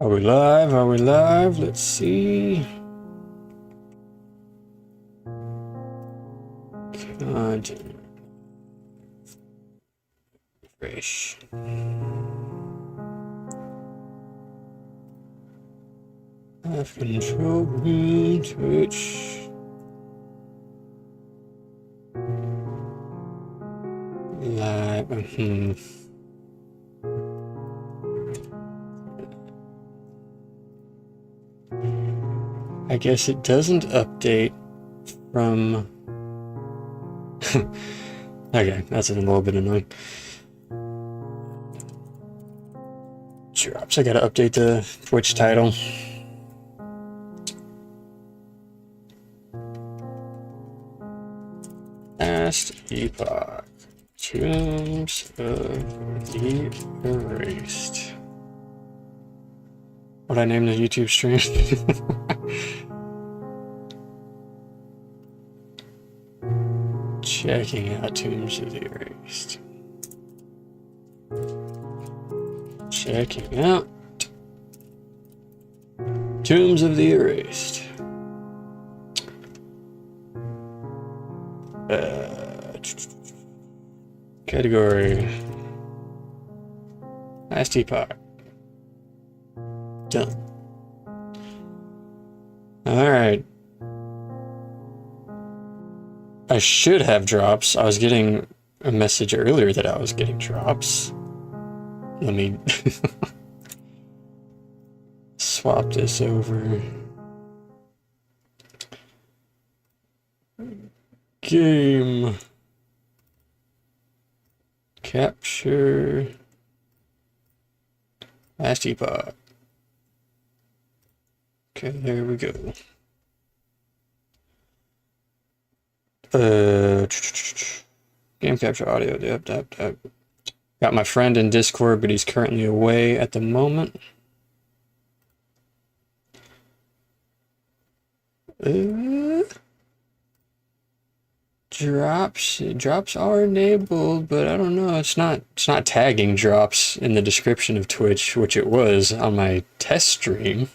Are we live? Are we live? Let's see. Content. Fresh. Live control room, Twitch. Live. I guess it doesn't update from... Okay, that's a little bit annoying. Drops, I gotta update the Twitch title. Last Epoch. Tombs of the Erased. What'd I name the YouTube stream? Checking out Tombs of the Erased. Checking out Tombs of the Erased. Category. Last Epoch. Done. Alright. I should have drops. I was getting a message earlier that I was getting drops. Let me swap this over. Game. Capture. Last Epoch. Okay, there we go. Game capture audio. Yep. Got my friend in Discord, but he's currently away at the moment. Drops are enabled, but I don't know. It's not tagging drops in the description of Twitch, which it was on my test stream.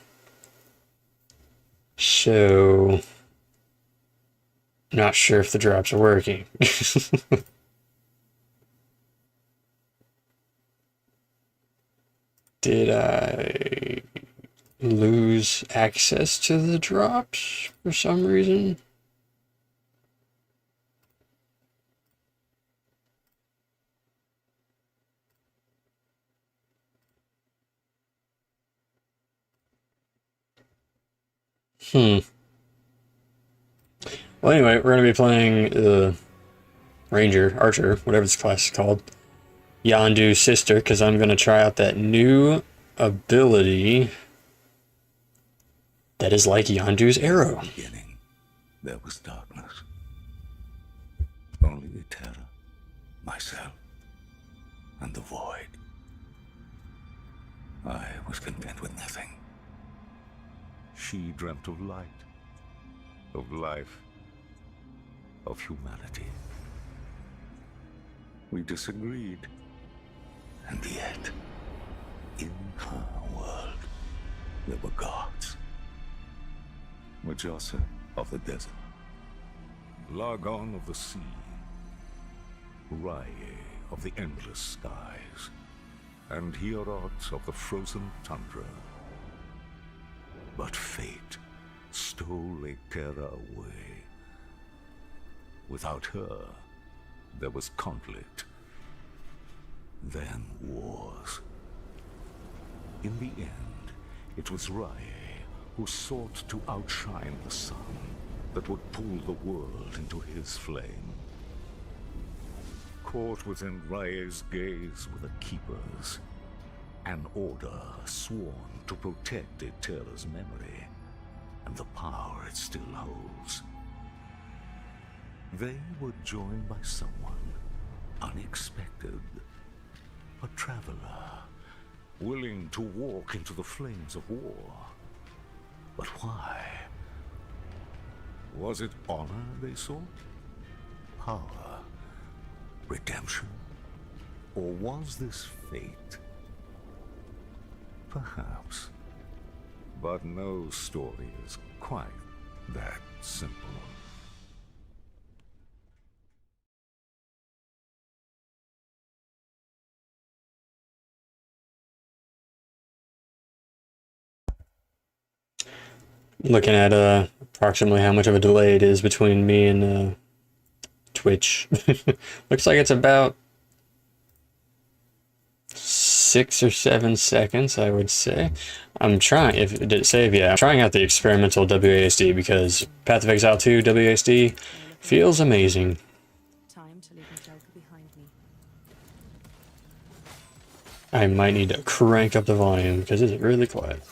So, not sure if the drops are working. Did I lose access to the drops for some reason? Well, anyway, we're going to be playing Archer, whatever this class is called. Yondu's sister, because I'm going to try out that new ability that is like Yondu's arrow. In the beginning, there was darkness. Only the terror, myself, and the void. I was content with nothing. She dreamt of light, of life, of humanity. We disagreed. And yet, in her world, there were gods. Majasa of the desert, Lagon of the sea, Rye of the endless skies, and Hierot of the frozen tundra. But fate stole Ekera away. Without her, there was conflict. Then wars. In the end, it was Rye who sought to outshine the sun that would pull the world into his flame. Caught within Rye's gaze were the Keepers, an order sworn to protect Etera's memory and the power it still holds. They were joined by someone unexpected. A traveler, willing to walk into the flames of war. But why? Was it honor they sought? Power? Redemption? Or was this fate? Perhaps But no story is quite that simple. Looking at approximately how much of a delay it is between me and Twitch. Looks like it's about 6 or 7 seconds, I would say. I'm trying, if did it save? Yeah, I'm trying out the experimental WASD because Path of Exile 2 WASD feels amazing. Time to leave the Joker behind me. I might need to crank up the volume because it's really quiet.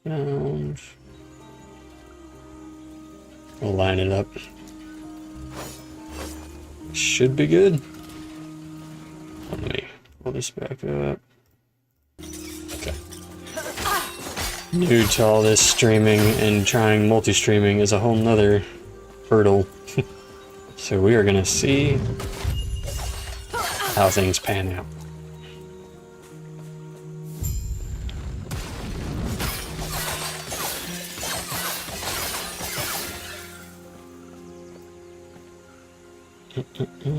Sounds. We'll line it up. Should be good. Let me pull this back up. Okay. New to all this streaming and trying multi-streaming is a whole nother hurdle. So we are gonna see how things pan out.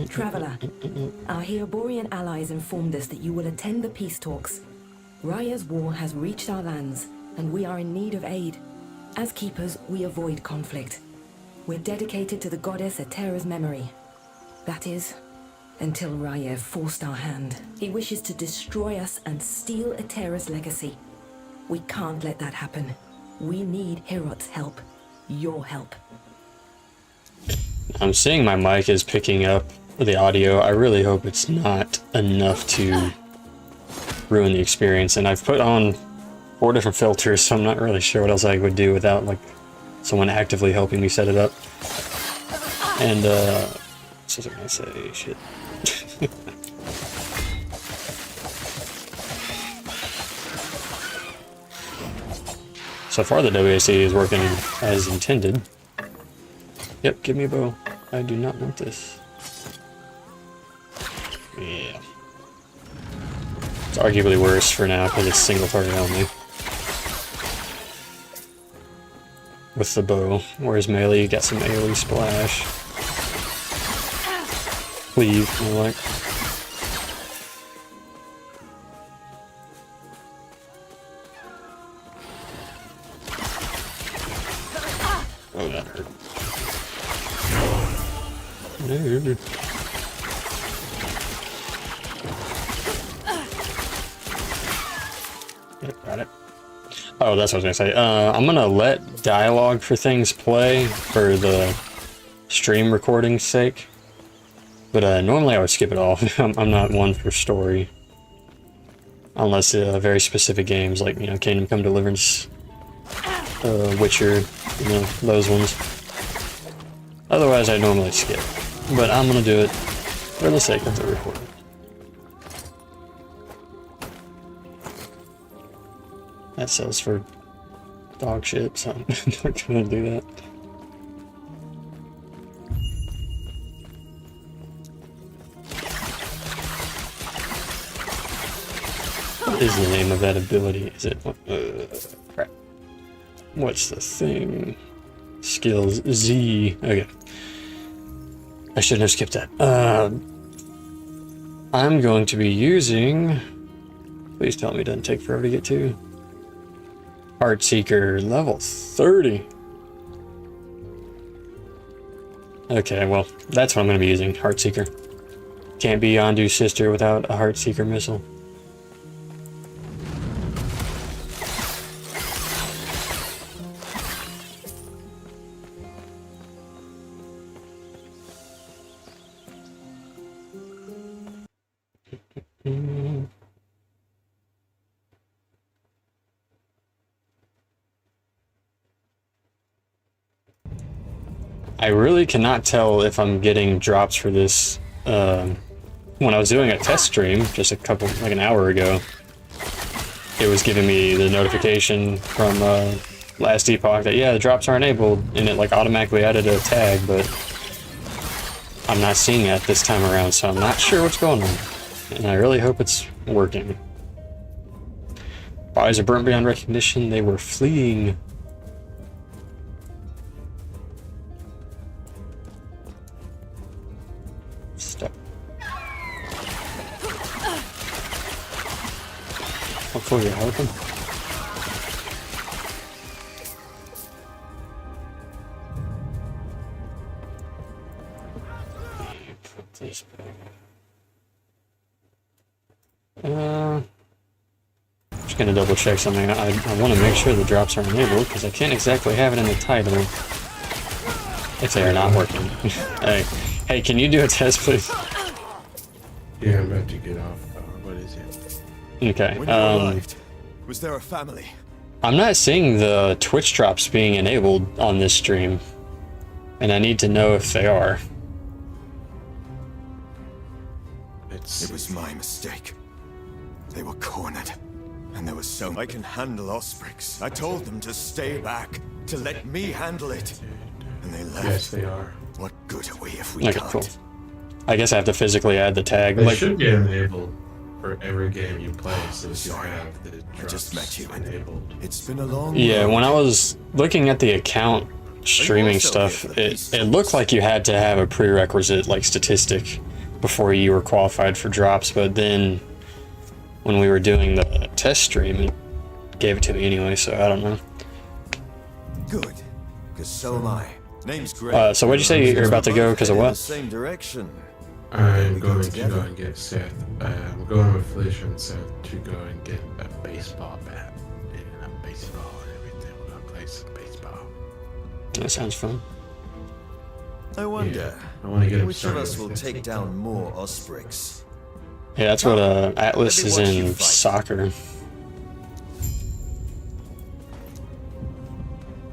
Traveler, our Heoborian allies informed us that you will attend the peace talks. Raya's war has reached our lands, and we are in need of aid. As keepers, we avoid conflict. We're dedicated to the goddess Atera's memory. That is, until Raya forced our hand. He wishes to destroy us and steal Atera's legacy. We can't let that happen. We need Herot's help. Your help. I'm seeing my mic is picking up the audio. I really hope it's not enough to ruin the experience. And I've put on 4 different filters, so I'm not really sure what else I would do without like someone actively helping me set it up. And what was I gonna say? Shit. So far the WAC is working as intended. Yep, give me a bow. I do not want this. Yeah. It's arguably worse for now because it's single target only. With the bow. Whereas melee, you got some AoE splash. Leave, more like. Oh, that hurt. Dude. Yep, got it. Oh, that's what I was gonna say. I'm gonna let dialogue for things play for the stream recording's sake. But normally I would skip it all. I'm not one for story. Unless very specific games like, you know, Kingdom Come Deliverance, Witcher, you know, those ones. Otherwise I normally skip. But I'm gonna do it for the sake of the recording. That sells for dog shit, so I'm not gonna do that. What is the name of that ability? Is it crap? What's the thing? Skills Z. Okay. I shouldn't have skipped that. I'm going to be using. Please tell me it doesn't take forever to get to. Heartseeker level 30. Okay, well, that's what I'm going to be using. Heartseeker. Can't be Yondu's sister without a Heartseeker missile. I really cannot tell if I'm getting drops for this. When I was doing a test stream just like an hour ago, it was giving me the notification from last Epoch that yeah, the drops are enabled, and it like automatically added a tag, but I'm not seeing it this time around, so I'm not sure what's going on, and I really hope it's working. Bodies are burnt beyond recognition. They were fleeing. Stop. Hopefully you're helping. Put this back. Just gonna double check something. I want to make sure the drops are enabled because I can't exactly have it in the title if they are not working. hey, can you do a test, please? Yeah, I'm about to get off. What is it? Okay. When you arrived, was there a family? I'm not seeing the Twitch drops being enabled on this stream, and I need to know if they are. It was my mistake. They were cornered, and there was so I can handle Osprix. I told them to stay back, to let me handle it, and they left. Yes, they are. What good are we if we Okay, can't? cool. I guess I have to physically add the tag. They Like, should get enabled for every game you play, so you Sorry, have the I drops just met you. enabled. It's been a long yeah, road. when I was looking at the account streaming also stuff, here for the it peace looked like you had to have a prerequisite like statistic before you were qualified for drops, but then when we were doing the test stream, it gave it to me anyway, so I don't know. Good, because so am I. Name's Greg. So what'd you say you're about to go because of In the what? same direction. I'm going to together. go and get Seth. I'm going with Felicia and Seth to go and get a baseball bat and a baseball and everything. We're going to play some baseball. That sounds fun. I wonder I want to get him which of started us with will this. take down more Osprix. Yeah, that's what Atlas Let me is watch you in fight. soccer.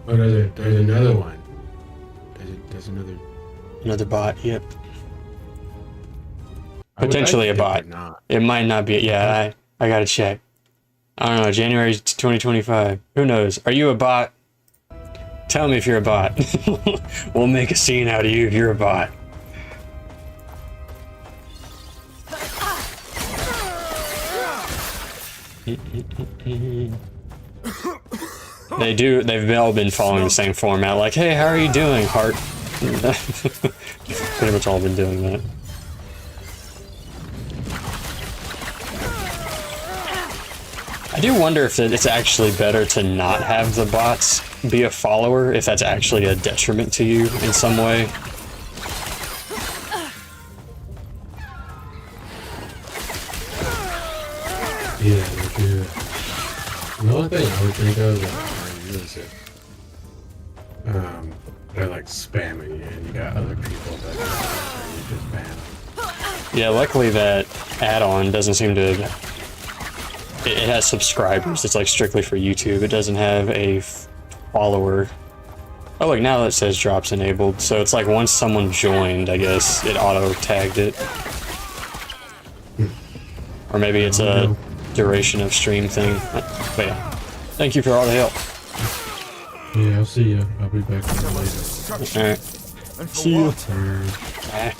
Oh, there's another one. There's another. Another bot, yep. I would Potentially like a to bot. think they're not. It might not be. Yeah, I gotta check. I don't know. January 2025. Who knows? Are you a bot? Tell me if you're a bot. We'll make a scene out of you if you're a bot. They've all been following the same format. Like, hey, how are you doing, Heart? Pretty much all been doing that. I do wonder if it's actually better to not have the bots be a follower, if that's actually a detriment to you in some way. Yeah, they do. The only thing I would think of is if they're like spamming you and you got other people that you just ban them. Yeah, luckily that add-on doesn't seem to... It has subscribers. It's like strictly for YouTube. It doesn't have a follower. Oh, look, now it says drops enabled. So it's like once someone joined, I guess, it auto-tagged it. Or maybe it's a duration of stream thing. But yeah. Thank you for all the help. Yeah, I'll see you. I'll be back later. Alright. And for See you. what? Bye.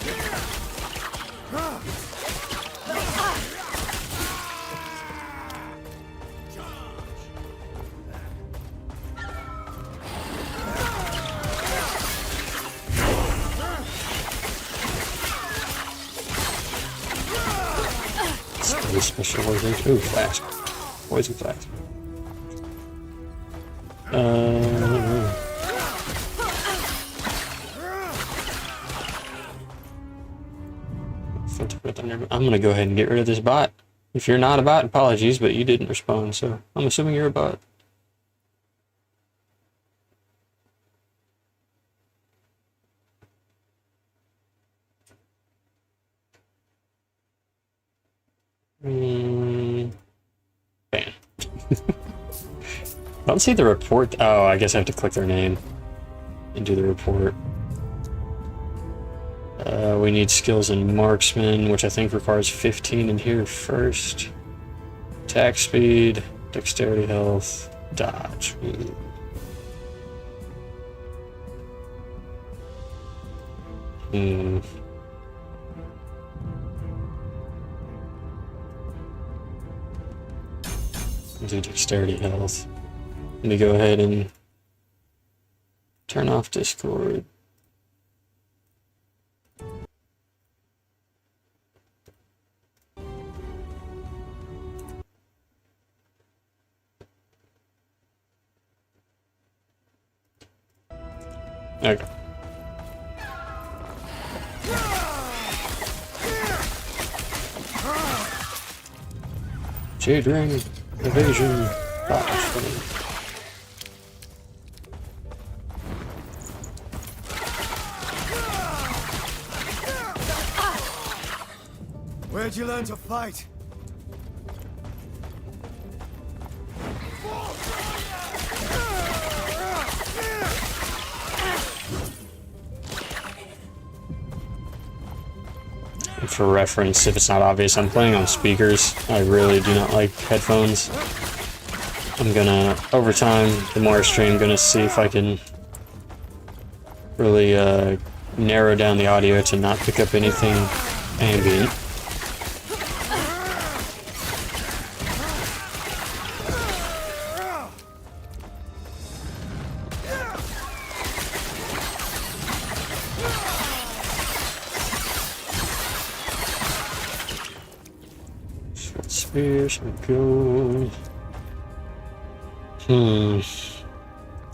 Really special wizard. Ooh, flash. Poison flash. I'm gonna go ahead and get rid of this bot. If you're not a bot, apologies, but you didn't respond, so I'm assuming you're a bot. Bam. I don't see the report. Oh, I guess I have to click their name and do the report. We need skills in marksman, which I think requires 15 in here first. Attack speed, dexterity, health, dodge. Ooh. Hmm. We'll do dexterity health. Let me go ahead and turn off Discord. Okay. Jade ring, evasion, dodge. Where'd you learn to fight? For reference, if it's not obvious, I'm playing on speakers. I really do not like headphones. I'm gonna, over time, the more I stream, gonna see if I can really narrow down the audio to not pick up anything ambient. Spears, go.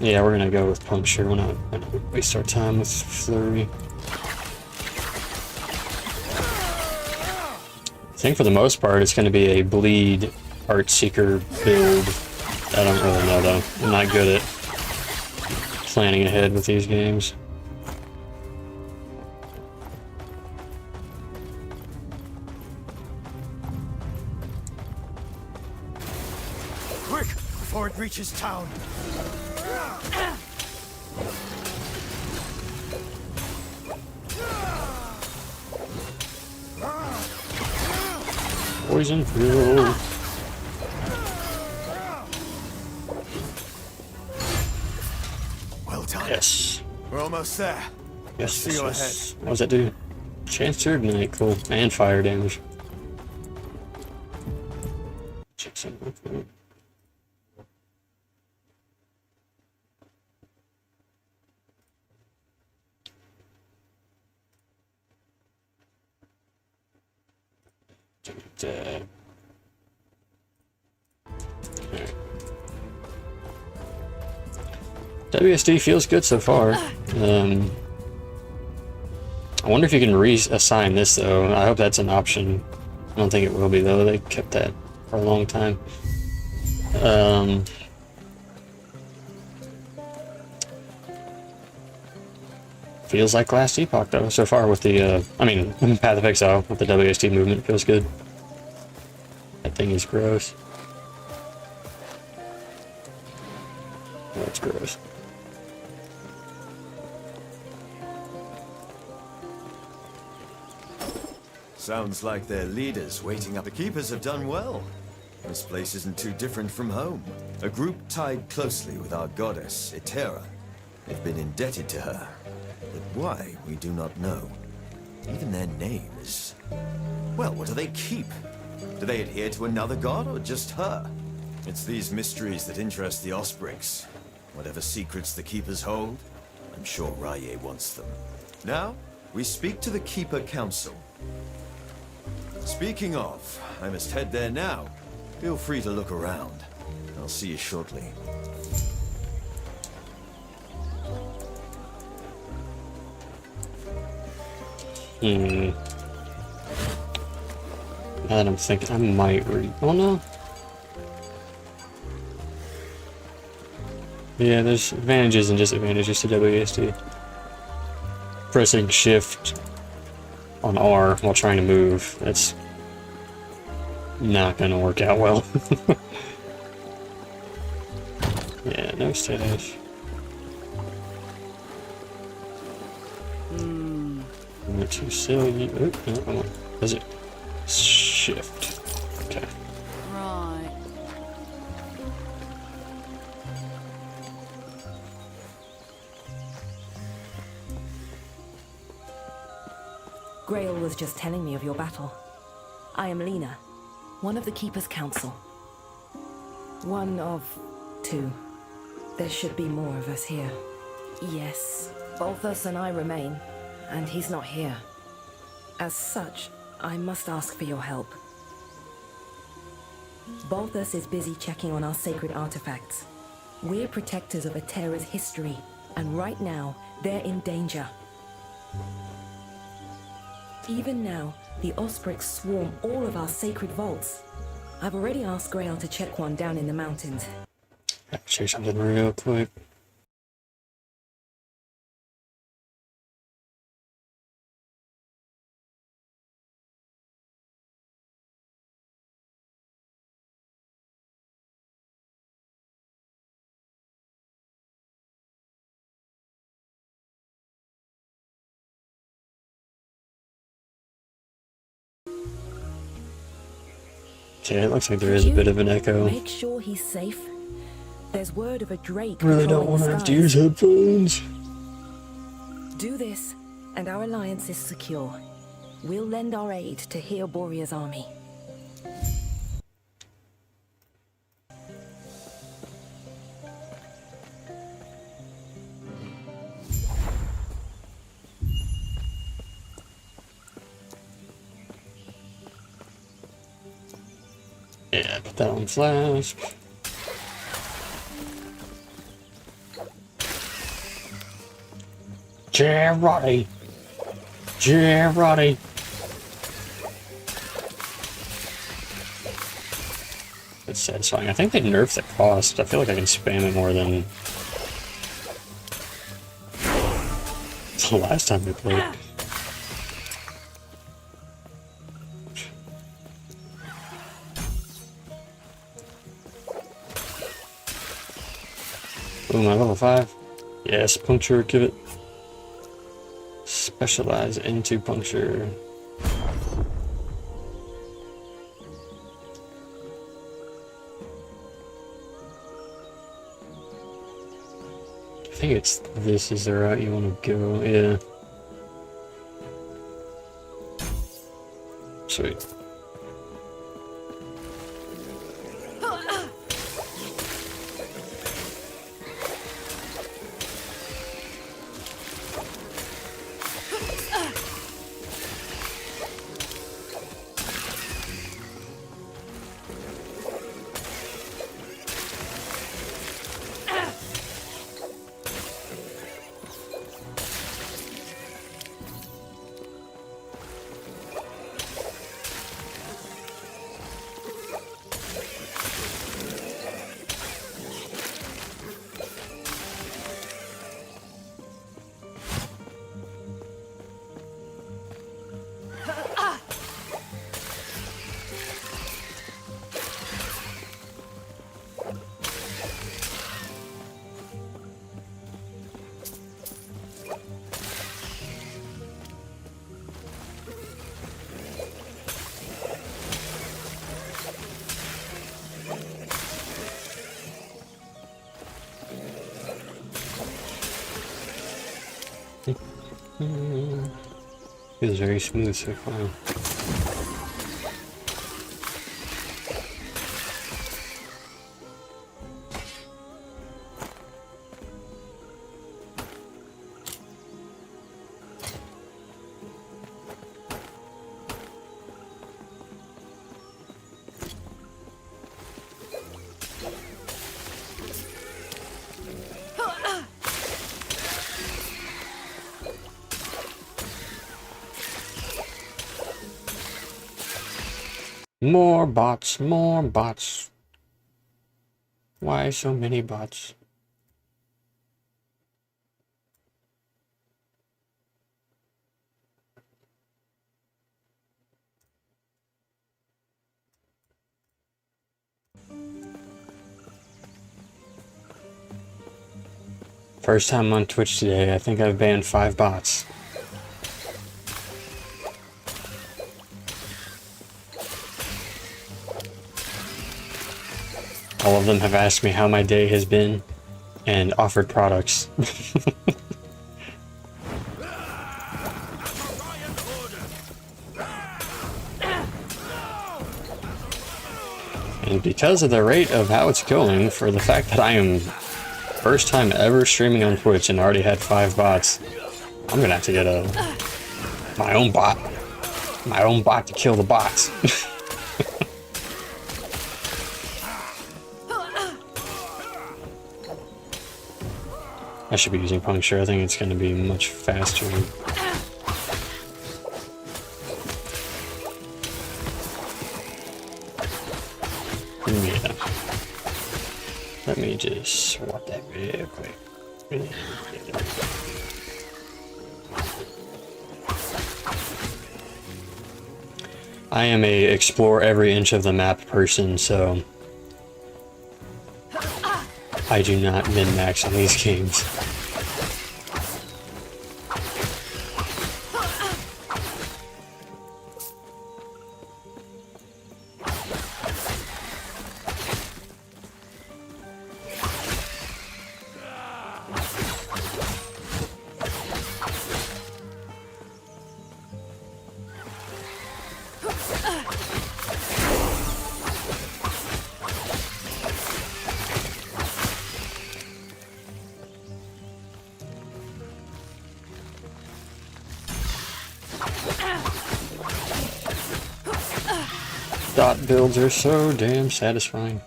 Yeah, we're gonna go with puncture. We're not gonna waste our time with flurry. I think for the most part it's gonna be a bleed art seeker build. I don't really know though. I'm not good at planning ahead with these games. Quick, before it reaches town. Poison pill. Well done. Yes. We're almost there. Yes. See you ahead. What does that do? Chance to ignite. Cool. And fire damage. Check something. Alright. WSD feels good so far. I wonder if you can reassign this though. I hope that's an option. I don't think it will be though. They kept that for a long time. Feels like last Epoch though so far with the I mean Path of Exile with the WSD movement feels good. That thing is gross. Oh, it's gross. Sounds like their leaders waiting up. The keepers have done well. This place isn't too different from home. A group tied closely with our goddess, Etera. They've been indebted to her. But why, we do not know. Even their names. Well, what do they keep? Do they adhere to another god or just her? It's these mysteries that interest the Osprix. Whatever secrets the keepers hold, I'm sure Raye wants them. Now, we speak to the Keeper Council. Speaking of, I must head there now. Feel free to look around. I'll see you shortly. Now that I'm thinking, I might read. Oh no. Yeah, there's advantages and disadvantages to WASD. Pressing shift on R while trying to move, that's not gonna work out well. Yeah, no stash. Went to sell you. No, does it? Shift. Okay. Right. Grail was just telling me of your battle. I am Lena, one of the Keeper's Council. One of two. There should be more of us here. Yes, Balthus and I remain, and he's not here. As such, I must ask for your help. Balthus is busy checking on our sacred artifacts. We're protectors of Atera's history, and right now, they're in danger. Even now, the Osprix swarm all of our sacred vaults. I've already asked Grail to check one down in the mountains. Gotta check something real quick. Yeah, it looks like there is a bit of an echo. Make sure he's safe. There's word of a drake. Really don't want to have to use headphones. Do this, and our alliance is secure. We'll lend our aid to Heoboria's army. Yeah, put that on flash. Gerardi! Gerardi! It's satisfying. I think they nerfed the cost. I feel like I can spam it more than the last time we played. Ooh, my level 5. Yes, puncture, give it. Specialize into puncture. I think it's this is the route you want to go, yeah. Sweet. Feels very smooth so far. More bots, more bots. Why so many bots? First time on Twitch today, I think I've banned 5 bots. All of them have asked me how my day has been and offered products. And And because of the rate of how it's going, for the fact that I am first time ever streaming on Twitch and already had 5 bots, I'm gonna have to get my own bot. My own bot to kill the bots. I should be using puncture. I think it's gonna be much faster. Yeah. Let me just swap that real quick. I am a explore every inch of the map person, so I do not min-max on these games. Dot builds are so damn satisfying.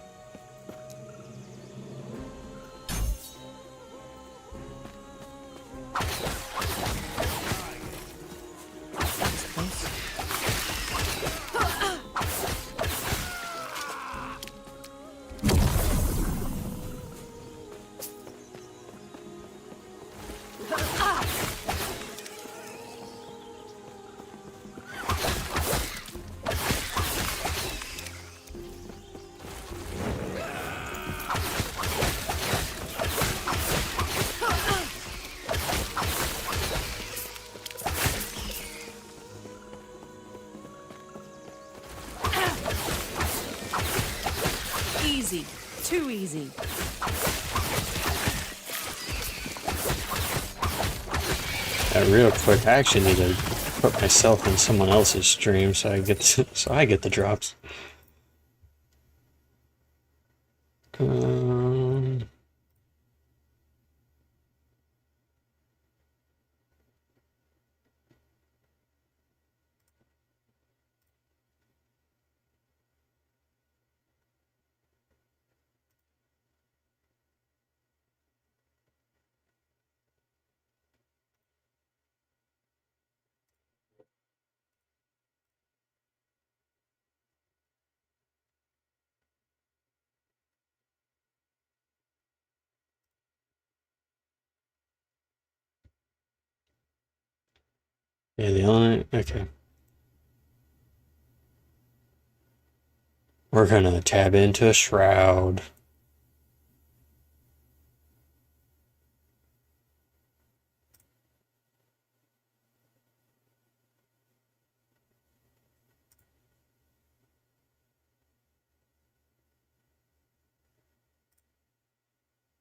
Easy. Too easy. Real quick, I actually need to put myself in someone else's stream so I get the drops. Yeah, the only okay. We're gonna tab into a shroud.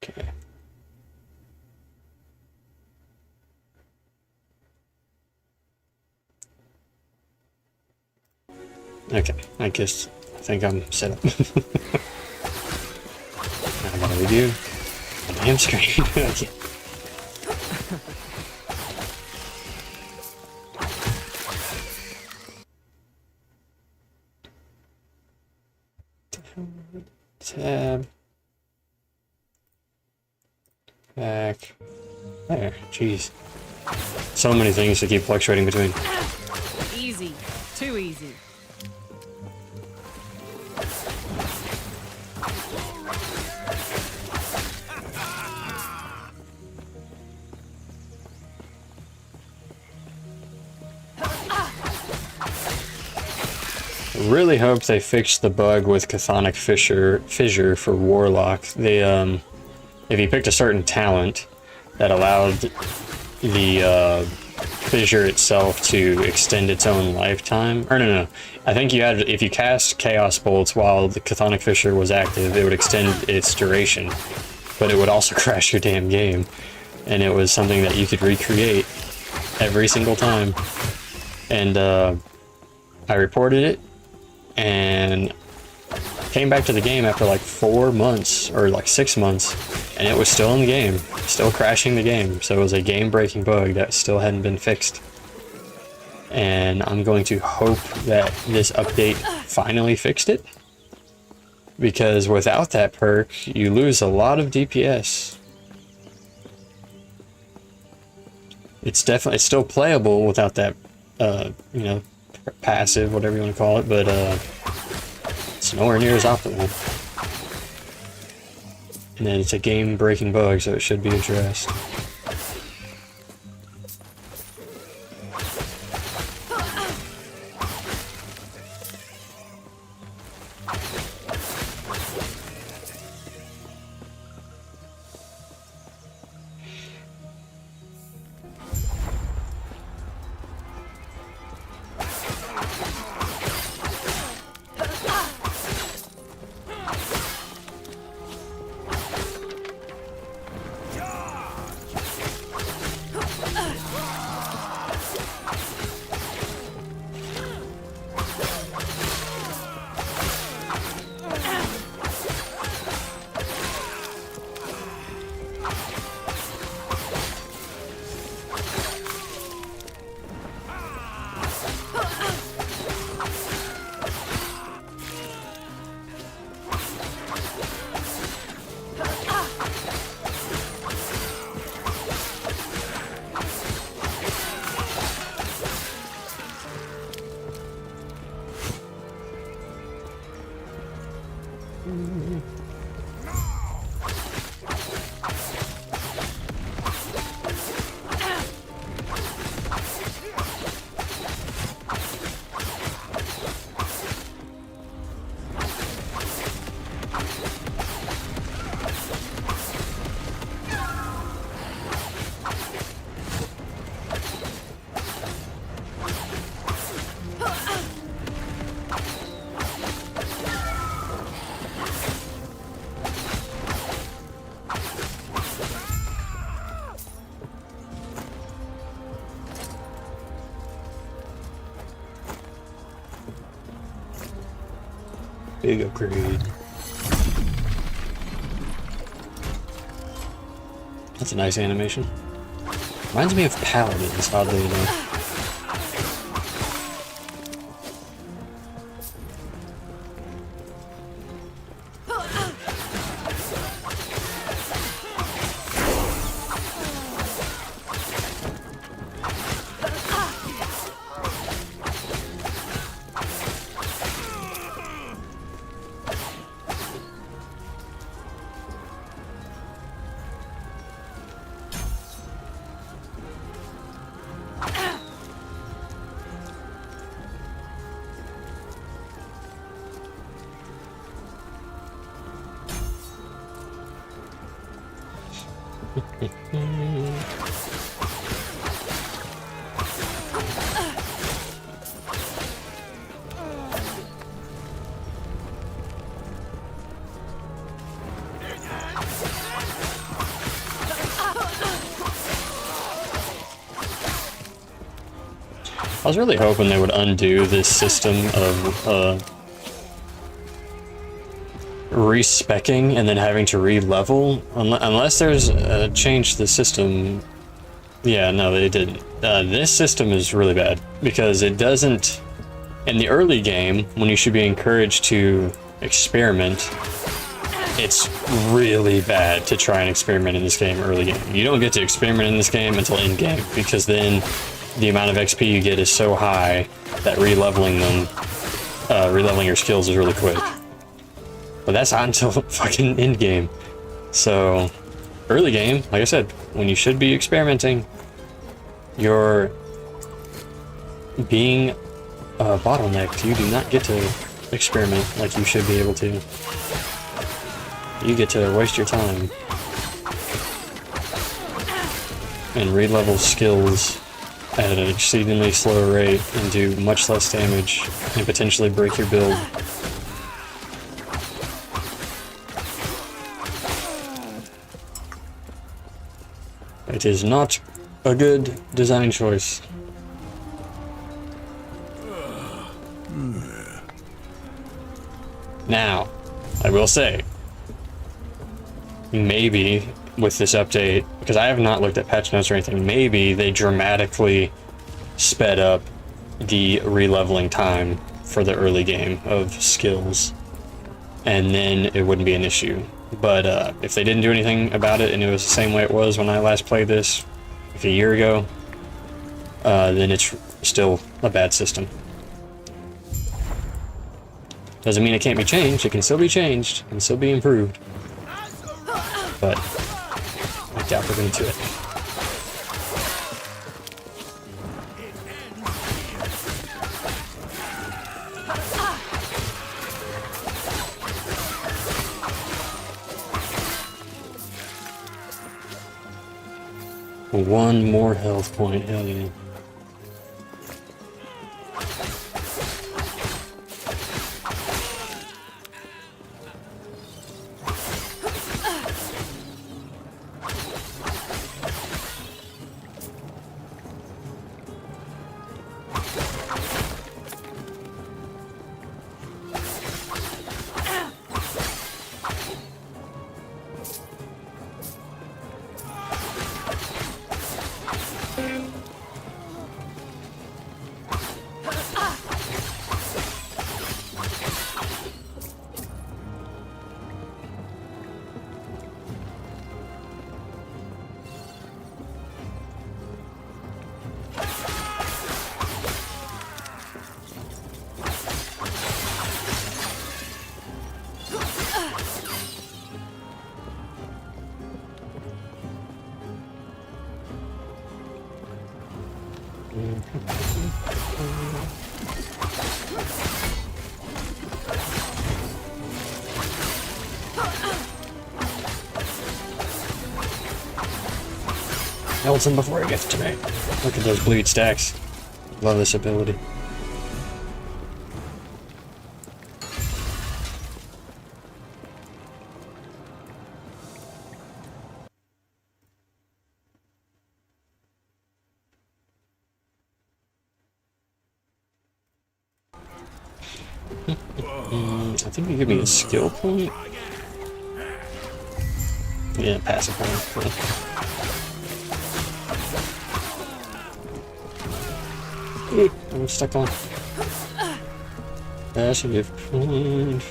Okay. Okay, I think I'm set up. I gotta review the damn screen. Okay. Tab. Back. There, jeez. So many things to keep fluctuating between. Easy. Too easy. Really hope they fixed the bug with Chthonic Fissure for Warlock. They, if you picked a certain talent that allowed the fissure itself to extend its own lifetime, or no, I think you had, if you cast Chaos Bolts while the Chthonic Fissure was active, it would extend its duration, but it would also crash your damn game, and it was something that you could recreate every single time. And I reported it, and came back to the game after like 4 months or like 6 months, and it was still in the game, still crashing the game. So it was a game-breaking bug that still hadn't been fixed. And I'm going to hope that this update finally fixed it, because without that perk, you lose a lot of DPS. It's still playable without that, you know, passive, whatever you want to call it, but it's nowhere near as optimal. And then it's a game-breaking bug, so it should be addressed. Big upgrade. That's a nice animation. Reminds me of Paladins, oddly enough. I was really hoping they would undo this system of respecking and then having to re-level, unless there's a change to the system. Yeah, no, they didn't. This system is really bad because it doesn't. In the early game, when you should be encouraged to experiment, it's really bad to try and experiment in this game early game. You don't get to experiment in this game until end game, because then the amount of XP you get is so high that re-leveling your skills is really quick. But that's not until fucking end game. So, early game, like I said, when you should be experimenting, you're being bottlenecked. You do not get to experiment like you should be able to. You get to waste your time and re-level skills at an exceedingly slow rate and do much less damage and potentially break your build. It is not a good design choice. Now, I will say, maybe with this update, because I have not looked at patch notes or anything, maybe they dramatically sped up the re-leveling time for the early game of skills, and then it wouldn't be an issue. But if they didn't do anything about it and it was the same way it was when I last played this like a year ago, then it's still a bad system. Doesn't mean it can't be changed. It can still be changed and still be improved. But I doubt they're going to do it. One more health point, hell yeah. Else him before he gets to me. Look at those bleed stacks. Love this ability. I think you give me a skill point. Yeah, passive point. I'm stuck on. Passive point.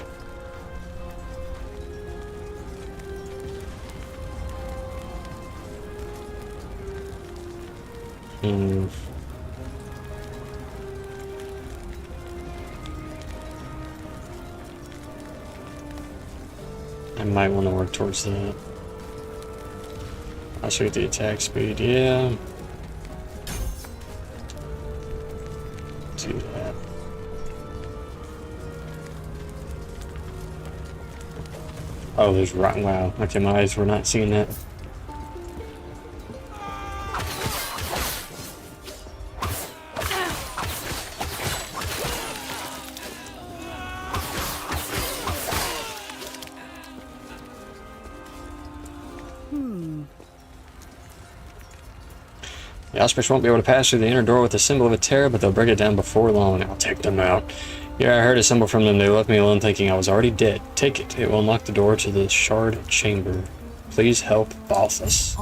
I might want to work towards that. I'll show you the attack speed, yeah. Do that. Oh, there's right. Wow. Okay, my eyes were not seeing that. The Ospreys won't be able to pass through the inner door with the symbol of a terror, but they'll break it down before long. I'll take them out. Yeah, I heard a symbol from them. They left me alone thinking I was already dead. Take it. It will unlock the door to the shard chamber. Please help Balthus.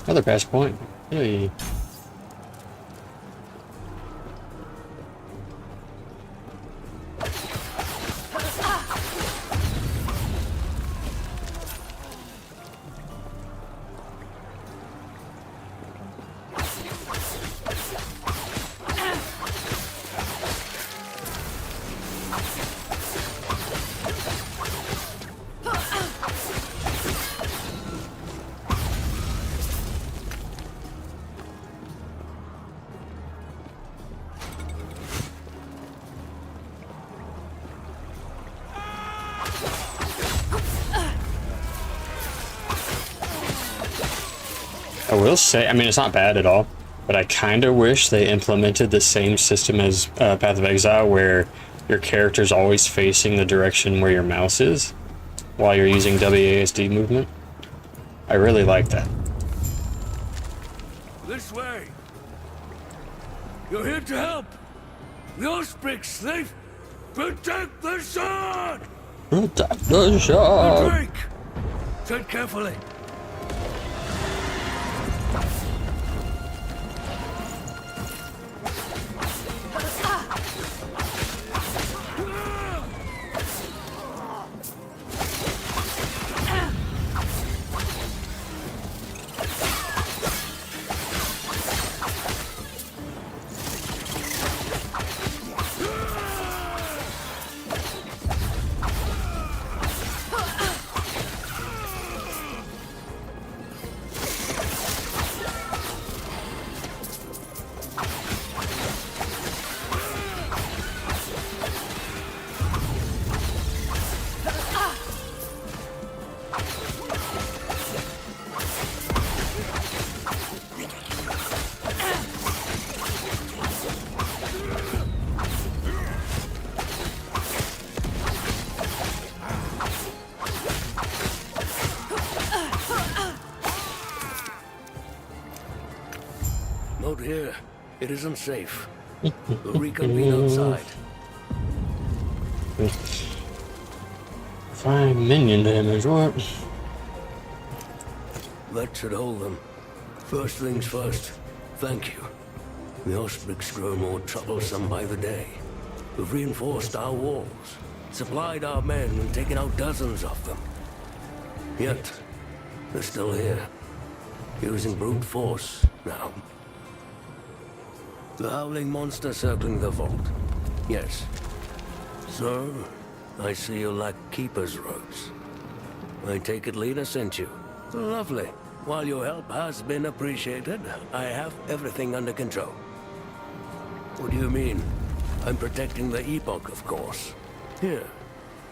Another pass point. Hey. I will say, I mean, it's not bad at all. But I kind of wish they implemented the same system as Path of Exile, where your character's always facing the direction where your mouse is while you're using WASD movement. I really like that. This way. You're here to help. The Osprix, they protect the shard. Protect the shard. Drake, tread carefully. Note here, it is unsafe. We'll reconvene outside. 5 minion damage, what? That should hold them. First things first, thank you. The Osprix grow more troublesome by the day. We've reinforced our walls, supplied our men, and taken out dozens of them. Yet, they're still here, using brute force now. The howling monster circling the vault. Yes. So, I see you lack keeper's robes. I take it Lena sent you. Lovely. While your help has been appreciated, I have everything under control. What do you mean? I'm protecting the Epoch, of course. Here,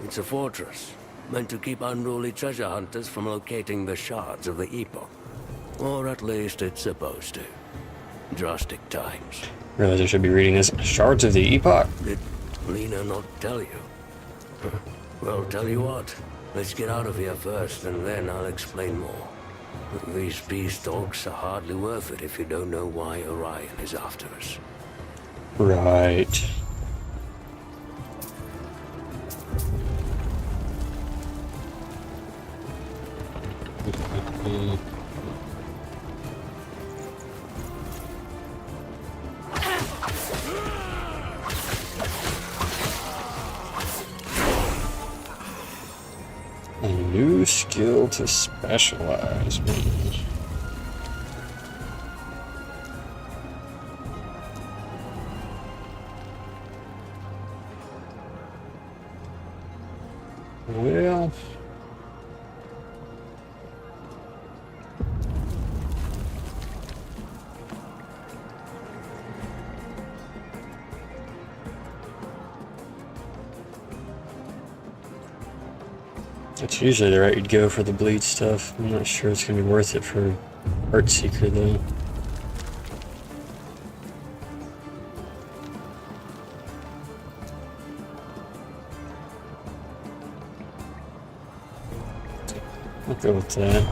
it's a fortress, meant to keep unruly treasure hunters from locating the shards of the Epoch. Or at least it's supposed to. Drastic times. Realize I should be reading this. Shards of the Epoch? Did Lena not tell you? Well, tell you what. Let's get out of here first, and then I'll explain more. These peace talks are hardly worth it if you don't know why Orion is after us. Right. A new skill to specialize. Well, it's usually the right you'd go for the bleed stuff. I'm not sure it's gonna be worth it for Heartseeker though. I'll go with that.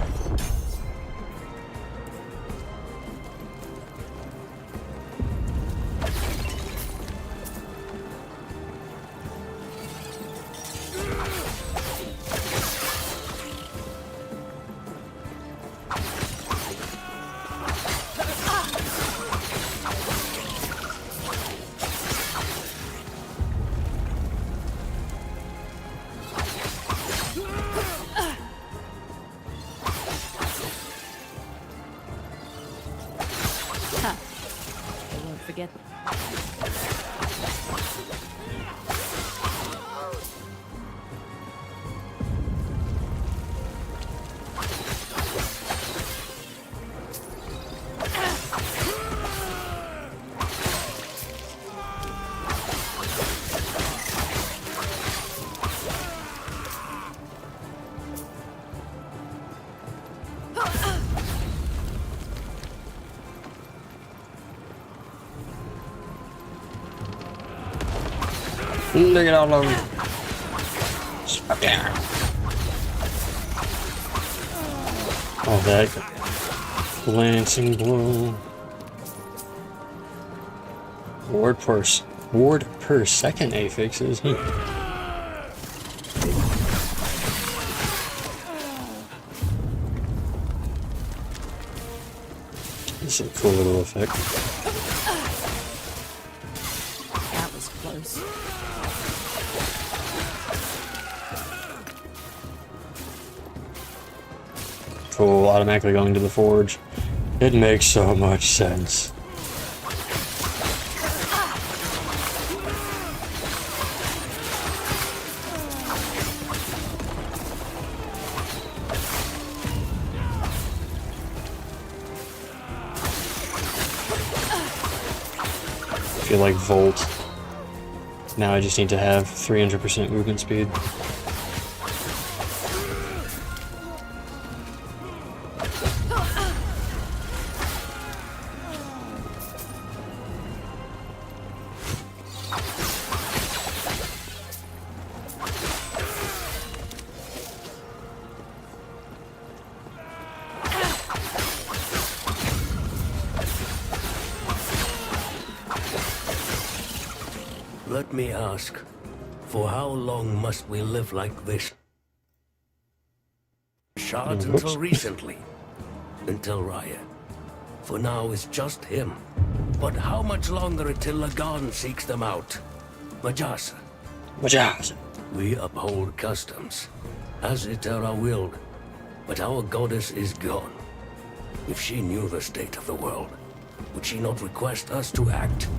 I won't forget. Look at all of them. Up there. Oh, that glancing blow. Ward per second affixes. This is a cool little effect. That was close. Cool, automatically going to the forge. It makes so much sense. I feel like Volt. Now I just need to have 300% movement speed. Let me ask, for how long must we live like this? Shards until recently. Until Raya. For now it's just him. But how much longer until Lagan seeks them out? Majasa. Majasa. We uphold customs, as Itera willed. But our goddess is gone. If she knew the state of the world, would she not request us to act?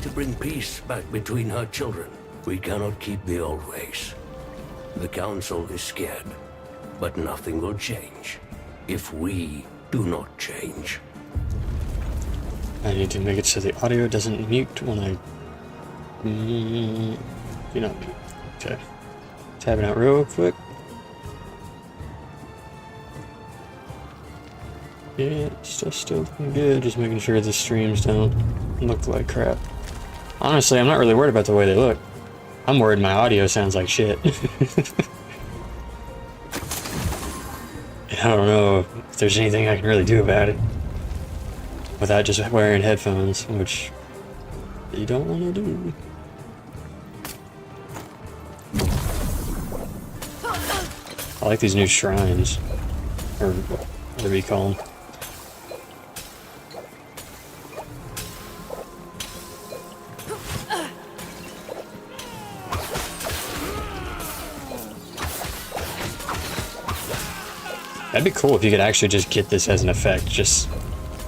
To bring peace back between her children. We cannot keep the old ways. The council is scared, but nothing will change if we do not change. I need to make it so the audio doesn't mute when I... do not mute. Okay. Tabbing out real quick. Yeah, stuff's still looking good. Just making sure the streams don't look like crap. Honestly, I'm not really worried about the way they look. I'm worried my audio sounds like shit. I don't know if there's anything I can really do about it. Without just wearing headphones, which you don't want to do. I like these new shrines. Or whatever you call them. That'd be cool if you could actually just get this as an effect. Just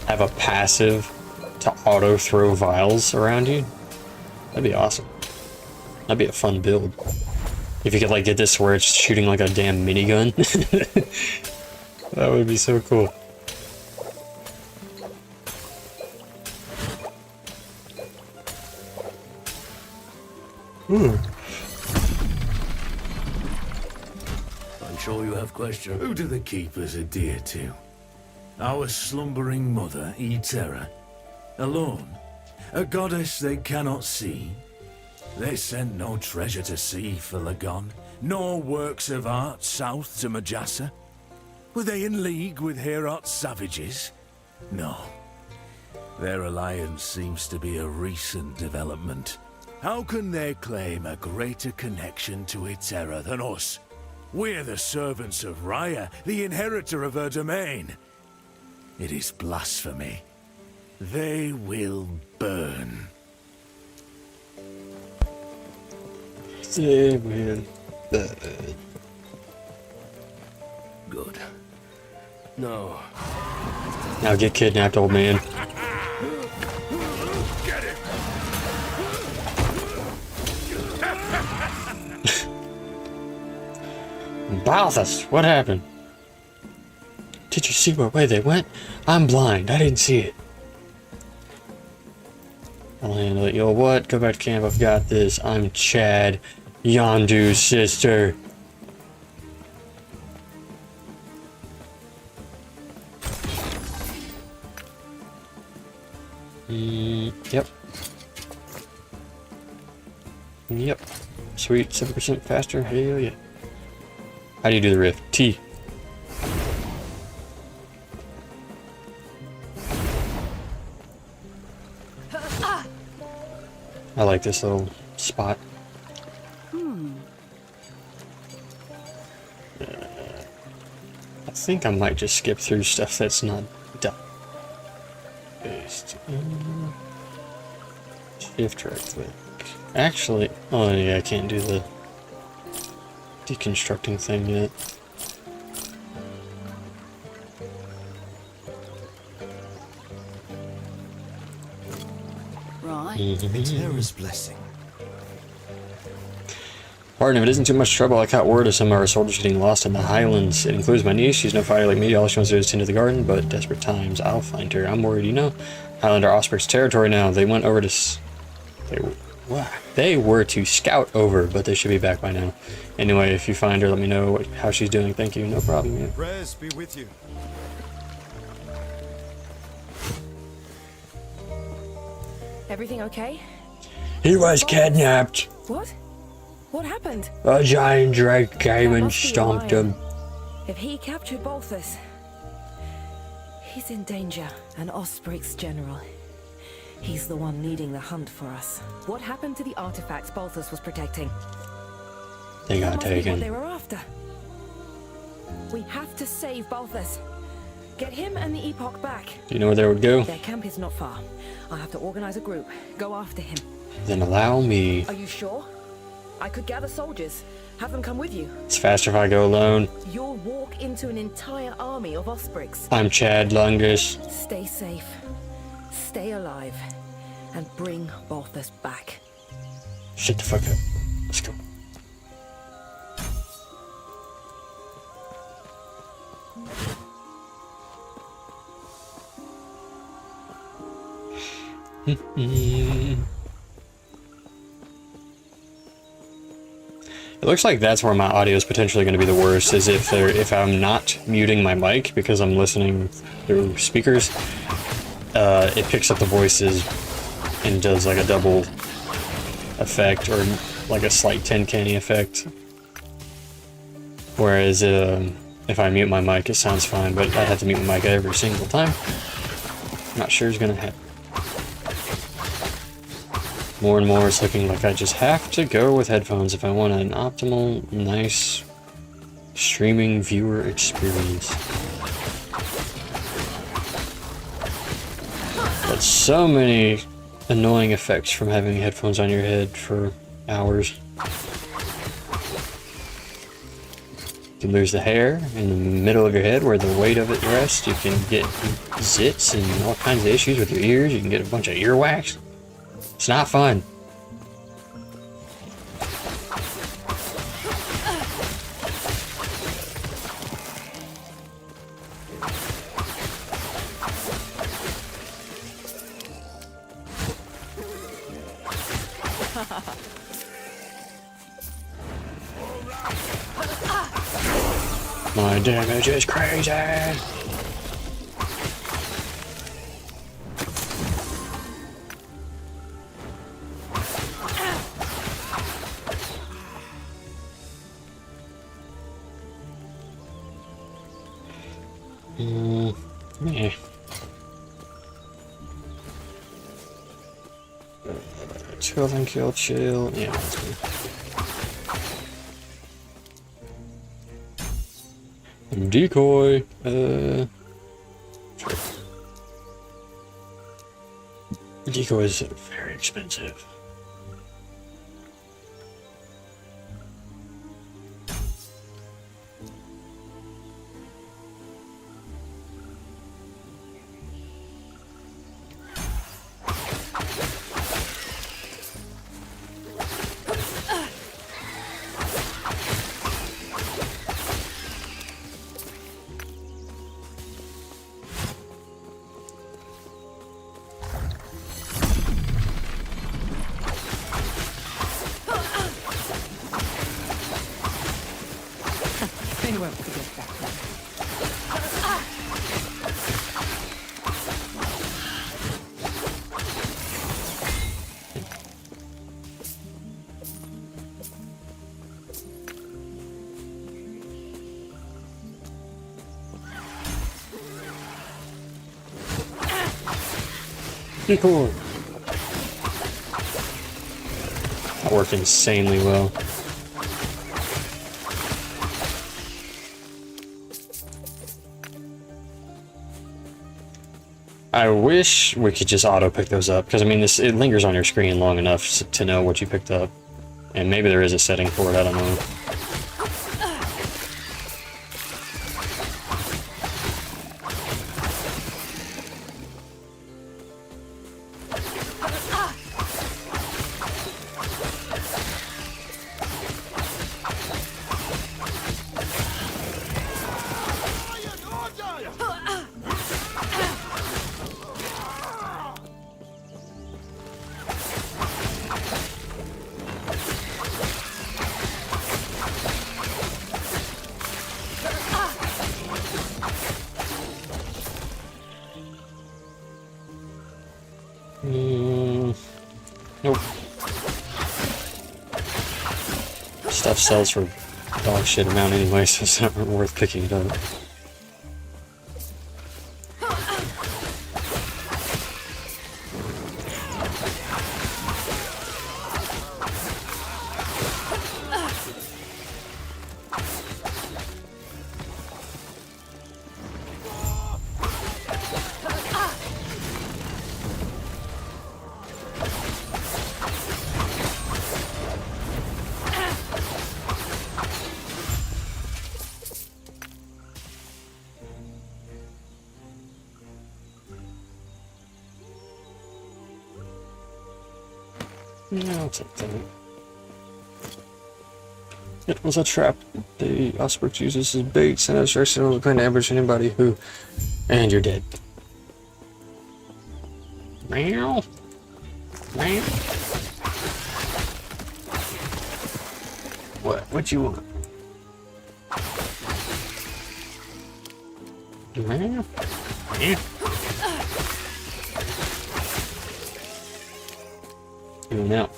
have a passive to auto throw vials around you. That'd be awesome. That'd be a fun build. If you could like get this where it's shooting like a damn minigun. That would be so cool. I'm sure you have questions. Who do the keepers adhere to? Our slumbering mother, Etera? Alone? A goddess they cannot see? They sent no treasure to sea for Lagon, nor works of art south to Majasa. Were they in league with Heorot's savages? No. Their alliance seems to be a recent development. How can they claim a greater connection to Etera than us? We're the servants of Raya, the inheritor of her domain. It is blasphemy. They will burn. They will burn. Good. No. Now get kidnapped, old man. Get it! Balthus, what happened? Did you see what way they went? I'm blind. I didn't see it. I'll handle it. Yo, what? Go back to camp. I've got this. I'm Chad, Yondu's sister. Yep. Yep. Sweet, 7% faster. Hell yeah. How do you do the rift? T. I like this little spot. I think I might just skip through stuff that's not done. Paste. Shift right click. Actually, oh yeah, I can't do the deconstructing thing yet. Right. A terror's blessing. Pardon, if it isn't too much trouble, I caught word of some of our soldiers getting lost in the Highlands. It includes my niece. She's no fighter like me. All she wants to do is tend to the garden, but desperate times, I'll find her. I'm worried, you know. Highland are Osprey's territory now. They went over to... They were to scout over, but they should be back by now. Anyway, if you find her, let me know how she's doing. Thank you. No problem. Yeah. Prayers be with you. Everything okay? He was kidnapped. What? What happened? A giant drake came That and must be stomped Orion. him. If he captured Balthus, he's in danger. An Osprey's general. He's the one leading the hunt for us. What happened to the artifacts Balthus was protecting? They That got must be what taken. they were after. We have to save Balthus. Get him and the Epoch back. Do you know where they would go? Their camp is not far. I'll have to organize a group. Go after him. Then allow me. Are you sure? I could gather soldiers. Have them come with you. It's faster if I go alone. You'll walk into an entire army of Ospreys. I'm Chad Lungus. Stay safe. Stay alive. And bring Balthus back. Shut the fuck up. Let's go. It looks like that's where my audio is potentially going to be the worst, is if I'm not muting my mic because I'm listening through speakers. It picks up the voices and does like a double effect, or like a slight tin canny effect. Whereas if I mute my mic, it sounds fine, but I have to mute my mic every single time. Not sure it's gonna happen. More and more it's looking like I just have to go with headphones if I want an optimal, nice streaming viewer experience. But so many annoying effects from having headphones on your head for hours. You can lose the hair in the middle of your head where the weight of it rests. You can get zits and all kinds of issues with your ears. You can get a bunch of earwax. It's not fun. My damage is crazy. Yeah. Chill and kill, chill. Yeah, that's good. Decoy. Sure. Decoy is very expensive. Cool. That worked insanely well. I wish we could just auto pick those up, because I mean, it lingers on your screen long enough to know what you picked up. And maybe there is a setting for it, I don't know. Nope. Stuff sells for dog shit amount anyway, so it's not worth picking it up. No, I'll take that. It was a trap. The Osprey uses his bait, send us arsenal to plan to ambush anybody who... And you're dead. Meow. Meow. What you want? Meow. Meow. Now.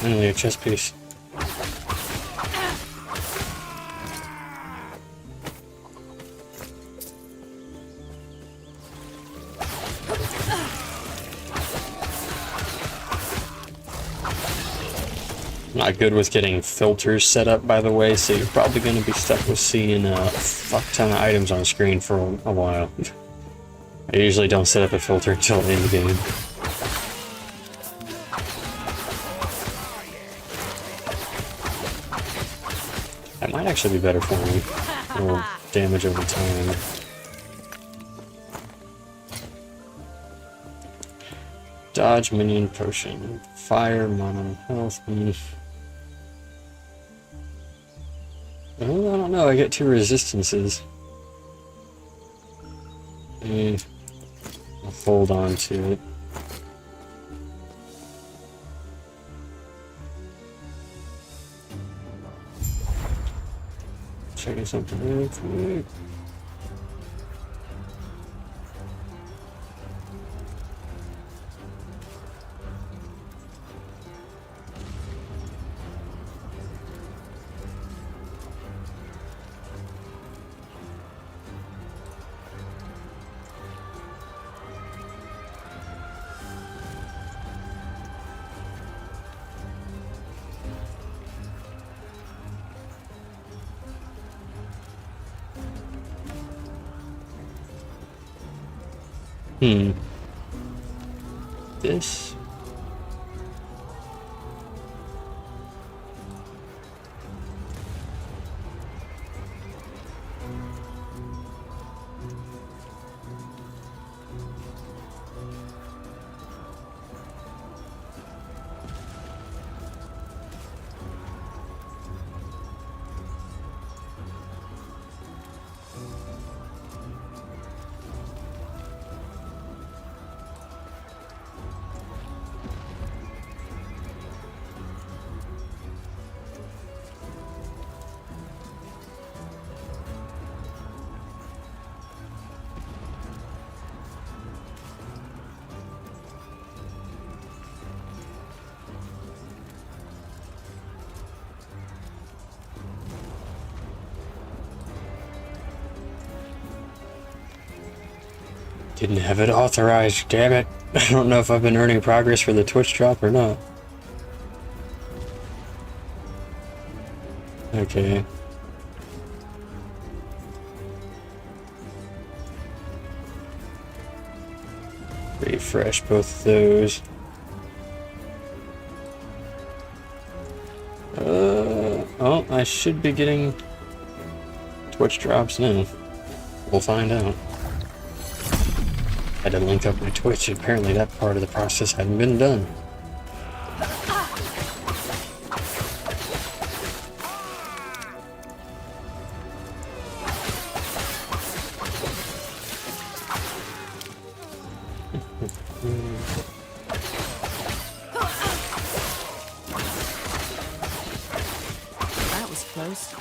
Finally, a chess piece. Not good with getting filters set up, by the way, so you're probably going to be stuck with seeing a fuck ton of items on screen for a while. I usually don't set up a filter until the end of the game. That might actually be better for me. More damage over time. Dodge, minion, potion, fire, mono, health. Oh, I don't know, I get 2 resistances. I'll hold on to it. Checking something real quick. This. Didn't have it authorized, damn it. I don't know if I've been earning progress for the Twitch drop or not. Okay. Refresh both of those. Oh, I should be getting Twitch drops now. We'll find out. Had to link up my Twitch. Apparently that part of the process hadn't been done. That was close.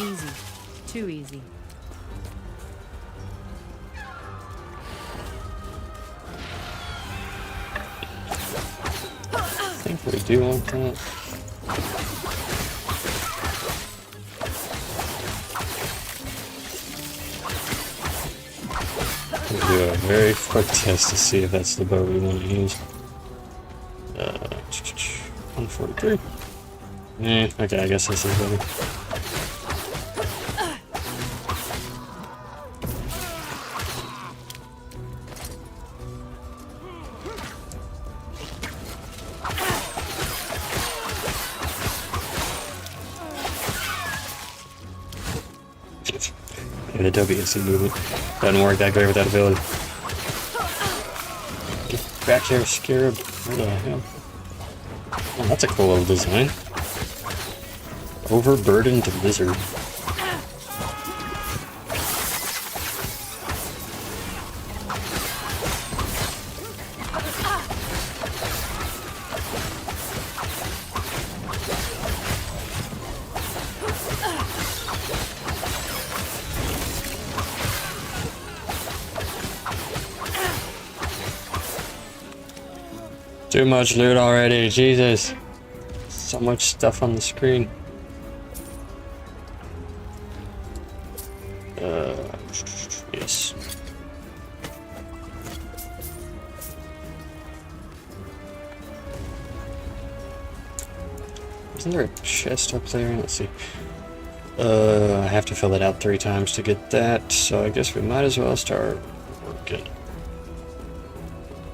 Easy. Too easy. I think we do want that. We'll do a very quick test to see if that's the bow we want to use. 143. Okay, I guess this is better. The WSC movement doesn't work that great with that ability. Get back here, Scarab. What the hell? Oh, that's a cool little design. Overburdened lizard. Too much loot already, Jesus. So much stuff on the screen. Yes. Isn't there a chest up there? Let's see. I have to fill it out 3 times to get that, so I guess we might as well start working.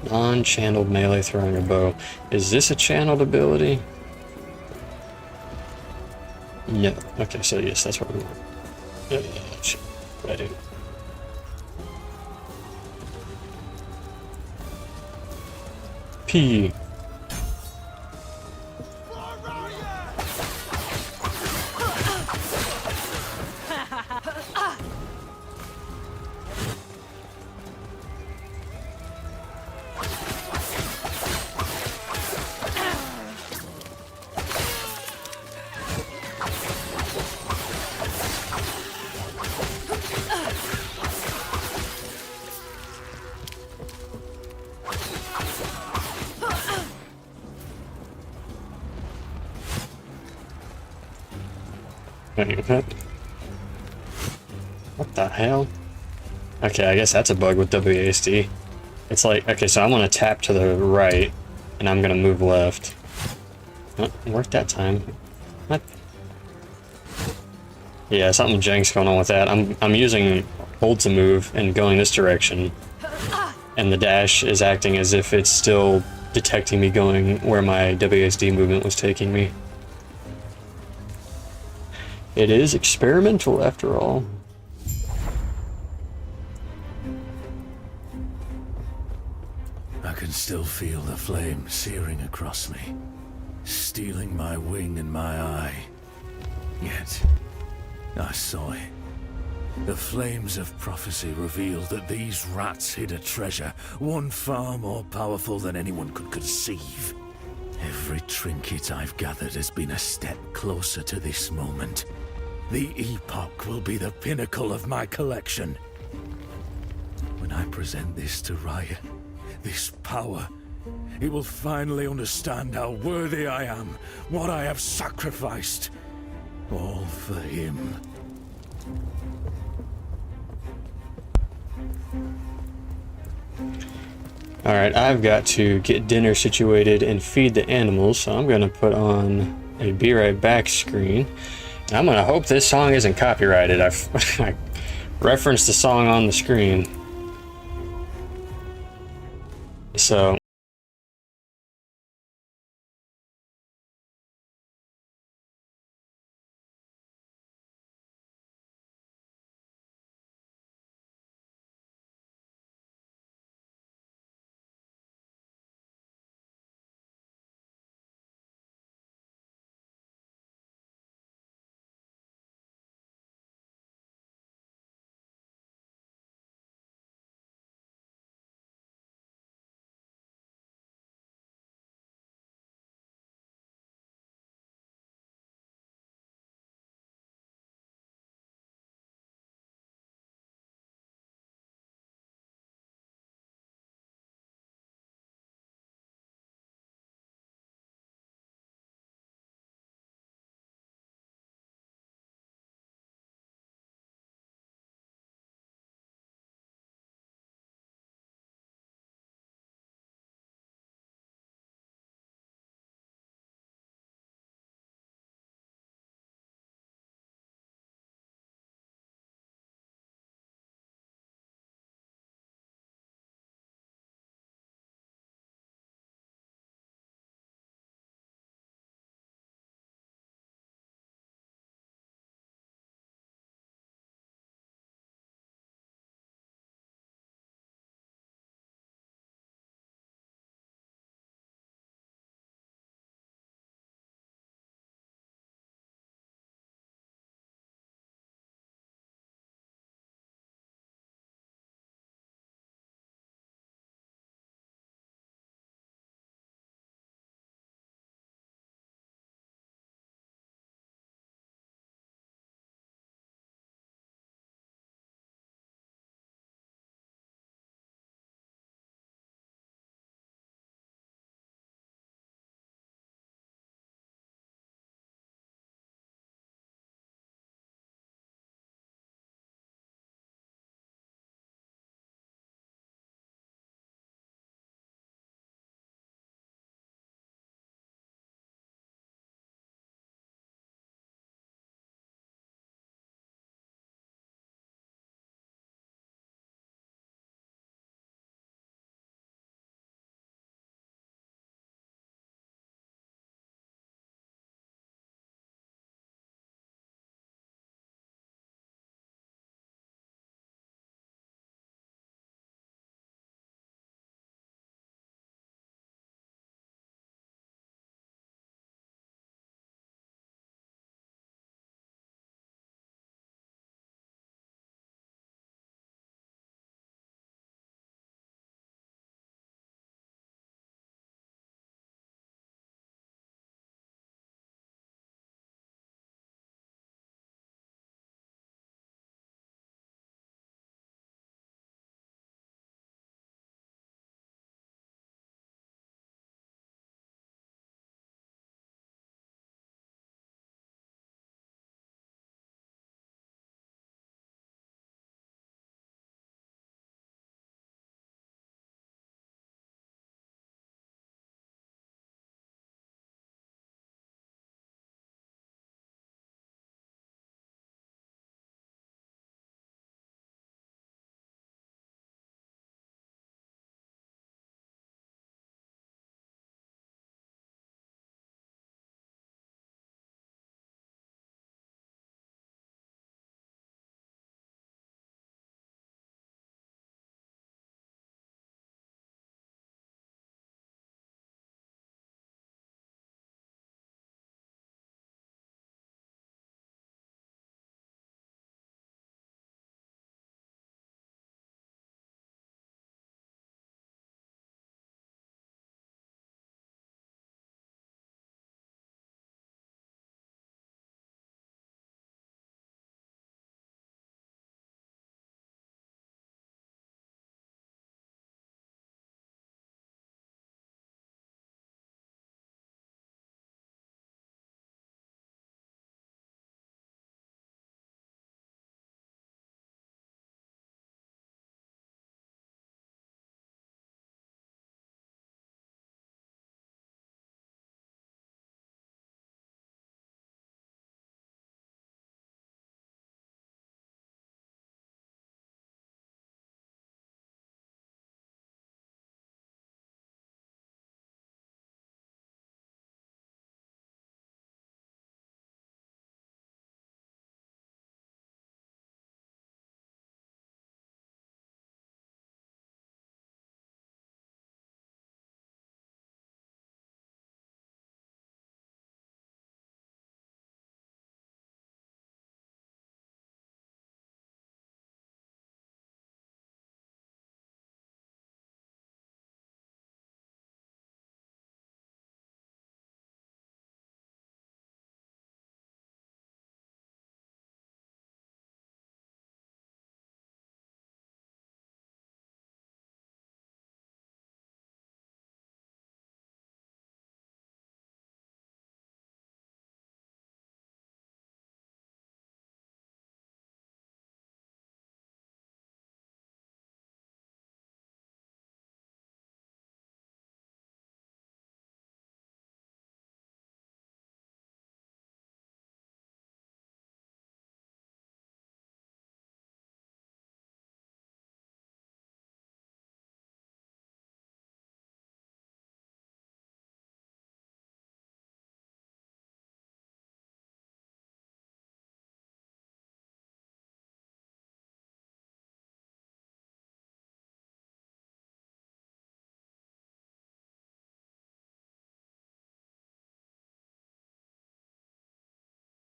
Non-channeled melee throwing a bow. Is this a channeled ability? No. Okay, so yes, that's what we want. Shit. What do I do? P. What the hell? Okay, I guess that's a bug with WASD. It's like, okay, so I'm gonna tap to the right, and I'm gonna move left. Oh, it worked that time. What? Yeah, something janks going on with that. I'm using hold to move and going this direction, and the dash is acting as if it's still detecting me going where my WASD movement was taking me. It is experimental after all. can still feel the flame searing across me, stealing my wing and my eye. Yet, I saw it. The flames of prophecy revealed that these rats hid a treasure, one far more powerful than anyone could conceive. Every trinket I've gathered has been a step closer to this moment. The Epoch will be the pinnacle of my collection. When I present this to Raya, this power, he will finally understand how worthy I am, what I have sacrificed, all for him. Alright, I've got to get dinner situated and feed the animals, so I'm going to put on a be right back screen. And I'm going to hope this song isn't copyrighted. I referenced the song on the screen. So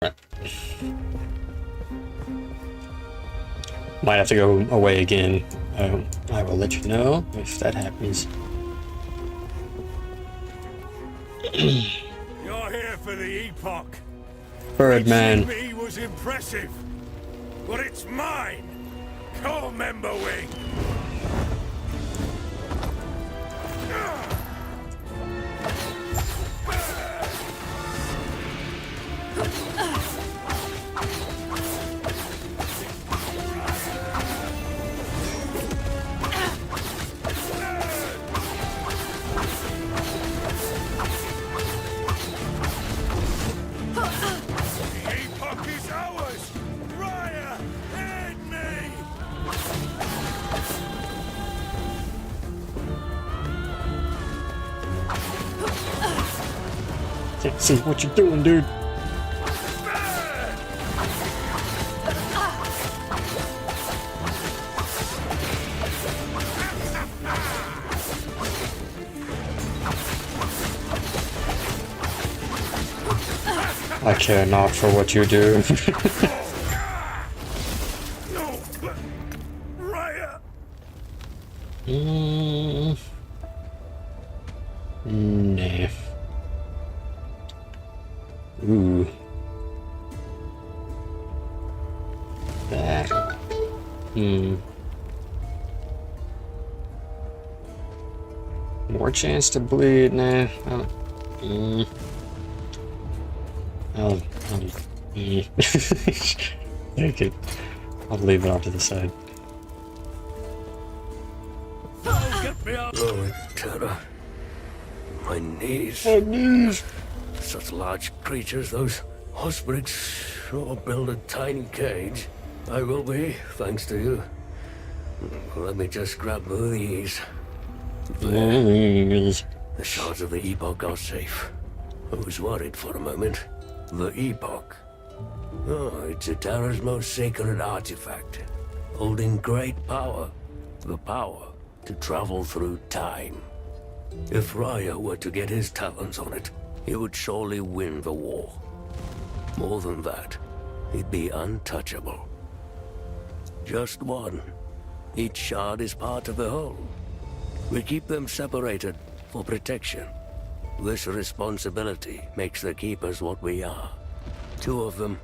Might have to go away again. I will let you know if that happens. You're here for the Epoch. Birdman. Me was impressive, but it's mine. Call Member Wing. Can't see what you're doing, dude. I care not for what you do. Nah. Ooh. That. More chance to bleed? Nah. I'll take it. I'll leave it off to the side. Oh, terror. My knees. My knees! Such large creatures, those ospreys, or build a tiny cage. I will be, thanks to you. Let me just grab these. There. The shards of the Epoch are safe. I was worried for a moment. The Epoch. Oh, it's a Terra's most sacred artifact, holding great power. The power to travel through time. If Raya were to get his talons on it, he would surely win the war. More than that, he'd be untouchable. Just one. Each shard is part of the whole. We keep them separated for protection. This responsibility makes the Keepers what we are. Two of them.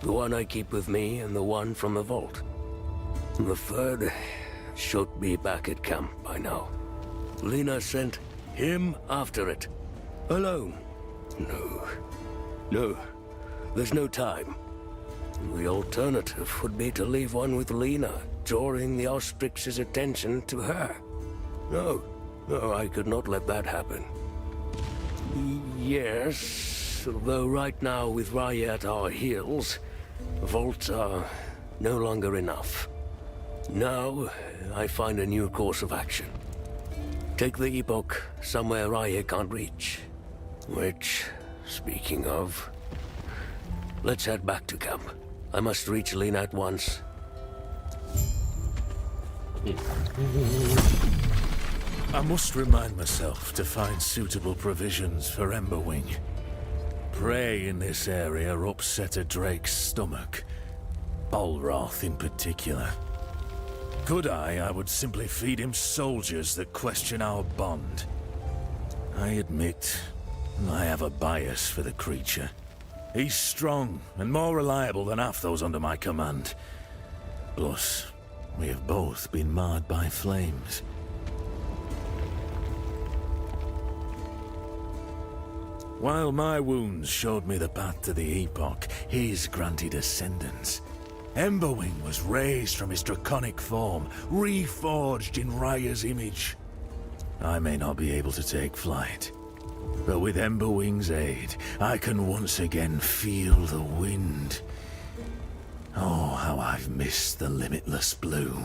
The one I keep with me and the one from the vault. The third should be back at camp by now. Lena sent him after it. Alone. No. There's no time. The alternative would be to leave one with Lena, drawing the Ostrix's attention to her. No, I could not let that happen. Yes, though right now with Raya at our heels, vaults are no longer enough. Now, I find a new course of action. Take the Epoch somewhere Raya can't reach. Which, speaking of, let's head back to camp. I must reach Lena at once. I must remind myself to find suitable provisions for Emberwing. Prey in this area upset a Drake's stomach. Balroth in particular. Could I would simply feed him soldiers that question our bond. I admit, I have a bias for the creature. He's strong and more reliable than half those under my command. Plus, we have both been marred by flames. While my wounds showed me the path to the Epoch, his granted ascendance. Emberwing was raised from his draconic form, reforged in Raya's image. I may not be able to take flight, but with Emberwing's aid, I can once again feel the wind. Oh, how I've missed the limitless blue.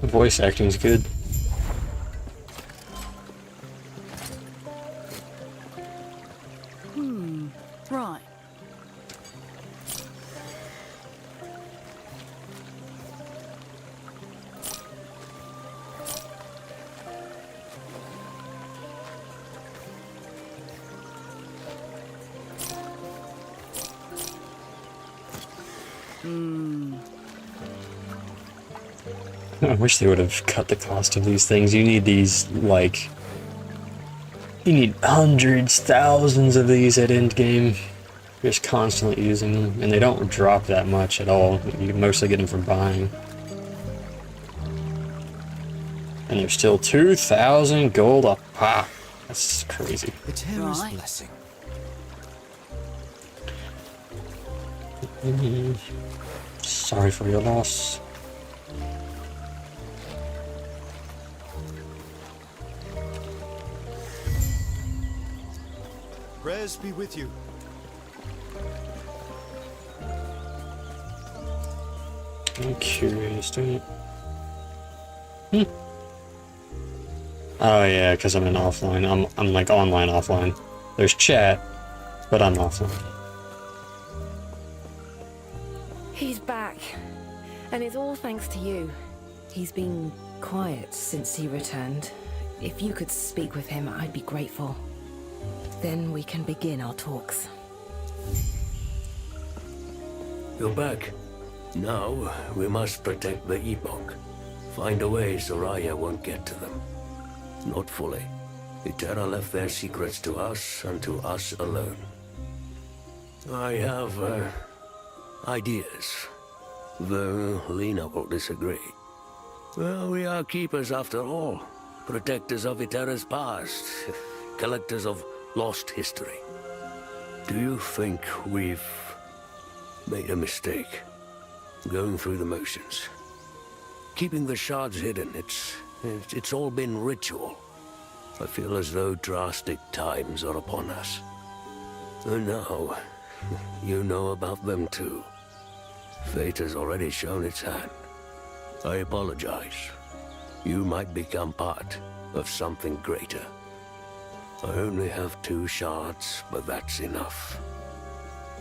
The voice acting's good. Right. I wish they would have cut the cost of these things. You need these, like... You need hundreds, thousands of these at endgame. You're just constantly using them. And they don't drop that much at all. You mostly get them from buying. And they're still 2,000 gold a pop. That's crazy. The Terror's blessing. Sorry for your loss. Prayers be with you. I'm curious, dude. Oh yeah, because I'm in offline. I'm like online offline. There's chat, but I'm offline. He's back, and it's all thanks to you. He's been quiet since he returned. If you could speak with him, I'd be grateful. Then we can begin our talks. You're back. Now, we must protect the Epoch. Find a way so Raya won't get to them. Not fully. The Terra left their secrets to us and to us alone. I have, ideas. Though Lena will disagree. Well, we are keepers after all. Protectors of Eterra's past. Collectors of lost history. Do you think we've made a mistake? Going through the motions. Keeping the shards hidden, it's all been ritual. I feel as though drastic times are upon us. And now, you know about them too. Fate has already shown its hand. I apologize. You might become part of something greater. I only have 2 shards, but that's enough.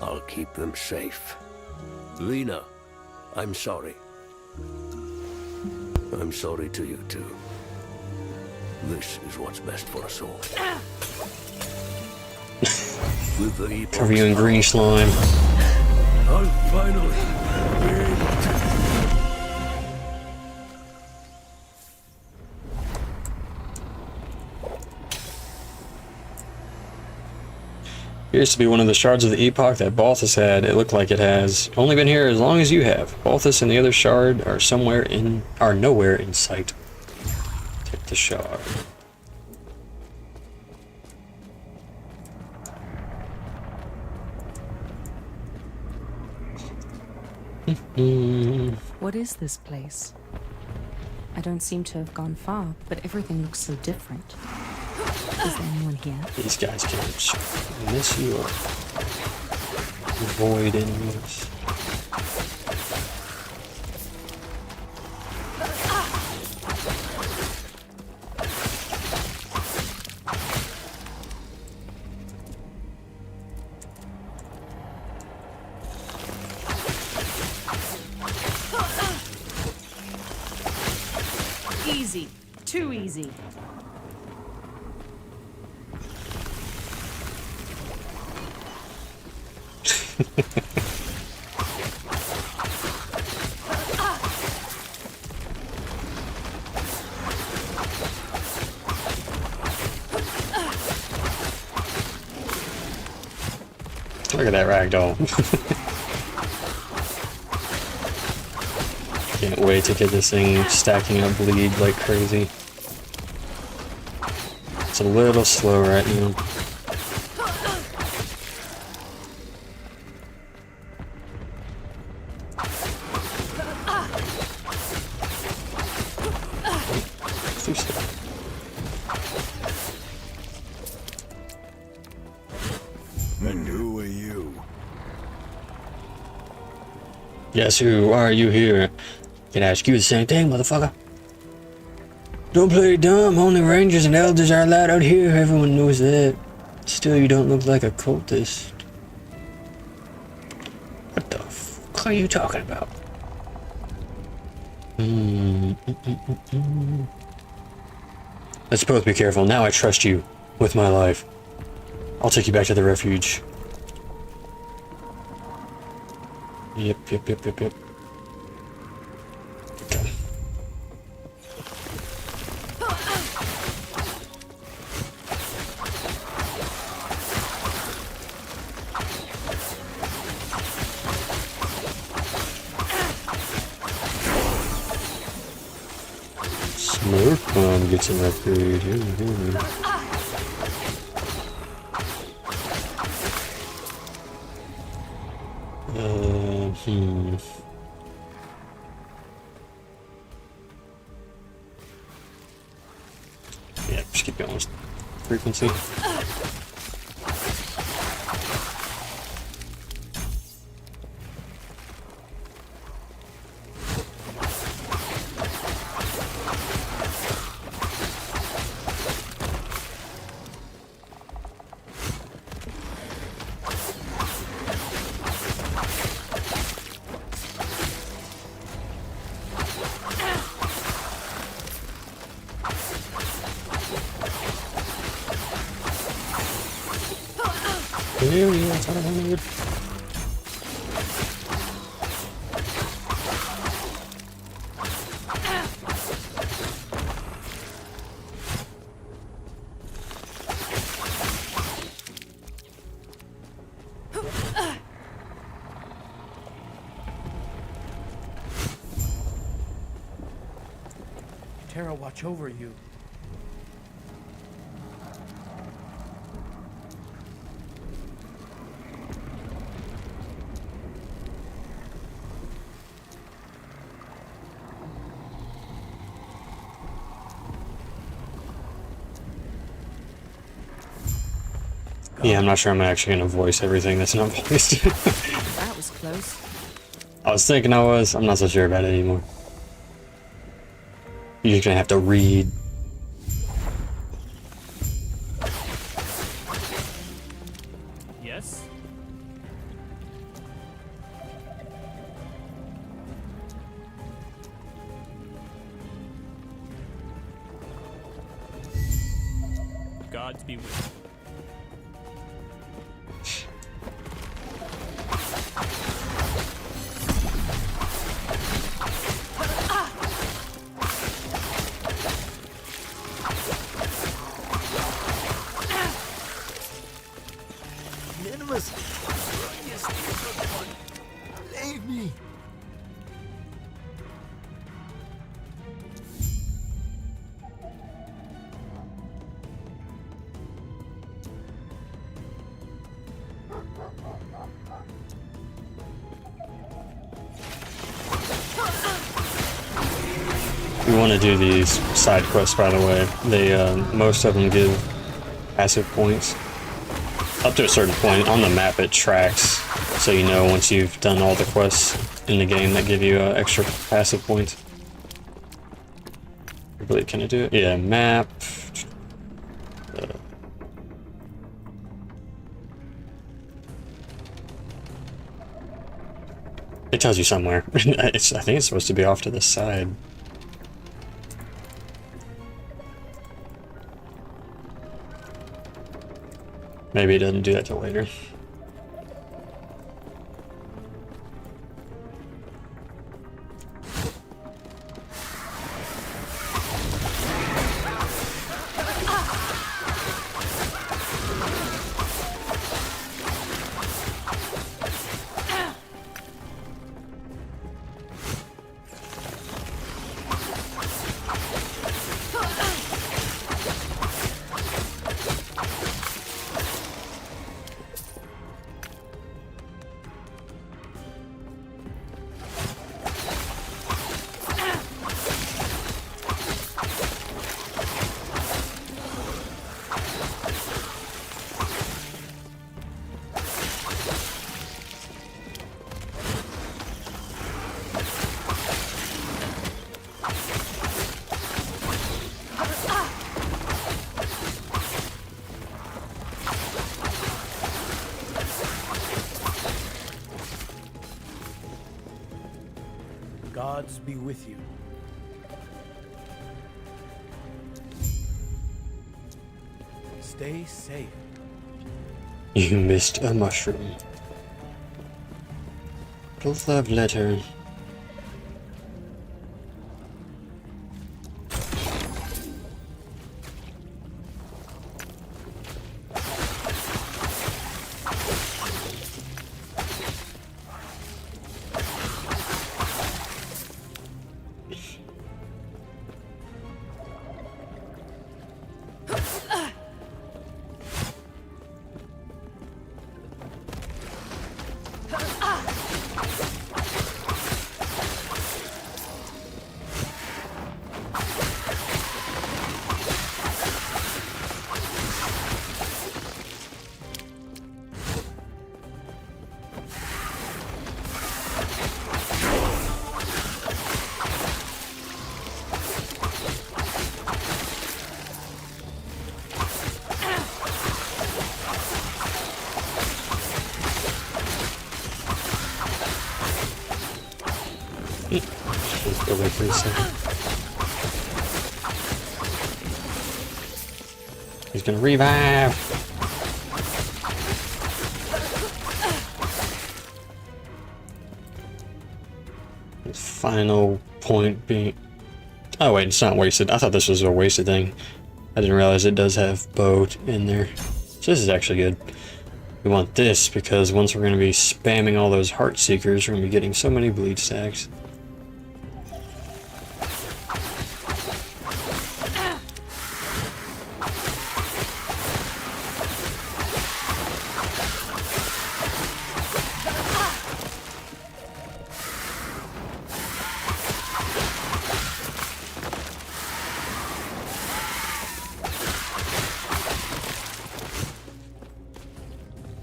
I'll keep them safe. Lena, I'm sorry. I'm sorry to you too. This is what's best for us all. With the Epoch Cover you in green slime. I'll finally be able to... Appears to be one of the shards of the Epoch that Balthus had. It looked like it has only been here as long as you have. Balthus and the other shard are nowhere in sight. Take the shard. What is this place? I don't seem to have gone far, but everything looks so different. Is there anyone here? These guys can't miss you or avoid enemies. Easy. Too easy. Look at that ragdoll. Can't wait to get this thing stacking up bleed like crazy. It's a little slow right now. Too slow. And who are you? Yes, who are you here? Can ask you the same thing, motherfucker. Don't play dumb. Only rangers and elders are allowed out here. Everyone knows that. Still, you don't look like a cultist. What the fuck are you talking about? Let's both be careful. Now I trust you with my life. I'll take you back to the refuge. Yep. Okay. Smoke bomb gets an upgrade. Hmm. Yeah, just keep going with frequency. Yeah, that's what I wanted. Terra watch over you. Yeah, I'm not sure I'm actually gonna voice everything that's not voiced. That was close. I was thinking I was. I'm not so sure about it anymore. You're just gonna have to read. Yes? Gods be with you. Leave me! We want to do these side quests, by the way. They most of them give passive points up to a certain point on the map. It tracks, so you know once you've done all the quests in the game that give you extra passive points. I believe, can I do it? Yeah, map. It tells you somewhere. I think it's supposed to be off to the side. Maybe it doesn't do that till later. Gods be with you. Stay safe. You missed a mushroom. A love letter. Just go away for a second. He's gonna revive. The final point being... Oh wait, it's not wasted. I thought this was a wasted thing. I didn't realize it does have boat in there. So this is actually good. We want this because once we're going to be spamming all those heart seekers, we're going to be getting so many bleed stacks.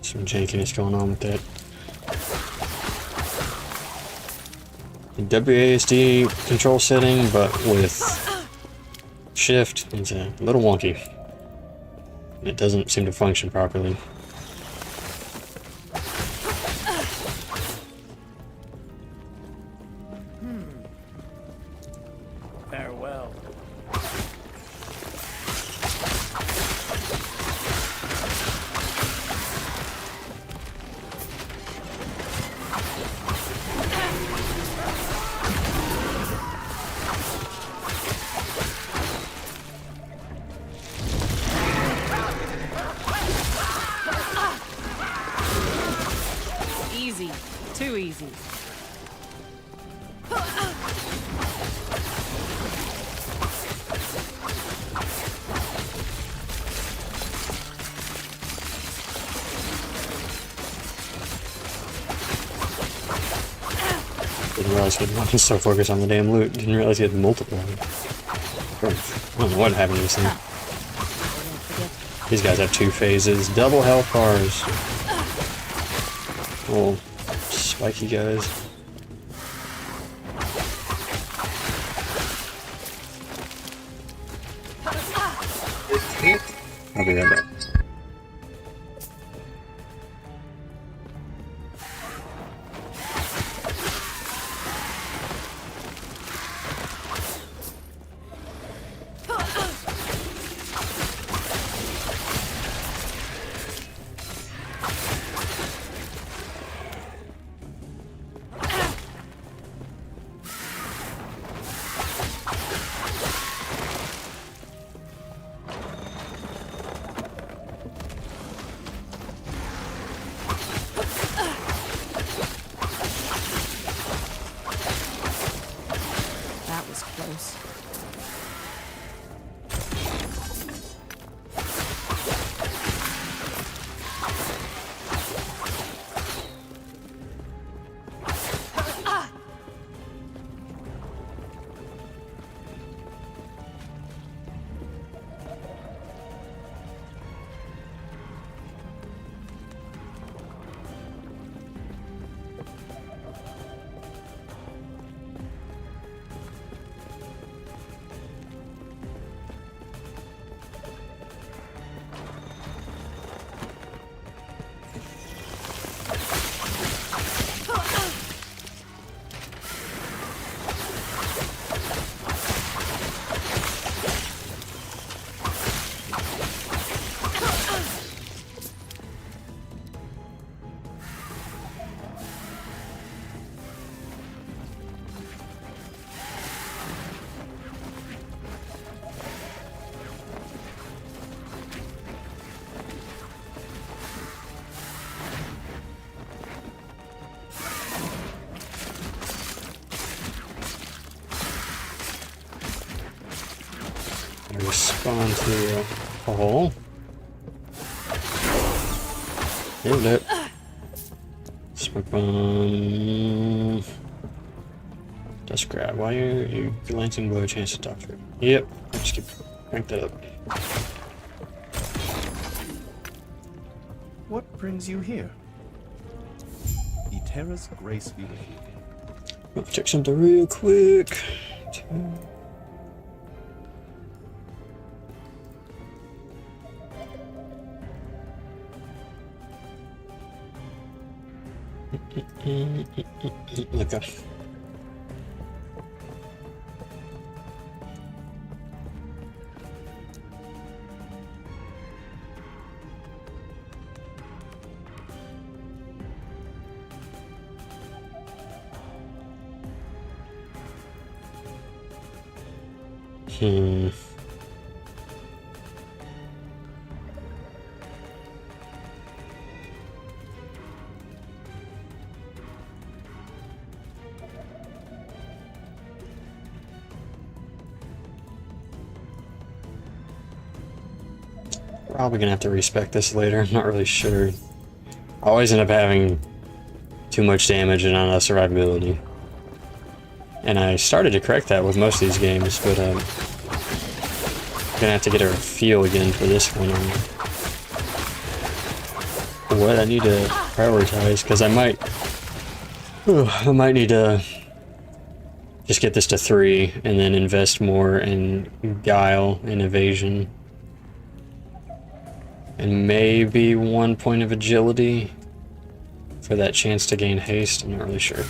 Some jankiness going on with that. The WASD control setting, but with shift, it's a little wonky. It doesn't seem to function properly. Farewell. Easy. Too easy. Didn't realize he had so focused on the damn loot. Didn't realize he had multiple. I don't know what happened to this thing. These guys have 2 phases. Double health bars. Oh, spiky guys. I'll be right back. That was close. Respond to Oh. Hold it. Smoke bomb. Dust grab. Why are you glancing below a chance to talk to it? Yep. Just keep crank that up. What brings you here? Eterra's grace be with you. Let's check something real quick. Look up. Probably gonna have to respec this later. I'm not really sure. I always end up having too much damage and not enough survivability. And I started to correct that with most of these games, but I'm gonna have to get a feel again for this one. What I need to prioritize, because I might need to just get this to 3 and then invest more in guile and evasion. And maybe 1 point of agility for that chance to gain haste. I'm not really sure.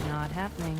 Not happening.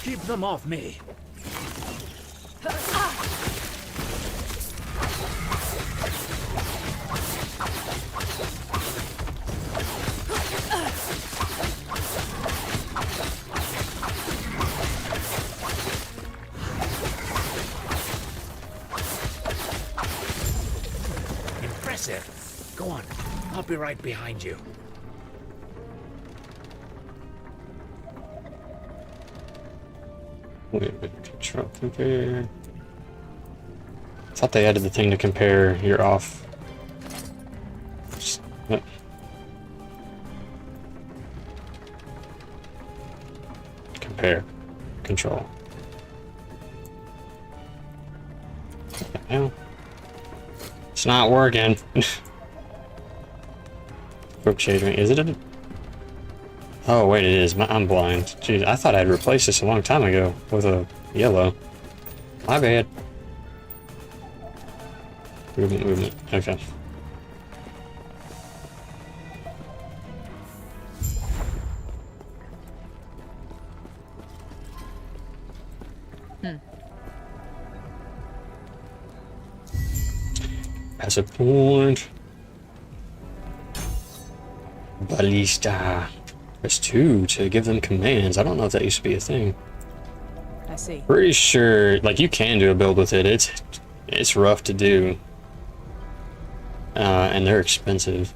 Keep them off me. Impressive. Go on. I'll be right behind you. Wait, control compare. I thought they added the thing to compare your off. Yep. Compare. Control. Hell. It's not working. Quick shading. Is it a... Oh, wait, it is. I'm blind. Jeez, I thought I'd replaced this a long time ago with a yellow. My bad. Movement. Okay. Pass a point. Ballista. Press 2 to give them commands. I don't know if that used to be a thing. I see. Pretty sure, like, you can do a build with it. It's rough to do. and they're expensive.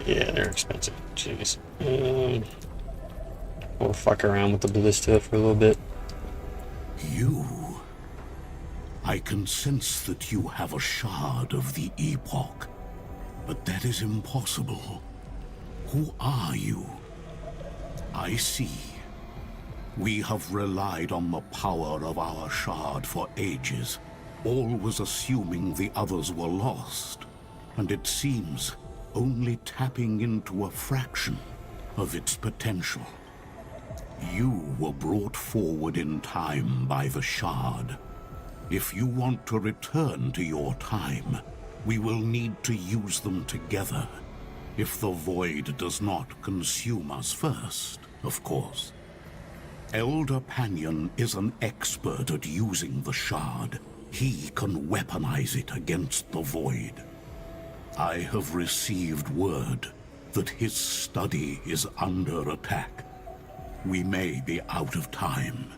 Yeah, they're expensive. Jeez. We'll fuck around with the ballista for a little bit. You... I can sense that you have a shard of the Epoch, but that is impossible. Who are you? I see. We have relied on the power of our shard for ages, always assuming the others were lost, and it seems only tapping into a fraction of its potential. You were brought forward in time by the shard. If you want to return to your time, we will need to use them together. If the void does not consume us first, of course. Elder Panion is an expert at using the shard. He can weaponize it against the void. I have received word that his study is under attack. We may be out of time.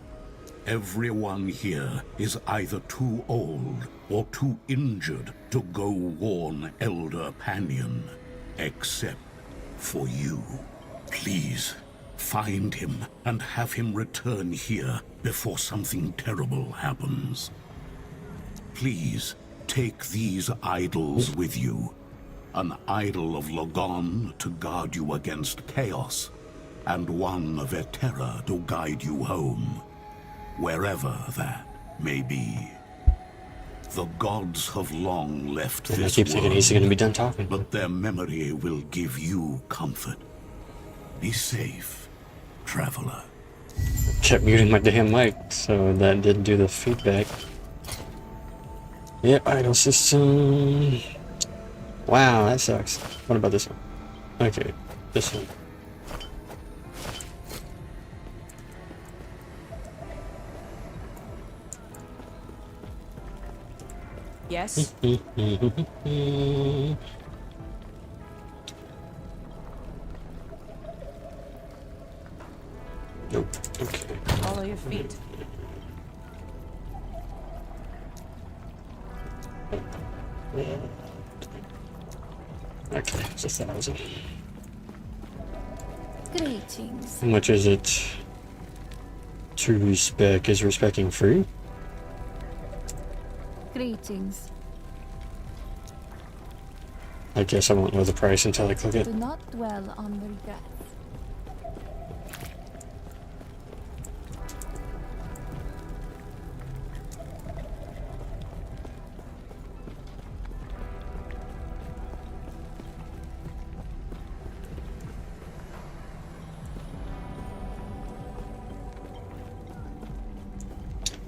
Everyone here is either too old or too injured to go warn Elder Panion, except for you. Please, find him and have him return here before something terrible happens. Please, take these idols with you. An idol of Logon to guard you against chaos, and one of Eterra to guide you home, wherever that may be. The gods have long left And I this keep thinking world, he's gonna be done talking. but their memory will give you comfort. Be safe, traveler. Kept muting my damn mic, so that didn't do the feedback. Yep, idle system. Wow, that sucks. What about this one? Okay, this one. Yes? Nope. Okay. Follow your feet. Okay, it's 1,000. Greetings. How much is it to respec? Is respecking free? Greetings. I guess I won't know the price until I click it. Do not dwell on regrets.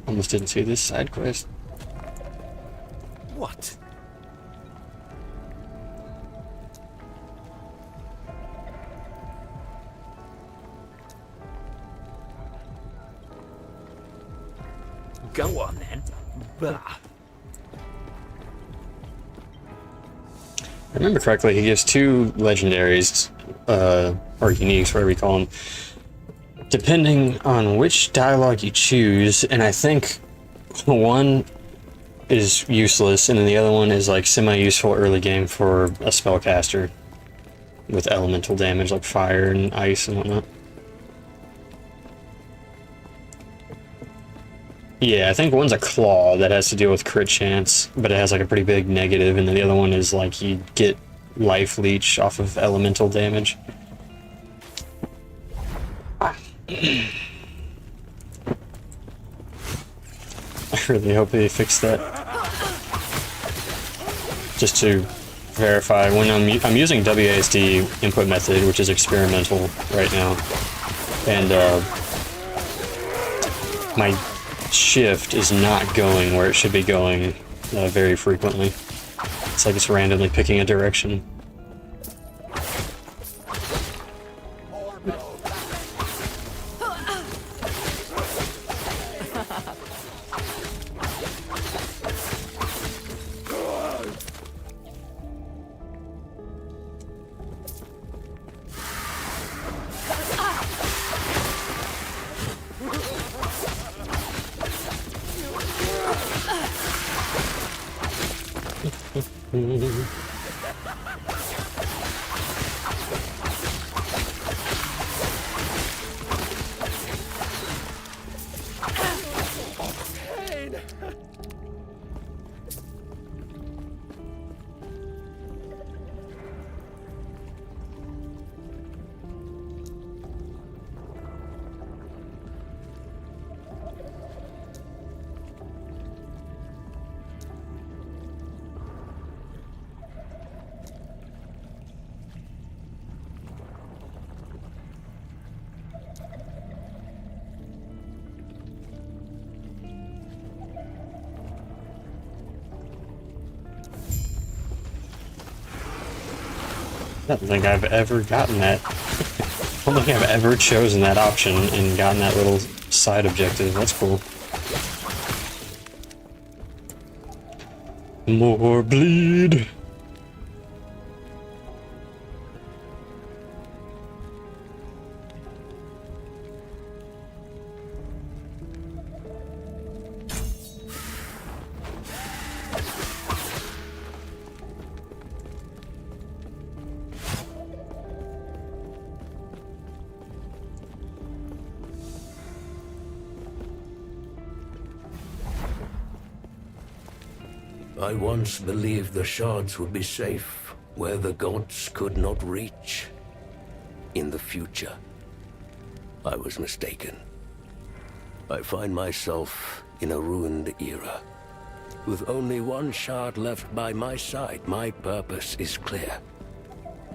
Almost didn't see this side quest. What? Go on then. Bah. If I remember correctly, he gives 2 legendaries, or uniques, whatever you call them, depending on which dialogue you choose, and I think one is useless, and then the other one is like semi-useful early game for a spellcaster with elemental damage like fire and ice and whatnot. Yeah, I think one's a claw that has to deal with crit chance, but it has like a pretty big negative, and then the other one is like you get life leech off of elemental damage. I really hope they fix that. Just to verify, when I'm using WASD input method, which is experimental right now, and my shift is not going where it should be going very frequently. It's like it's randomly picking a direction. I don't think I've ever gotten that. I don't think I've ever chosen that option and gotten that little side objective. That's cool. More bleed. I once believed the shards would be safe, where the gods could not reach. In the future, I was mistaken. I find myself in a ruined era. With only one shard left by my side, my purpose is clear.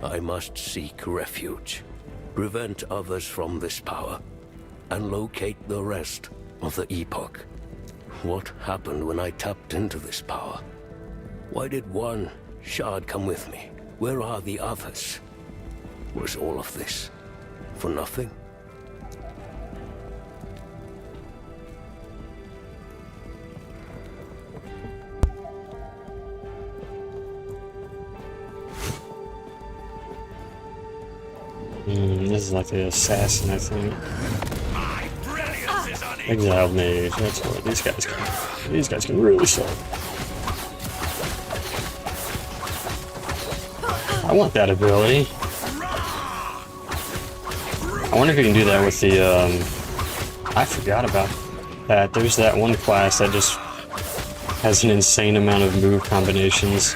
I must seek refuge, prevent others from this power, and locate the rest of the Epoch. What happened when I tapped into this power? Why did one shard come with me? Where are the others? Was all of this for nothing? This is like the assassin, I think. Exile mage, that's what these guys can. These guys can really suck. I want that ability. I wonder if you can do that with the, I forgot about that. There's that one class that just has an insane amount of move combinations.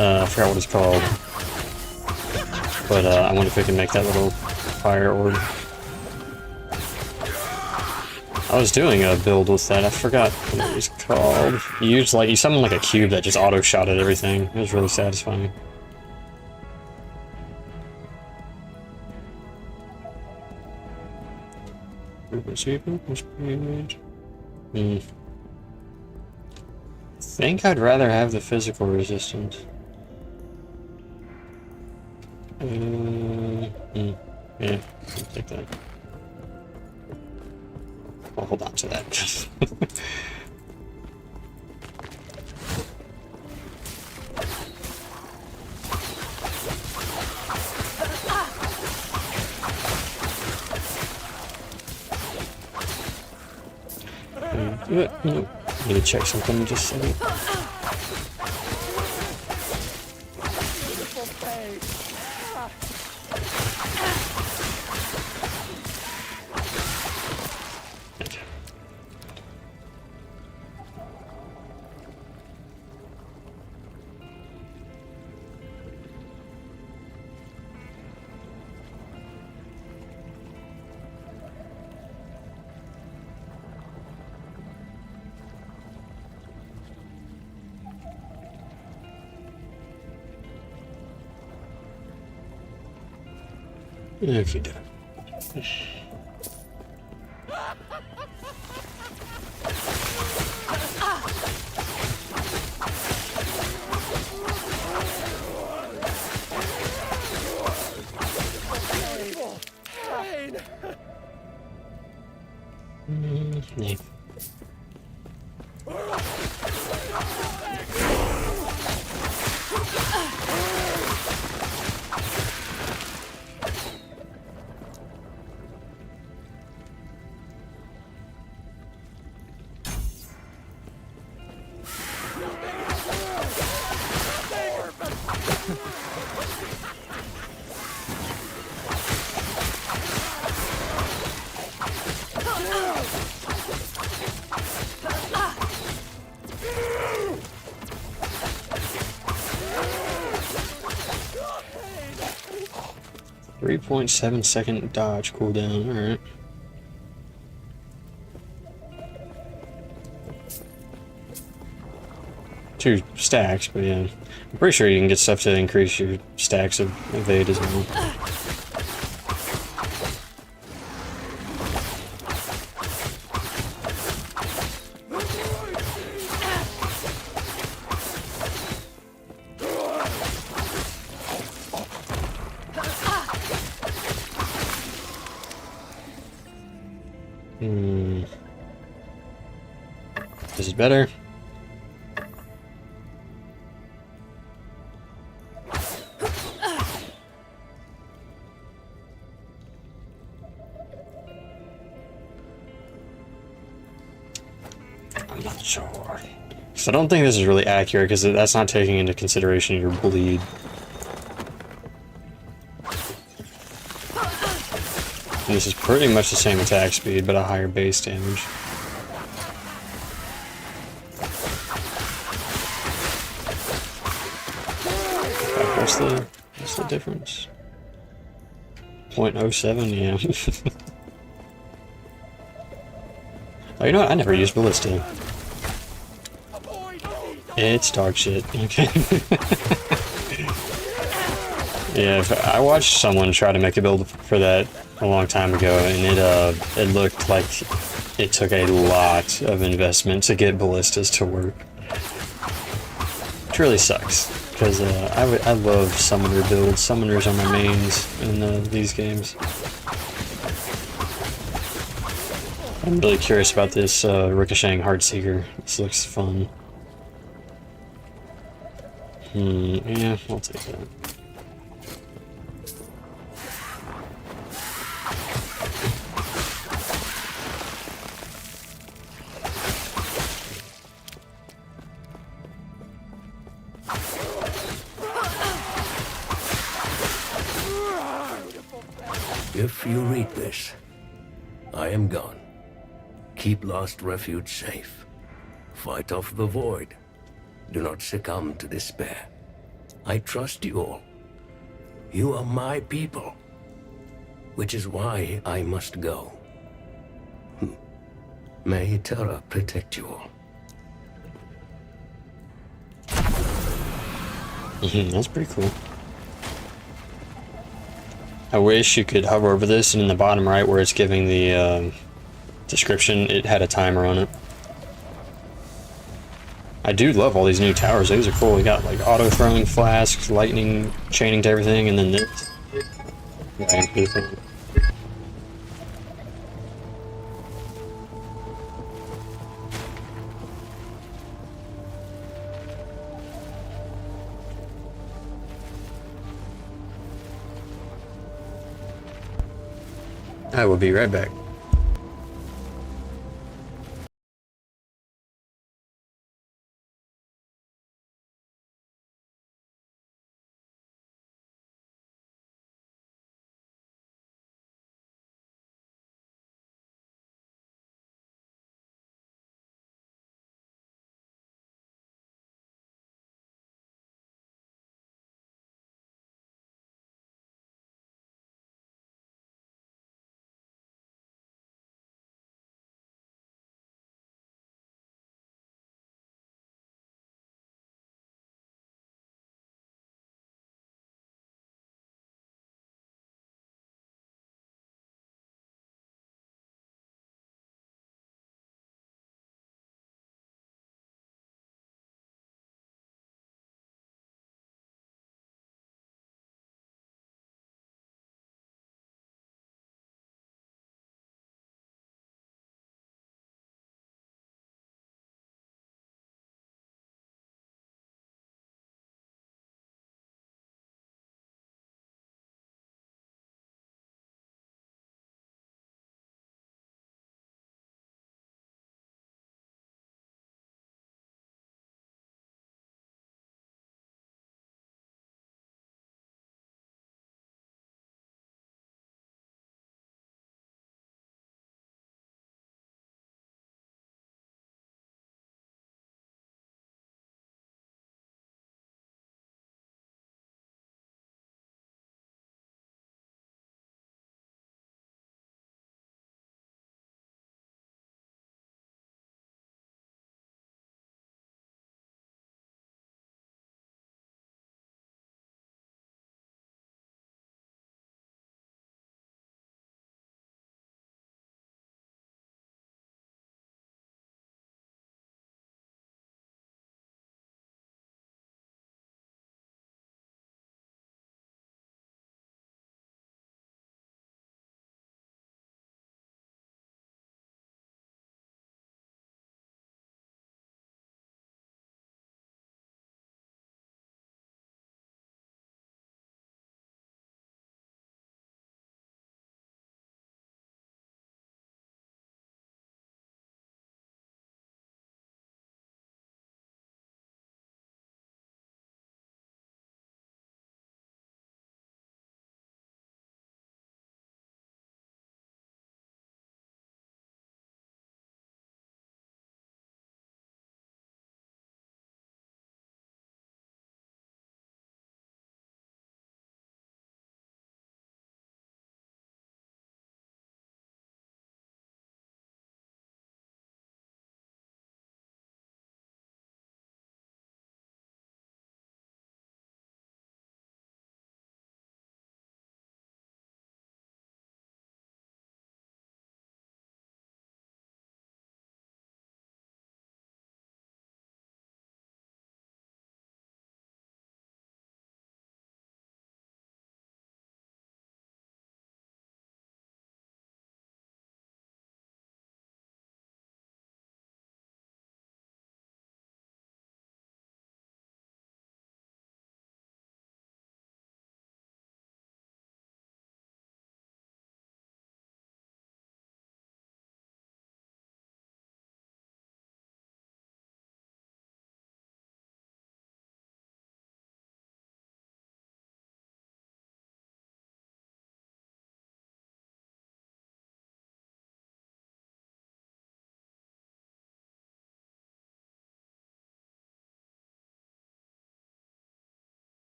I forgot what it's called. But, I wonder if we can make that little fire orb. I was doing a build with that, I forgot what it was called. You summon like a cube that just auto-shot at everything. It was really satisfying. I think I'd rather have the physical resistance. Yeah, I'll take that. I'll hold on to that. No. Need to check something just a second. If you do. Yeah. 3.7-second dodge cooldown, alright. 2 stacks, but yeah. I'm pretty sure you can get stuff to increase your stacks of evade as well. This is better. I'm not sure. So I don't think this is really accurate because that's not taking into consideration your bleed. And this is pretty much the same attack speed, but a higher base damage. What's the difference? 0.07, yeah. Oh, you know what? I never used Ballista. It's dog shit. Okay. Yeah, I watched someone try to make a build for that a long time ago, and it looked like it took a lot of investment to get ballistas to work. Which really sucks, because I love summoner builds. Summoners are my mains in these games. I'm really curious about this ricocheting Heartseeker. This looks fun. Yeah, I'll take that. If you read this, I am gone. Keep Lost Refuge safe. Fight off the void. Do not succumb to despair. I trust you all. You are my people, which is why I must go. May Terra protect you all. That's pretty cool. I wish you could hover over this, and in the bottom right where it's giving the description, it had a timer on it. I do love all these new towers. These are cool. We got like auto throwing flasks, lightning chaining to everything, and then this. Okay, beautiful. I will be right back.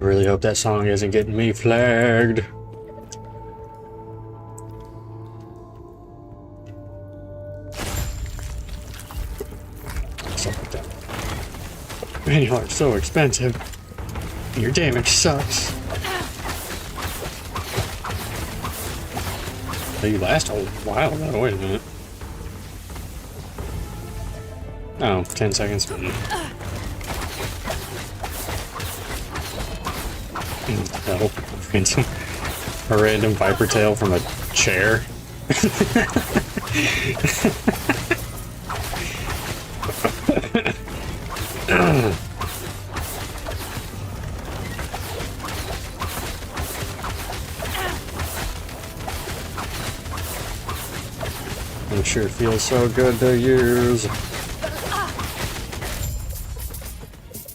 I really hope that song isn't getting me flagged. Something like that. Man, you are so expensive. Your damage sucks. They last a while though. Wait a minute. Oh, 10 seconds. No. A random viper tail from a chair. It sure feels so good to use.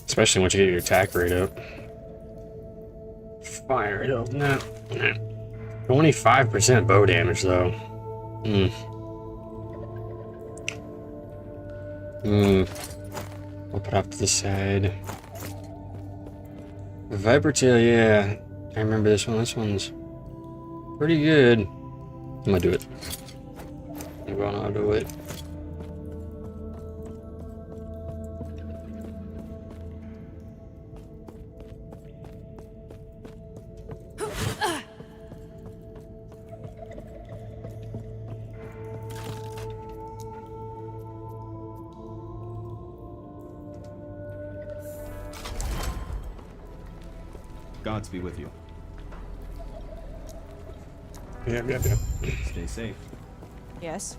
Especially once you get your attack rate up. Fire it up now. 25% bow damage though. I'll put off to the side. Viper tail, yeah. I remember this one. This one's pretty good. I'm gonna do it. I'm gonna do it. Gods be with you. Yeah. Stay safe. Yes.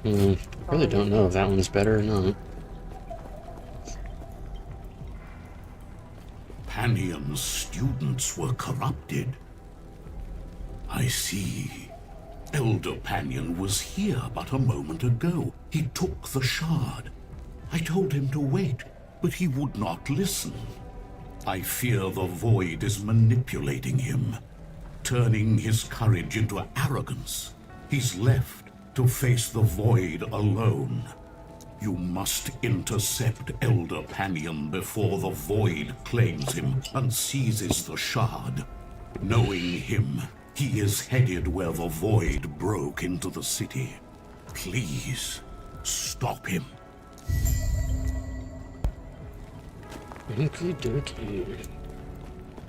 I really don't know if that one's better or not. Panion's students were corrupted. I see. Elder Panion was here but a moment ago. He took the shard. I told him to wait, but he would not listen. I fear the Void is manipulating him, turning his courage into arrogance. He's left to face the Void alone. You must intercept Elder Panion before the Void claims him and seizes the shard. Knowing him, he is headed where the Void broke into the city. Please, stop him. Okie dokie.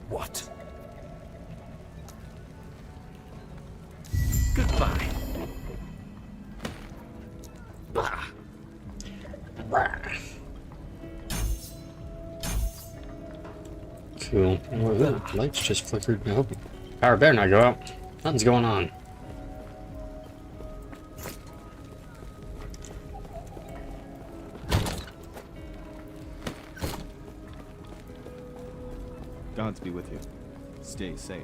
What? Goodbye. Blah. Cool. Well, the lights just flickered. I hope power better not go out. Nothing's going on. Gods be with you. Stay safe.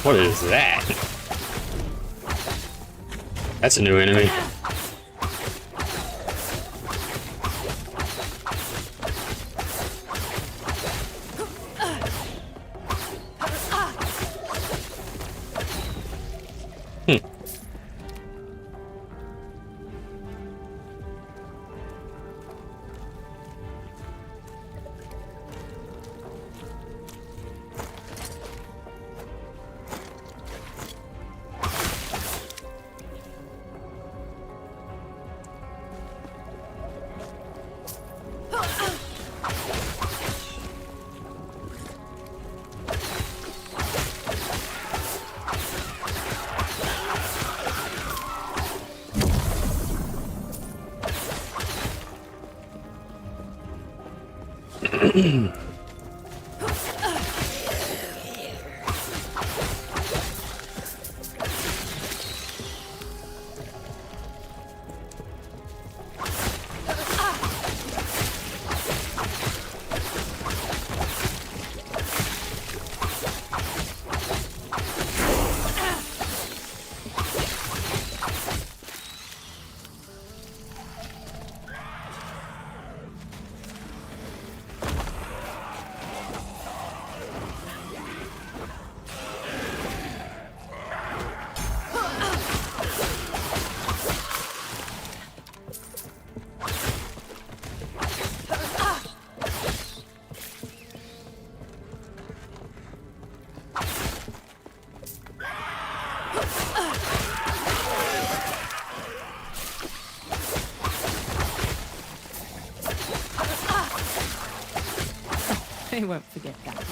What is that? That's a new enemy. They won't forget that.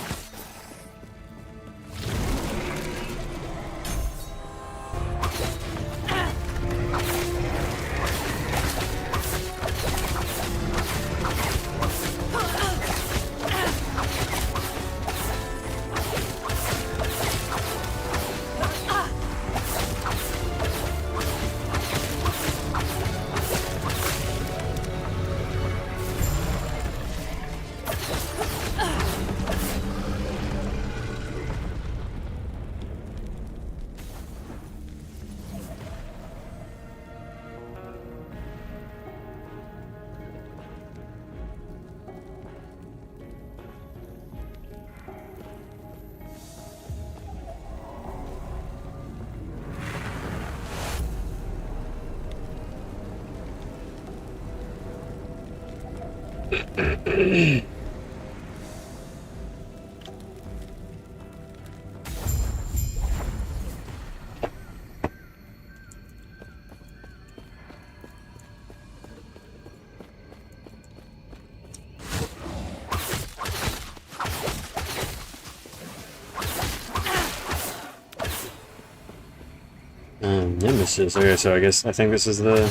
Nemesis. Okay, so I think this is the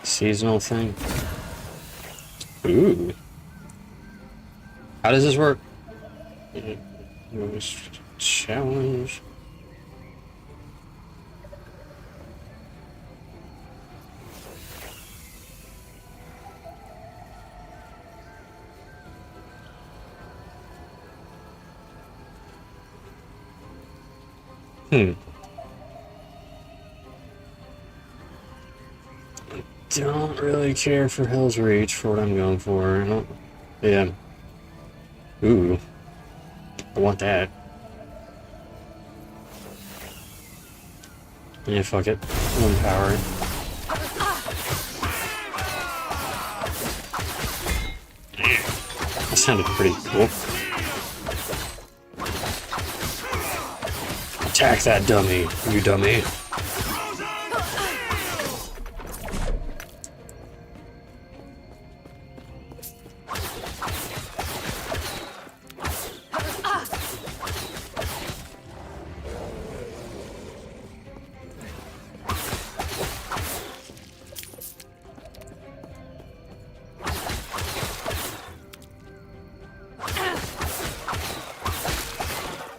seasonal thing. Ooh. How does this work? Challenge. Don't really care for Hell's Reach for what I'm going for. I don't, yeah. Ooh. I want that. Yeah, fuck it. One power. That sounded pretty cool. Attack that dummy, you dummy.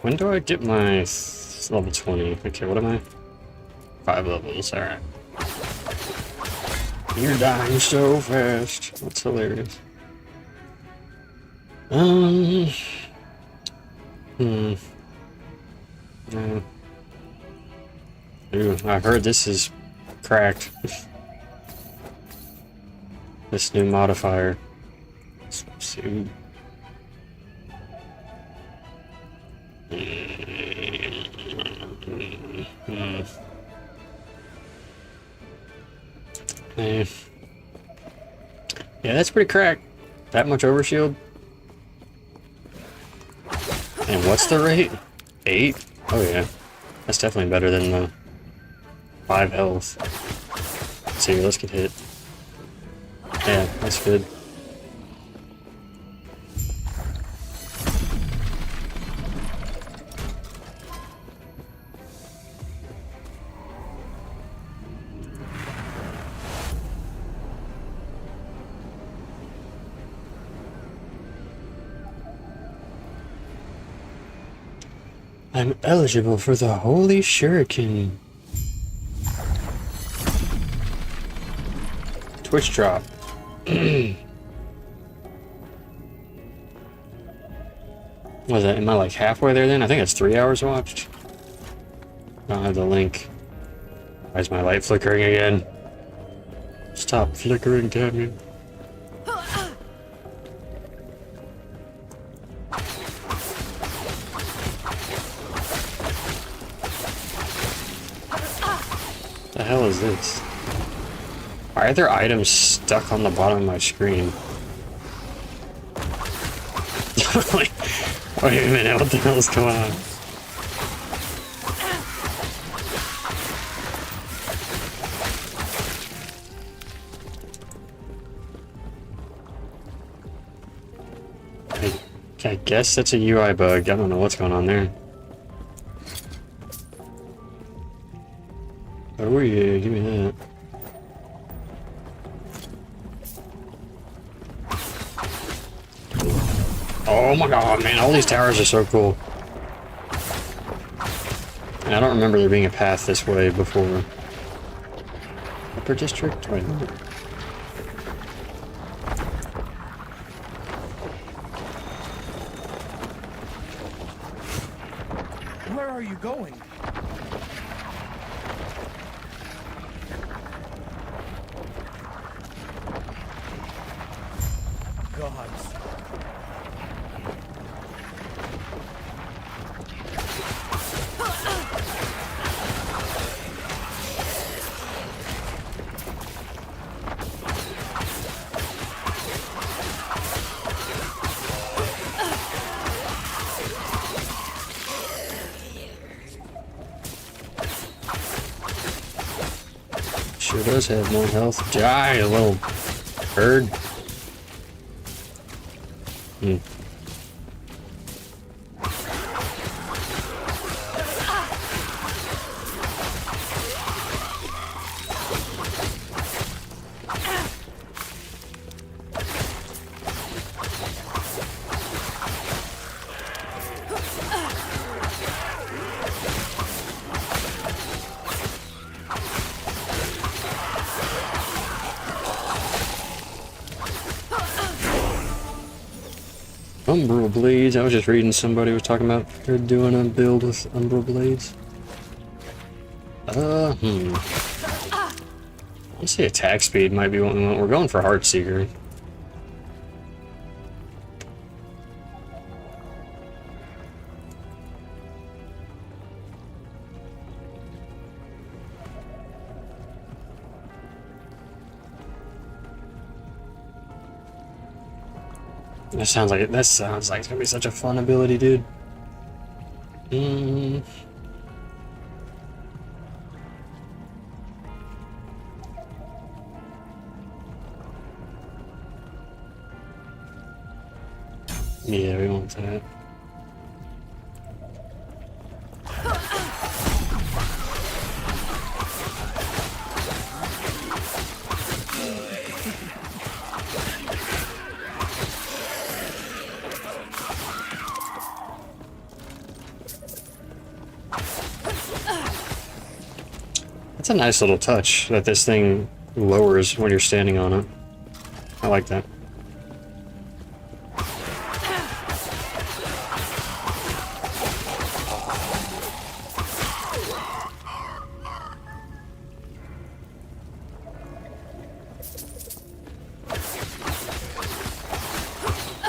When do I get my level 20? Okay, what am I? 5 levels, alright. You're dying so fast. That's hilarious. No. Ooh, I heard this is cracked. This new modifier. Let's see. Yeah, that's pretty cracked. That much overshield. And what's the rate? 8? Oh yeah. That's definitely better than the 5 health. Let's see, let's get hit. Yeah, that's good. I'm eligible for the Holy Shuriken. Twitch drop. Was that? Am I like halfway there then? I think it's 3 hours watched. I don't have the link. Why is my light flickering again? Stop flickering, Carmen. The hell is this? Why are there items stuck on the bottom of my screen? Wait a minute, what the hell is going on? I guess that's a UI bug. I don't know what's going on there. Oh yeah, give me that. Oh my god, man, all these towers are so cool. And I don't remember there being a path this way before. Upper District? Wait a minute. Where are you going? Gods. Sure does have more health. Die, you little bird. Umbral Blades. I was just reading somebody was talking about they're doing a build with Umbral Blades. Let's see, attack speed might be what we want. We're going for Heartseeker. That sounds like it's gonna be such a fun ability, dude. Yeah, we want that. That's a nice little touch that this thing lowers when you're standing on it. I like that.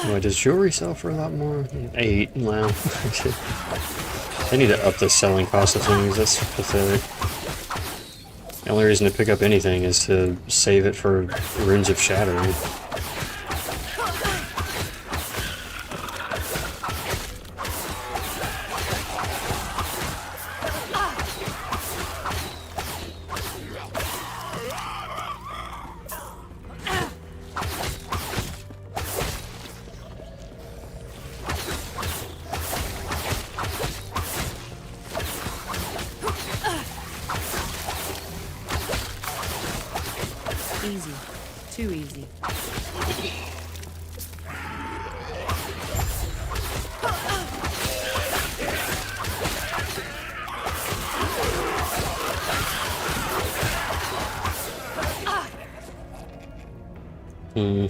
Wait, does jewelry sell for a lot more? 8, wow. They need to up the selling cost of things, that's pathetic. The only reason to pick up anything is to save it for Runes of Shattering. Easy. Too easy. Hmm.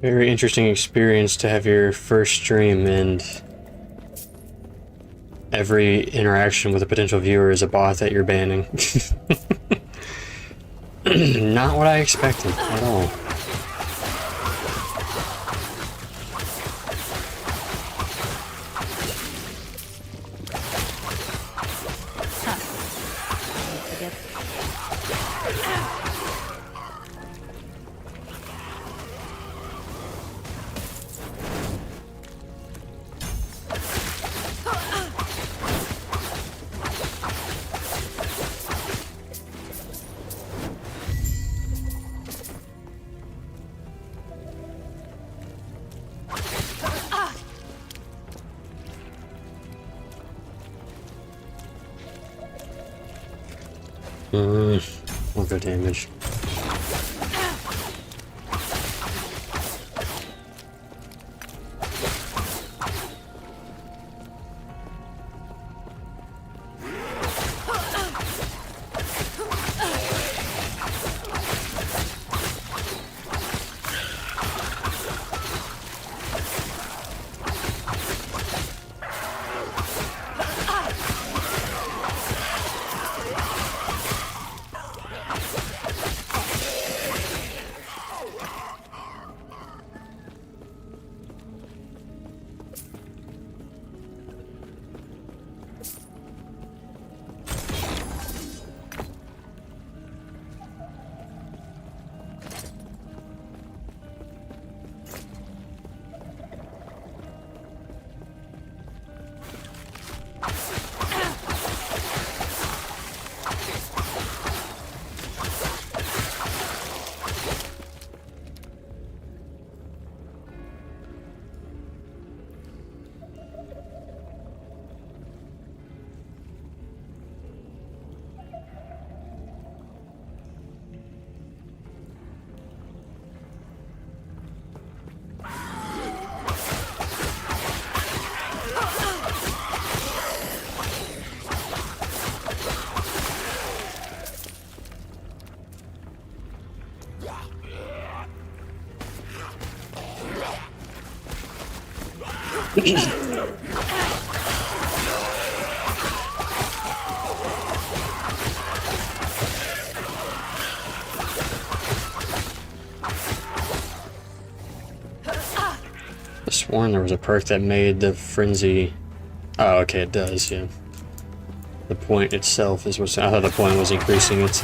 Very interesting experience to have your first stream and every interaction with a potential viewer is a bot that you're banning. Not what I expected at all. We'll go damage. I sworn there was a perk that made the frenzy. Oh, okay, it does, yeah. The point itself is what's. I thought the point was increasing its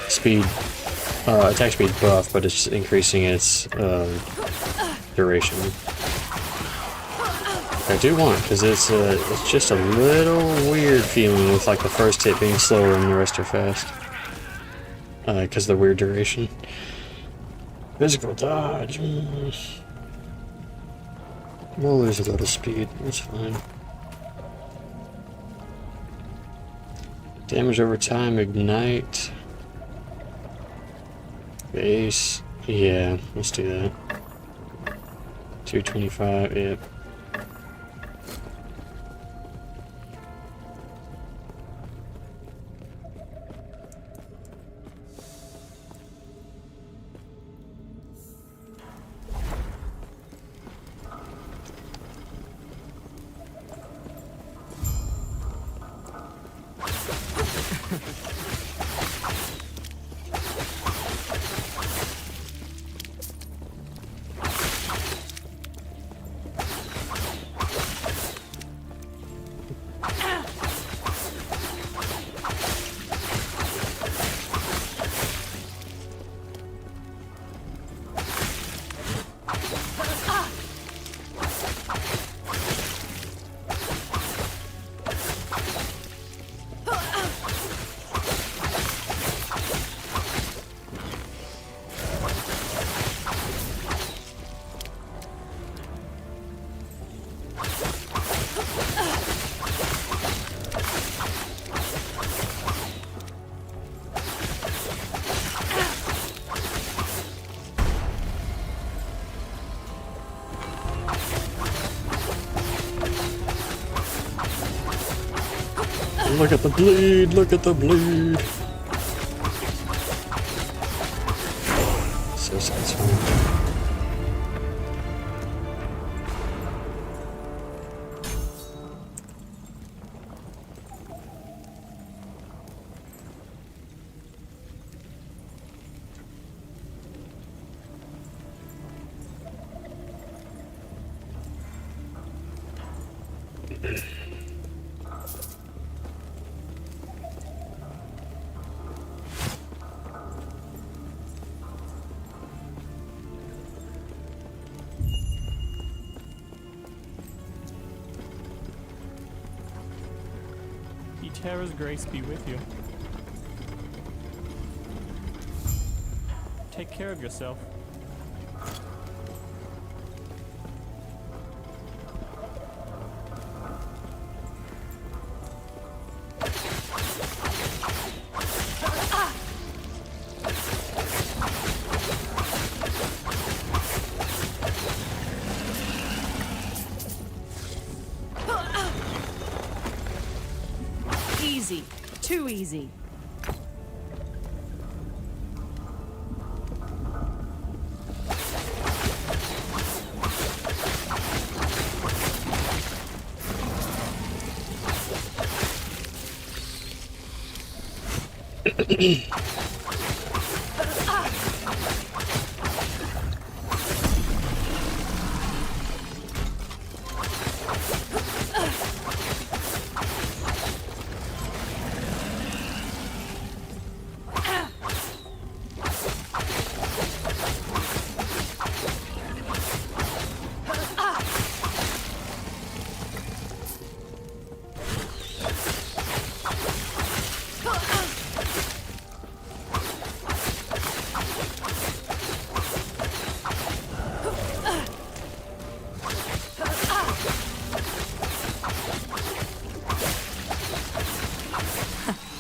speed, attack speed buff, but it's increasing its duration. I do want, because it's just a little weird feeling with like the first hit being slower and the rest are fast. Because of the weird duration. Physical dodge. We'll lose a little speed, that's fine. Damage over time, ignite. Base. Yeah, let's do that. 225, yep. Look at the bleed, look at the bleed. So satisfying. Terra's grace be with you. Take care of yourself. Easy. Too easy.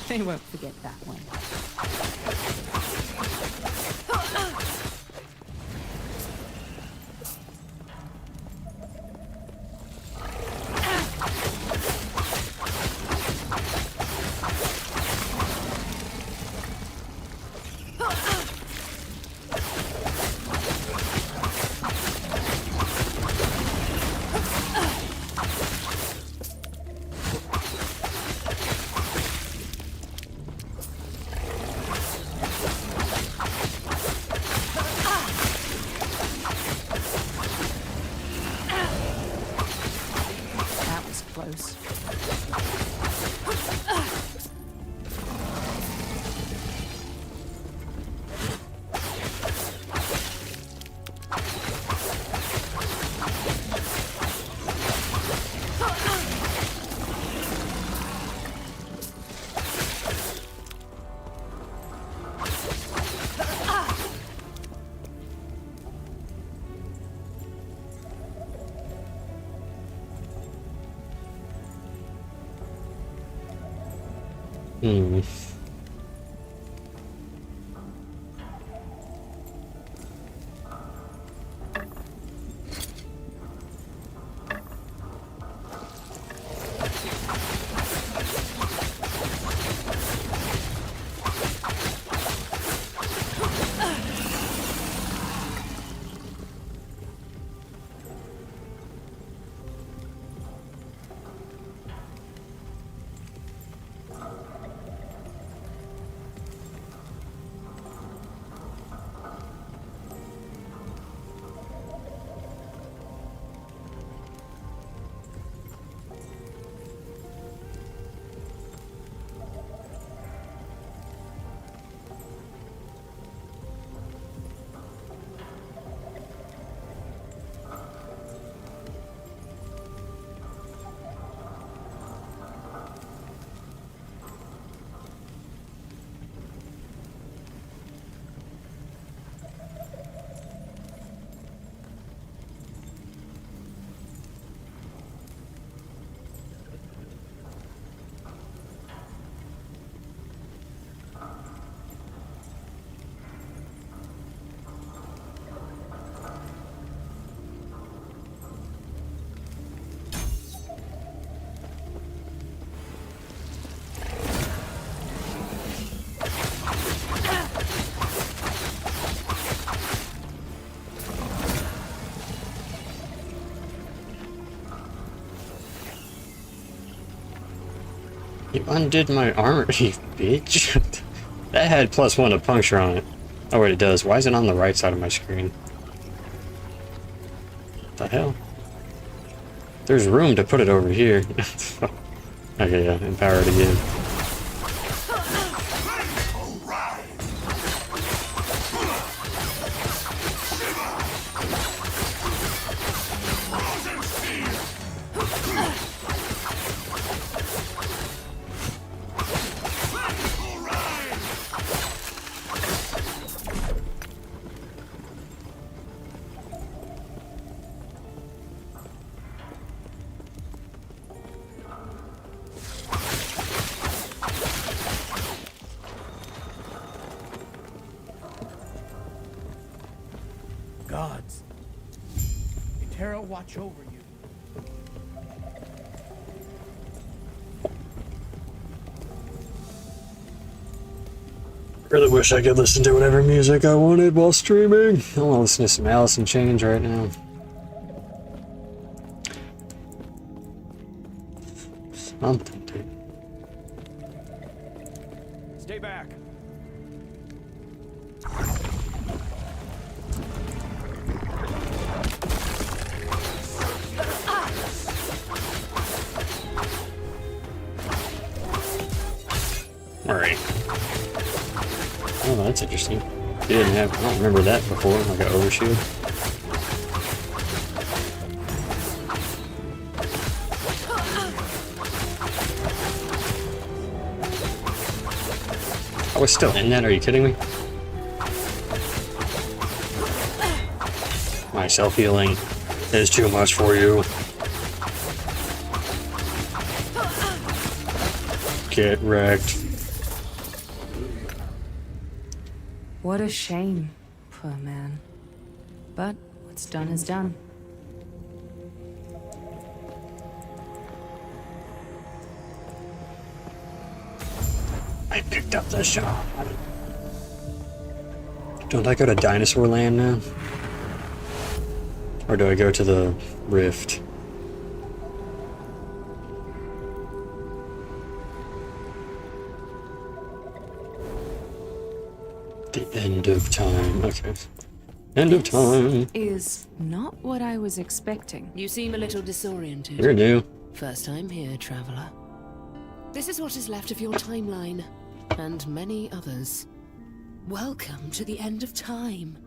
They won't forget that one. Close. Hmm. You undid my armor, you bitch. That had +1 to puncture on it. Oh wait, it does. Why is it on the right side of my screen? What the hell? There's room to put it over here. Okay, yeah, empower it again. Gods, Terra watch over you. Really wish I could listen to whatever music I wanted while streaming. I want to listen to some Alice in Chains right now. Something, dude. Stay back. Alright. Oh, that's interesting. Didn't have, I don't remember that before, like an overshield. I was still in that, are you kidding me? My self-healing is too much for you. Get wrecked. What a shame, poor man. But what's done is done. I picked up the shot. Don't I go to Dinosaur Land now? Or do I go to the Rift? The end of time. Okay. End of time. Is not what I was expecting. You seem a little disoriented. You're new. First time here, traveler. This is what is left of your timeline, and many others. Welcome to the end of time.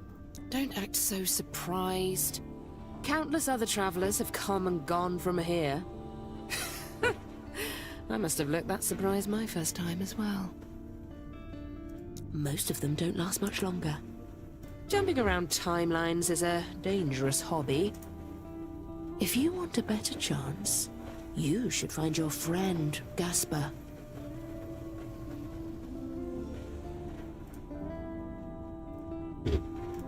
Don't act so surprised. Countless other travelers have come and gone from here. I must have looked that surprised my first time as well. Most of them don't last much longer. Jumping around timelines is a dangerous hobby. If you want a better chance, you should find your friend, Gasper.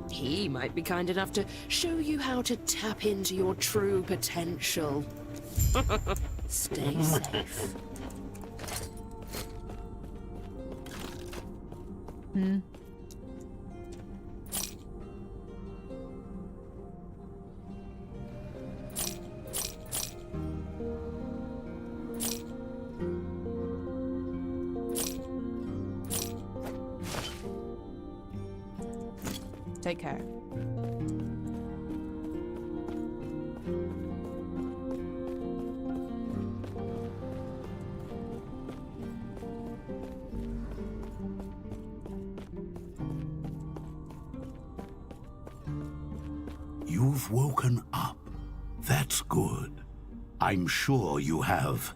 He might be kind enough to show you how to tap into your true potential. Stay safe. Take care. You've woken up. That's good. I'm sure you have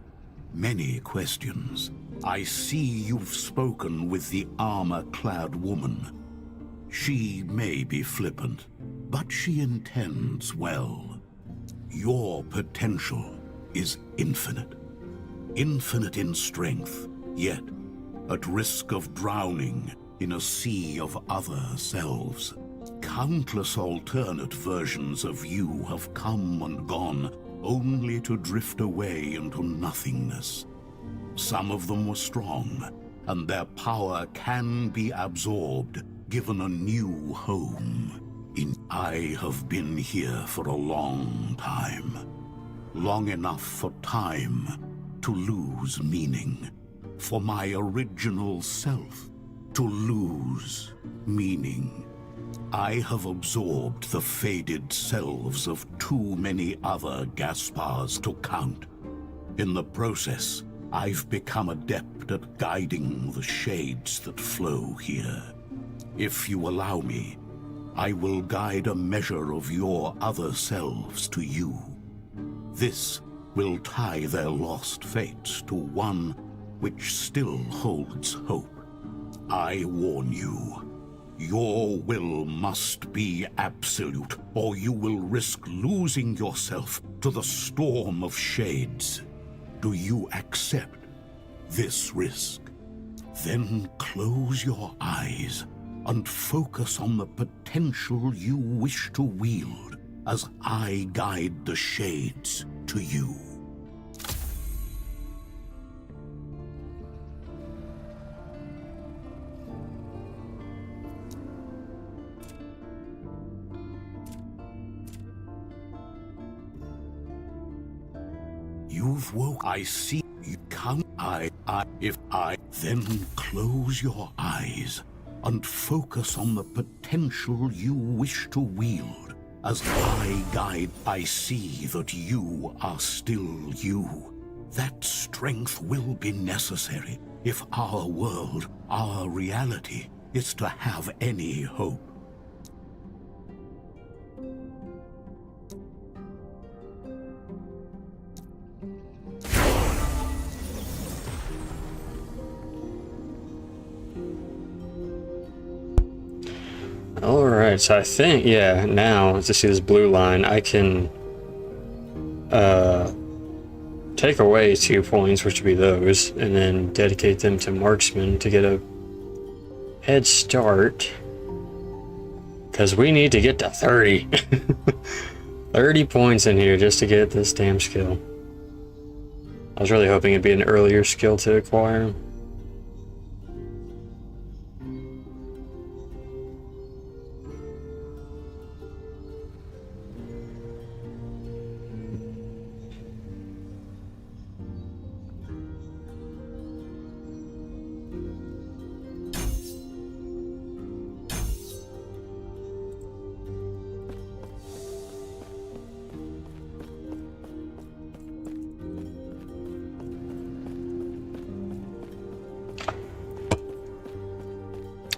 many questions. I see you've spoken with the armor-clad woman. She may be flippant, but she intends well. Your potential is infinite. Infinite in strength, yet at risk of drowning in a sea of other selves. Countless alternate versions of you have come and gone, only to drift away into nothingness. Some of them were strong, and their power can be absorbed, given a new home. I have been here for a long time. Long enough for time to lose meaning. for my original self to lose meaning. I have absorbed the faded selves of too many other Gaspars to count. In the process, I've become adept at guiding the shades that flow here. If you allow me, I will guide a measure of your other selves to you. This will tie their lost fates to one which still holds hope. I warn you, your will must be absolute, or you will risk losing yourself to the storm of shades. Do you accept this risk? Then close your eyes and focus on the potential you wish to wield as I guide the shades to you. You've woke. I see you come. Then close your eyes and focus on the potential you wish to wield. As I guide, I see that you are still you. That strength will be necessary if our world, our reality, is to have any hope. Alright, so I think, yeah, now to see this blue line, I can take away 2 points, which would be those, and then dedicate them to marksman to get a head start. Because we need to get to 30. 30 points in here just to get this damn skill. I was really hoping it'd be an earlier skill to acquire.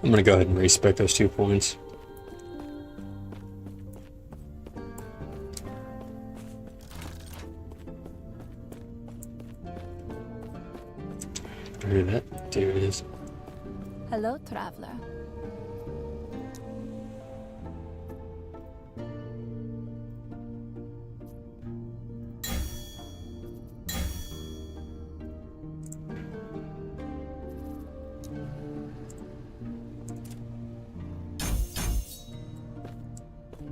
I'm gonna go ahead and respec those 2 points. Where did that? There it is. Hello, traveler.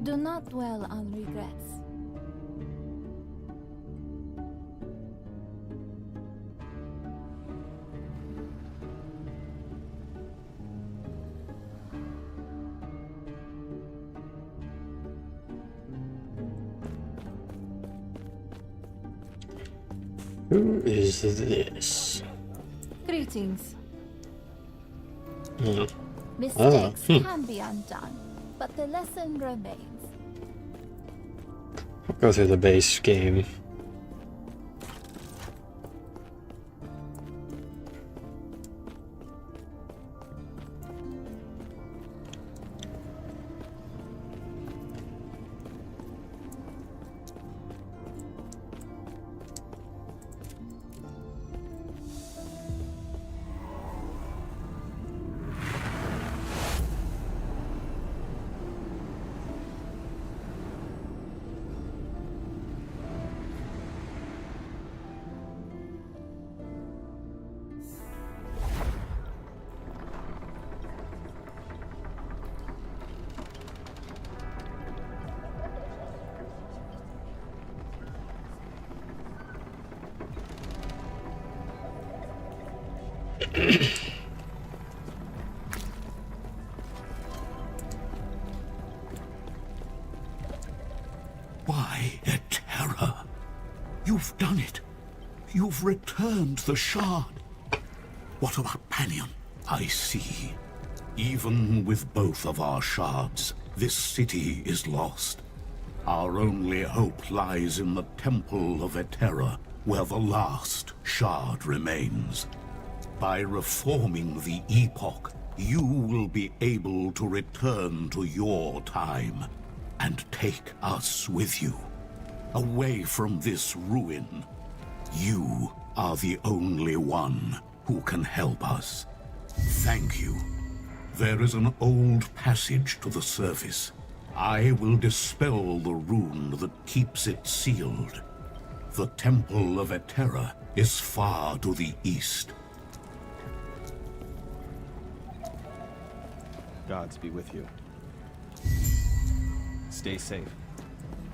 Do not dwell on regrets. Who is this? Greetings. Oh. Mistakes can be undone, but the lesson remains. I'll go through the base game. Why, Etera? You've done it. You've returned the shard. What about Panion? I see. Even with both of our shards, this city is lost. Our only hope lies in the Temple of Eterra, where the last shard remains. By reforming the Epoch, you will be able to return to your time and take us with you. Away from this ruin, you are the only one who can help us. Thank you. There is an old passage to the surface. I will dispel the rune that keeps it sealed. The Temple of Eterra is far to the east. Gods be with you. Stay safe.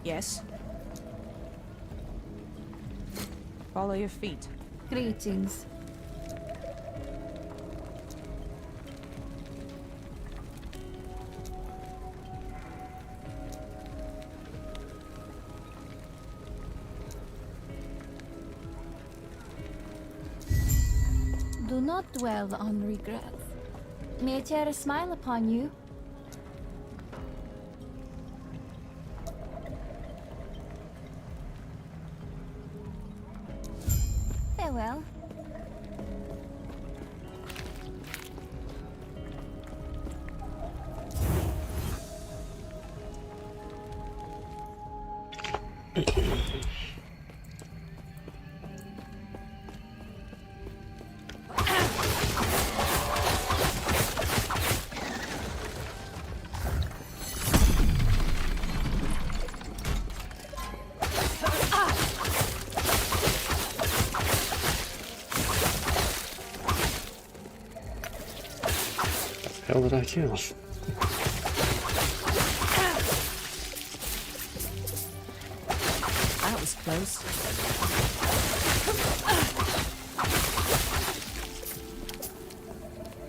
Yes? Follow your feet. Greetings. Do not dwell on regrets. May Terra smile upon you. Farewell. Hell did I kill? That was close.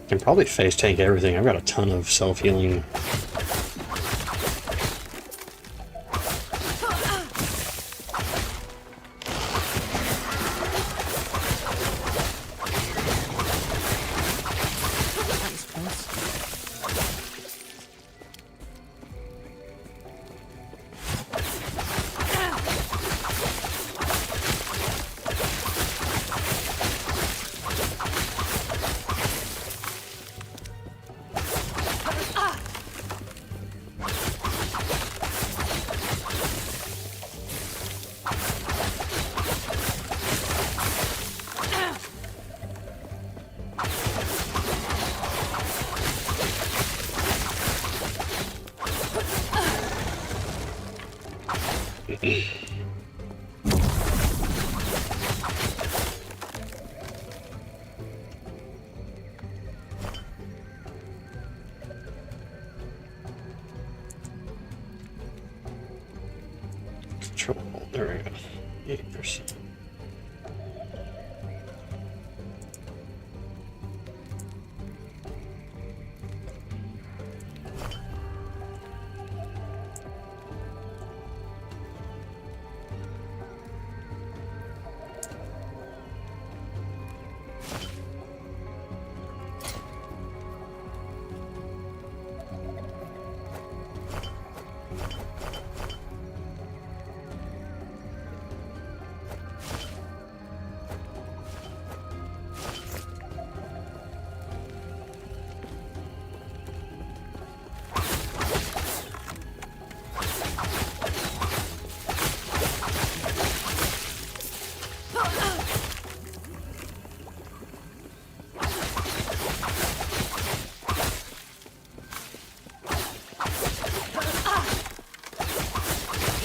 Can probably face tank everything. I've got a ton of self-healing. That was close. Control. There we go. 80%.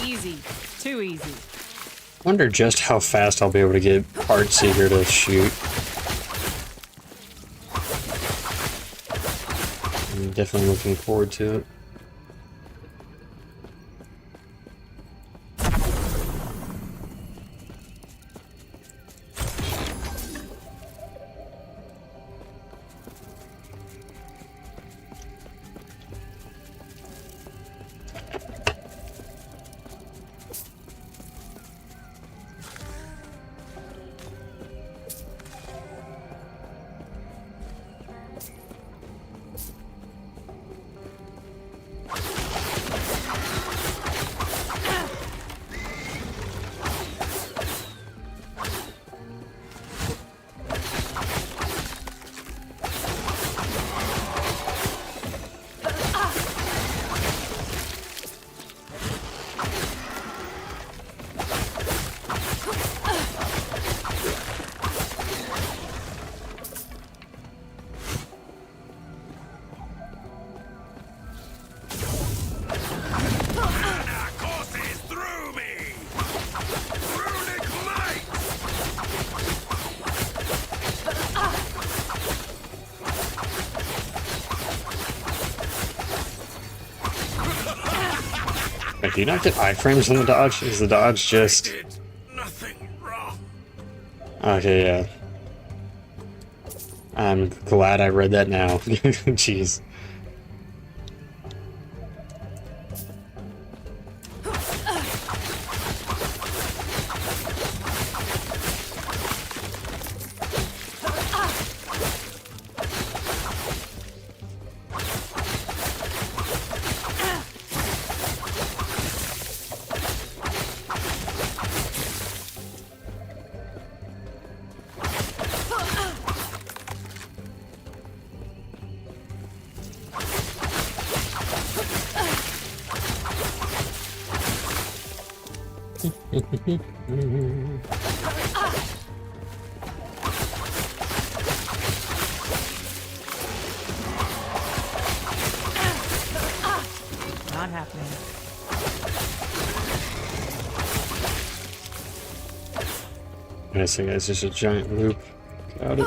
Easy. Too easy. Wonder just how fast I'll be able to get Heartseeker to shoot. I'm definitely looking forward to it. Wait, do you not get iframes on the dodge? Is the dodge just... Nothing wrong. Okay, yeah. I'm glad I read that now. Jeez. Not happening. I think it's just a giant loop. Got it.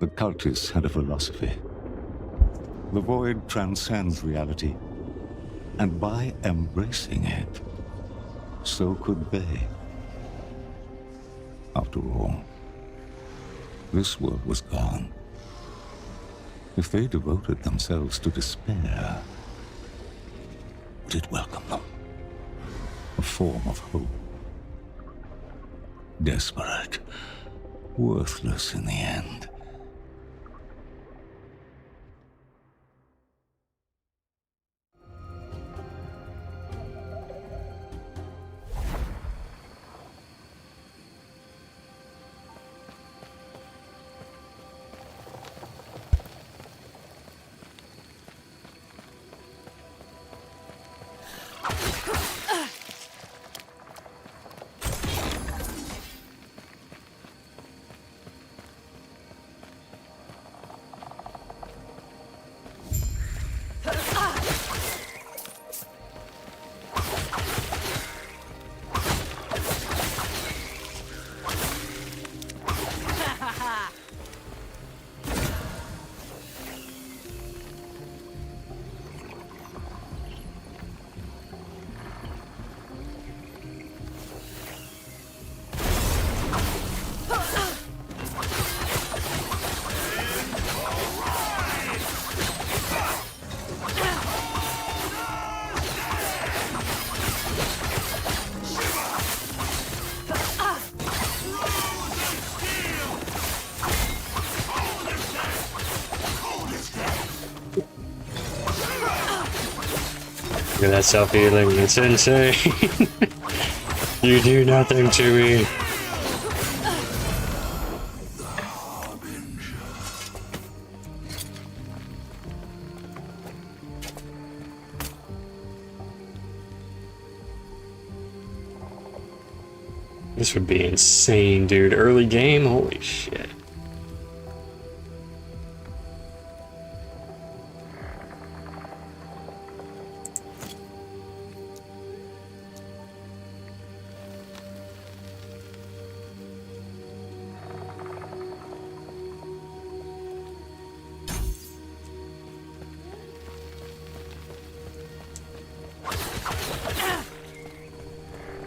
The cultists had a philosophy. The void transcends reality, and by embracing it, so could they. After all, this world was gone. If they devoted themselves to despair, would it welcome them? A form of hope. Desperate, worthless in the end. at that self-healing. It's insane. You do nothing to me. This would be insane, dude. Early game? Holy shit.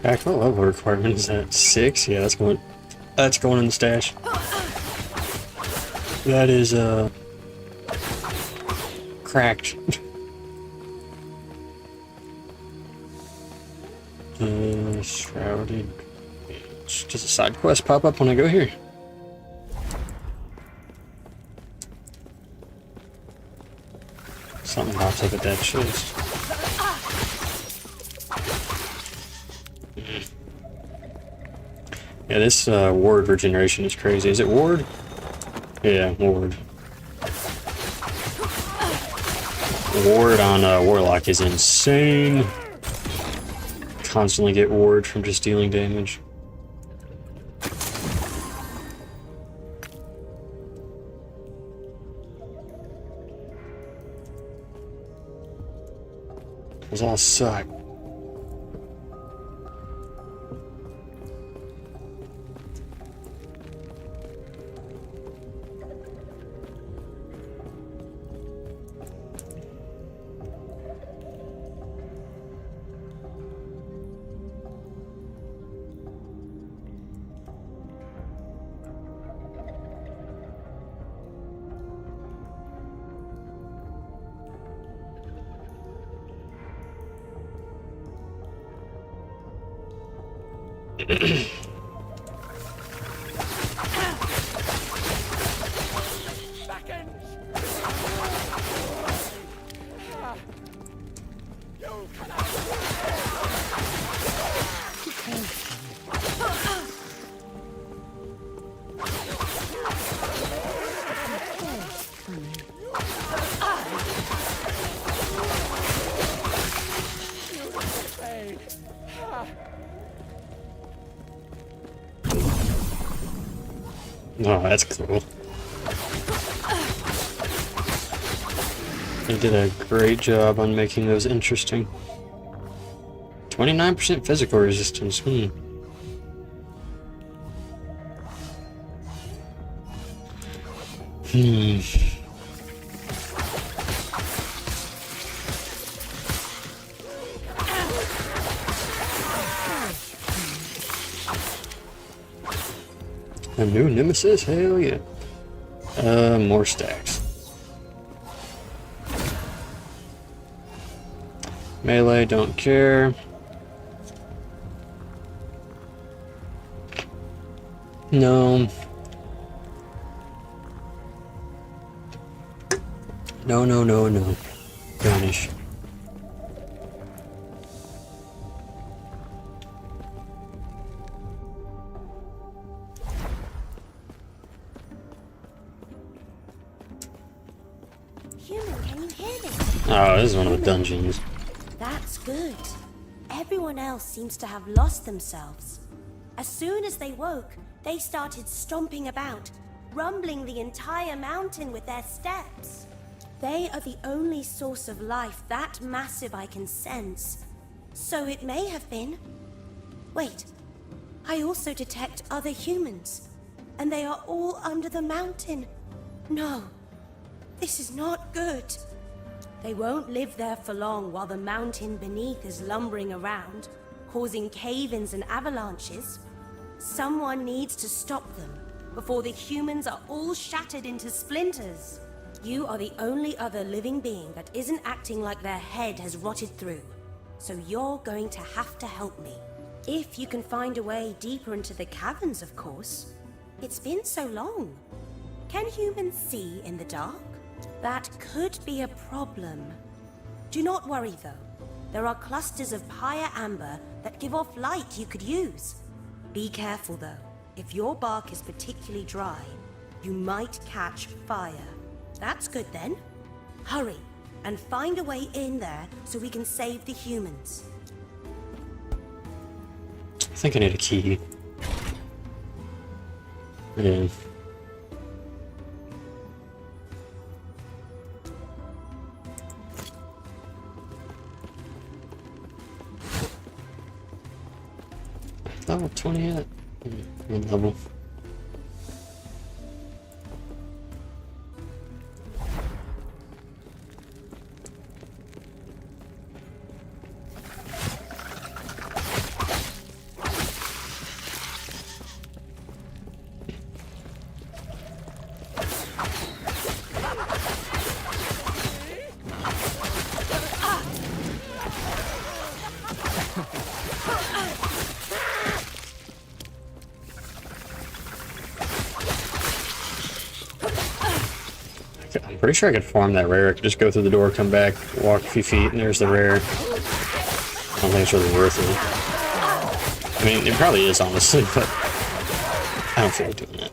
Back, what level requirement is that? 6? Yeah, that's going in the stash. That is cracked. Shrouded. Does a side quest pop up when I go here? Something pops up at that chest. Yeah, this ward regeneration is crazy. Is it ward? Yeah, ward. Ward on Warlock is insane. Constantly get ward from just dealing damage. Those all suck. Oh, that's cool. They did a great job on making those interesting. 29% physical resistance, A new nemesis? Hell yeah. More stacks. Melee, don't care. No. No, no, no, no. Vanish. Human, can you hear me? Oh, this is one of the dungeons. That's good. Everyone else seems to have lost themselves. As soon as they woke, they started stomping about, rumbling the entire mountain with their steps. They are the only source of life that massive I can sense. So it may have been... Wait, I also detect other humans, and they are all under the mountain. No, this is not good. They won't live there for long while the mountain beneath is lumbering around, causing cave-ins and avalanches. Someone needs to stop them before the humans are all shattered into splinters. You are the only other living being that isn't acting like their head has rotted through. So you're going to have to help me. If you can find a way deeper into the caverns, of course. It's been so long. Can humans see in the dark? That could be a problem. Do not worry, though. there are clusters of higher amber that give off light you could use. Be careful though. If your bark is particularly dry, you might catch fire. That's good then. Hurry, and find a way in there so we can save the humans. I think I need a key. Yeah. Level 20 yet? One level. I'm pretty sure I could farm that rare. I could just go through the door, come back, walk a few feet, and there's the rare. I don't think it's really worth it. I mean, it probably is, honestly, but I don't feel like doing that.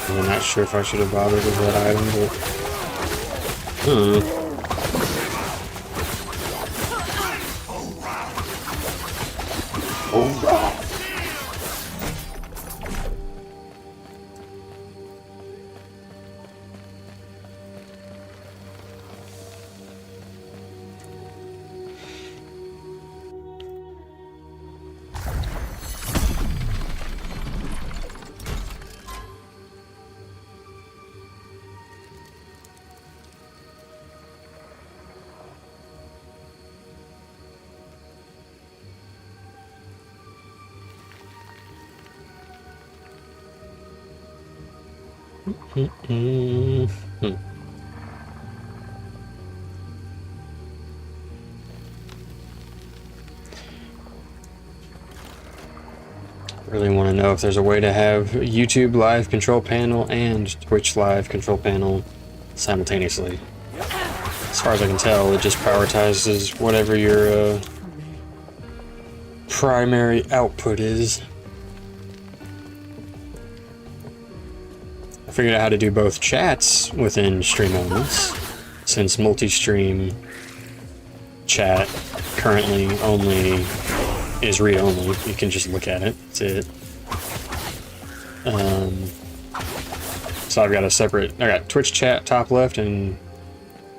I'm not sure if I should have bothered with that item, but I don't know. Really want to know if there's a way to have YouTube live control panel and Twitch live control panel simultaneously. As far as I can tell, it just prioritizes whatever your primary output is. I figured out how to do both chats within stream elements, since multi-stream chat currently only is read-only. You can just look at it. That's it. So I've got a separate. I got Twitch chat top left and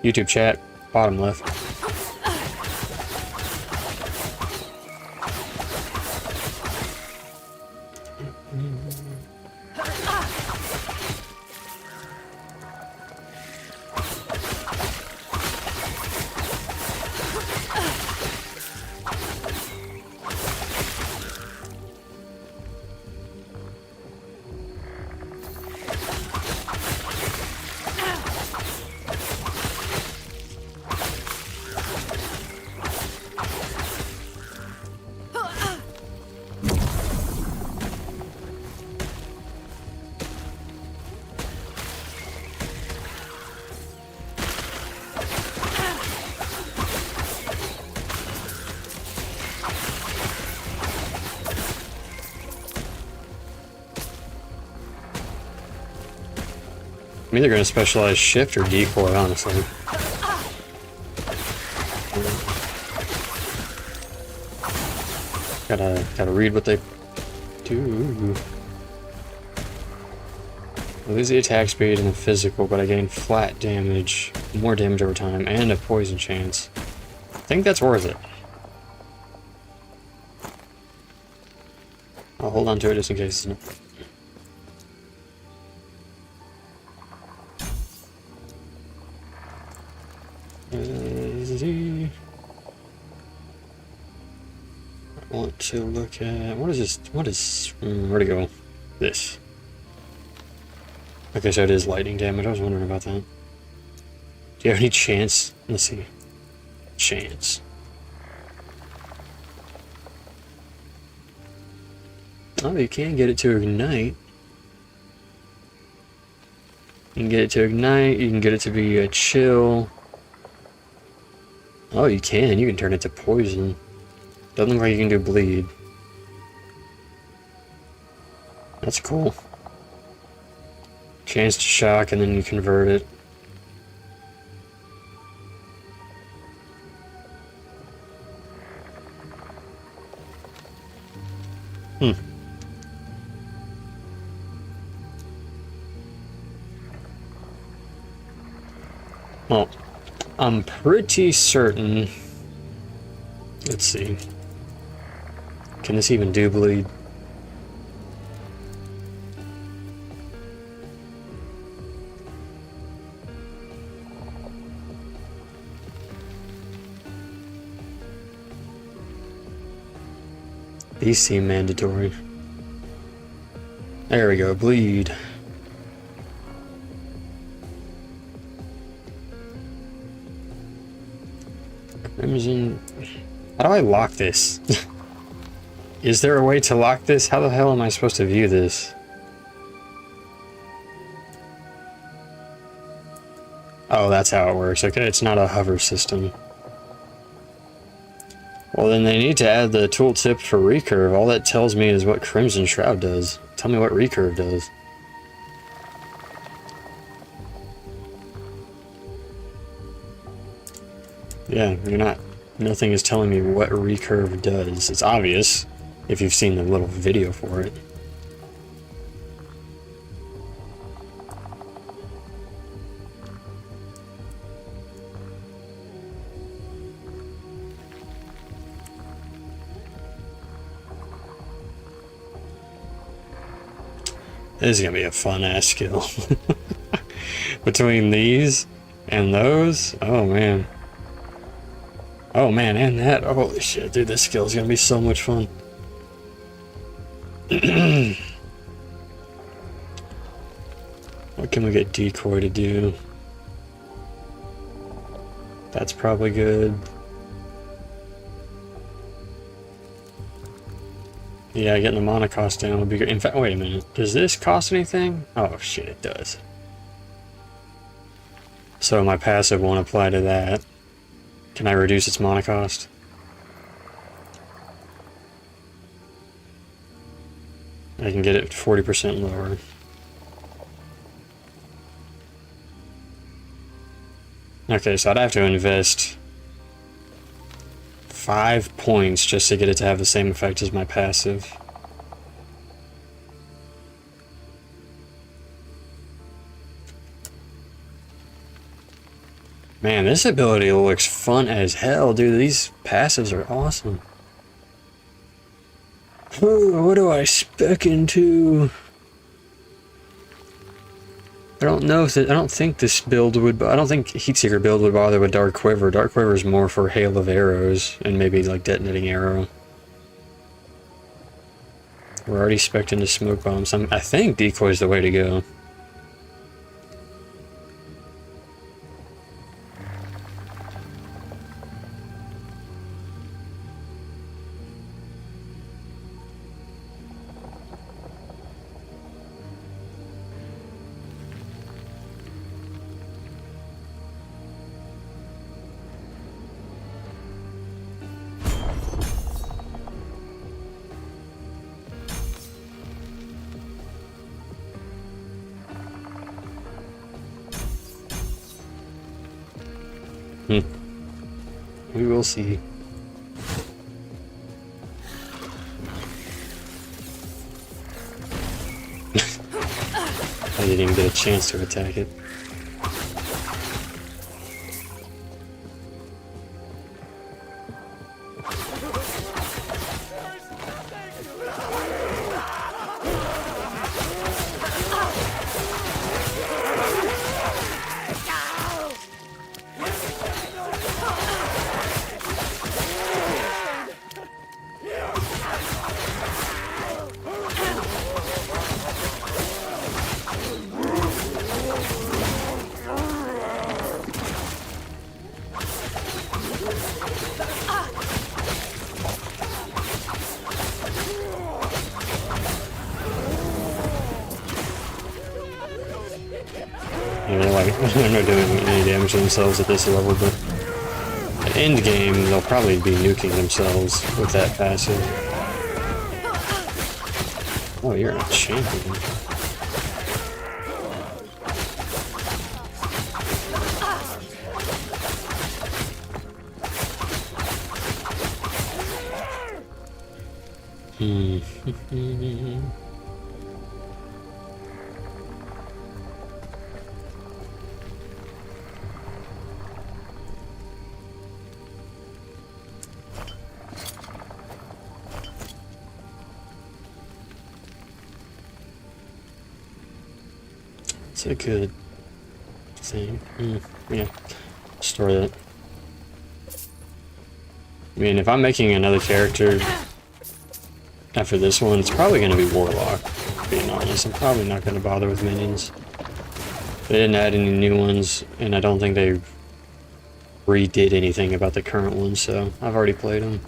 YouTube chat bottom left. I'm either going to specialize shift or decoy, honestly. Gotta read what they do. I lose the attack speed and the physical, but I gain flat damage, more damage over time, and a poison chance. I think that's worth it. I'll hold on to it just in case it's not. I want to look at... What is this? What is... where'd it go? This. Okay, so it is lightning damage. I was wondering about that. Do you have any chance? Let's see. Chance. Oh, you can get it to ignite. You can get it to ignite. You can get it to be a chill. Oh, you can. You can turn it to poison. Doesn't look like you can do bleed. That's cool. Chance to shock, and then you convert it. Well, I'm pretty certain... Let's see. Can this even do bleed? These seem mandatory. There we go, bleed. Crimson... How do I lock this? Is there a way to lock this? How the hell am I supposed to view this? Oh, that's how it works. Okay, it's not a hover system. Well, then they need to add the tooltip for recurve. All that tells me is what Crimson Shroud does. Tell me what recurve does. Yeah, you're not... Nothing is telling me what recurve does. It's obvious if you've seen the little video for it. This is gonna be a fun-ass skill. Between these and those, oh man. Oh man, and that, holy shit, dude, this skill is gonna be so much fun. What can we get decoy to do? That's probably good. Yeah, getting the mana cost down would be good. In fact, wait a minute. Does this cost anything? Oh shit, it does. So my passive won't apply to that. Can I reduce its mana cost? I can get it 40% lower. Okay, so I'd have to invest 5 points just to get it to have the same effect as my passive. Man, this ability looks fun as hell, dude. These passives are awesome. What do I spec into? I don't know if I don't think this build would. I don't think Heatseeker build would bother with Dark Quiver. Dark Quiver is more for hail of arrows and maybe like detonating arrow. We're already spec'd into smoke bombs. I think decoy is the way to go. We will see. I didn't even get a chance to attack it. They're not doing any damage to themselves at this level, but at end game they'll probably be nuking themselves with that passive. Oh, you're a champion. It's a good thing. Yeah, store that. I mean, if I'm making another character after this one, it's probably going to be Warlock, being honest. I'm probably not going to bother with minions. They didn't add any new ones, and I don't think they redid anything about the current ones, so I've already played them.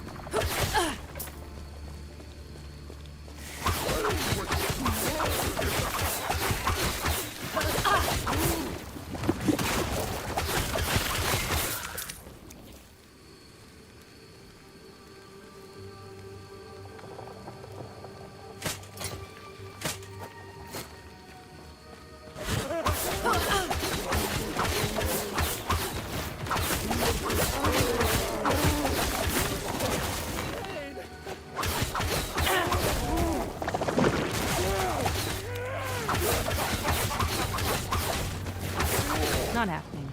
Not happening.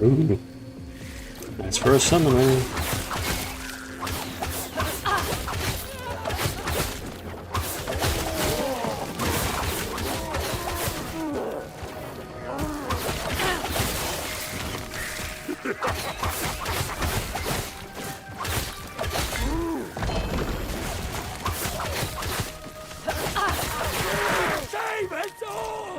Ooh. That's for a summoner. Save us all!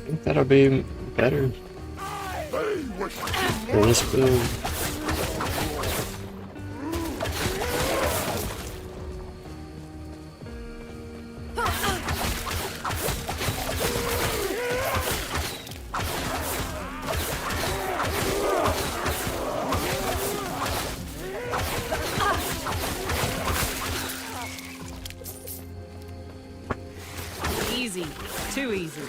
I think that'll be better for this build. Easy. Too easy.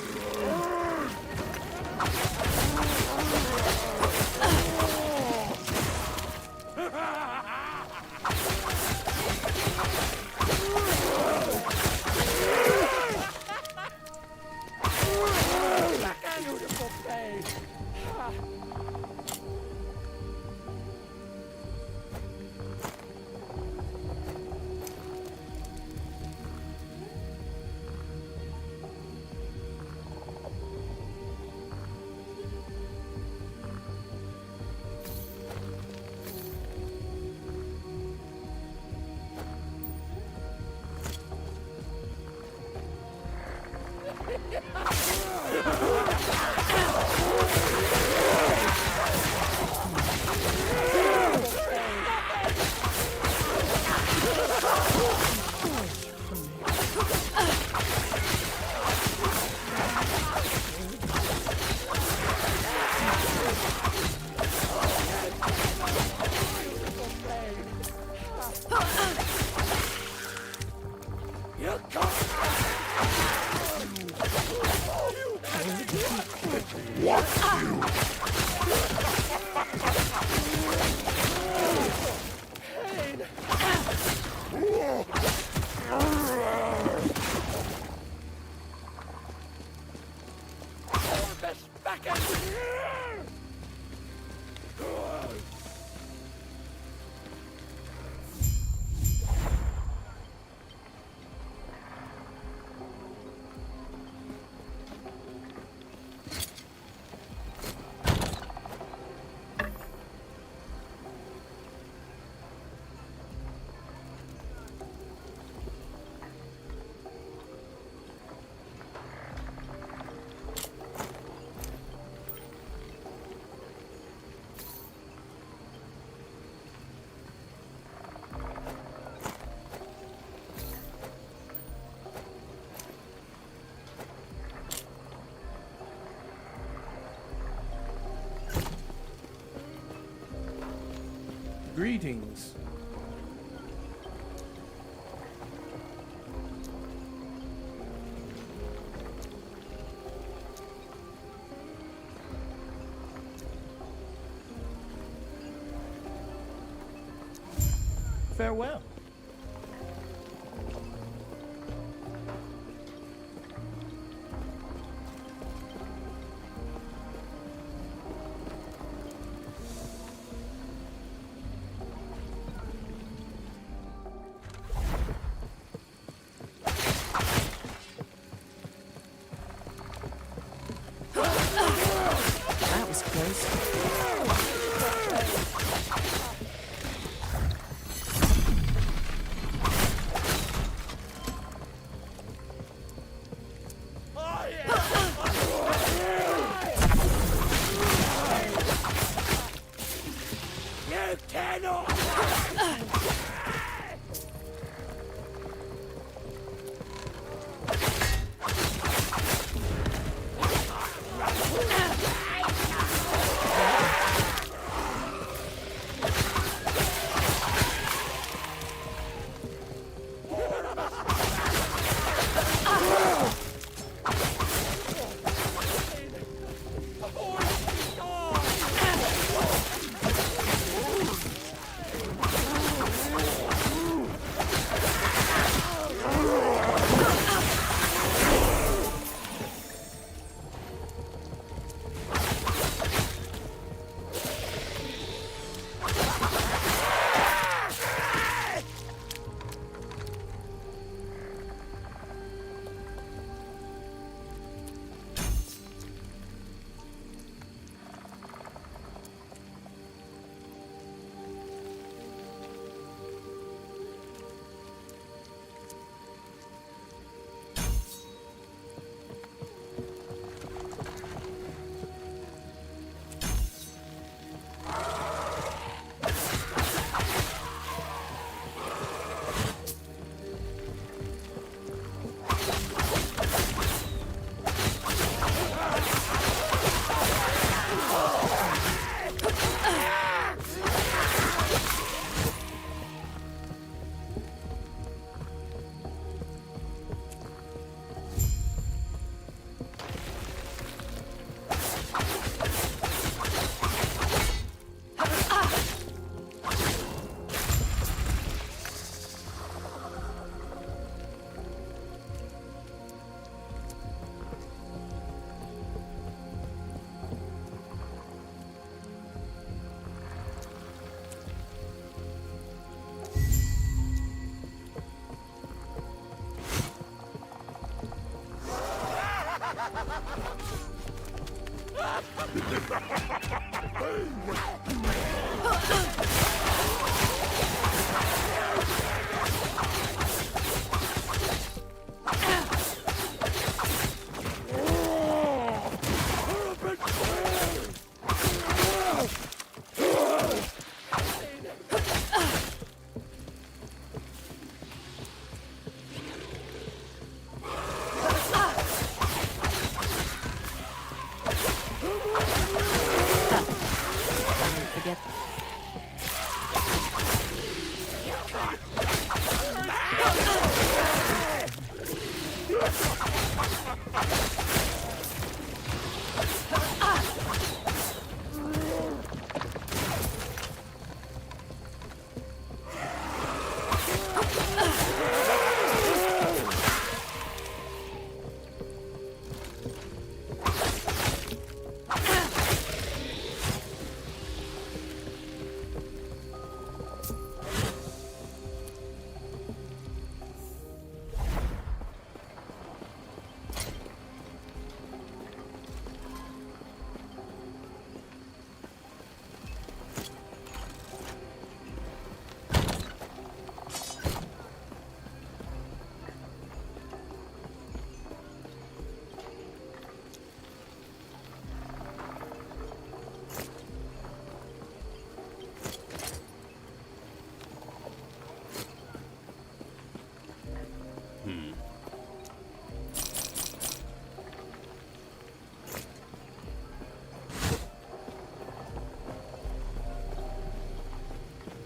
Greetings. Farewell. That was close. You cannot!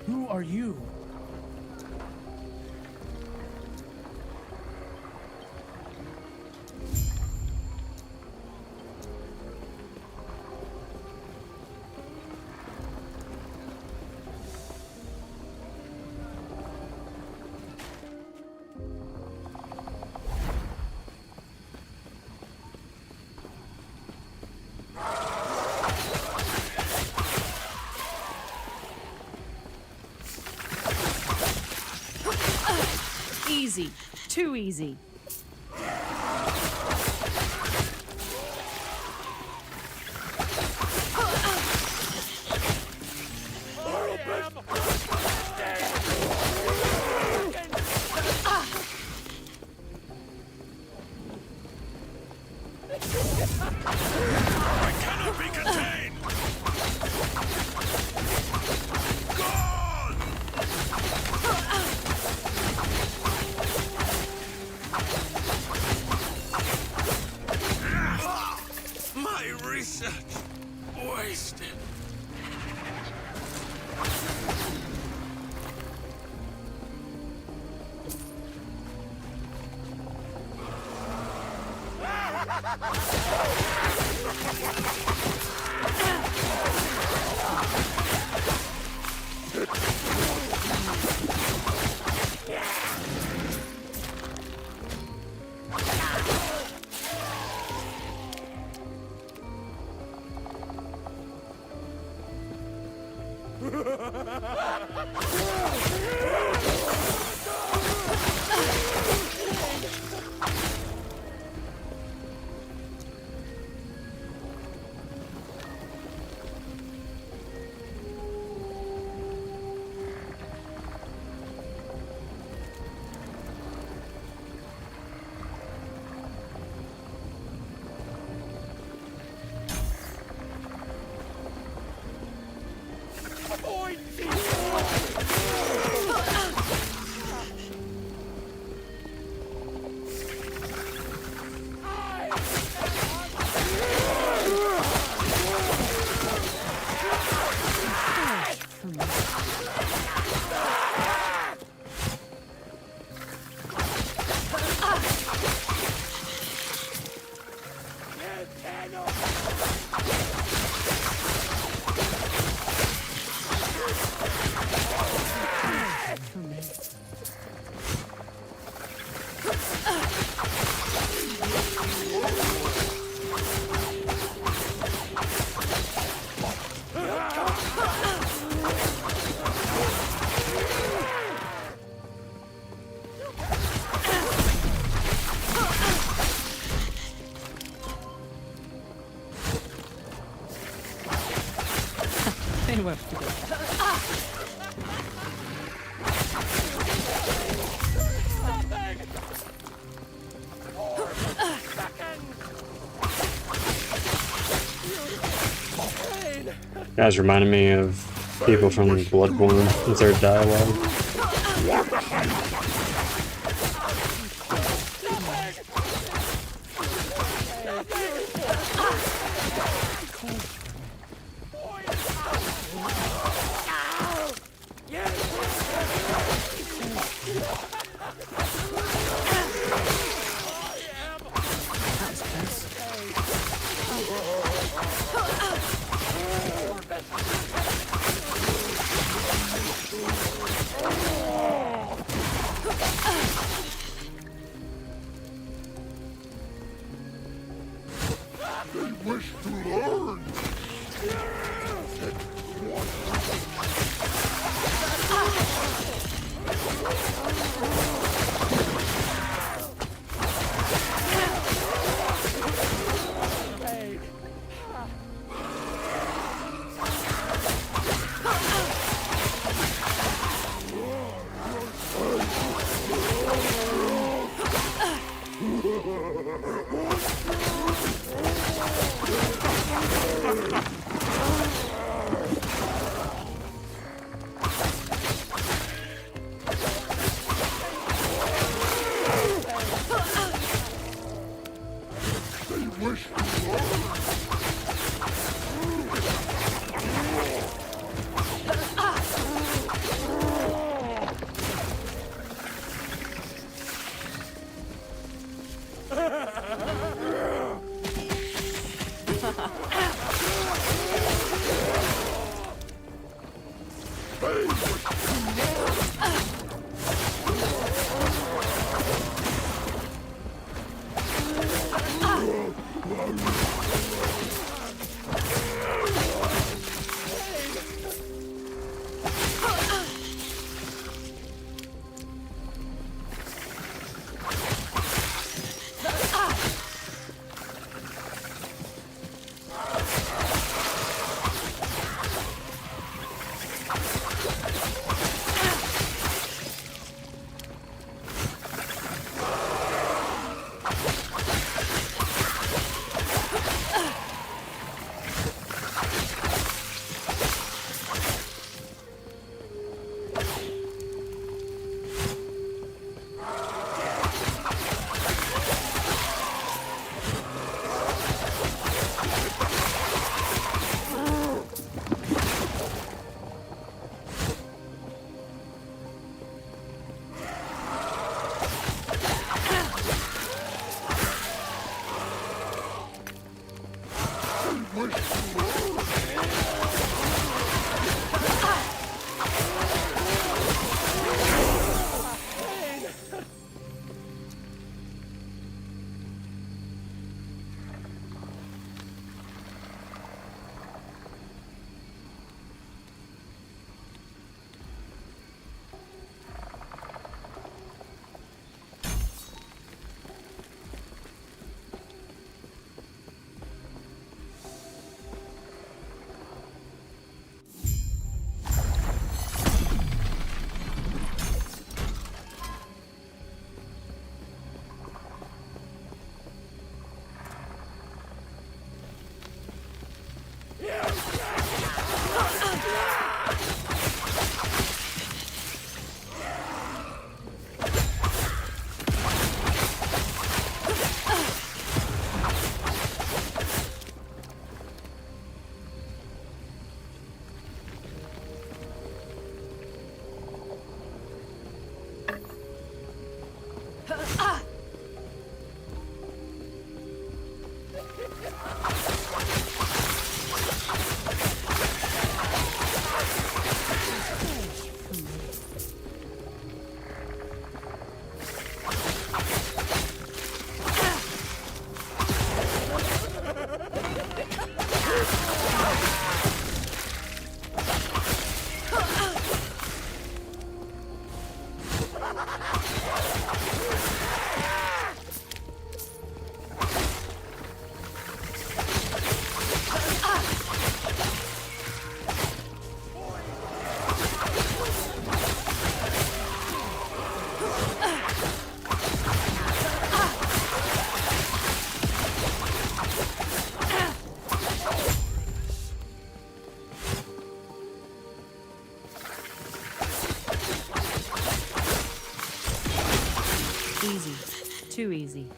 Who are you? Easy. Too easy. I cannot be contained! My research wasted. They won't forget. Guys reminded me of people from Bloodborne with their dialogue. That They wish to learn. Easy. Too easy.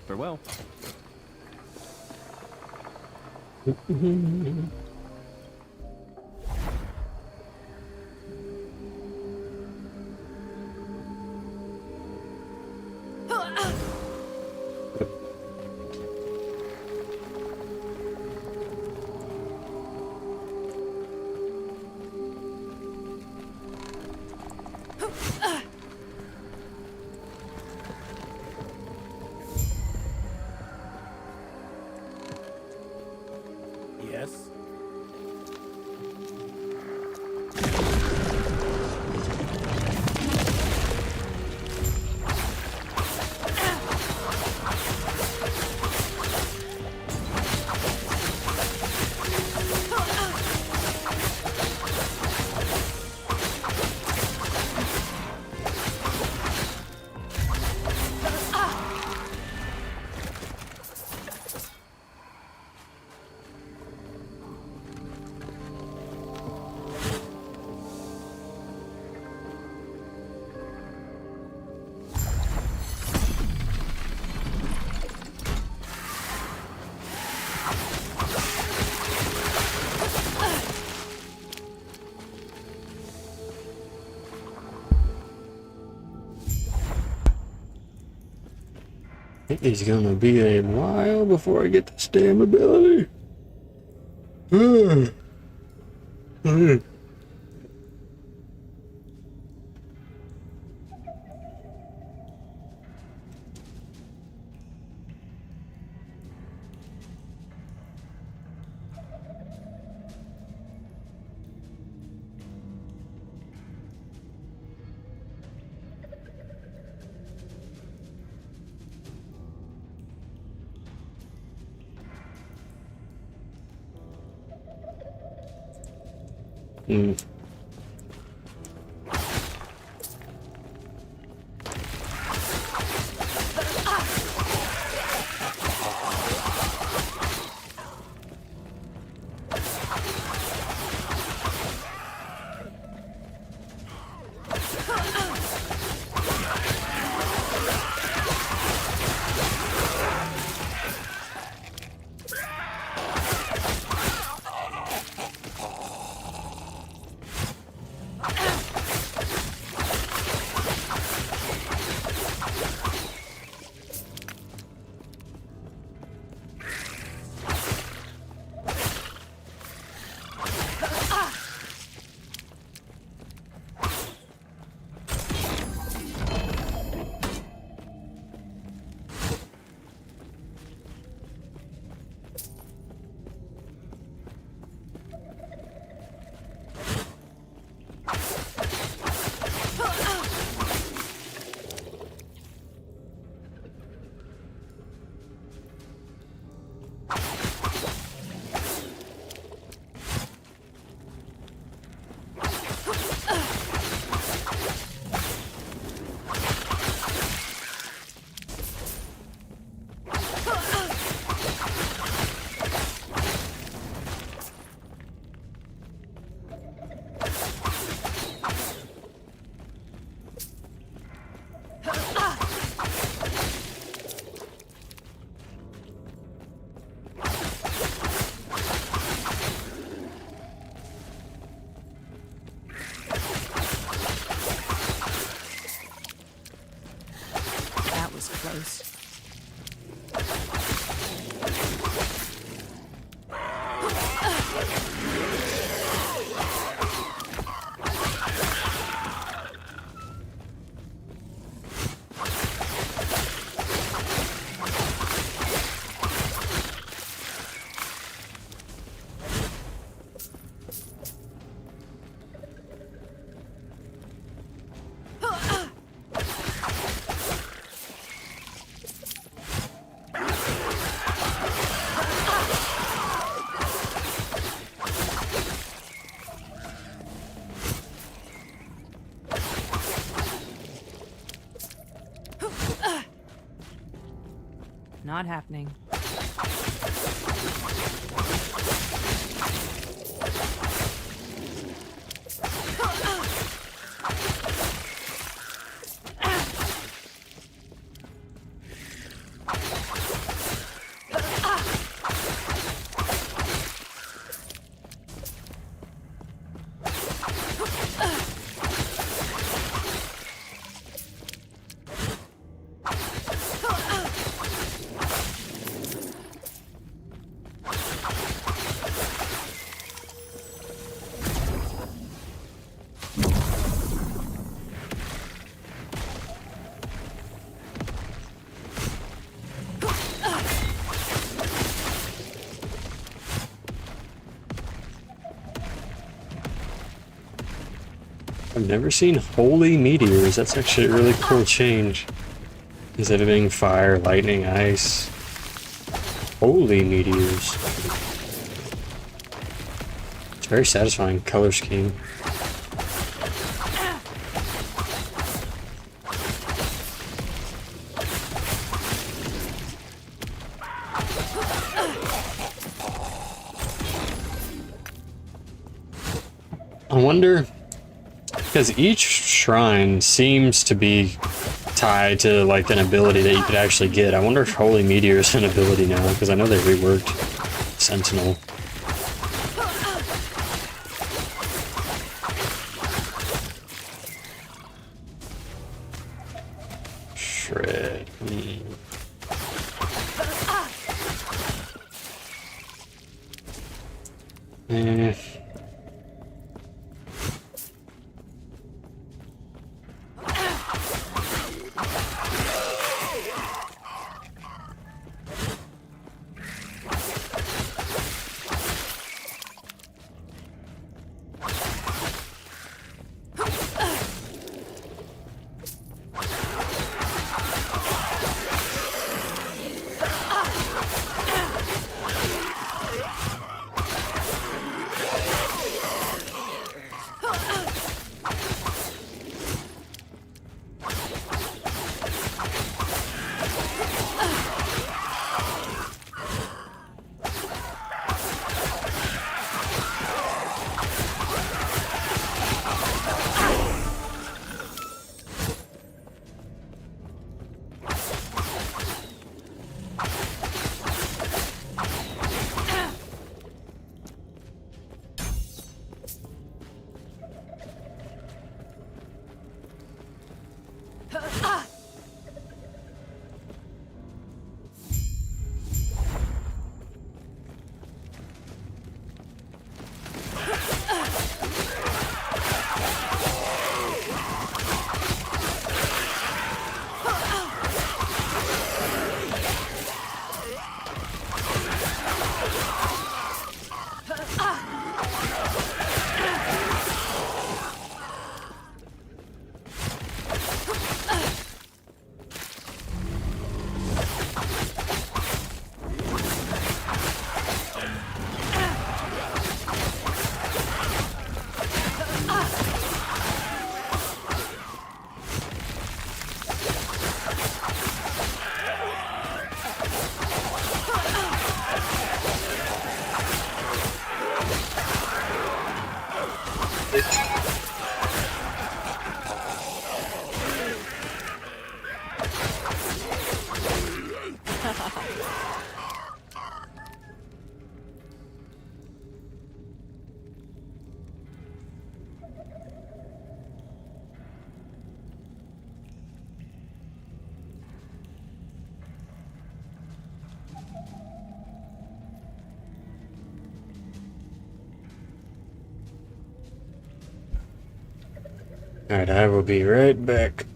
Farewell. Yes. It is gonna be a while before I get this damn ability. close. Not happening. I've never seen holy meteors. That's actually a really cool change. Instead of being fire, lightning, ice. Holy meteors. It's a very satisfying color scheme. I wonder, because each shrine seems to be tied to like an ability that you could actually get. I wonder if Holy Meteor is an ability now, because I know they reworked Sentinel. Shred. Eh. Alright, I will be right back.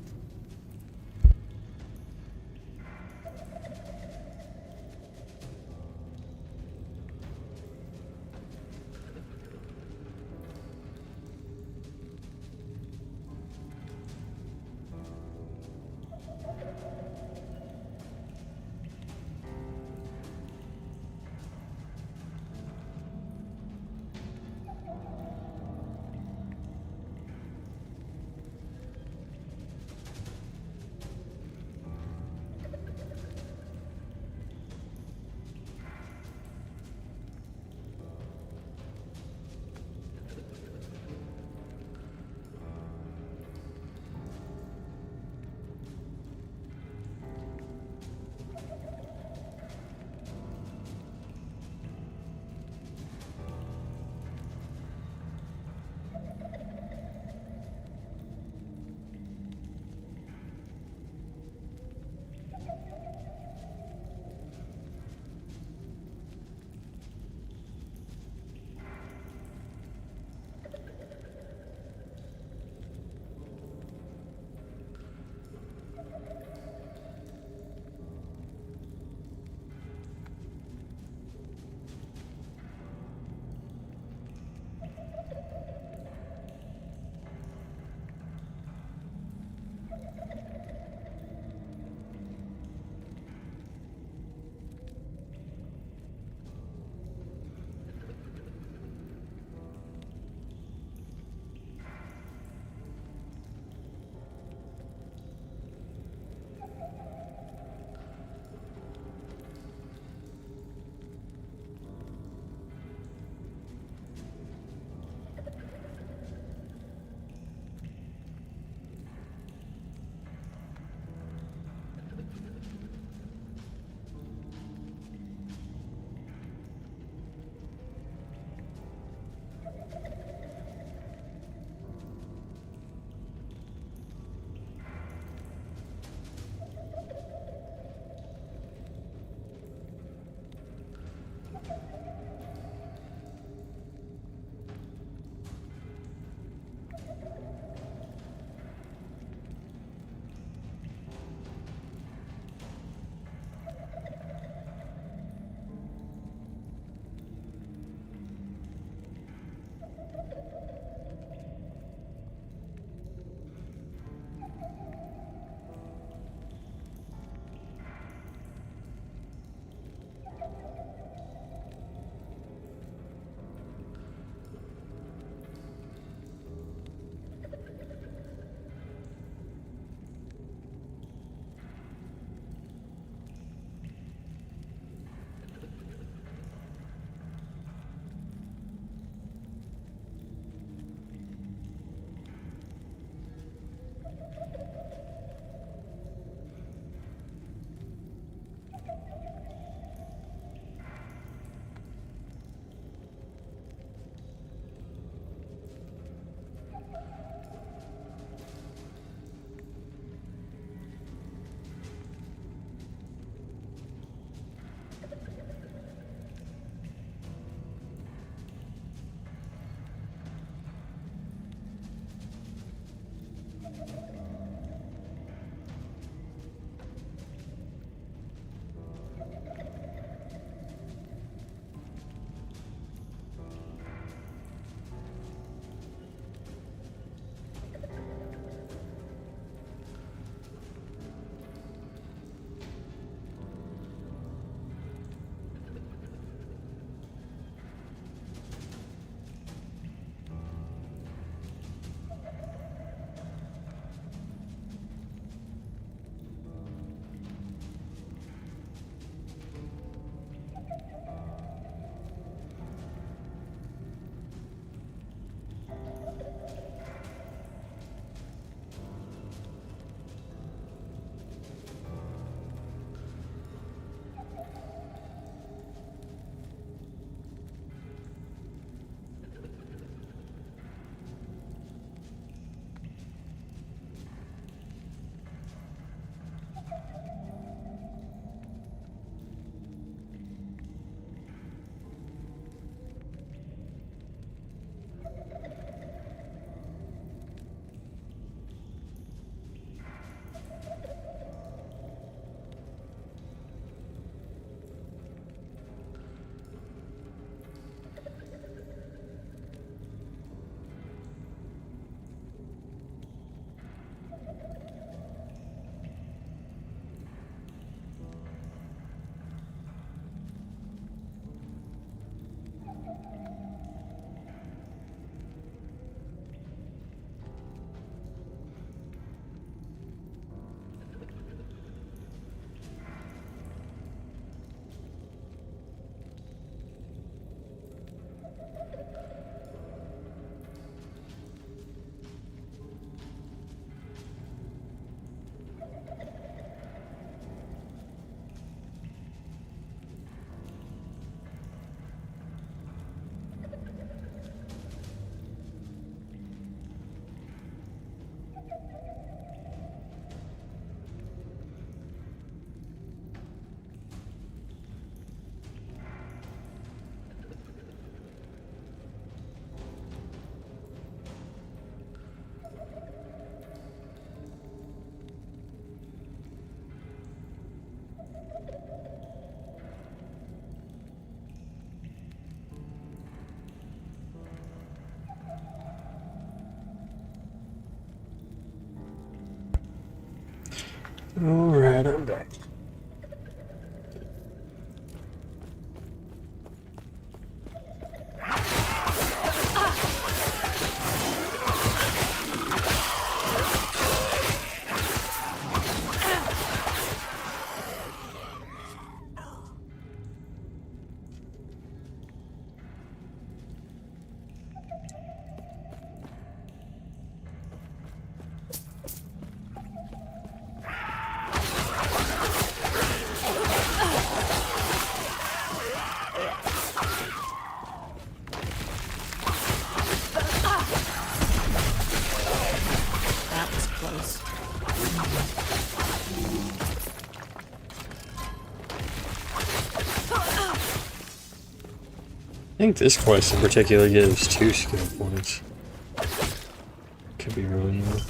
Alright, I'm back. That was close. I think this quest in particular gives 2 skill points. Could be wrong though.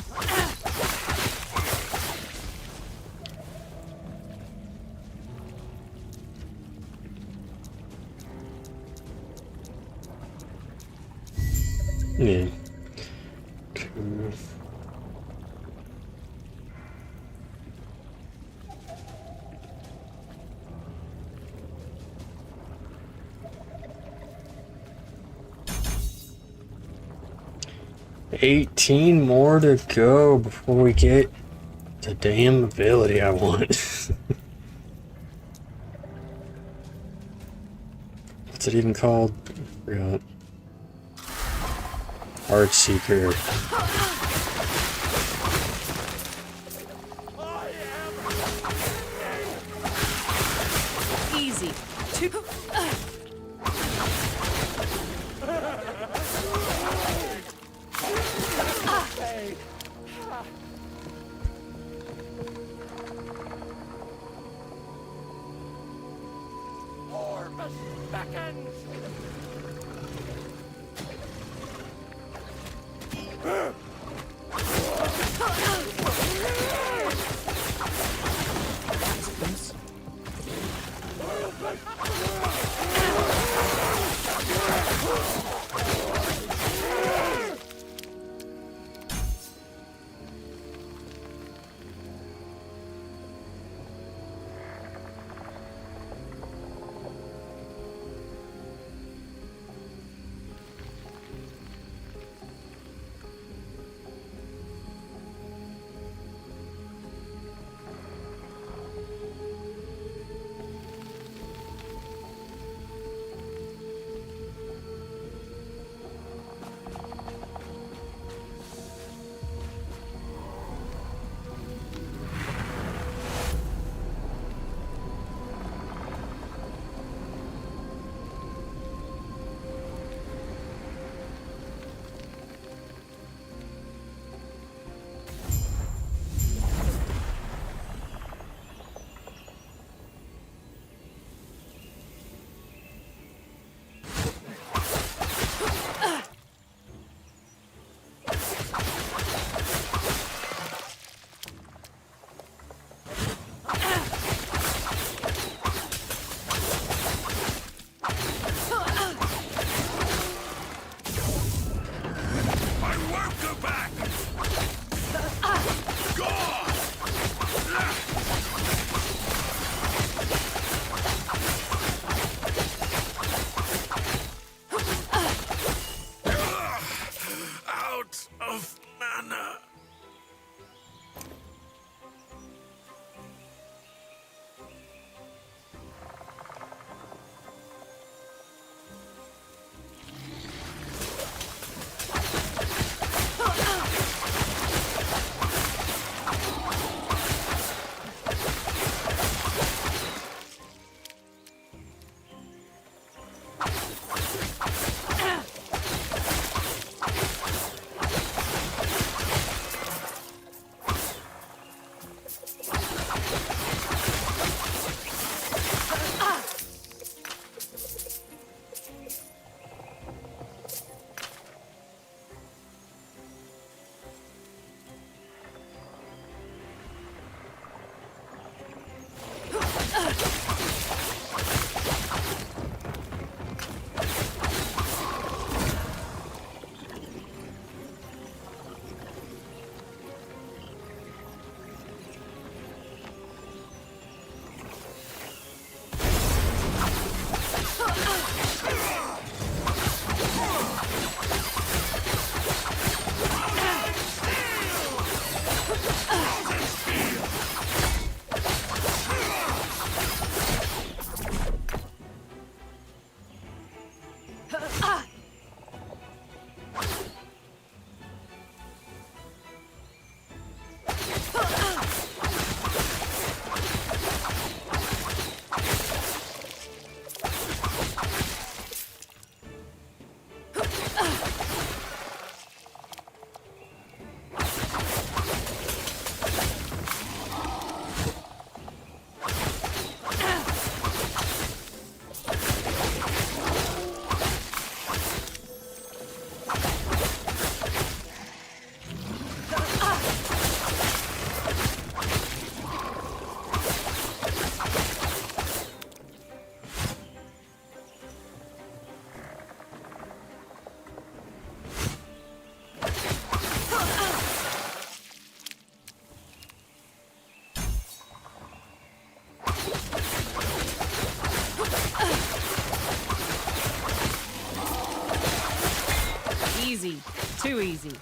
Yeah. Cool. $18 more to go before we get the damn ability I want. What's it even called? I forgot. Heart Seeker. Easy. Two. Easy. Too easy.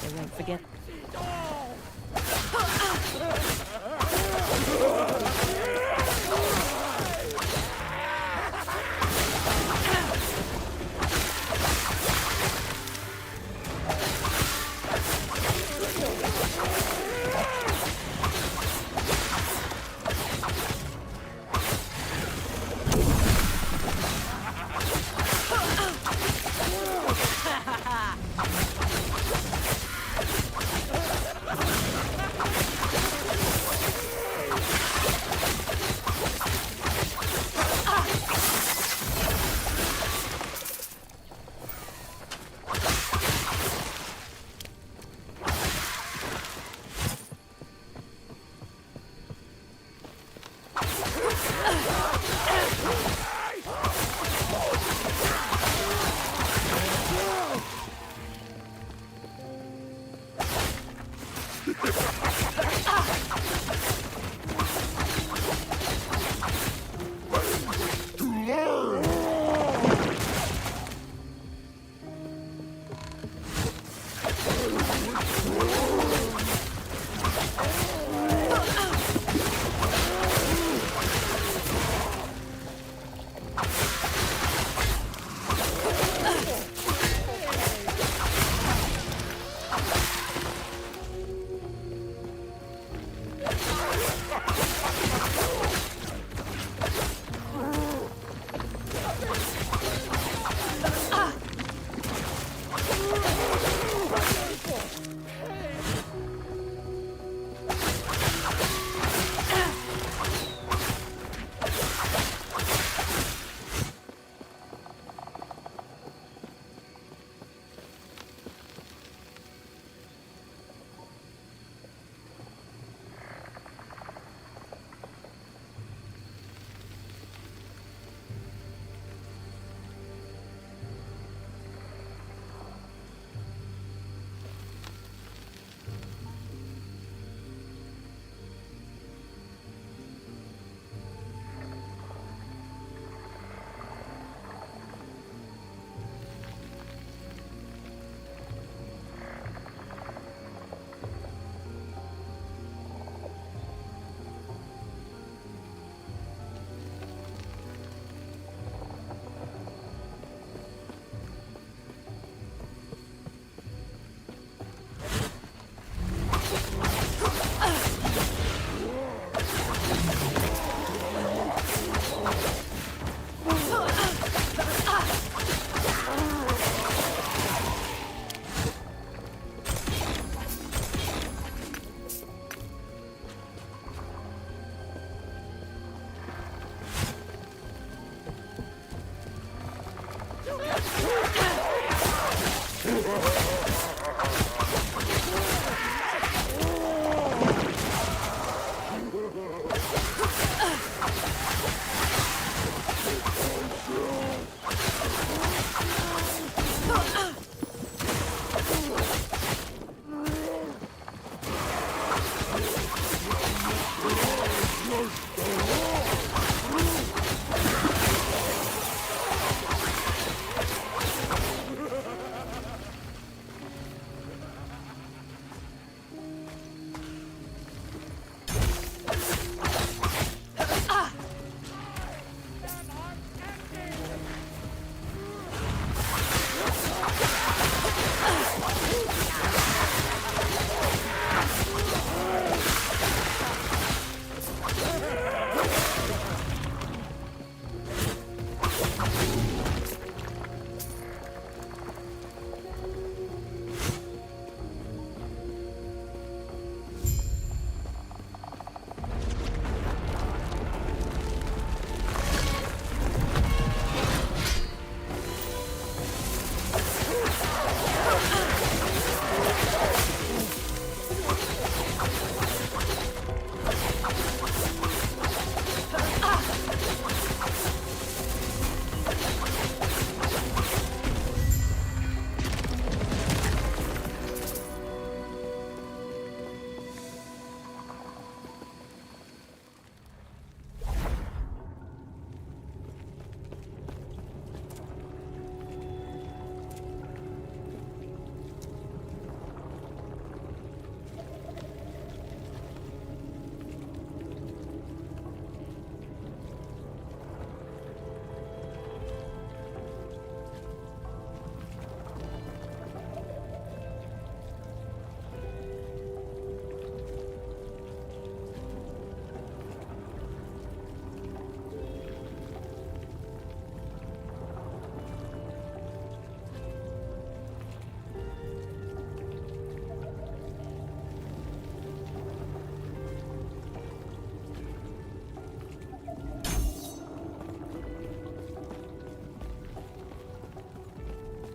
They won't forget.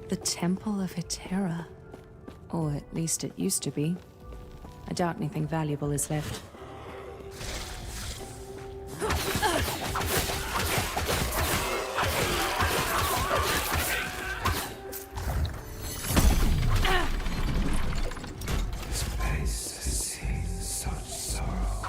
The Temple of Hetera. Or at least it used to be. I doubt anything valuable is left. This place has seen such sorrow.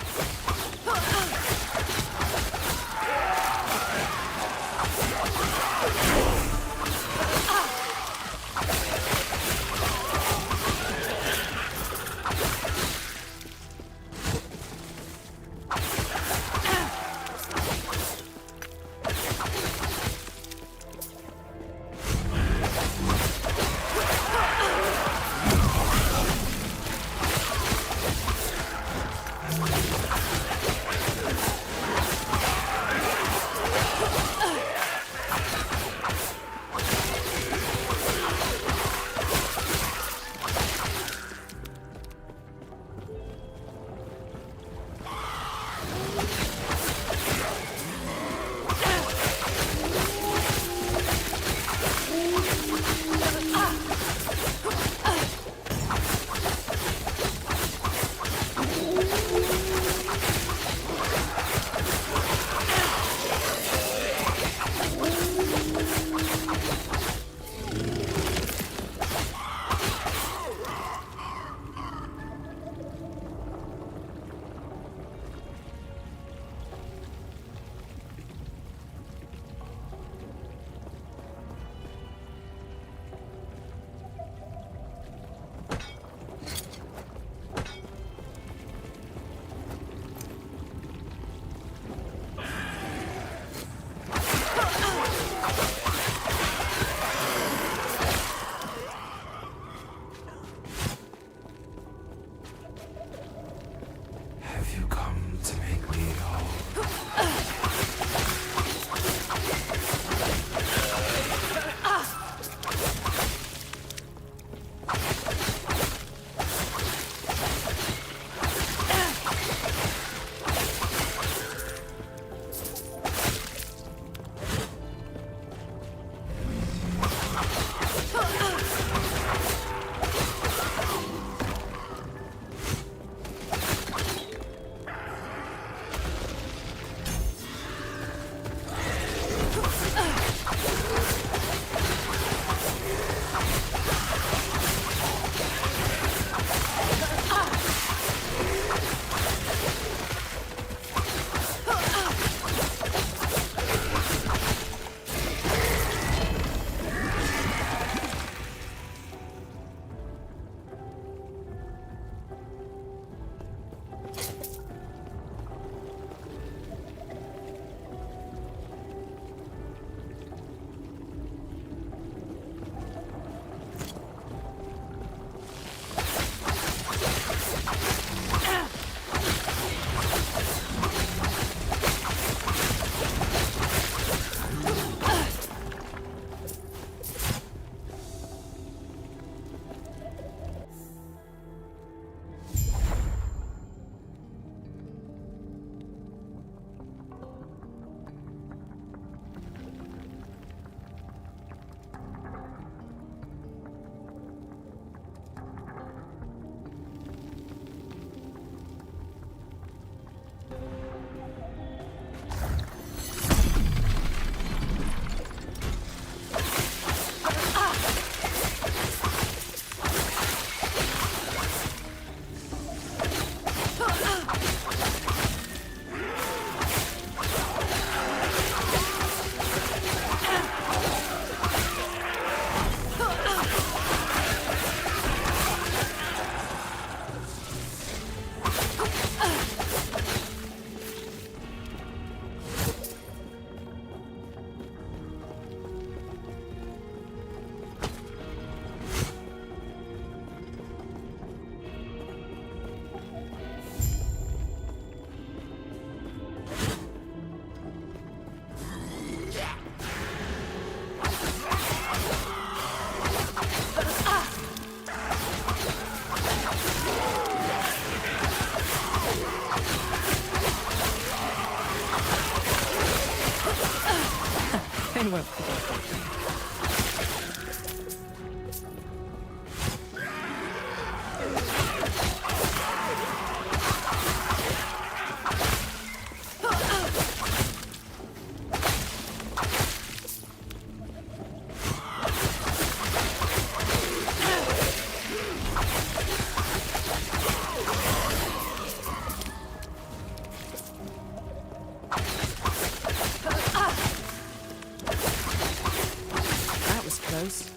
Close.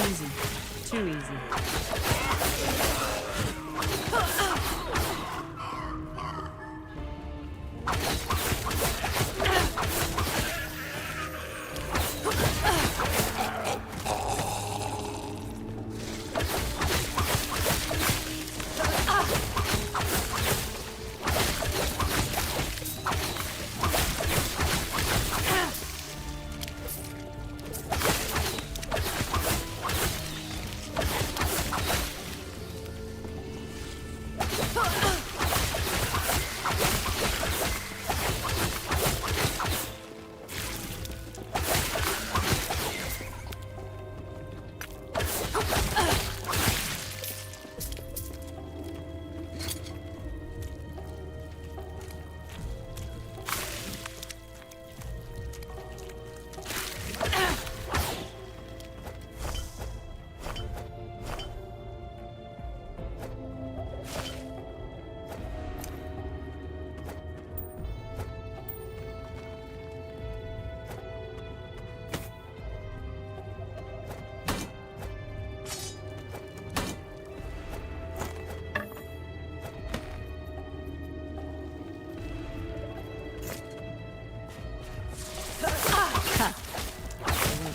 Easy. Too easy.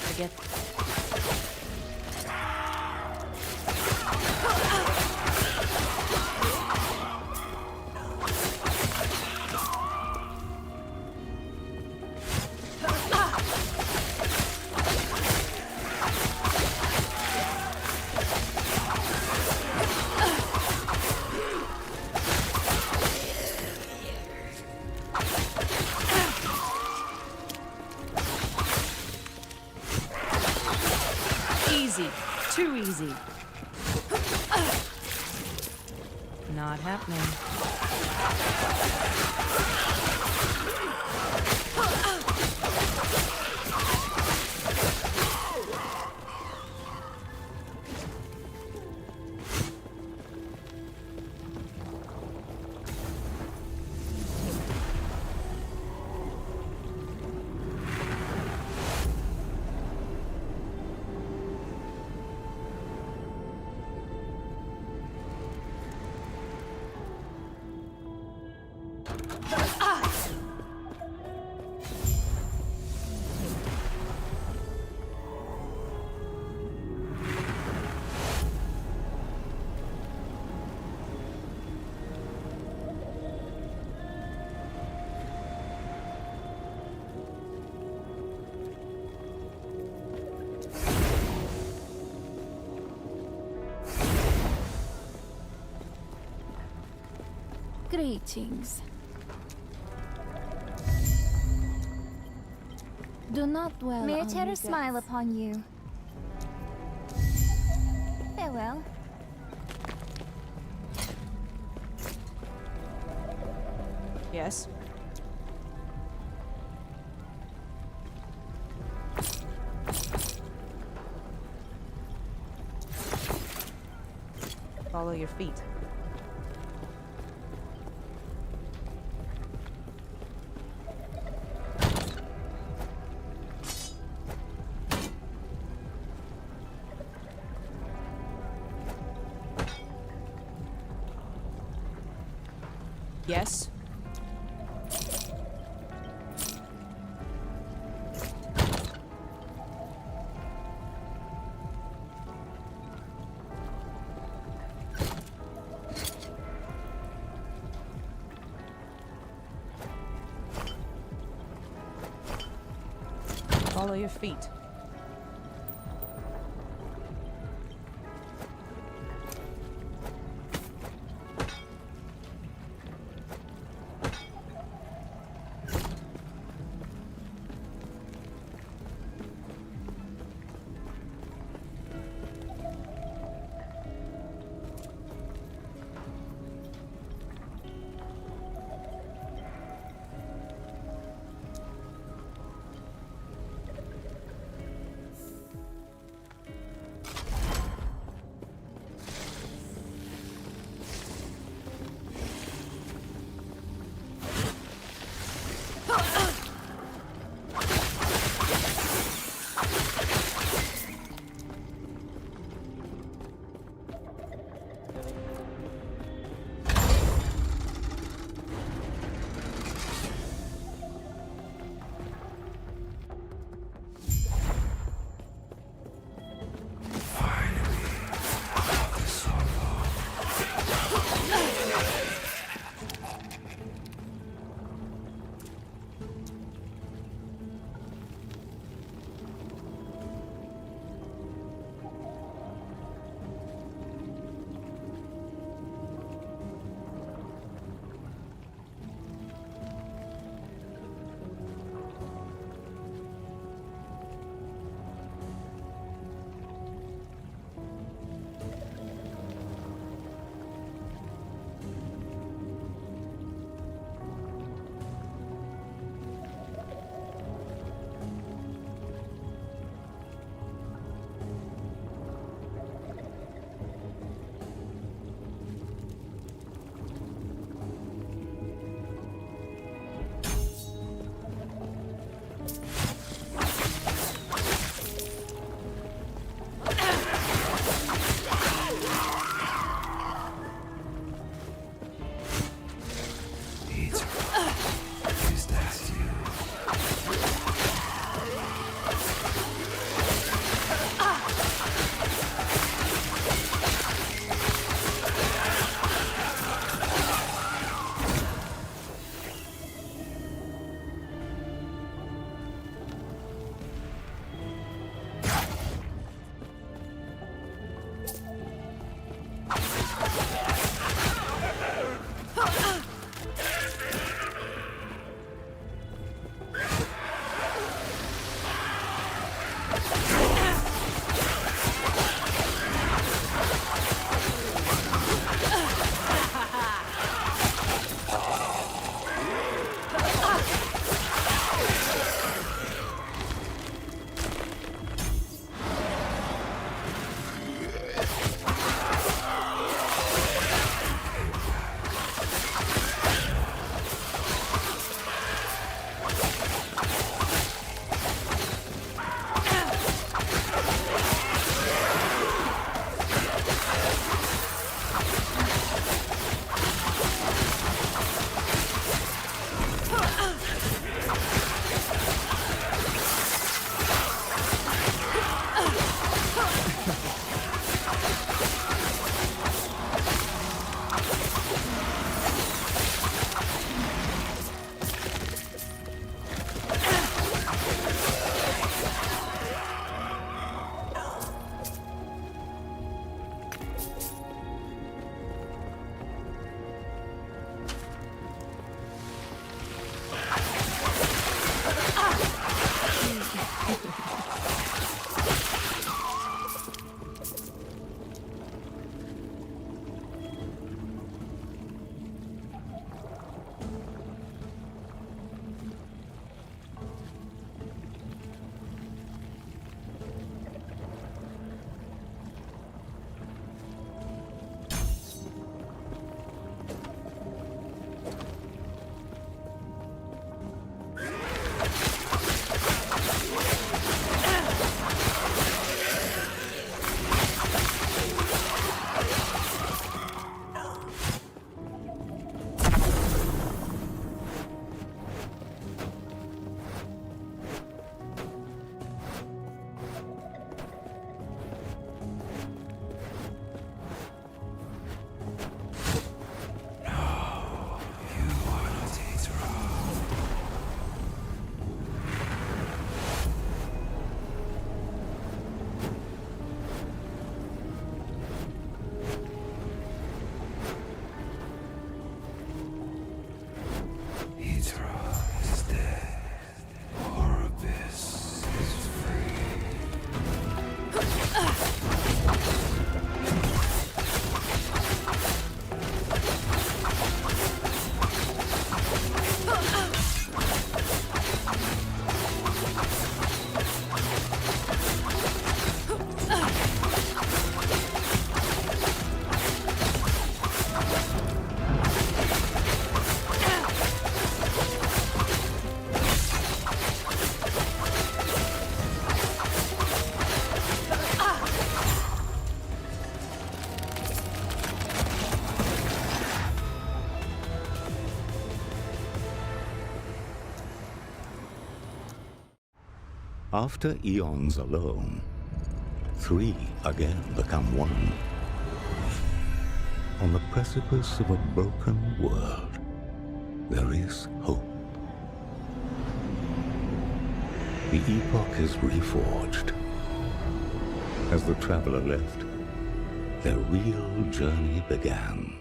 Forget. Easy. Too easy. Not happening. Greetings. Do not dwell May on Terra regrets. smile upon you. Farewell. Yes. Follow your feet. Yes. Follow your feet. After eons alone, three again become one. On the precipice of a broken world, there is hope. The Epoch is reforged. As the traveler left, their real journey began.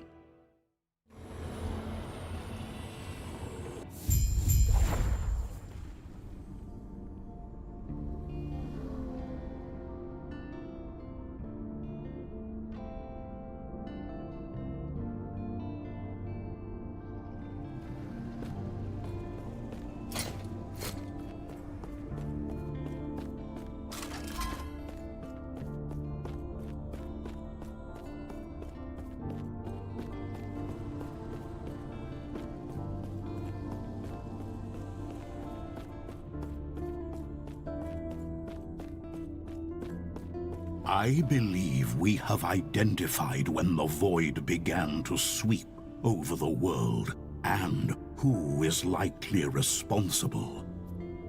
I believe we have identified when the void began to sweep over the world and who is likely responsible.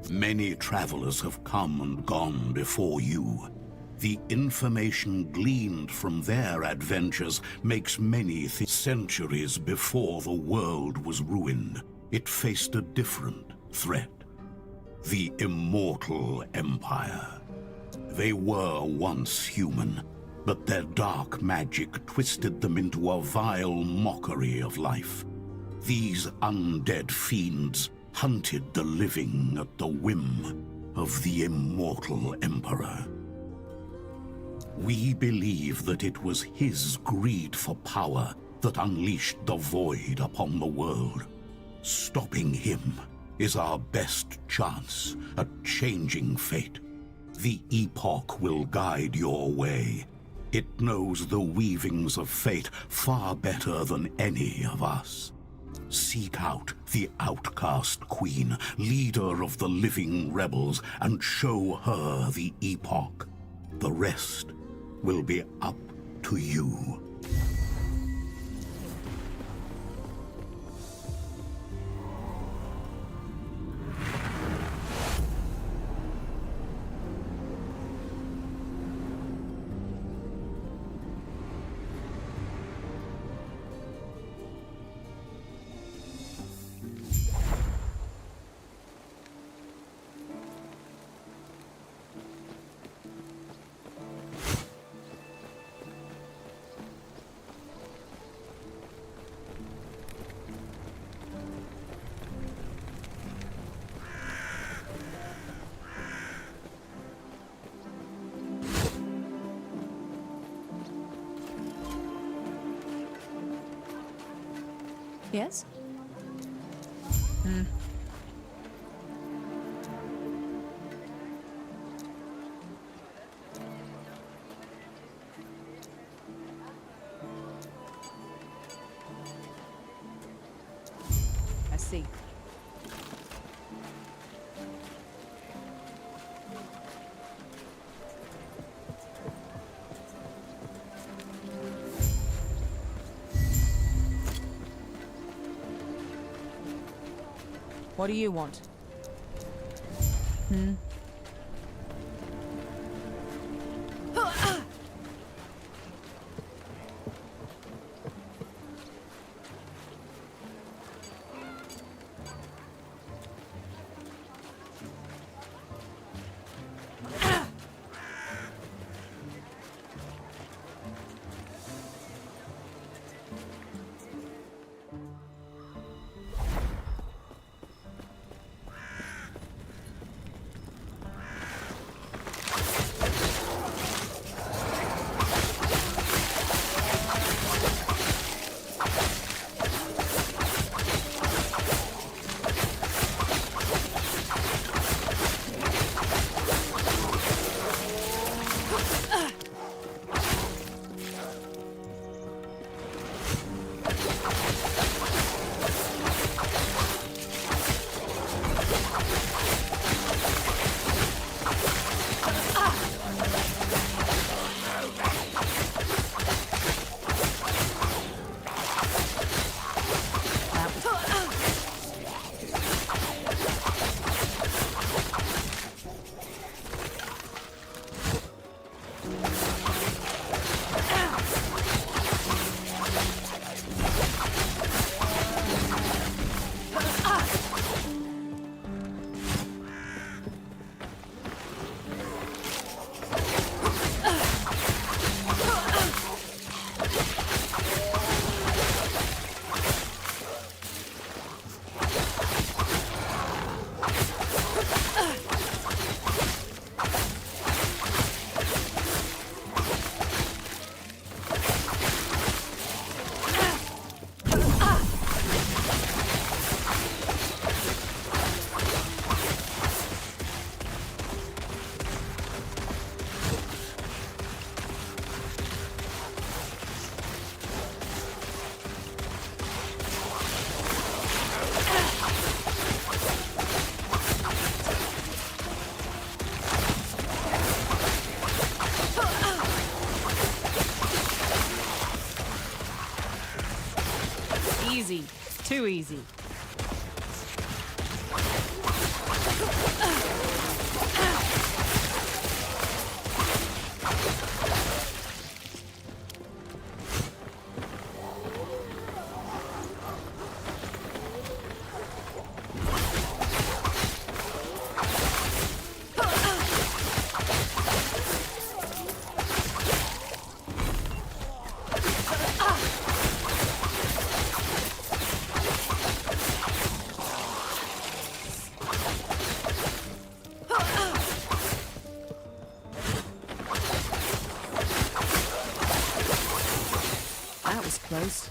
Many travelers have come and gone before you. The information gleaned from their adventures makes many think centuries before the world was ruined, it faced a different threat. The Immortal Empire. They were once human, but their dark magic twisted them into a vile mockery of life. These undead fiends hunted the living at the whim of the Immortal Emperor. We believe that it was his greed for power that unleashed the void upon the world. Stopping him is our best chance at changing fate. The Epoch will guide your way. It knows the weavings of fate far better than any of us. Seek out the outcast queen, leader of the living rebels, and show her the Epoch. The rest will be up to you. Yes? I see. What do you want? easy. Too easy. That was close.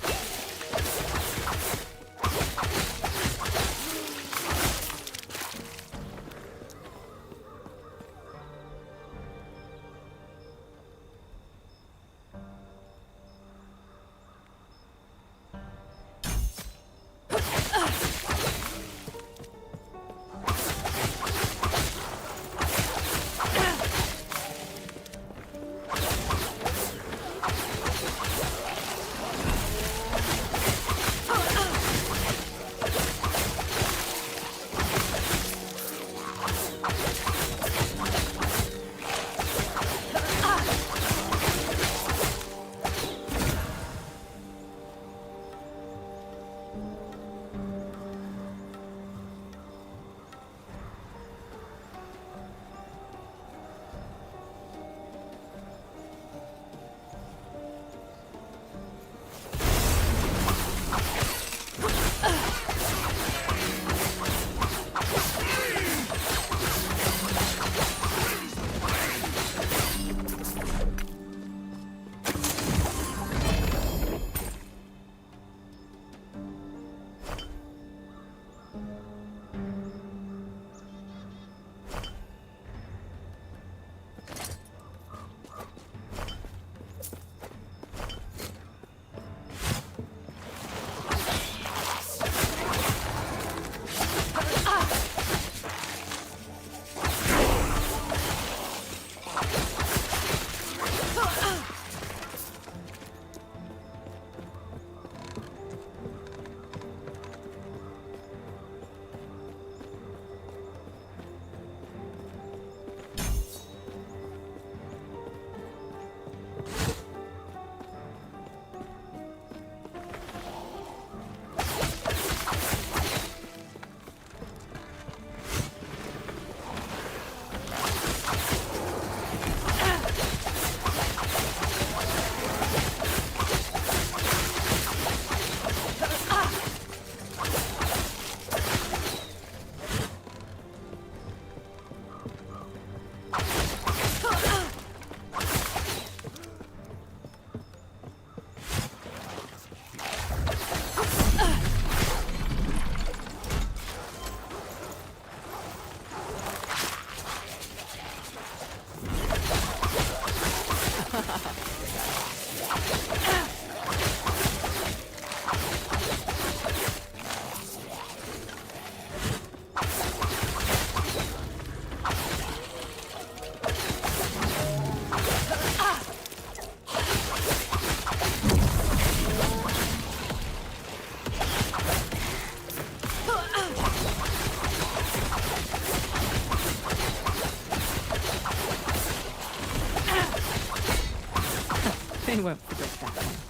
They won't forget that one.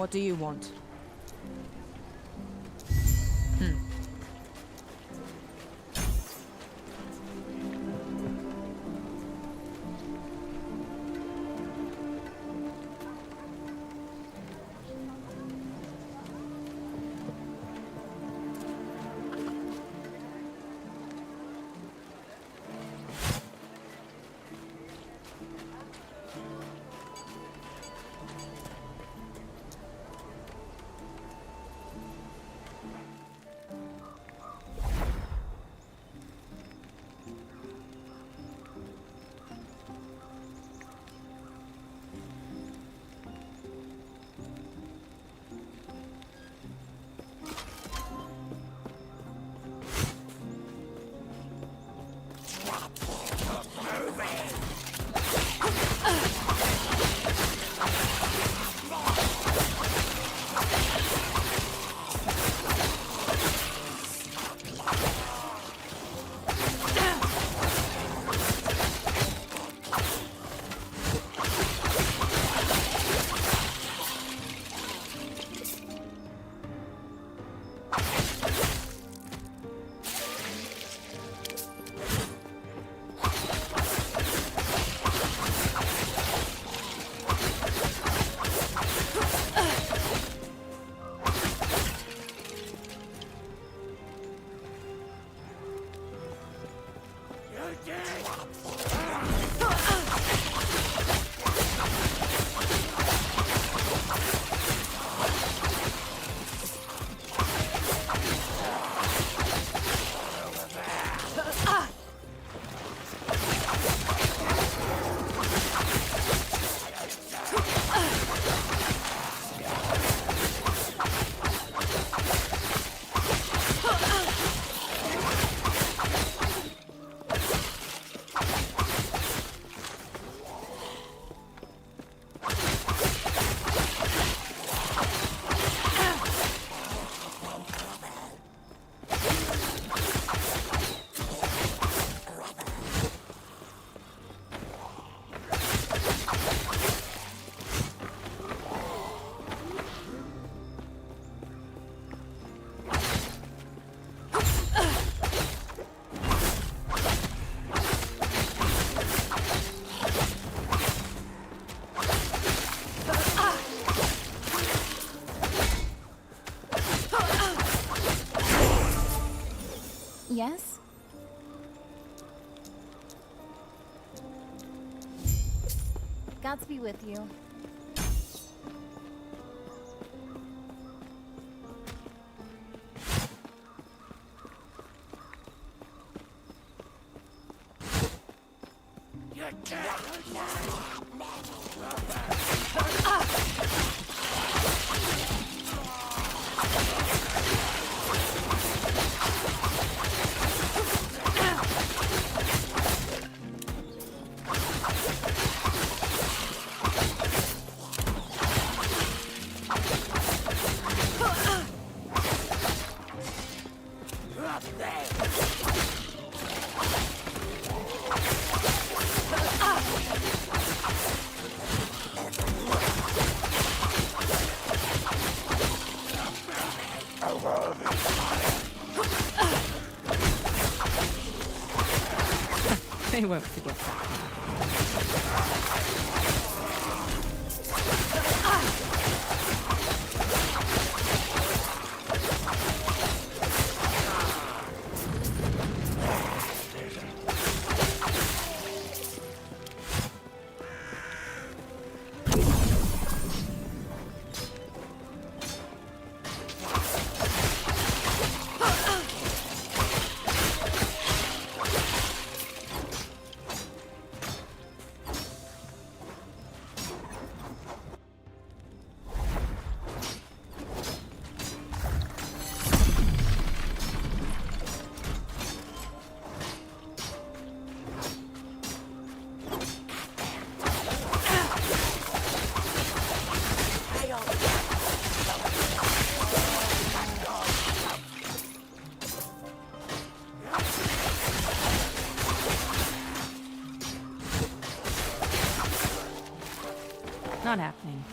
What do you want? Yes? Gods be with you. They won't forget that. Not happening.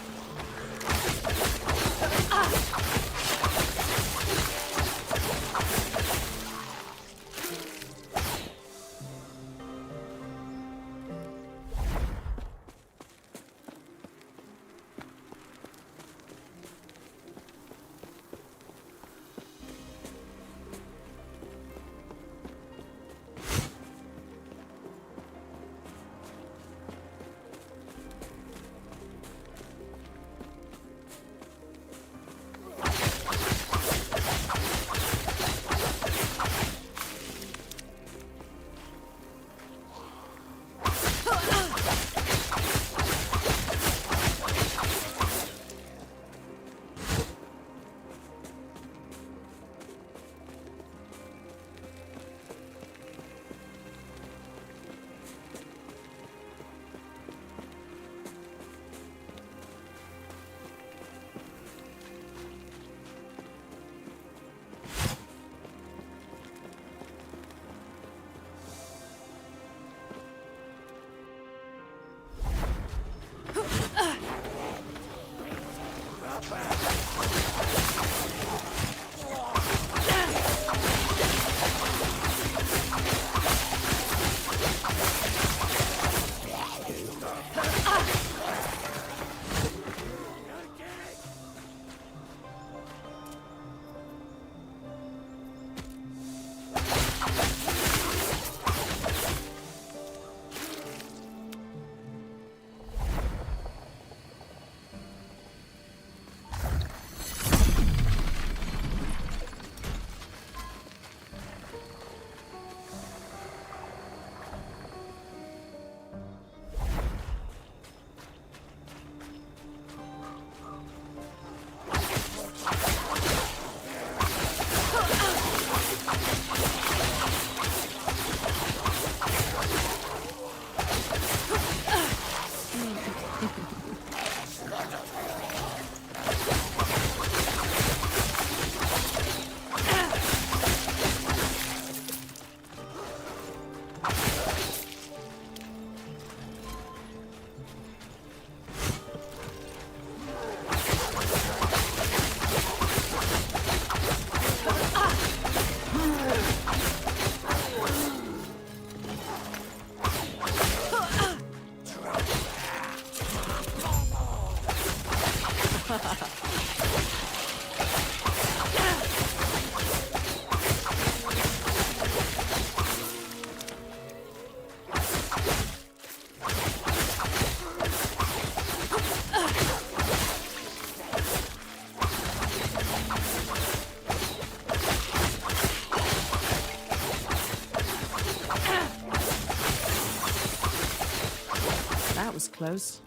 was close.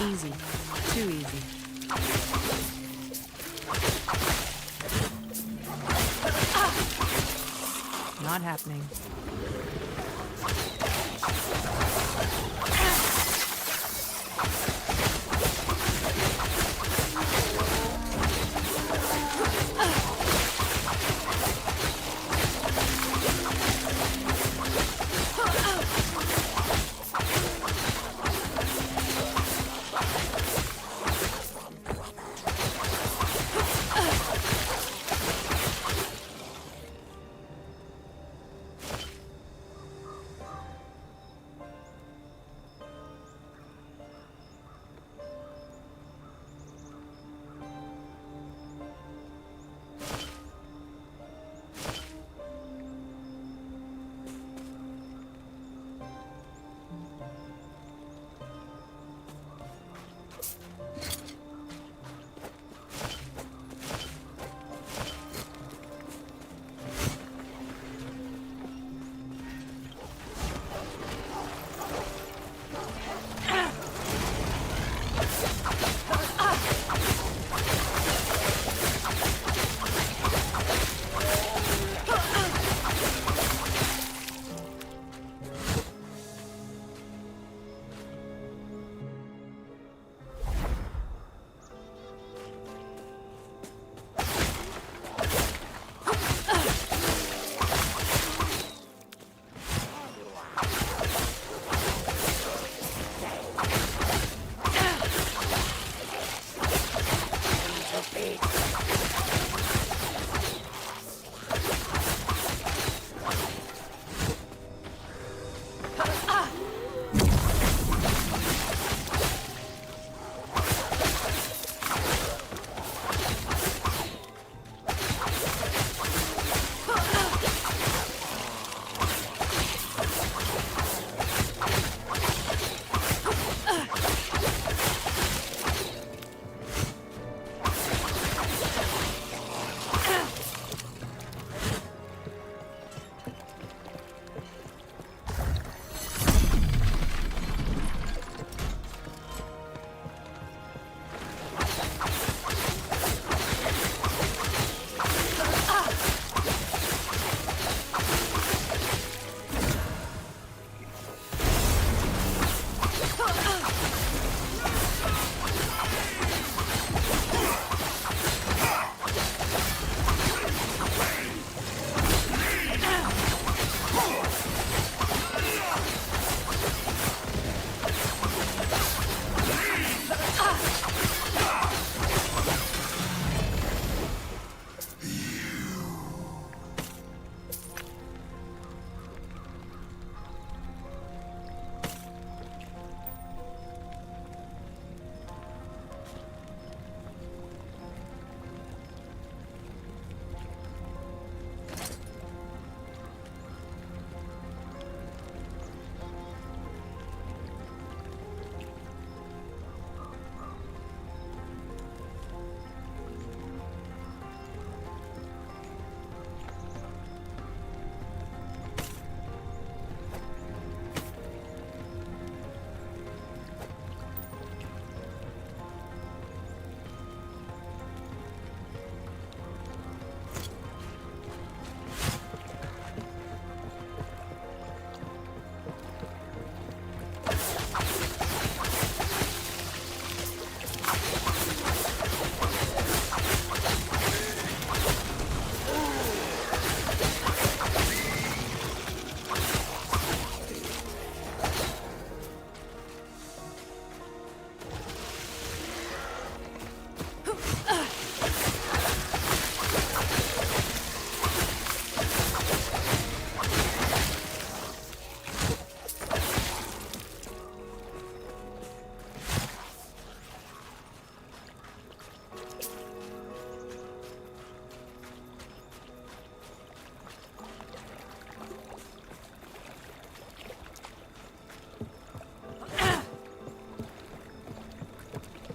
Easy. Too easy. Not happening.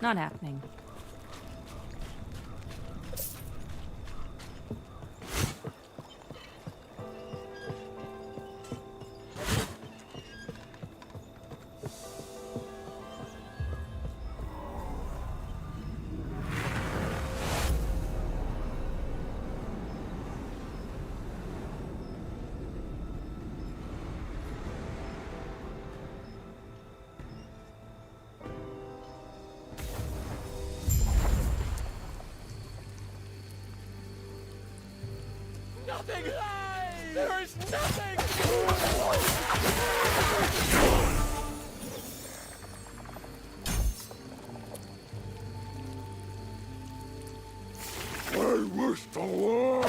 Not happening. Nothing! There is nothing! I wish to learn.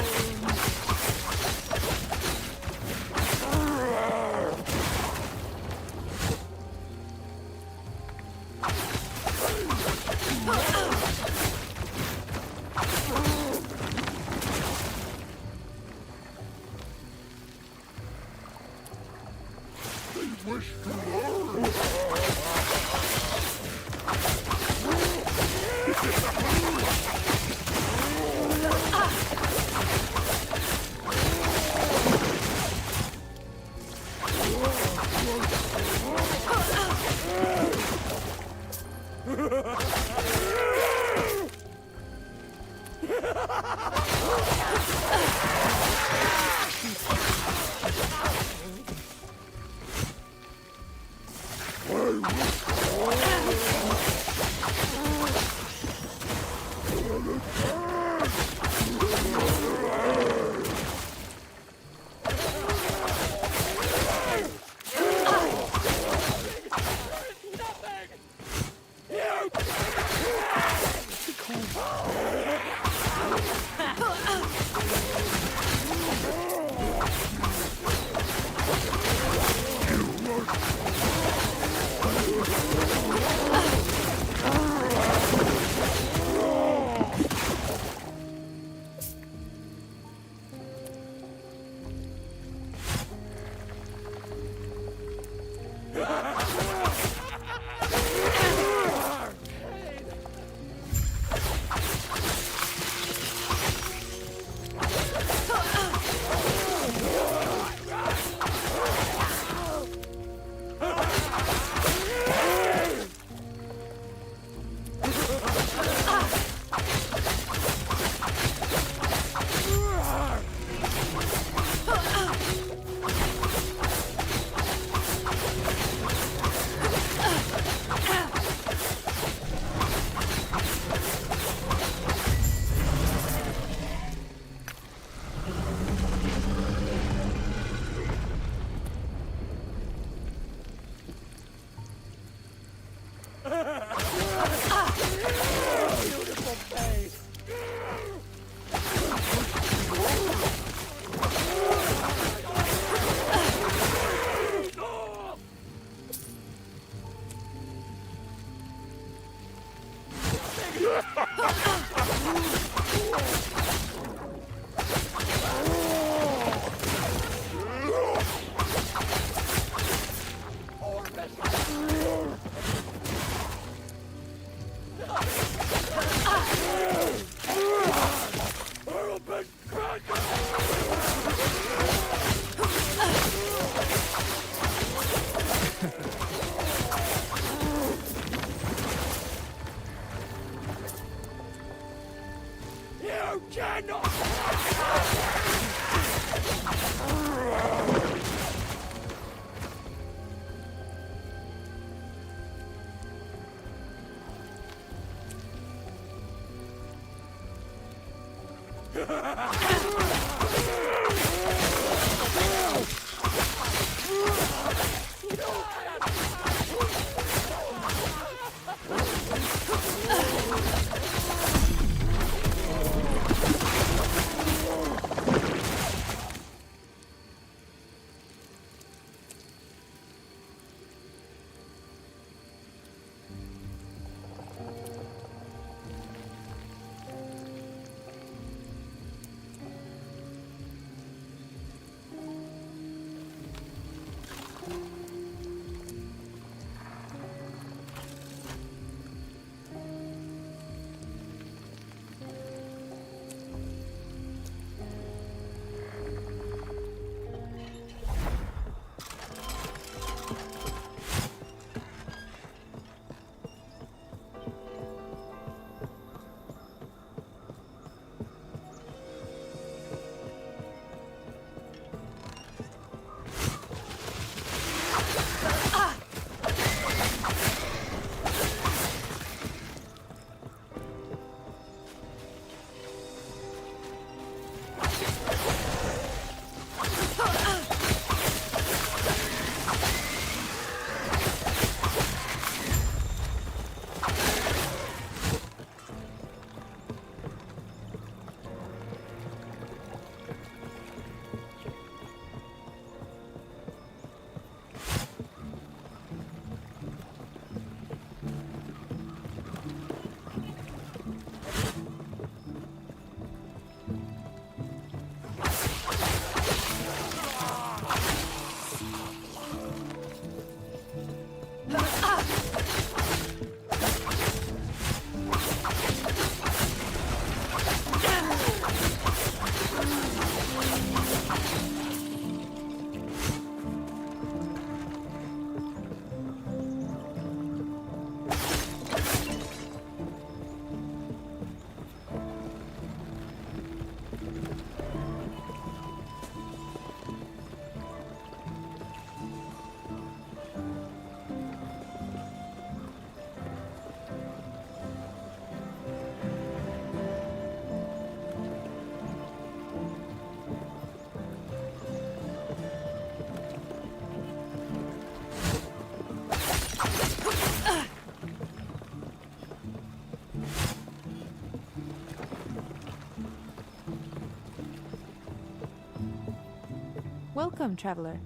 Welcome, traveler.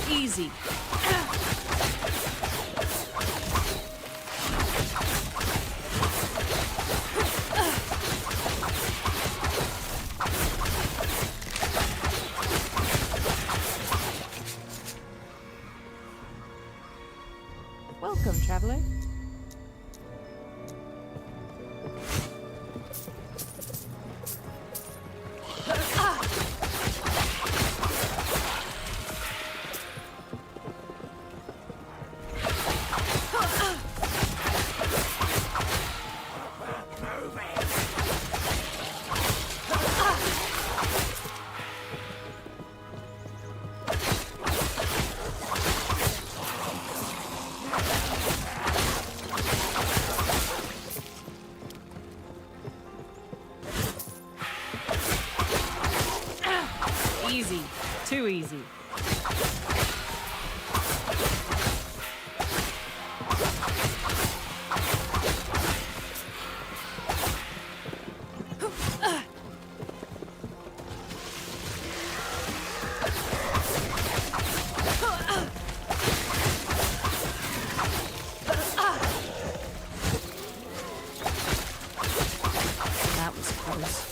Easy. Welcome, traveler. Easy. Too easy. That was close.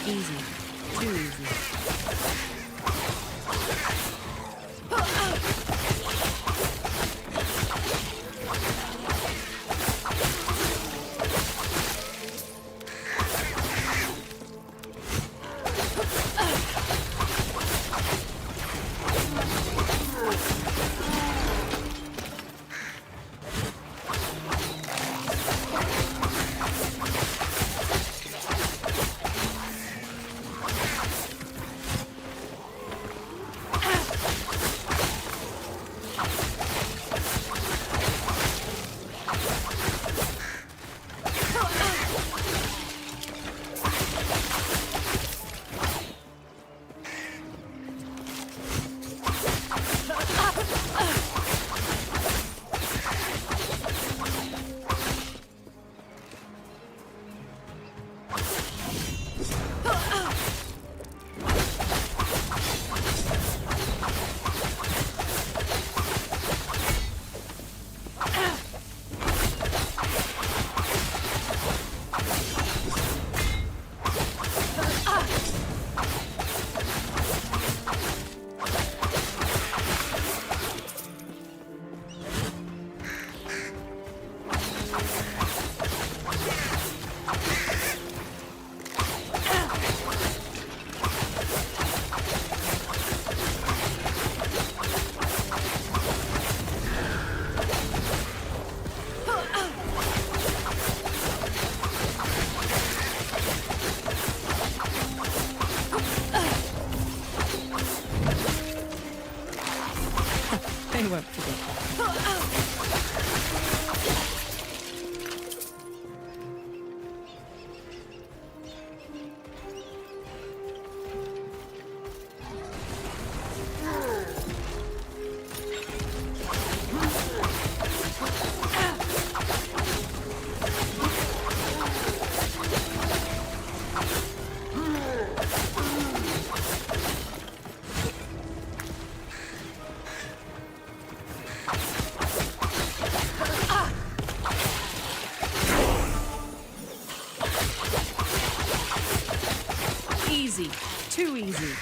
Easy. Too easy. They won't forget. Easy. Too easy.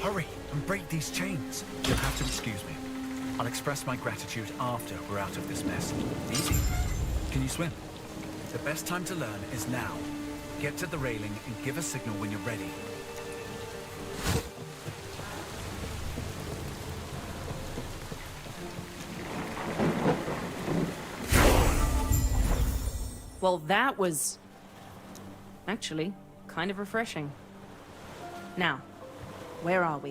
Hurry and break these chains. You'll have to excuse me. I'll express my gratitude after we're out of this mess. Easy. Can you swim? The best time to learn is now. Get to the railing and give a signal when you're ready. Well, that was actually kind of refreshing. Now, where are we?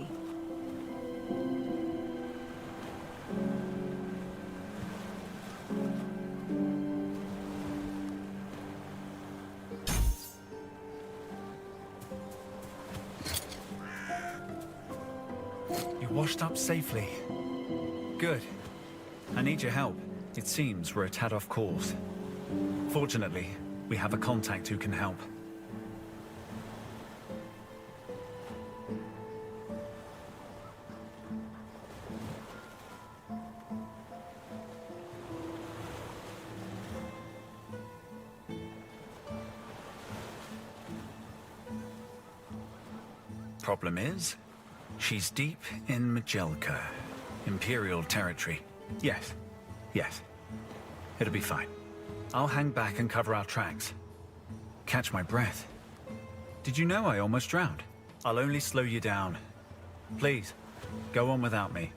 You washed up safely. Good. I need your help. It seems we're a tad off course. Fortunately, we have a contact who can help. Problem is, she's deep in Majelka, Imperial territory. Yes, yes. It'll be fine. I'll hang back and cover our tracks. Catch my breath. Did you know I almost drowned? I'll only slow you down. Please, go on without me.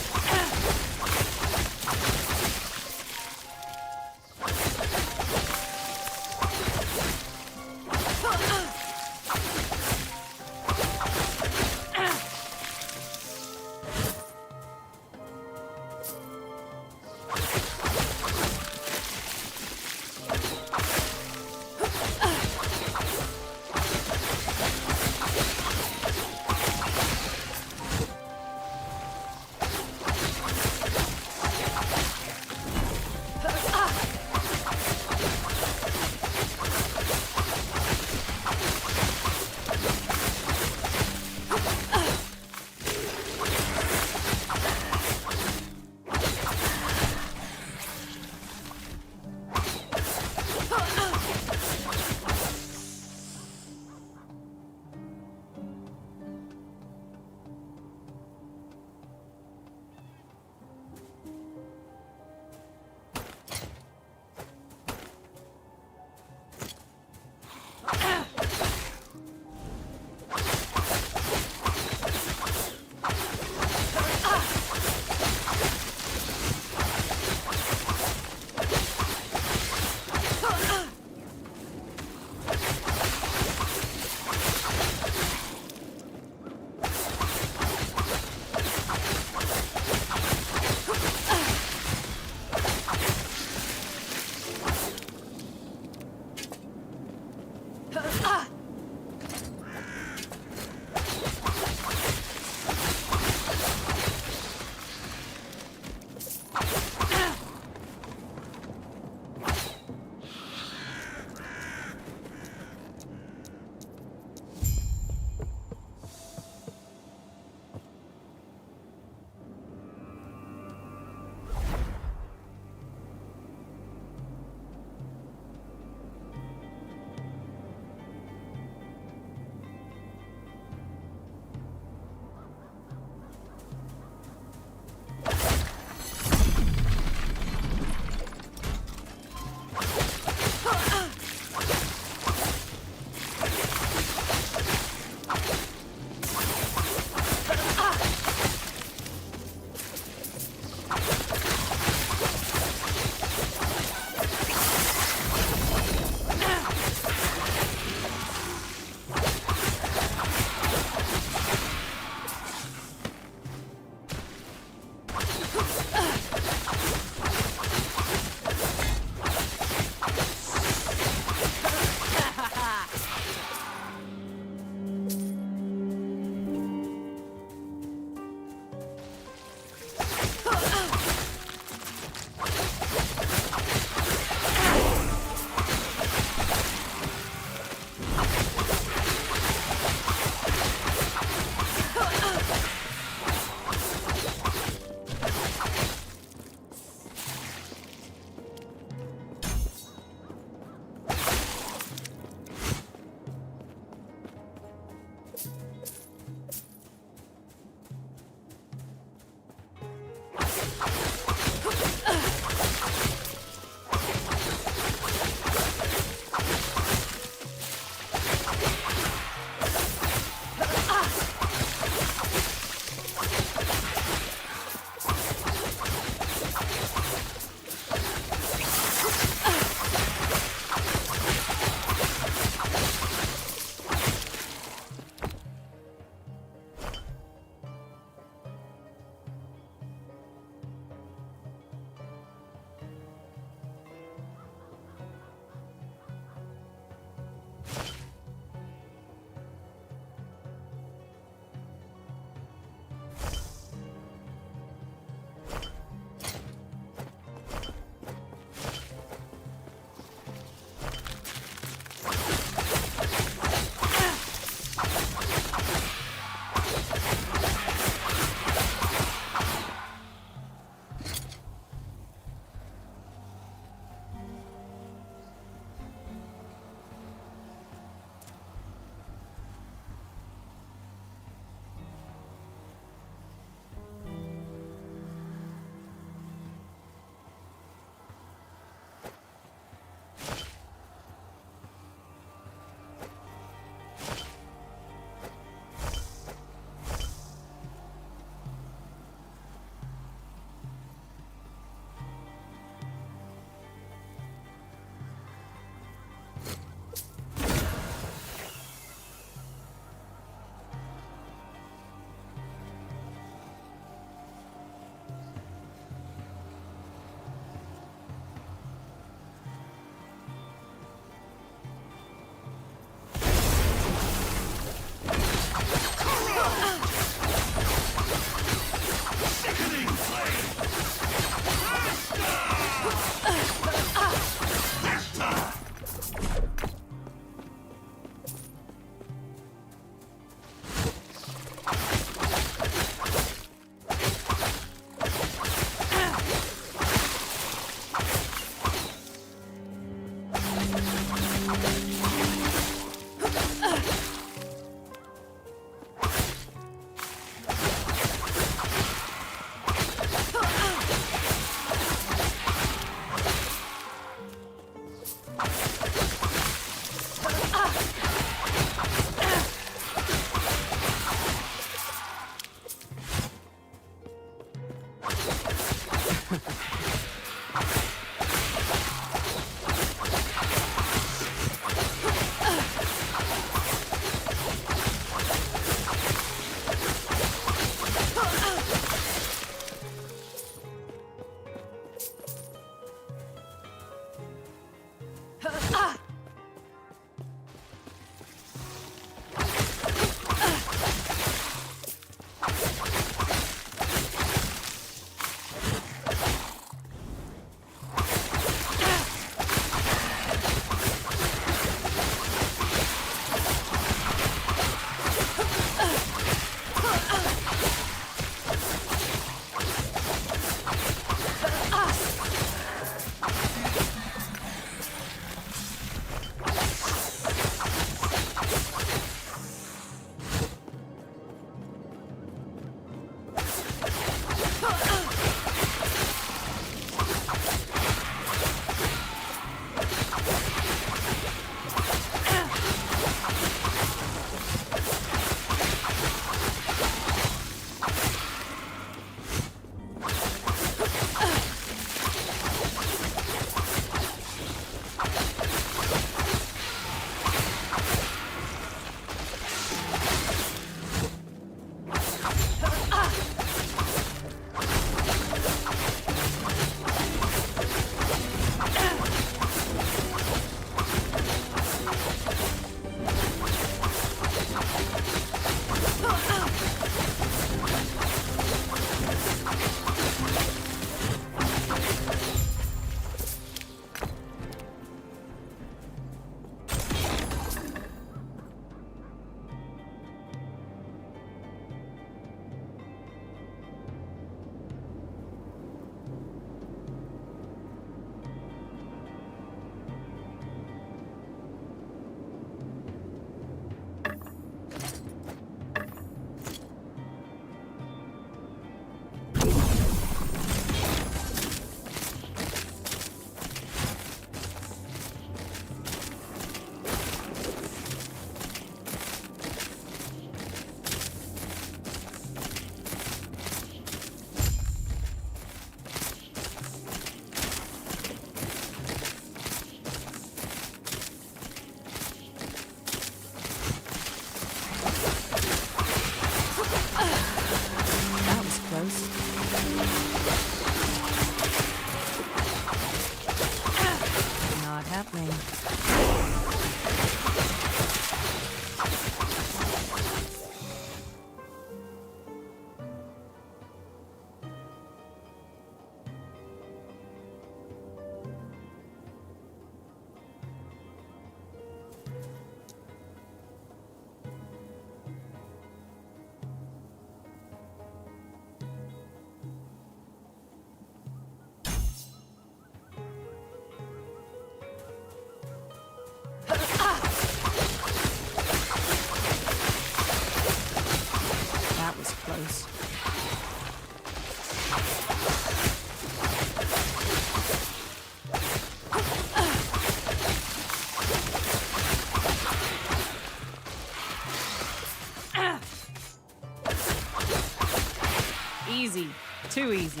too easy.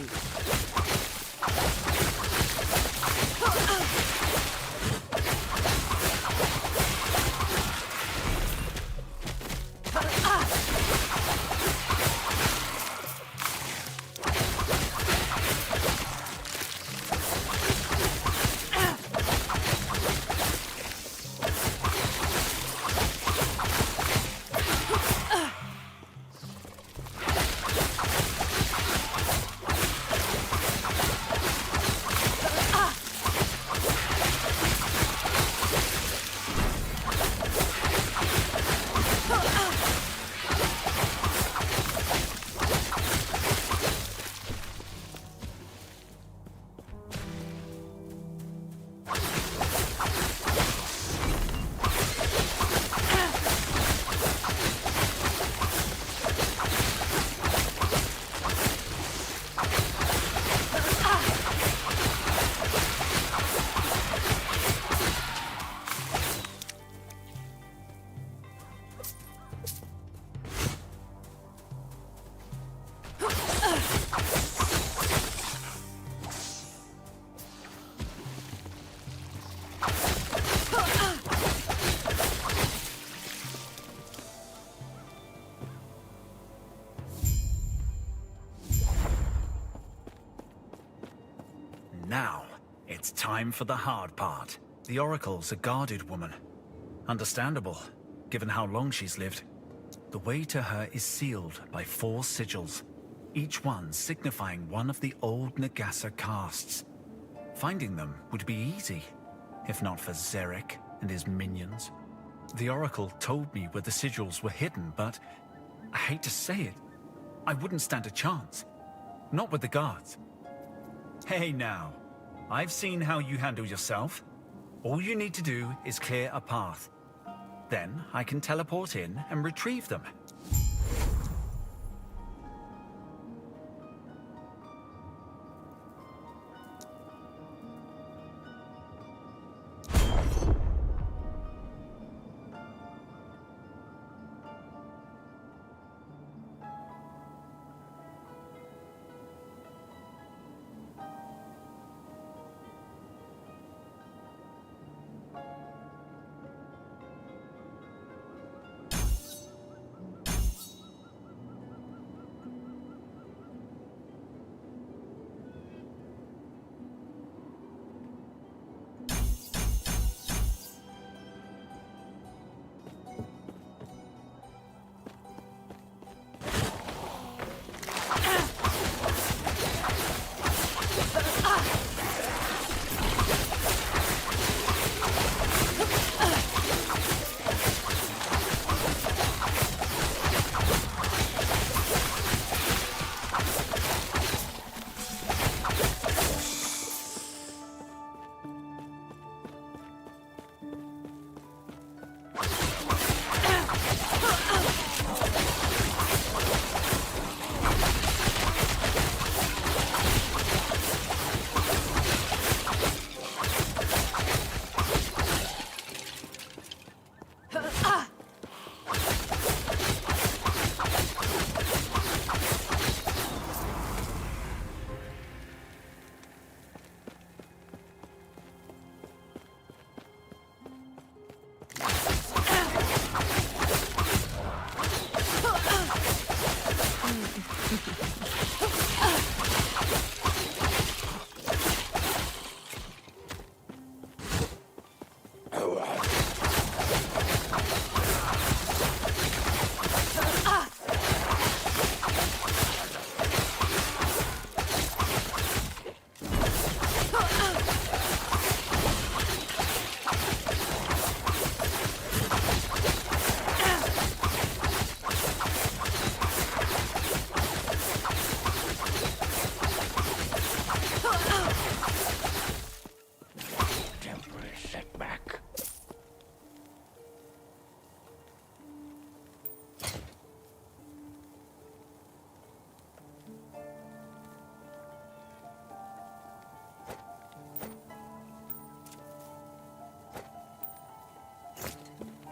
Now, it's time for the hard part. The Oracle's a guarded woman. Understandable, given how long she's lived. The way to her is sealed by 4 sigils, each one signifying one of the old Nagasa castes. Finding them would be easy, if not for Zarek and his minions. The Oracle told me where the sigils were hidden, but I hate to say it, I wouldn't stand a chance. Not with the guards. Hey now, I've seen how you handle yourself. All you need to do is clear a path. Then I can teleport in and retrieve them.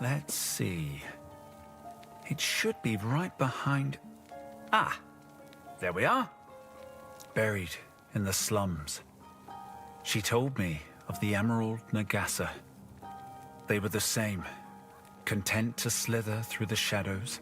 Let's see. It should be right behind... Ah! There we are. buried in the slums. She told me of the Emerald Nagasa. They were the same, content to slither through the shadows.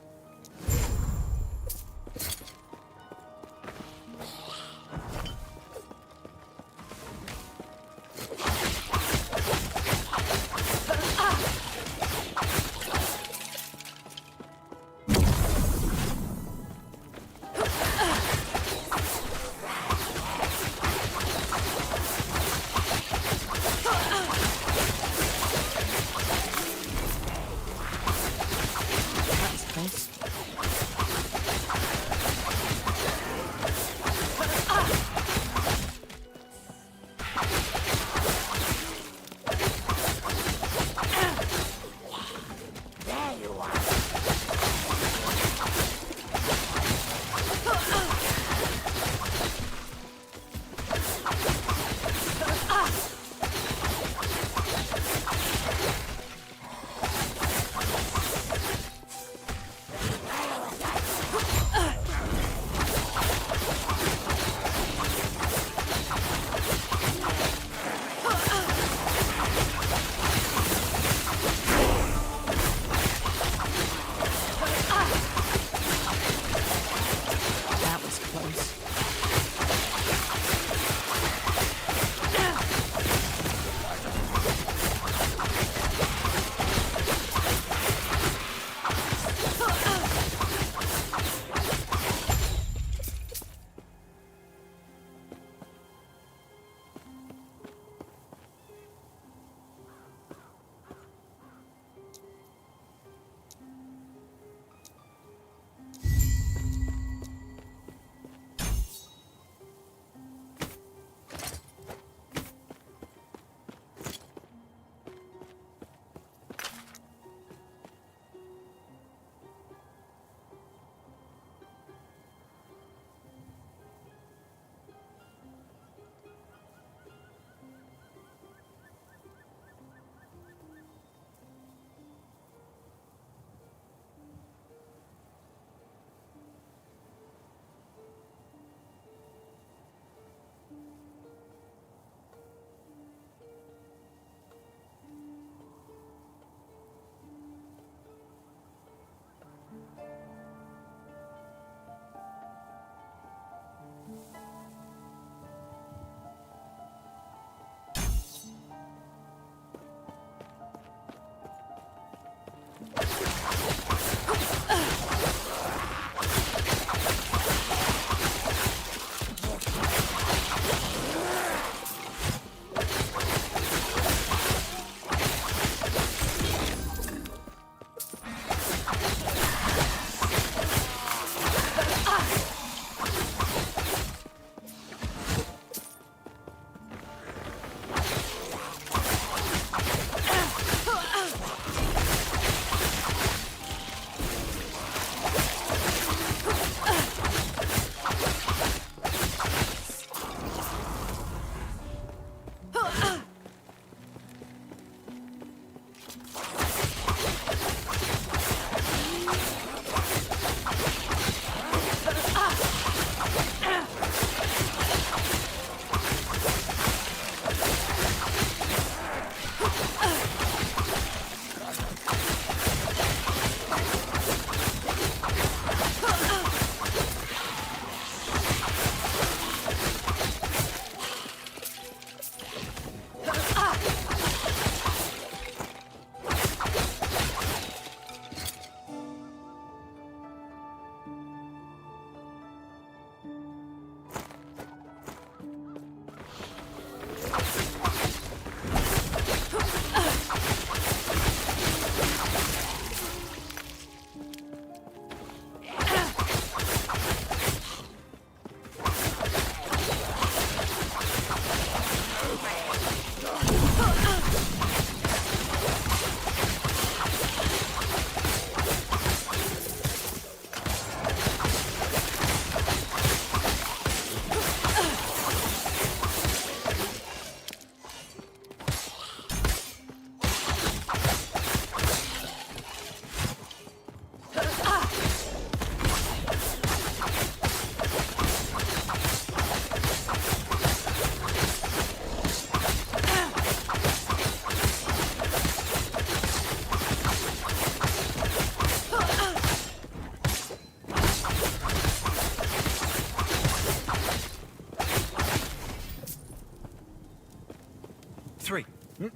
3.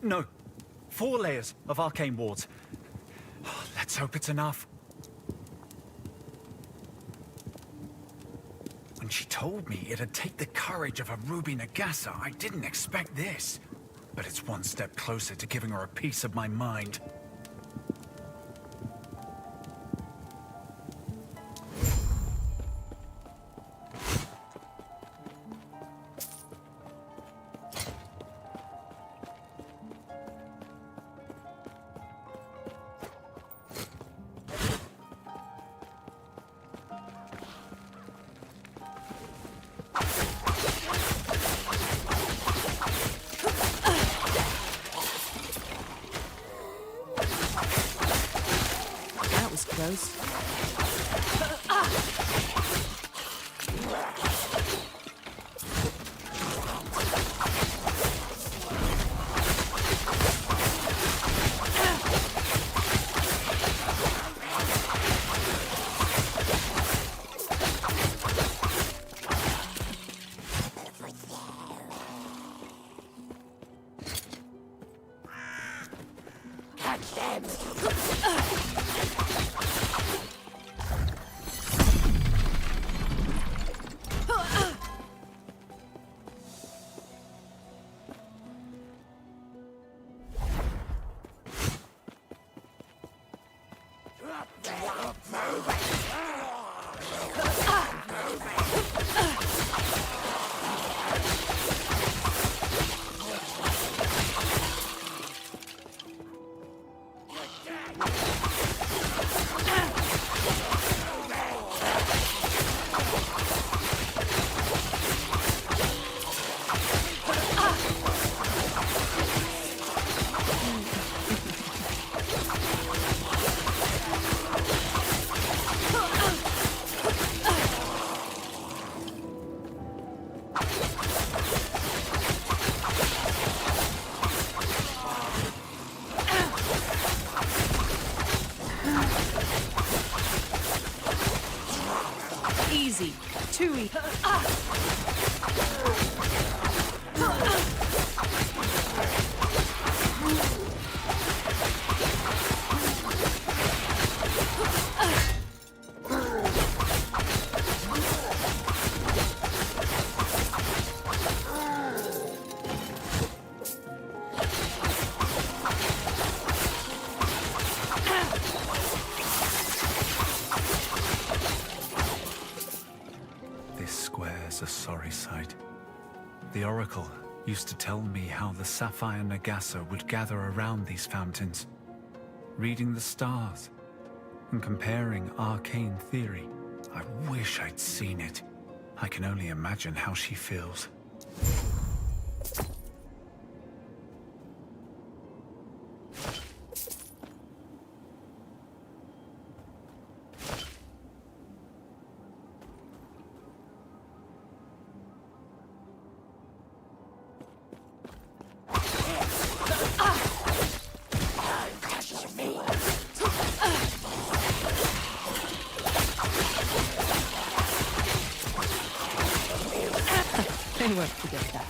No. 4 layers of arcane wards. Oh, let's hope it's enough. When she told me it'd take the courage of a Ruby Nagasa, I didn't expect this. But it's one step closer to giving her a piece of my mind. That was close. Catch them! Easy. Too easy. This square's a sorry sight. The Oracle used to tell me how the Sapphire Nagasa would gather around these fountains, reading the stars and comparing arcane theory. I wish I'd seen it. I can only imagine how she feels. They won't forget that.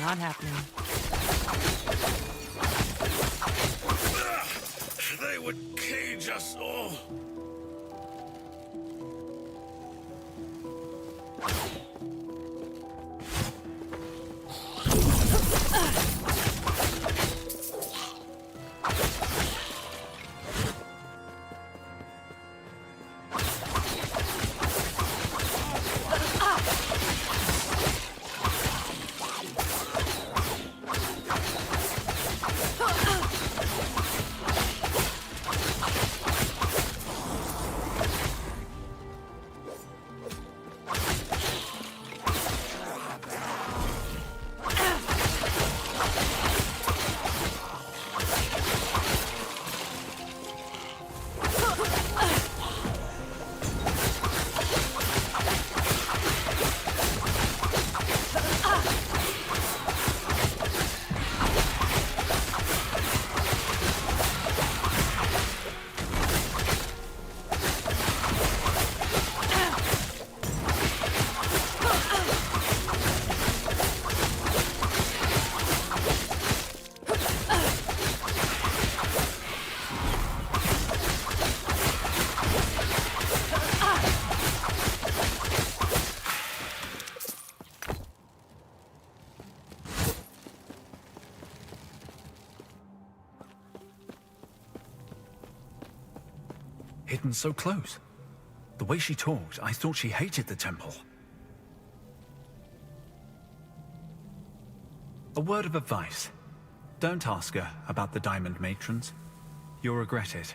Not happening. They would cage us all. Hidden so close. The way she talked, I thought she hated the temple. A word of advice. Don't ask her about the Diamond Matrons. You'll regret it.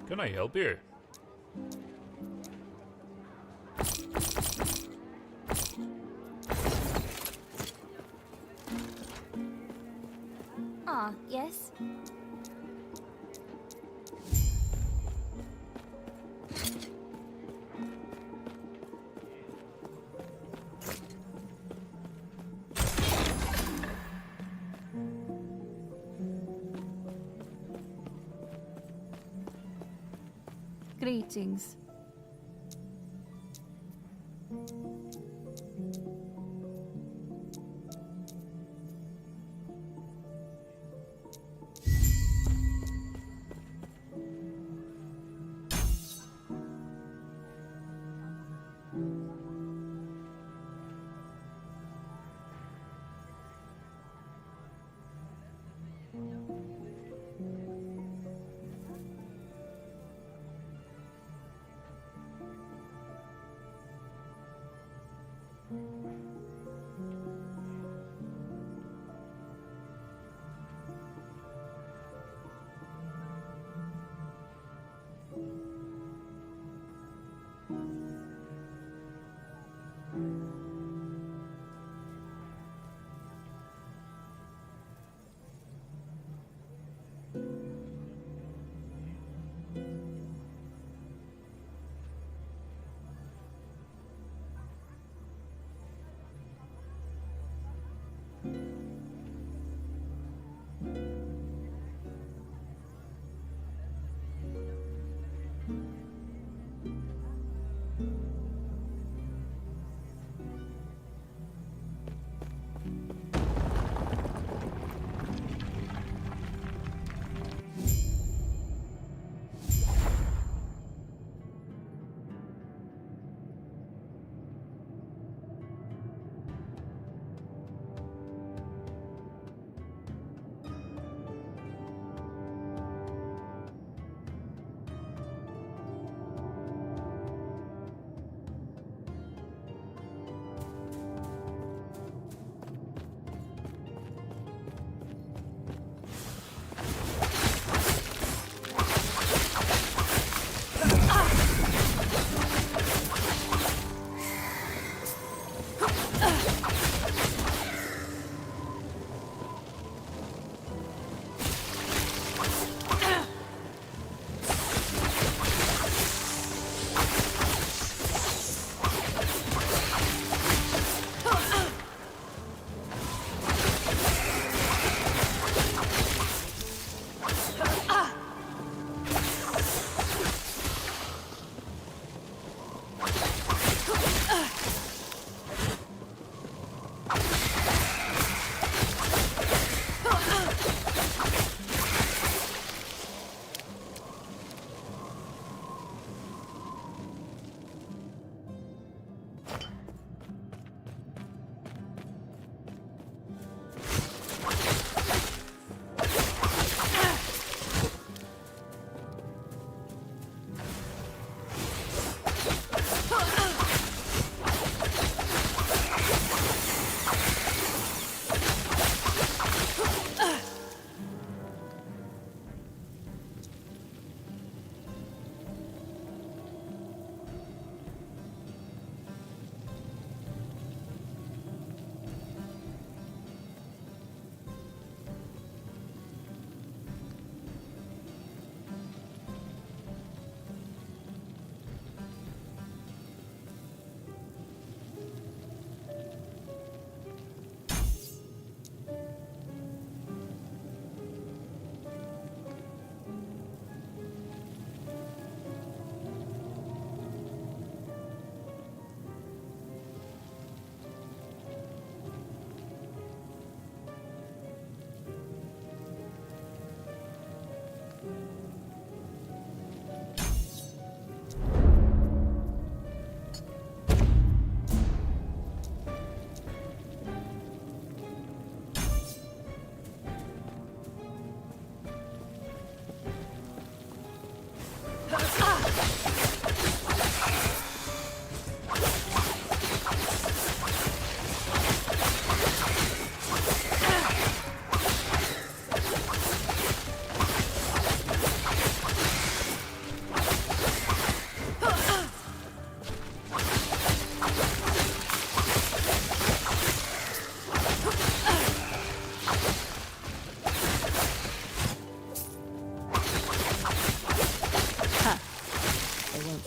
Can I help you? Ah, yes. Greetings.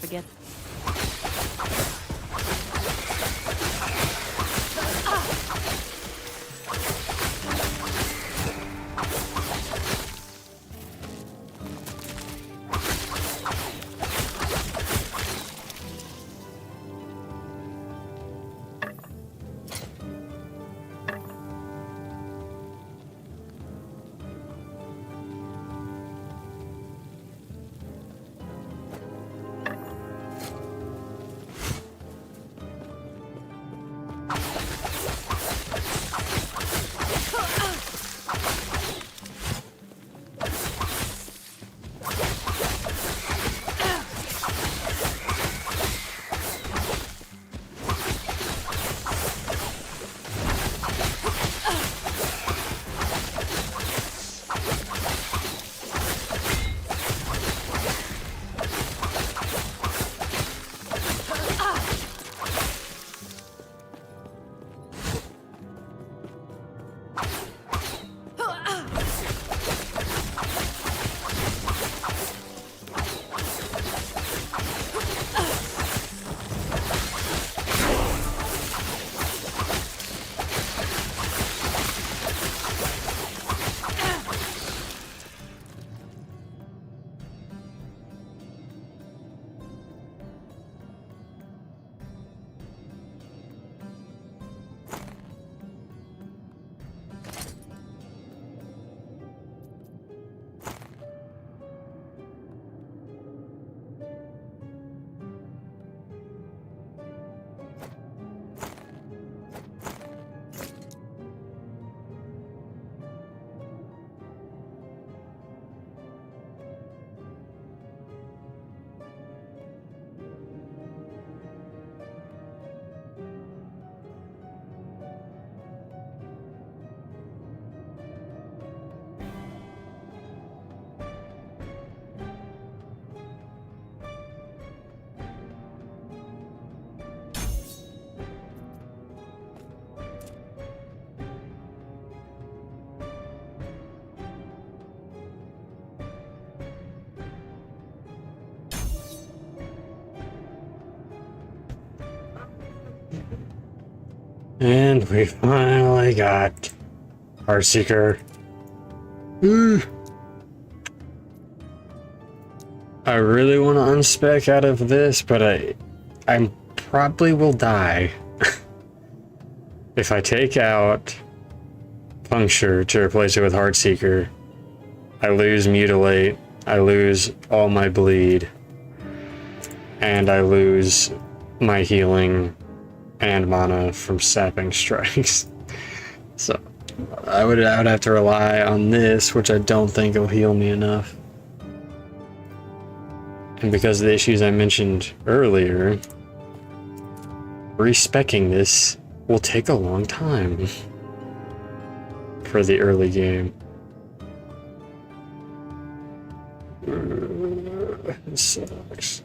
Forget. And we finally got Heartseeker. I really want to unspec out of this, but I probably will die. If I take out Puncture to replace it with Heartseeker, I lose Mutilate, I lose all my bleed, and I lose my healing and mana from sapping strikes. So I would have to rely on this, which I don't think will heal me enough. And because of the issues I mentioned earlier, respecking this will take a long time for the early game. This sucks.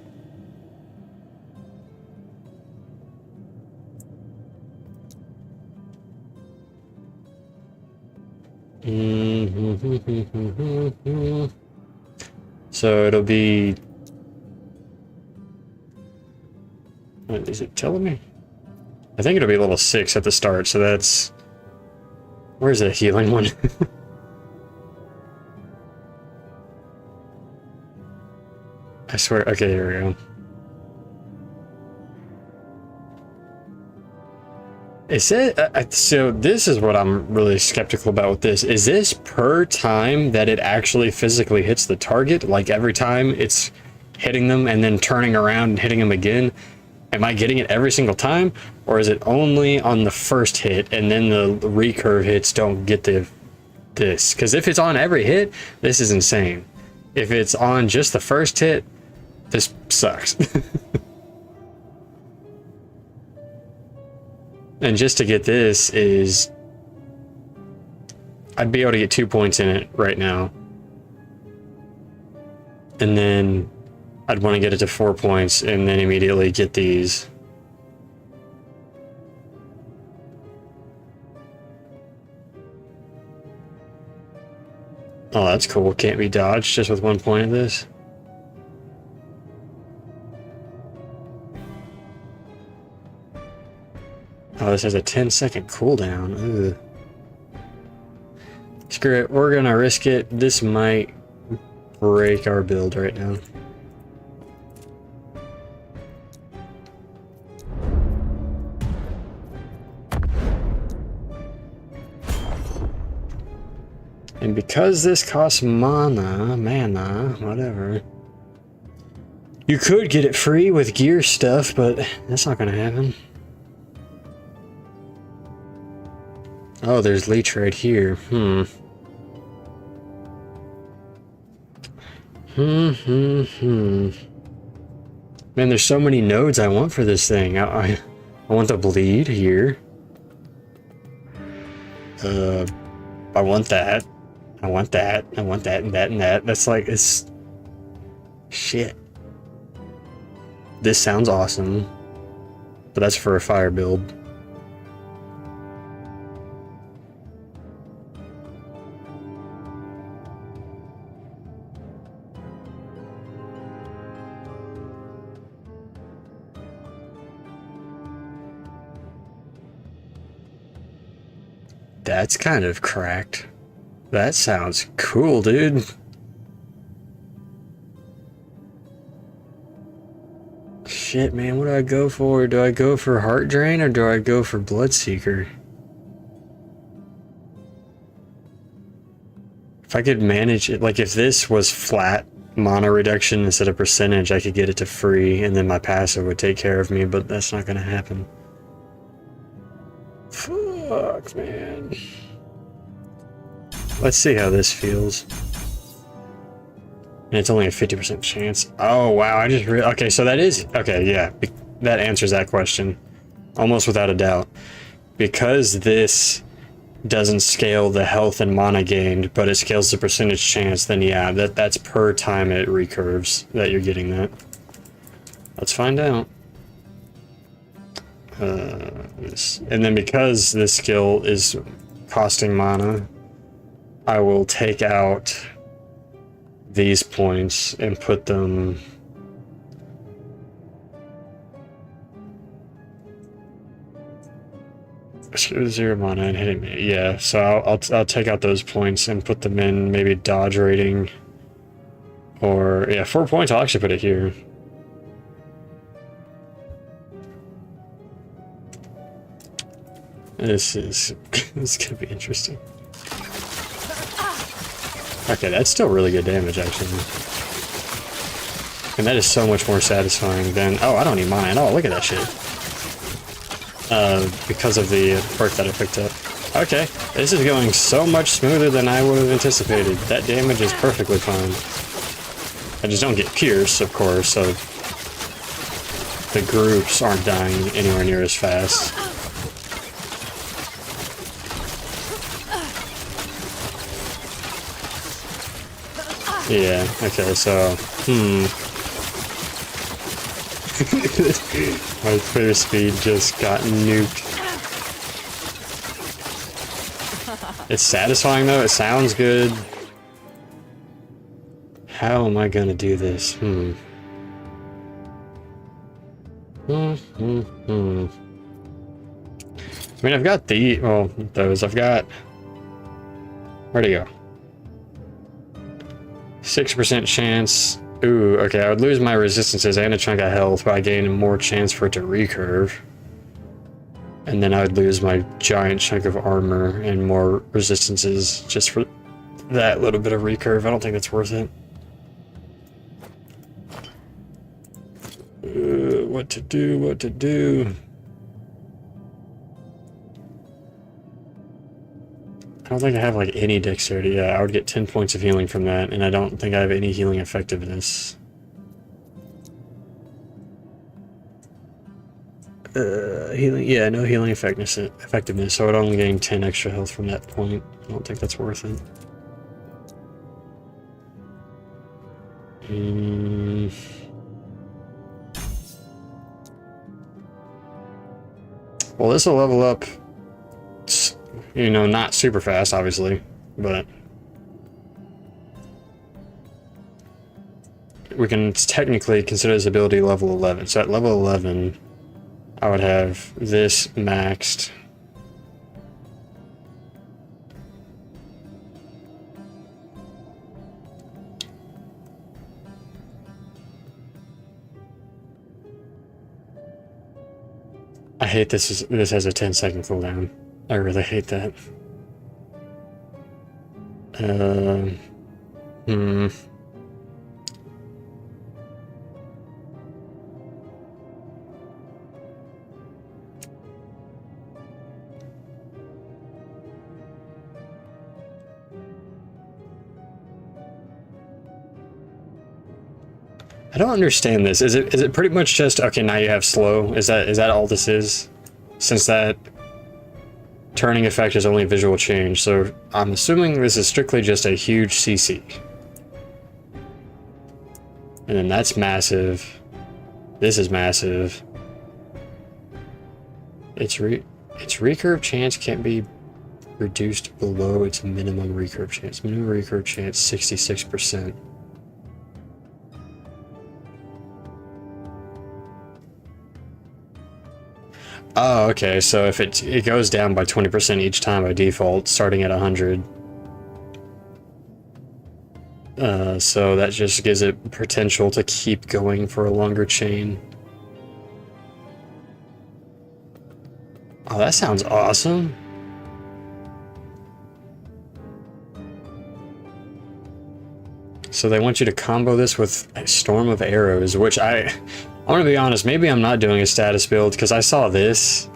So it'll be... What is it telling me? I think it'll be level 6 at the start, so that's... Where's the healing one? I swear, okay, here we go. It said, so this is what I'm really skeptical about with this. Is this per time that it actually physically hits the target? Like every time it's hitting them and then turning around and hitting them again? Am I getting it every single time? Or is it only on the first hit and then the recurve hits don't get this? Because if it's on every hit, this is insane. If it's on just the first hit, this sucks. And just to get this is... I'd be able to get 2 points in it right now. And then I'd want to get it to 4 points and then immediately get these. Oh, that's cool. Can't be dodged just with 1 point of this. Oh, this has a 10-second cooldown. Ugh. Screw it. We're gonna risk it. This might break our build right now. And because this costs mana, whatever. You could get it free with gear stuff, but that's not gonna happen. Oh, there's leech right here. Man, there's so many nodes I want for this thing. I want the bleed here. I want that. I want that. I want that and that and that. That's like, it's... Shit. This sounds awesome. But that's for a fire build. That's kind of cracked. That sounds cool, dude. Shit, man, what do I go for? Do I go for Heart Drain or do I go for Bloodseeker? If I could manage it, like if this was flat mana reduction instead of percentage, I could get it to free and then my passive would take care of me, but that's not gonna happen. Fuck, man. Let's see how this feels. And it's only a 50% chance. Oh, wow, I just okay, so that is... Okay, yeah, that answers that question. Almost without a doubt. Because this doesn't scale the health and mana gained, but it scales the percentage chance, then yeah, that's per time it recurves that you're getting that. Let's find out. And then because this skill is costing mana, I will take out these points and put them 0 mana and hitting me. Yeah, so I'll take out those points and put them in maybe dodge rating. Or yeah, 4 points. I'll actually put it here. This is this is gonna be interesting. Okay, that's still really good damage actually. And that is so much more satisfying than oh, I don't need mine. Oh, look at that shit. Because of the perk that I picked up. Okay, this is going so much smoother than I would have anticipated. That damage is perfectly fine. I just don't get pierced, of course, so the groups aren't dying anywhere near as fast. Yeah, okay, so, my clear speed just got nuked. It's satisfying though, it sounds good. How am I gonna do this? I mean, I've got I've got... Where'd it go? 6% chance. Ooh, okay, I would lose my resistances and a chunk of health by gaining more chance for it to recurve. And then I would lose my giant chunk of armor and more resistances just for that little bit of recurve. I don't think that's worth it. What to do? I don't think I have like any dexterity. Yeah, I would get 10 points of healing from that, and I don't think I have any healing effectiveness. Healing, yeah, no healing effectiveness, so I'd only gain 10 extra health from that point. I don't think that's worth it. Well, this will level up, you know, not super fast, obviously, but we can technically consider this ability level 11. So at level 11, I would have this maxed. I hate this has a 10-second cooldown. I really hate that. I don't understand this. Is it pretty much just okay, now you have slow? Is that all this is? Since that turning effect is only visual change, so I'm assuming this is strictly just a huge CC. And then that's massive. This is massive. Its recurve chance can't be reduced below its minimum recurve chance. Minimum recurve chance 66%. Oh, okay, so if it goes down by 20% each time by default, starting at 100. So that just gives it potential to keep going for a longer chain. Oh, that sounds awesome. So they want you to combo this with a storm of arrows, which I'm gonna be honest, maybe I'm not doing a status build because I saw this.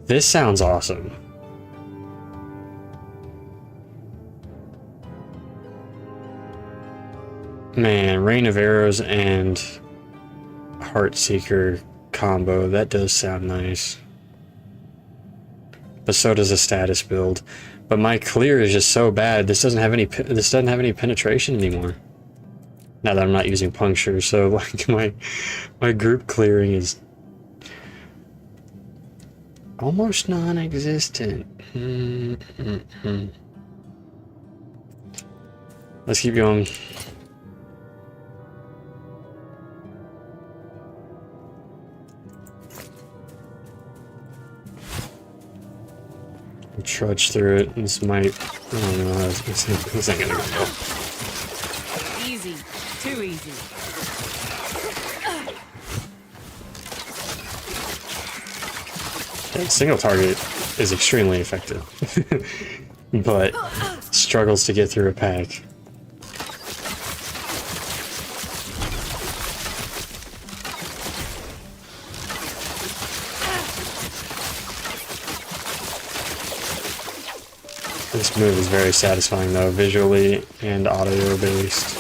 This sounds awesome. Man, Rain of Arrows and Heartseeker combo, that does sound nice. But so does a status build. But my clear is just so bad. This doesn't have any penetration anymore. Now that I'm not using puncture, so like my group clearing is almost non-existent. Let's keep going. Trudge through it. This might. I don't know. This ain't gonna go well. Easy. Too easy. Yeah, single target is extremely effective, but struggles to get through a pack. This move is very satisfying though, visually and audio based.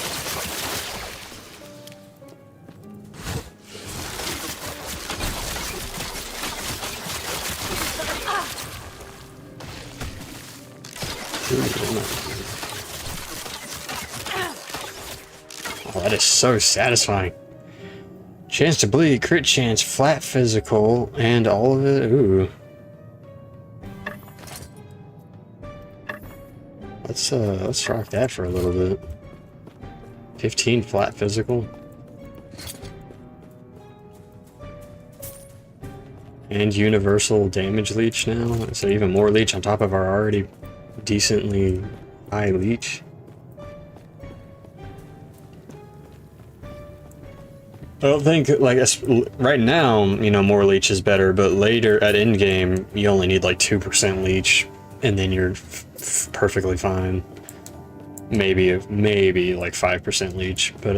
Oh, that is so satisfying. Chance to bleed, crit chance, flat physical, and all of it. Ooh. Let's rock that for a little bit. 15 flat physical. And universal damage leech now, so even more leech on top of our already decently high leech. I don't think, like, right now, you know, more leech is better, but later at end game, you only need like 2% leech, and then you're perfectly fine. Maybe like 5% leech, but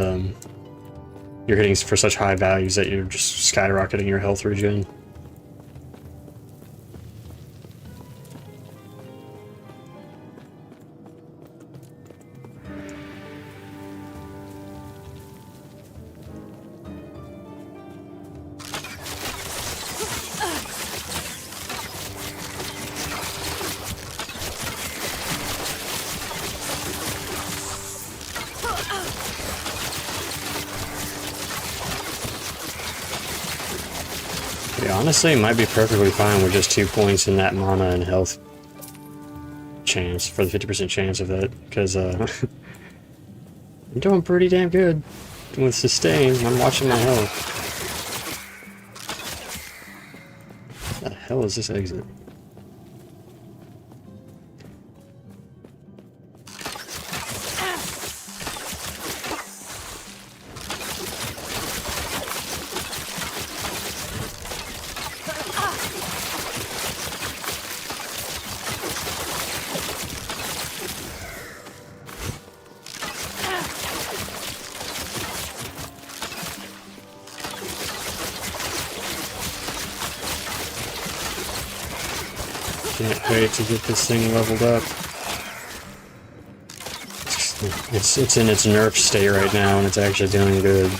you're hitting for such high values that you're just skyrocketing your health regen. Yeah, honestly, it might be perfectly fine with just 2 points in that mana and health chance, for the 50% chance of that, because I'm doing pretty damn good with sustain. I'm watching my health. What the hell is this exit? Can't wait to get this thing leveled up. It's in its nerf state right now, and it's actually doing good.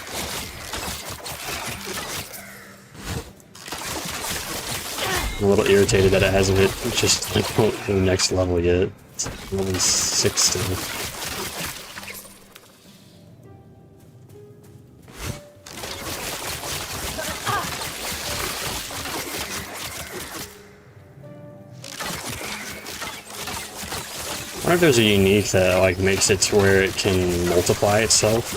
I'm a little irritated that it hasn't hit just like the next level yet. It's level 6 still. I wonder if there's a unique that like makes it to where it can multiply itself,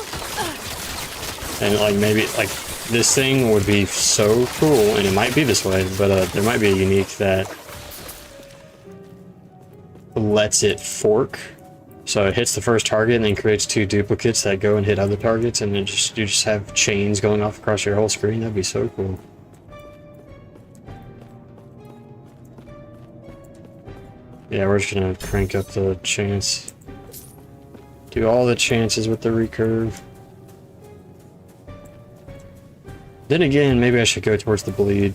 and like maybe like this thing would be so cool, and it might be this way, but there might be a unique that lets it fork, so it hits the first target and then creates 2 duplicates that go and hit other targets, and then you just have chains going off across your whole screen. That'd be so cool. Yeah, we're just gonna crank up the chance. Do all the chances with the recurve. Then again, maybe I should go towards the bleed.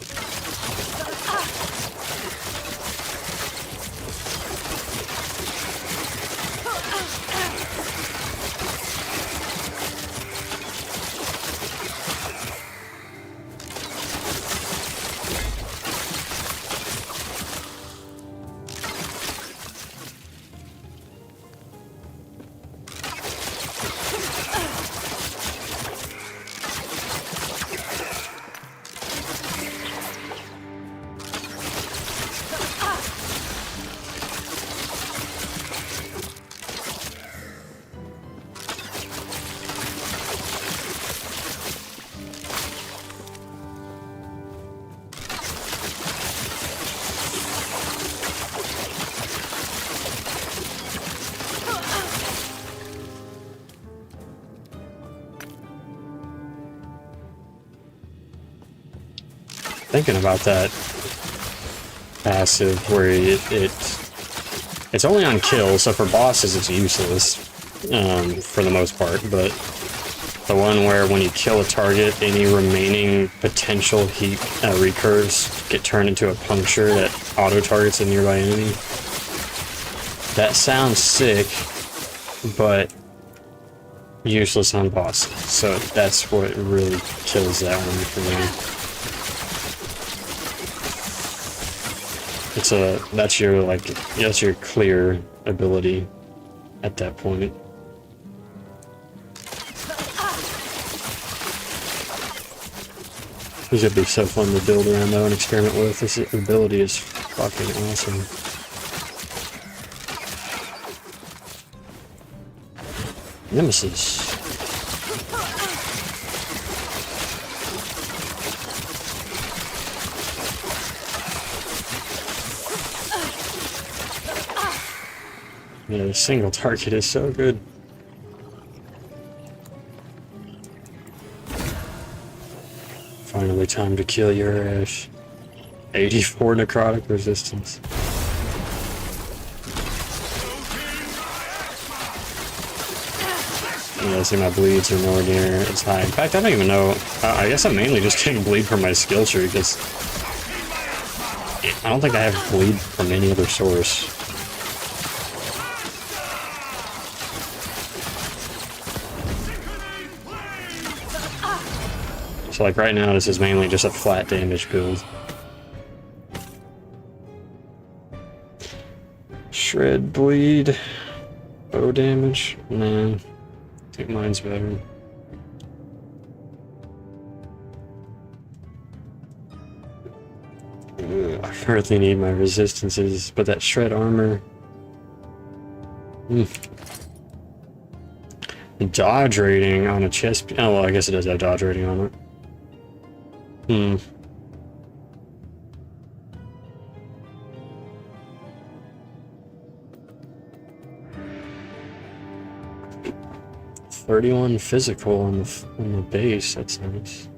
thinking about that passive where it's only on kill, so for bosses it's useless for the most part, but the one where when you kill a target, any remaining potential heat recurves get turned into a puncture that auto-targets a nearby enemy. That sounds sick, but useless on bosses, so that's what really kills that one for me. That's your clear ability at that point. This would be so fun to build around though and experiment with. This ability is fucking awesome. Nemesis. Yeah, the single target is so good. Finally time to kill your ass. 84 necrotic resistance. Yeah, see my bleeds are nowhere near as high. In fact, I don't even know. I guess I'm mainly just getting bleed from my skill tree because I don't think I have bleed from any other source. So like right now, this is mainly just a flat damage build. Shred, bleed, bow damage. Nah, I think mine's better. I really need my resistances, but that shred armor. Dodge rating on a chest. Oh well, I guess it does have dodge rating on it. 31 physical on the base. That's nice.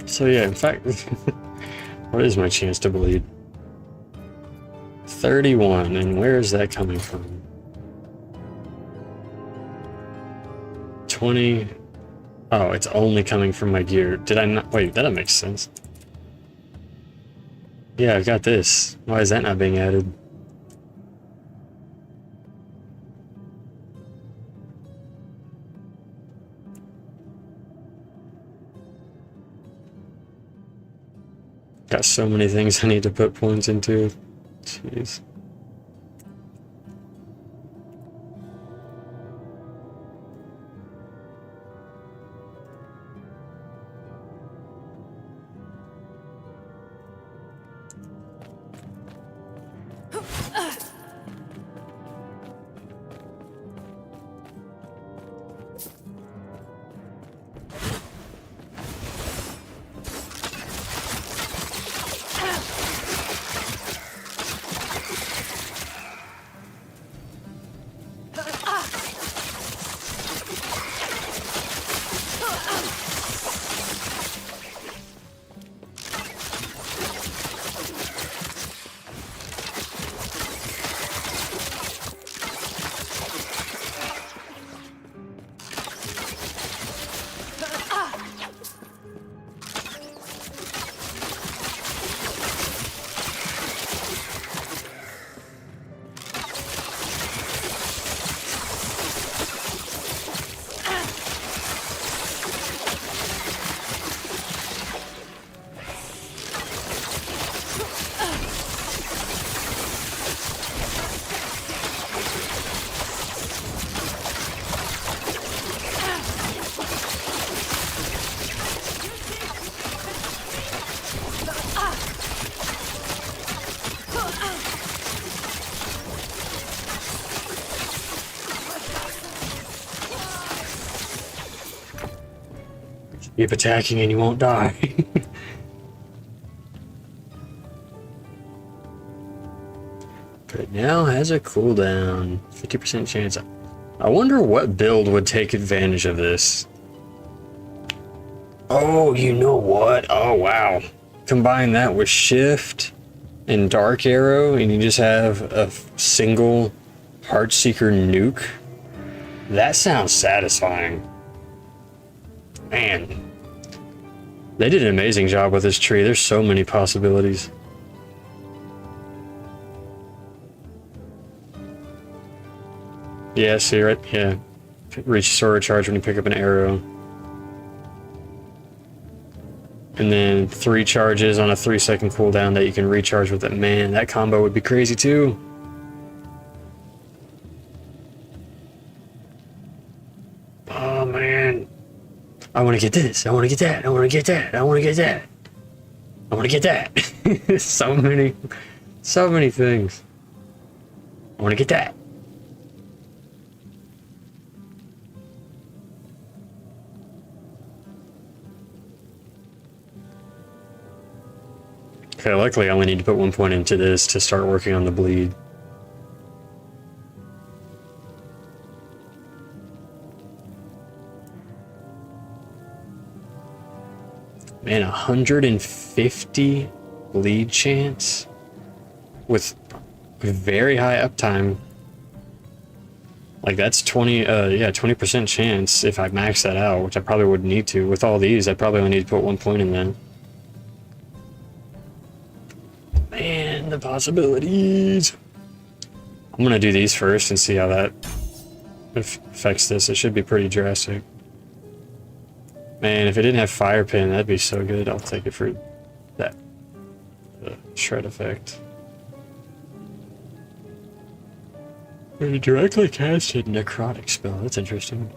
So yeah, in fact, what is my chance to bleed? 31, and where is that coming from? 20. Oh, it's only coming from my gear. Did I not? Wait, that makes sense. Yeah, I've got this. Why is that not being added? Got so many things I need to put points into. Jeez. Keep attacking and you won't die. But it now has a cooldown. 50% chance I wonder what build would take advantage of this. Oh, you know what? Oh, wow. Combine that with Shift and Dark Arrow, and you just have a single Heartseeker nuke. That sounds satisfying. Man. They did an amazing job with this tree. There's so many possibilities. Yeah, see, right? Yeah. Reach sword charge when you pick up an arrow. And then 3 charges on a 3-second cooldown that you can recharge with it. Man, that combo would be crazy too. Oh man. I want to get this. I want to get that. I want to get that. I want to get that. I want to get that. so many things. I want to get that. Okay, luckily I only need to put 1 point into this to start working on the bleed. Man, 150 bleed chance with very high uptime. Like that's 20% chance if I max that out, which I probably wouldn't need to. With all these, I probably only need to put 1 point in that. Man, the possibilities. I'm gonna do these first and see how that affects this. It should be pretty drastic. Man, if it didn't have fire pin, that'd be so good. I'll take it for that shred effect. You directly casted necrotic spell. That's interesting.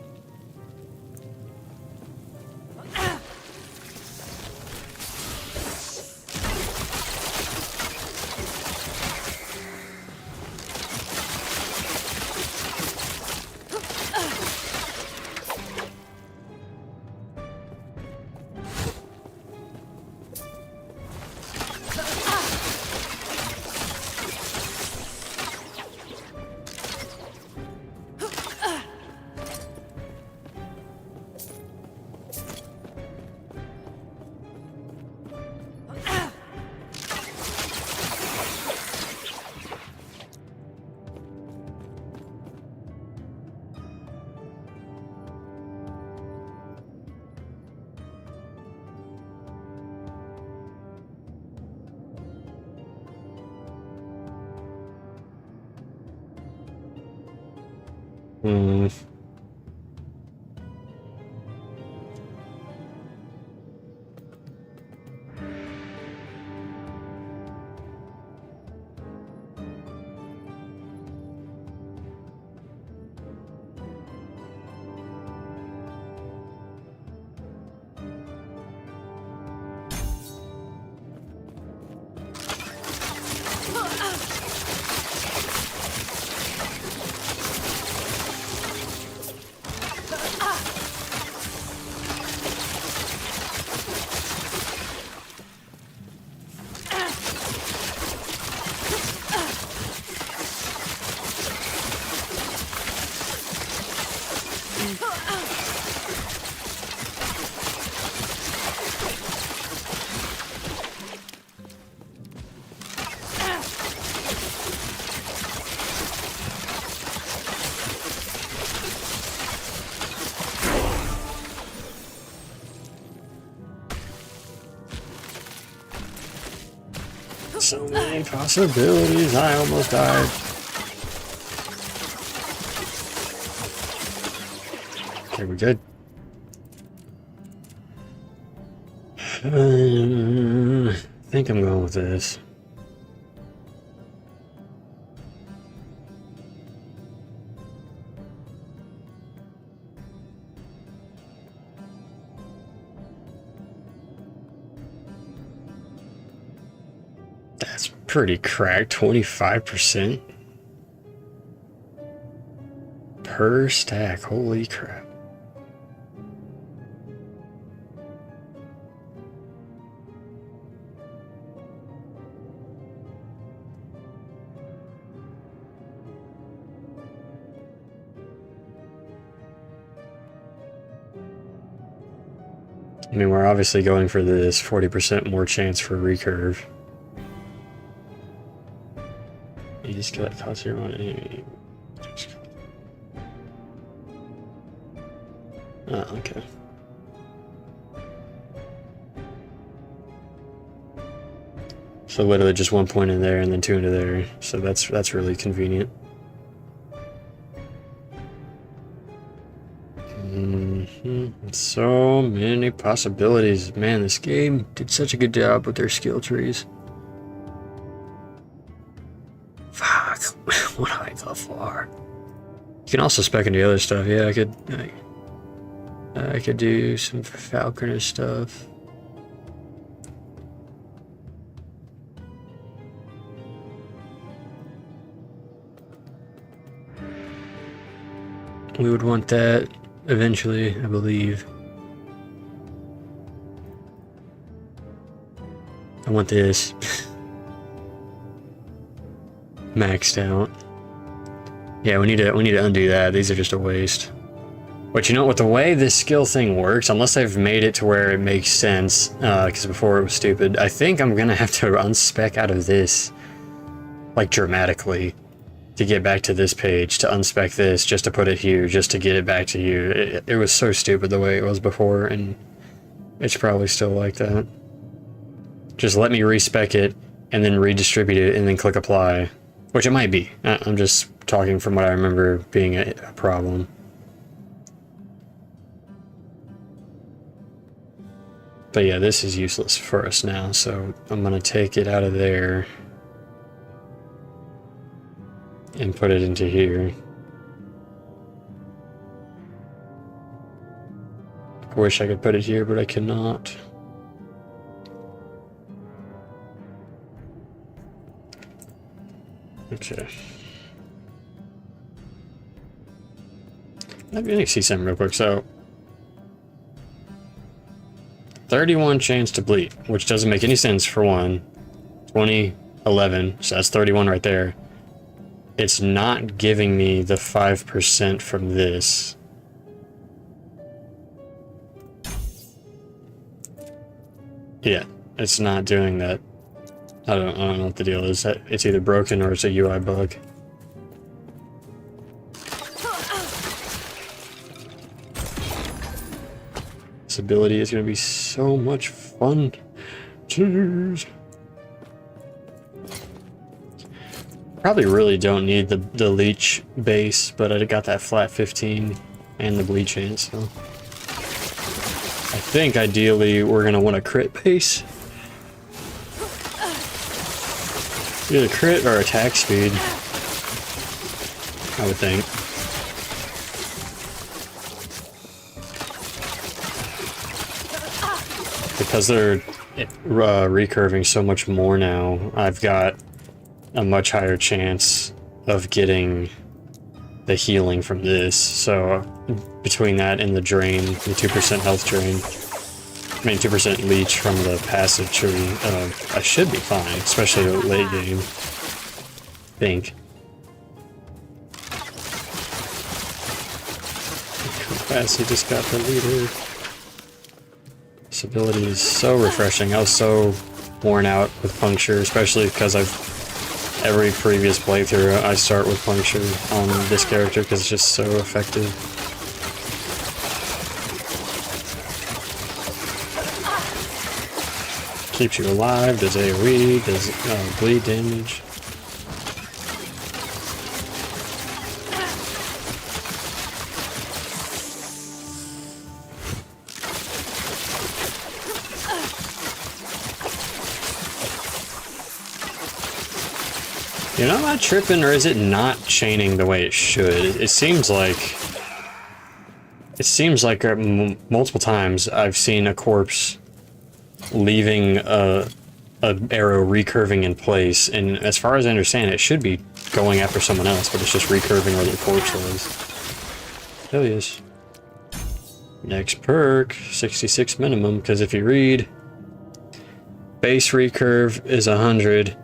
Hmm. So many possibilities. I almost died. Okay, we're good. I think I'm going with this. That's pretty cracked. 25% per stack. Holy crap. I mean, we're obviously going for this 40% more chance for recurve. You just kill that cost your money. Oh, okay. So literally just 1 point in there and then 2 into there. So that's really convenient. So many possibilities. Man, this game did such a good job with their skill trees. Fuck. What do I go for? You can also spec into the other stuff. Yeah, I could do some falconer stuff. We would want that eventually, I believe. I want this maxed out. Yeah, we need to undo that. These are just a waste. But you know, with the way this skill thing works, unless they've made it to where it makes sense, because before it was stupid, I think I'm gonna have to unspec out of this, like, dramatically, to get back to this page, to unspec this, just to put it here, just to get it back to you. It was so stupid the way it was before, and it's probably still like that. Just let me respec it, and then redistribute it, and then click apply. Which it might be. I'm just talking from what I remember being a problem. But yeah, this is useless for us now, so I'm gonna take it out of there and put it into here. I wish I could put it here, but I cannot. Okay. Let me see something real quick. So, 31 chance to bleed, which doesn't make any sense for one. 20, 11, so that's 31 right there. It's not giving me the 5% from this. Yeah, it's not doing that. I don't know what the deal is. It's either broken or it's a UI bug. This ability is going to be so much fun. Jeez. Probably really don't need the leech base, but I got that flat 15 and the bleed chance, so. I think ideally we're going to want a crit base. Either crit or attack speed, I would think. Because they're recurving so much more now, I've got a much higher chance of getting the healing from this. So between that and the drain, the 2% health drain, I mean 2% leech from the passive tree, I should be fine, especially late game. Think. Capacity just got the leader. This ability is so refreshing. I was so worn out with puncture, especially because every previous playthrough I start with puncture on this character because it's just so effective. Keeps you alive, does AoE, does bleed damage. You know, am I tripping, or is it not chaining the way it should? It seems like multiple times I've seen a corpse leaving a arrow recurving in place, and as far as I understand, it should be going after someone else, but it's just recurving where the corpse was. Hell yes. Next perk, 66 minimum, because if you read, base recurve is 100.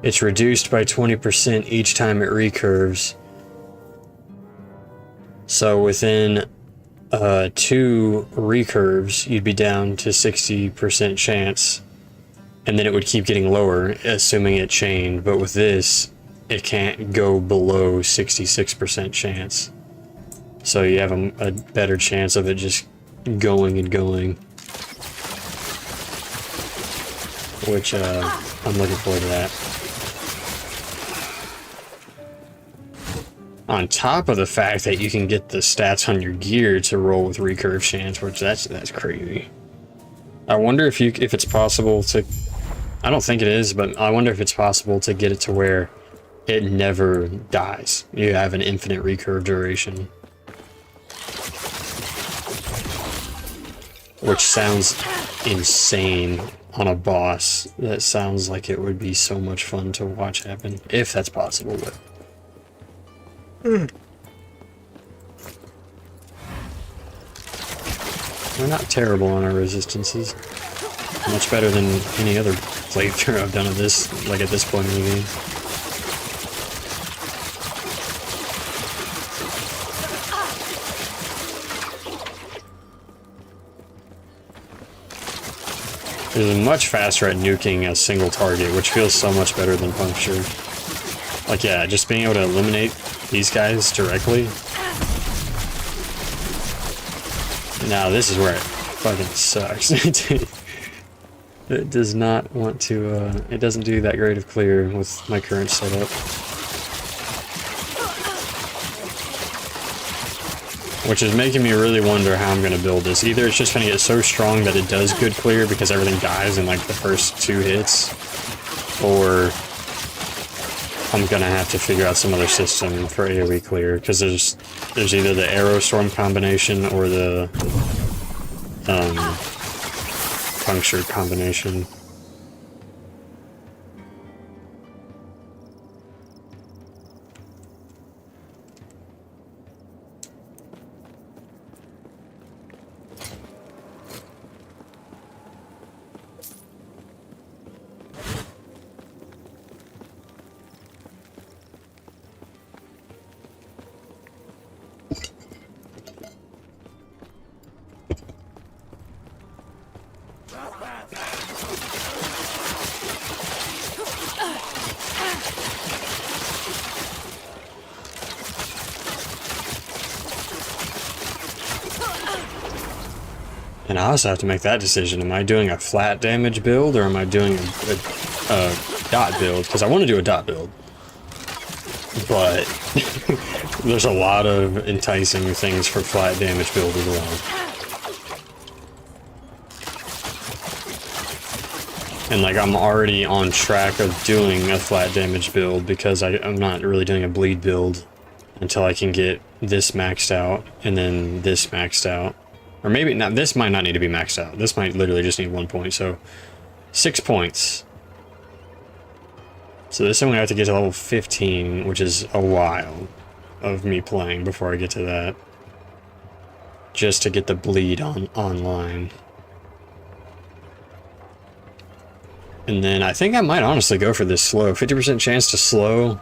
It's reduced by 20% each time it recurves. So within 2 recurves, you'd be down to 60% chance, and then it would keep getting lower, assuming it chained. But with this, it can't go below 66% chance. So you have a better chance of it just going and going. Which, I'm looking forward to that. On top of the fact that you can get the stats on your gear to roll with recurve chance, which that's crazy. I wonder if it's possible to... I don't think it is, but I wonder if it's possible to get it to where it never dies. You have an infinite recurve duration. Which sounds insane on a boss. That sounds like it would be so much fun to watch happen, if that's possible. But we're not terrible on our resistances. Much better than any other playthrough I've done of this, like at this point in the game. It's much faster at nuking a single target, which feels so much better than puncture. Like, yeah, just being able to eliminate these guys directly. Now, this is where it fucking sucks. It does not want to, it doesn't do that great of clear with my current setup. Which is making me really wonder how I'm going to build this. Either it's just going to get so strong that it does good clear because everything dies in like the first 2 hits, or I'm going to have to figure out some other system for AoE clear, because there's either the arrow storm combination or the puncture combination. And I also have to make that decision. Am I doing a flat damage build, or am I doing a dot build? Because I want to do a dot build. But there's a lot of enticing things for flat damage build as well. And like, I'm already on track of doing a flat damage build because I'm not really doing a bleed build until I can get this maxed out and then this maxed out. Or maybe not, this might not need to be maxed out. This might literally just need 1 point, so 6 points. So this I'm gonna have to get to level 15, which is a while of me playing before I get to that. Just to get the bleed online. And then I think I might honestly go for this slow. 50% chance to slow.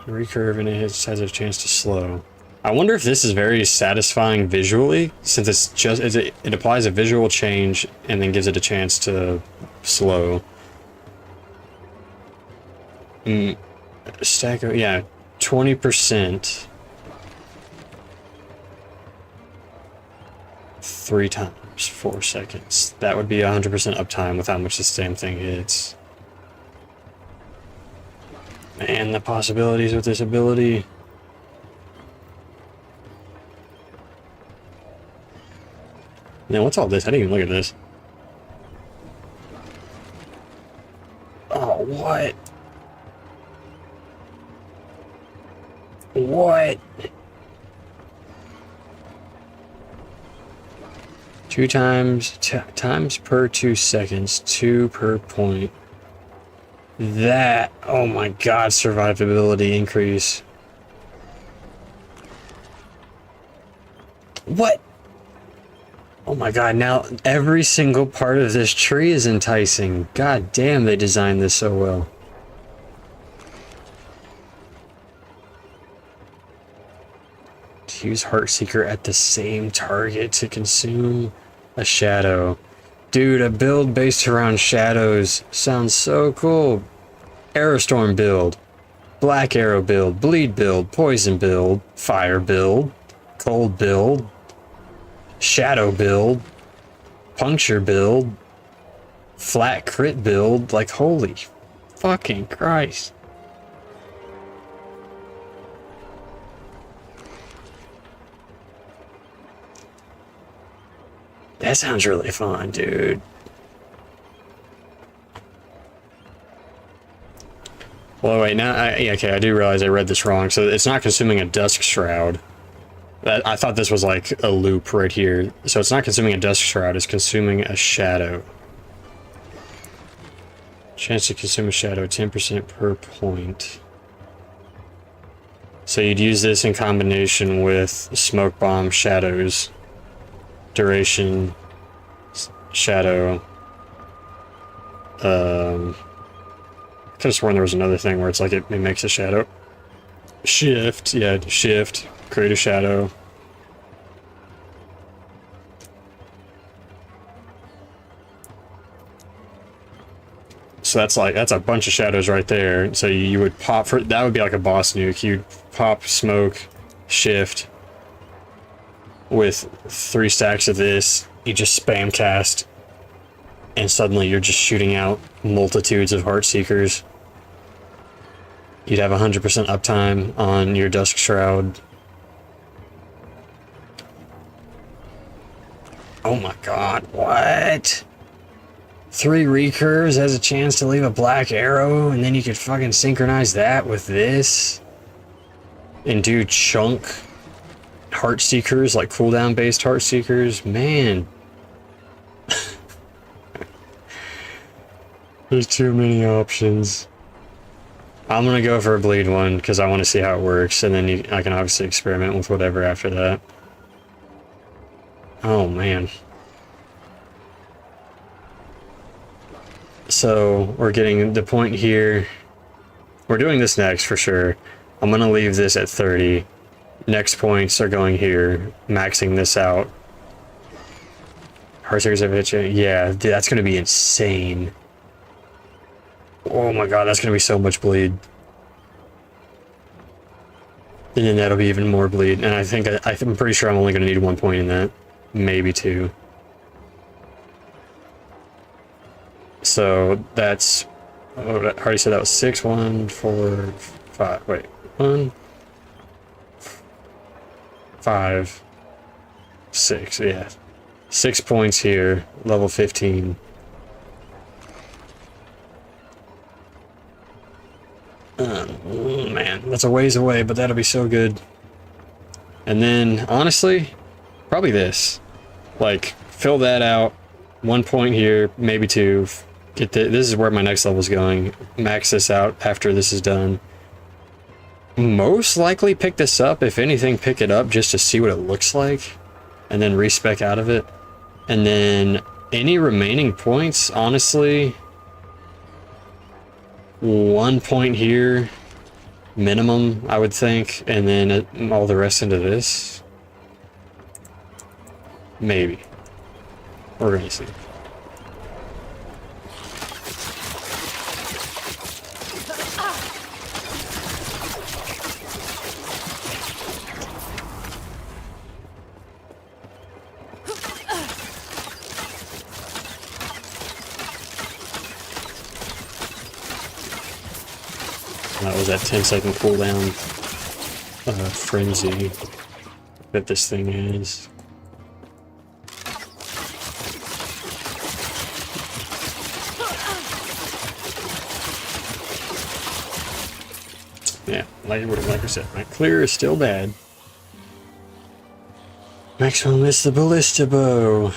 Recurve and it has a chance to slow. I wonder if this is very satisfying visually, since it's just it applies a visual change and then gives it a chance to slow. Stack of, yeah, 20%. 3 times 4 seconds. That would be 100% uptime with how much this damn thing hits. Man, the possibilities with this ability. Now, what's all this? I didn't even look at this. Oh, what? What? 2 times, times per 2 seconds, 2 per point. That, oh my god, survivability increase. What? Oh my god, now every single part of this tree is enticing. God damn, they designed this so well. Use Heartseeker at the same target to consume a shadow. Dude, a build based around shadows sounds so cool. Aerostorm build, Black Arrow build, Bleed build, Poison build, Fire build, Cold build, Shadow build, Puncture build, Flat Crit build. Like, holy fucking Christ. That sounds really fun, dude. Well, wait, now, okay, I do realize I read this wrong. So it's not consuming a Dusk Shroud. I thought this was like a loop right here. So it's not consuming a Dusk Shroud, it's consuming a Shadow. Chance to consume a Shadow, 10% per point. So you'd use this in combination with Smoke Bomb Shadows. Duration, Shadow. I could have sworn there was another thing where it's like it makes a shadow. Shift, yeah, shift, create a shadow. So that's a bunch of shadows right there. So you would pop for that would be like a boss nuke. You'd pop smoke, shift with 3 stacks of this. You just spam cast, and suddenly you're just shooting out multitudes of Heartseekers. You'd have 100% uptime on your Dusk Shroud. Oh my god, what? 3 recurves has a chance to leave a Black Arrow, and then you could fucking synchronize that with this. And do chunk Heartseekers, like cooldown based Heartseekers. Man. There's too many options. I'm gonna go for a bleed one because I want to see how it works, and then I can obviously experiment with whatever after that. Oh man. So we're getting the point here. We're doing this next for sure. I'm gonna leave this at 30. Next points are going here, maxing this out. Heartseekers have hit you. Yeah, dude, that's gonna be insane. Oh my god, that's gonna be so much bleed. And then that'll be even more bleed. And I think I'm pretty sure I'm only gonna need 1 point in that. Maybe 2. So that's, oh, I already said that was 6, 1, 4, 5, wait, 1, 5, 6, yeah. 6 points here, level 15. Man, that's a ways away, but that'll be so good. And then, honestly, probably this. Like, fill that out, 1 point here, maybe 2. This is where my next level's going. Max this out after this is done. Most likely pick this up, if anything, pick it up just to see what it looks like. And then respec out of it. And then, any remaining points, honestly, 1 point here, minimum, I would think, and then all the rest into this. Maybe. We're gonna see. That was that 10-second cooldown frenzy that this thing is. Yeah, like I said, my clear is still bad. Maximum is the ballista bow.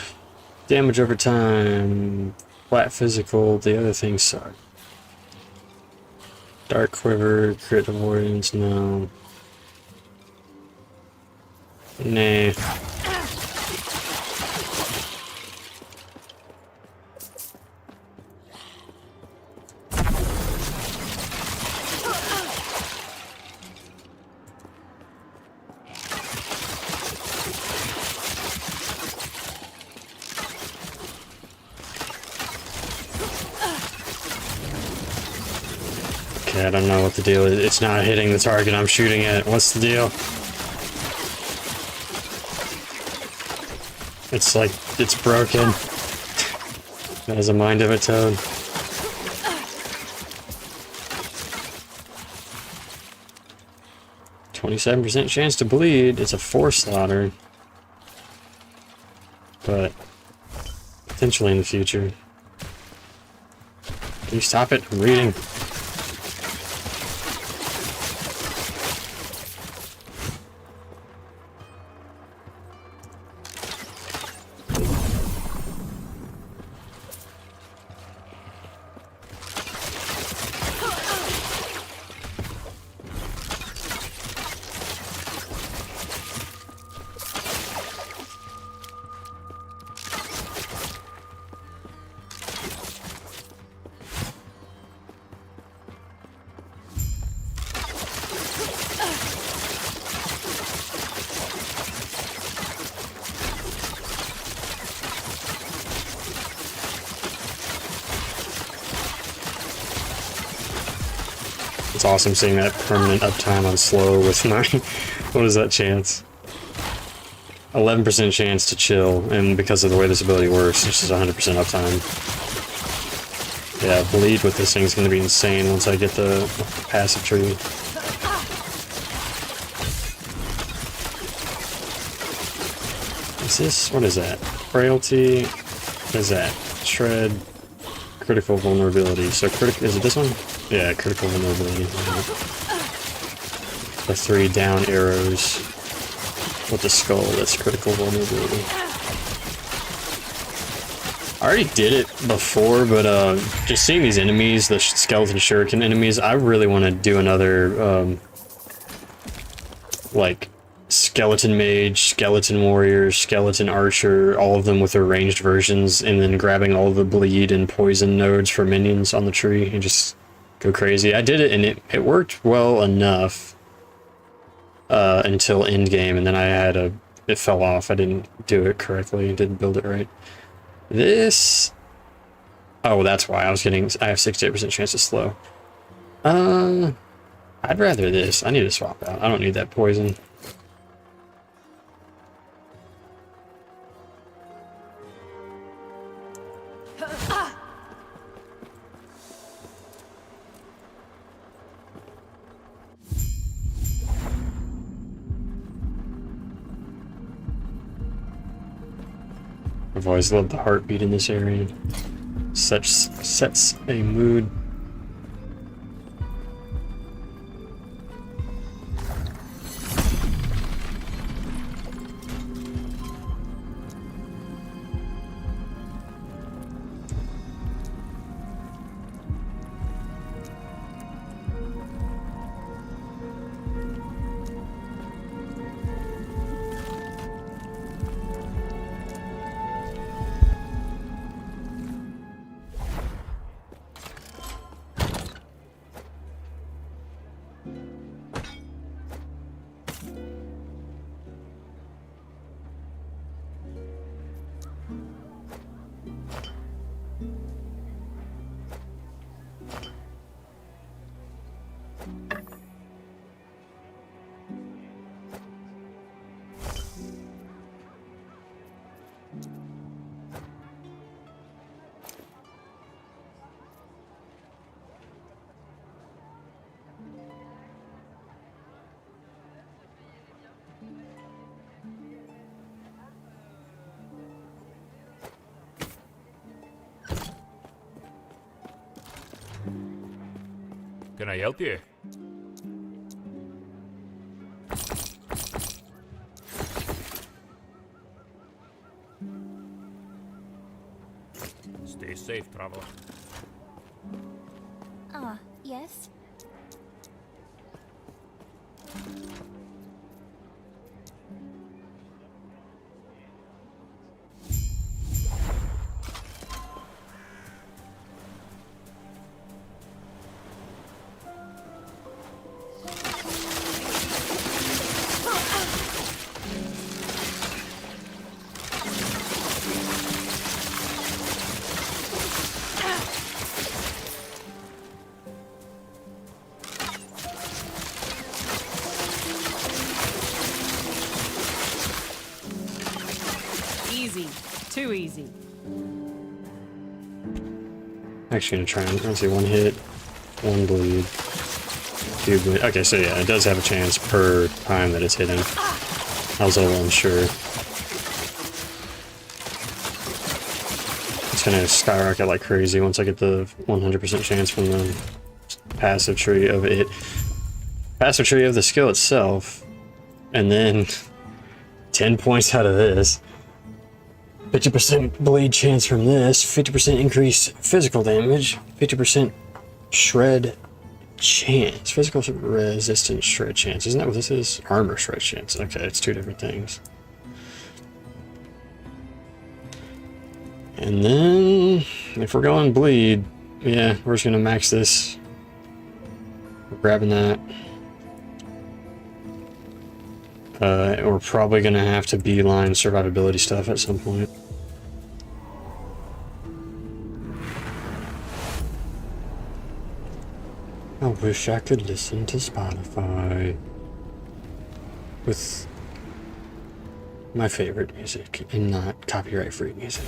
Damage over time. Flat physical. The other things suck. Dark Quiver, crit avoidance, no. Nah. Okay, I don't know what the deal is. It's not hitting the target I'm shooting at. What's the deal? It's like, it's broken. It has a mind of its own. %chance to bleed. It's a 4-slotter. But potentially in the future. Can you stop it? I'm reading. It's awesome seeing that permanent uptime on slow with my... What is that chance? 11% chance to chill, and because of the way this ability works, it's just 100% uptime. Yeah, bleed with this thing's gonna be insane once I get the passive tree. Is this... what is that? Frailty... what is that? Shred... critical vulnerability. So is it this one? Yeah, critical vulnerability. The 3 down arrows with the skull, that's critical vulnerability. I already did it before, but just seeing these enemies, the skeleton shuriken enemies, I really want to do another, like, skeleton mage, skeleton warrior, skeleton archer, all of them with their ranged versions, and then grabbing all the bleed and poison nodes for minions on the tree and just go crazy. I did it and it worked well enough until endgame, and then it fell off. I didn't do it correctly, didn't build it right. This... oh, that's why I have 68% chance to slow. I'd rather this. I need to swap out. I don't need that poison. I've always loved the heartbeat in this area. Sets a mood. Can I help you? Stay safe, traveler. Ah, yes? Easy. Too easy. Actually gonna try and, let's see, 1 hit, 1 bleed, 2 bleed. Okay, so yeah, it does have a chance per time that it's hitting. I was a little unsure. It's gonna skyrocket like crazy once I get the 100% chance from the passive tree of it. Passive tree of the skill itself, and then 10 points out of this. 50% bleed chance from this, 50% increased physical damage, 50% shred chance. Physical resistance shred chance. Isn't that what this is? Armor shred chance. Okay, it's 2 different things. And then, if we're going bleed, yeah, we're just gonna max this. We're grabbing that. We're probably gonna have to beeline survivability stuff at some point. I wish I could listen to Spotify with my favorite music and not copyright-free music.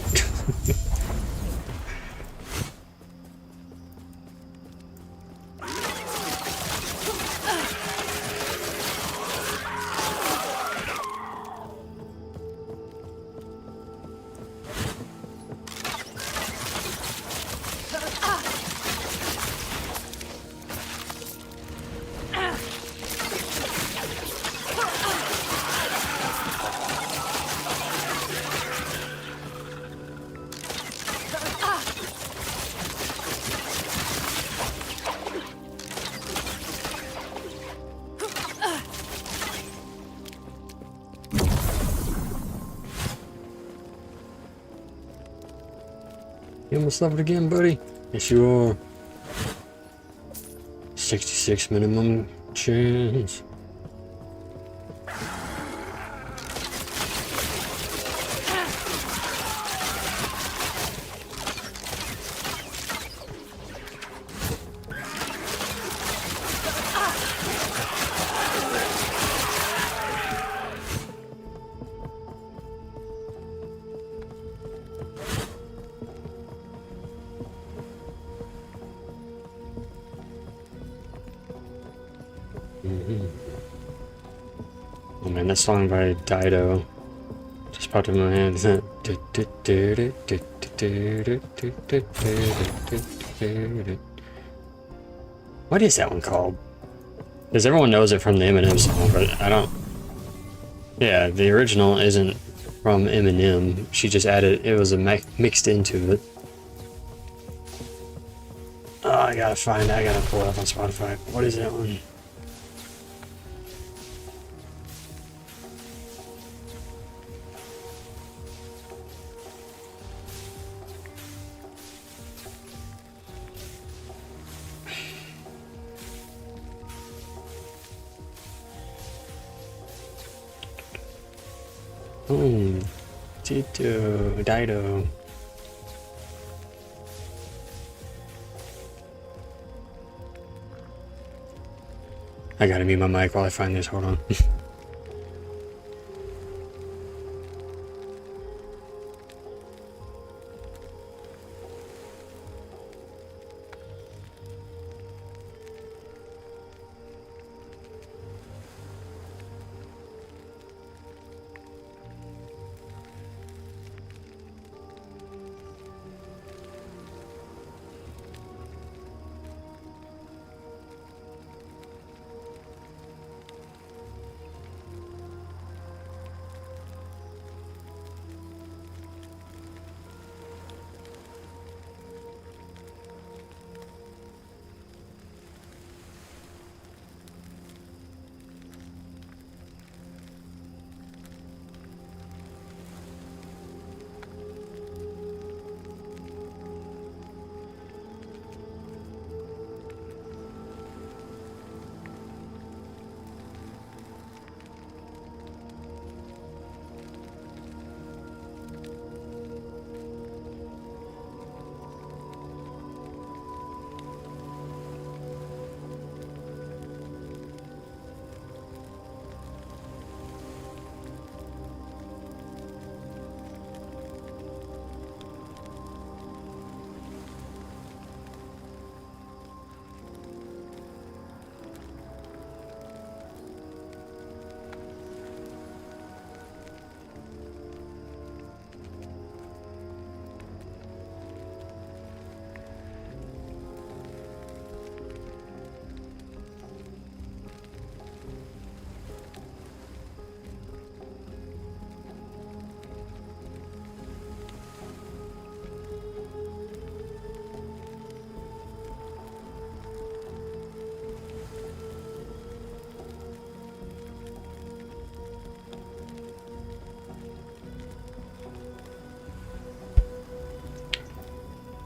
You almost leveled again, buddy? Yes, you are. 66 minimum chance. Oh man, that song by Dido just popped in my head. What is that one called? Because everyone knows it from the Eminem song, but I don't... Yeah, the original isn't from Eminem. She just added... It was mixed into it. Oh, I gotta pull it up on Spotify. What is that one? Dido. I gotta mute my mic while I find this, hold on.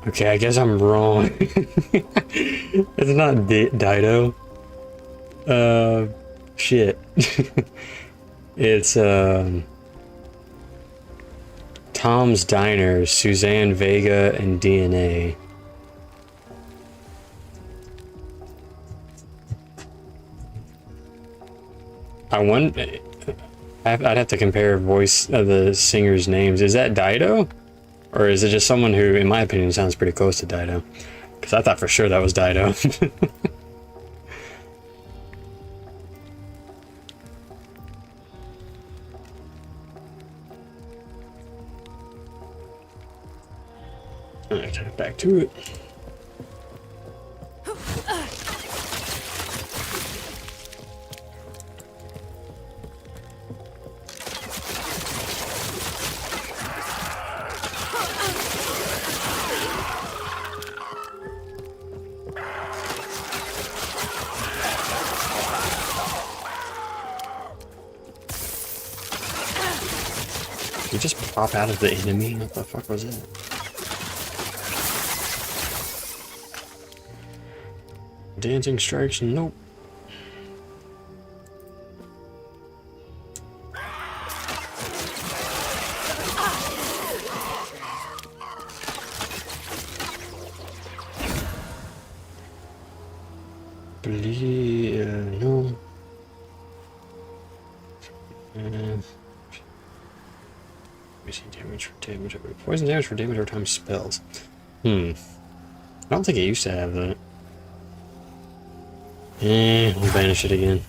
Okay, I guess I'm wrong. It's not Dido. Shit. It's, Tom's Diner, Suzanne Vega, and DNA. I wonder... I'd have to compare voice of the singers' names. Is that Dido? Or is it just someone who, in my opinion, sounds pretty close to Dido? Because I thought for sure that was Dido. Alright, back to it. Did he just pop out of the enemy? What the fuck was that? Dancing strikes? Nope. No. Damage for damage. Poison damage for damage every time spells. I don't think it used to have that. We'll banish it again.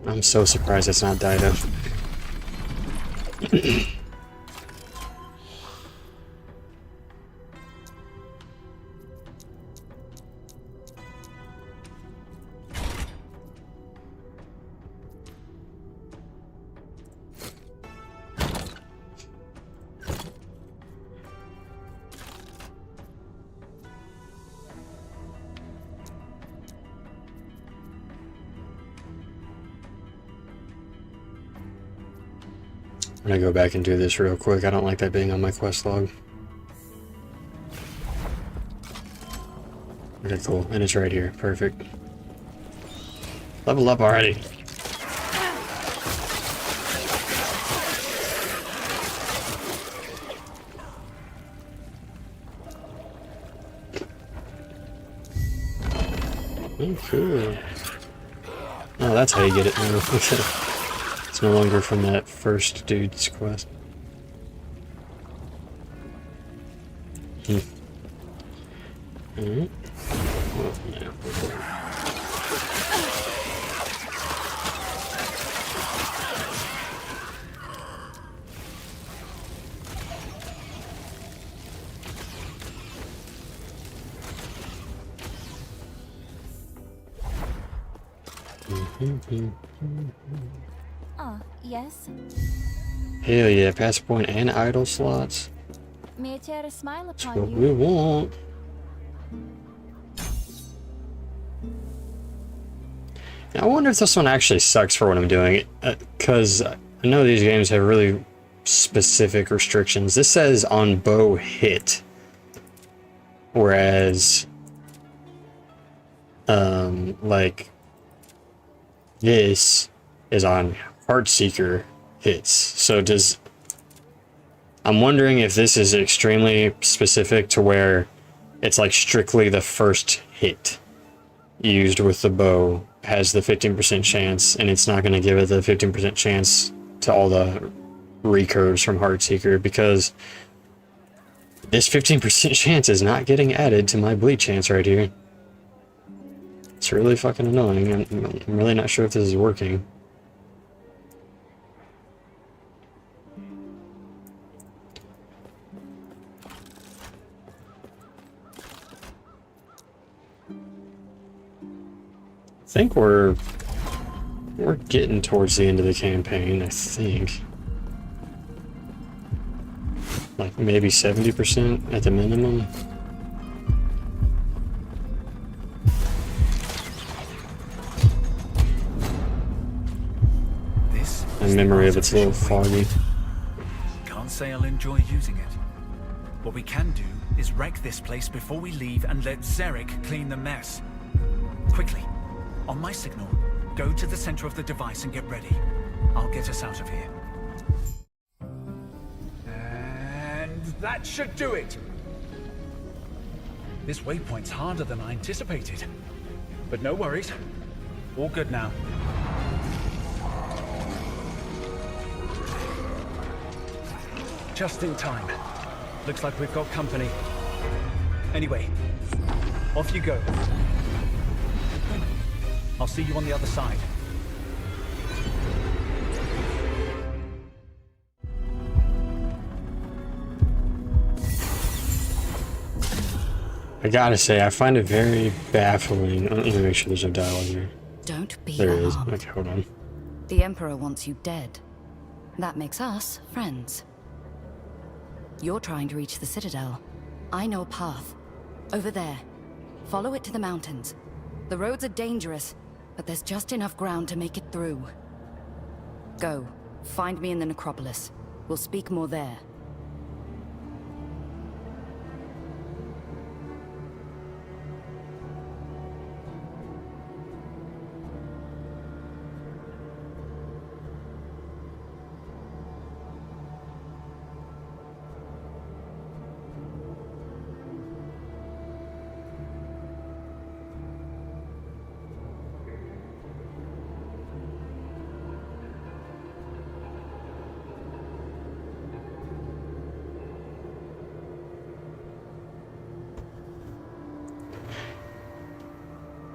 I'm so surprised it's not Dido. I'm gonna go back and do this real quick. I don't like that being on my quest log. Okay, cool. And it's right here. Perfect. Level up already. Oh, cool. Oh, that's how you get it now. It's no longer from that first dude's quest. Alright. Well, yeah. Ah, yes. Hell yeah, pass point and idle slots. May I tear a smile That's upon what you? we want. Now, I wonder if this one actually sucks for what I'm doing, because I know these games have really specific restrictions. This says on bow hit, whereas like this is on Heartseeker hits. So I'm wondering if this is extremely specific to where it's like strictly the first hit used with the bow has the 15% chance, and it's not going to give it the 15% chance to all the recurves from Heartseeker, because this 15% chance is not getting added to my bleed chance right here. It's really fucking annoying. I'm really not sure if this is working. I think we're getting towards the end of the campaign, I think. Like maybe 70% at the minimum. My memory of it's a little foggy. Can't say I'll enjoy using it. What we can do is wreck this place before we leave and let Zarek clean the mess. Quickly, on my signal, go to the center of the device and get ready. I'll get us out of here. And that should do it! This waypoint's harder than I anticipated. But no worries. All good now. Just in time. Looks like we've got company. Anyway, off you go. I'll see you on the other side. I gotta say, I find it very baffling. Let me make sure there's no dialogue here. Don't be There it is. alarmed. Okay, hold on. The Emperor wants you dead. That makes us friends. You're trying to reach the Citadel. I know a path. Over there. Follow it to the mountains. The roads are dangerous, but there's just enough ground to make it through. Go. Find me in the necropolis. We'll speak more there.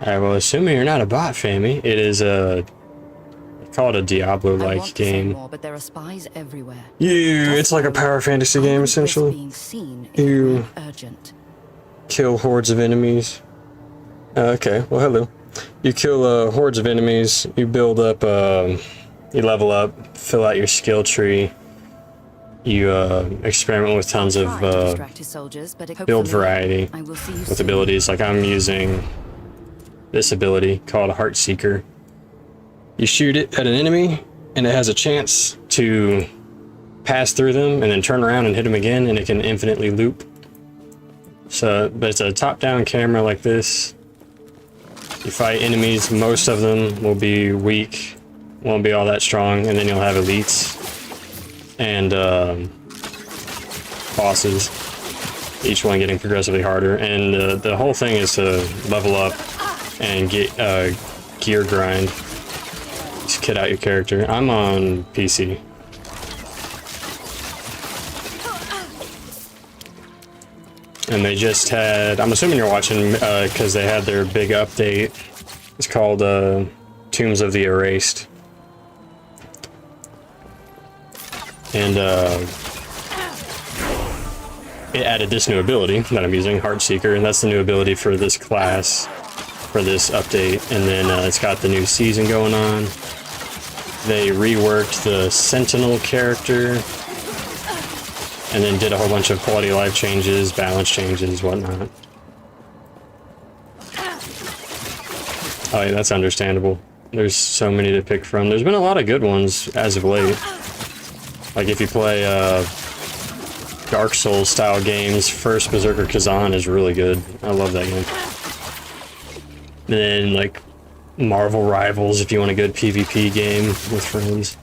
Alright, well, assuming you're not a bot, Fammy, it is a... call it a Diablo-like game. More, but there are spies everywhere. It's like a power fantasy game, essentially. You kill hordes of enemies. Okay, well, hello. You kill hordes of enemies, you build up, you level up, fill out your skill tree, you experiment with tons of build variety with abilities. Like I'm using this ability called Heartseeker. You shoot it at an enemy, and it has a chance to pass through them, and then turn around and hit them again, and it can infinitely loop. So, but it's a top-down camera like this. You fight enemies, most of them will be weak, won't be all that strong, and then you'll have elites and bosses, each one getting progressively harder. And the whole thing is to level up and get gear grind. Just kit out your character. I'm on PC. And they just had, I'm assuming you're watching because they had their big update. It's called Tombs of the Erased. And it added this new ability that I'm using, Heartseeker, and that's the new ability for this class, for this update. And then it's got the new season going on. They reworked the Sentinel character, and then did a whole bunch of quality of life changes, balance changes, whatnot. Oh yeah, that's understandable. There's so many to pick from. There's been a lot of good ones as of late. Like if you play Dark Souls style games, first Berserker Kazan is really good. I love that game. And then like Marvel Rivals if you want a good PvP game with friends.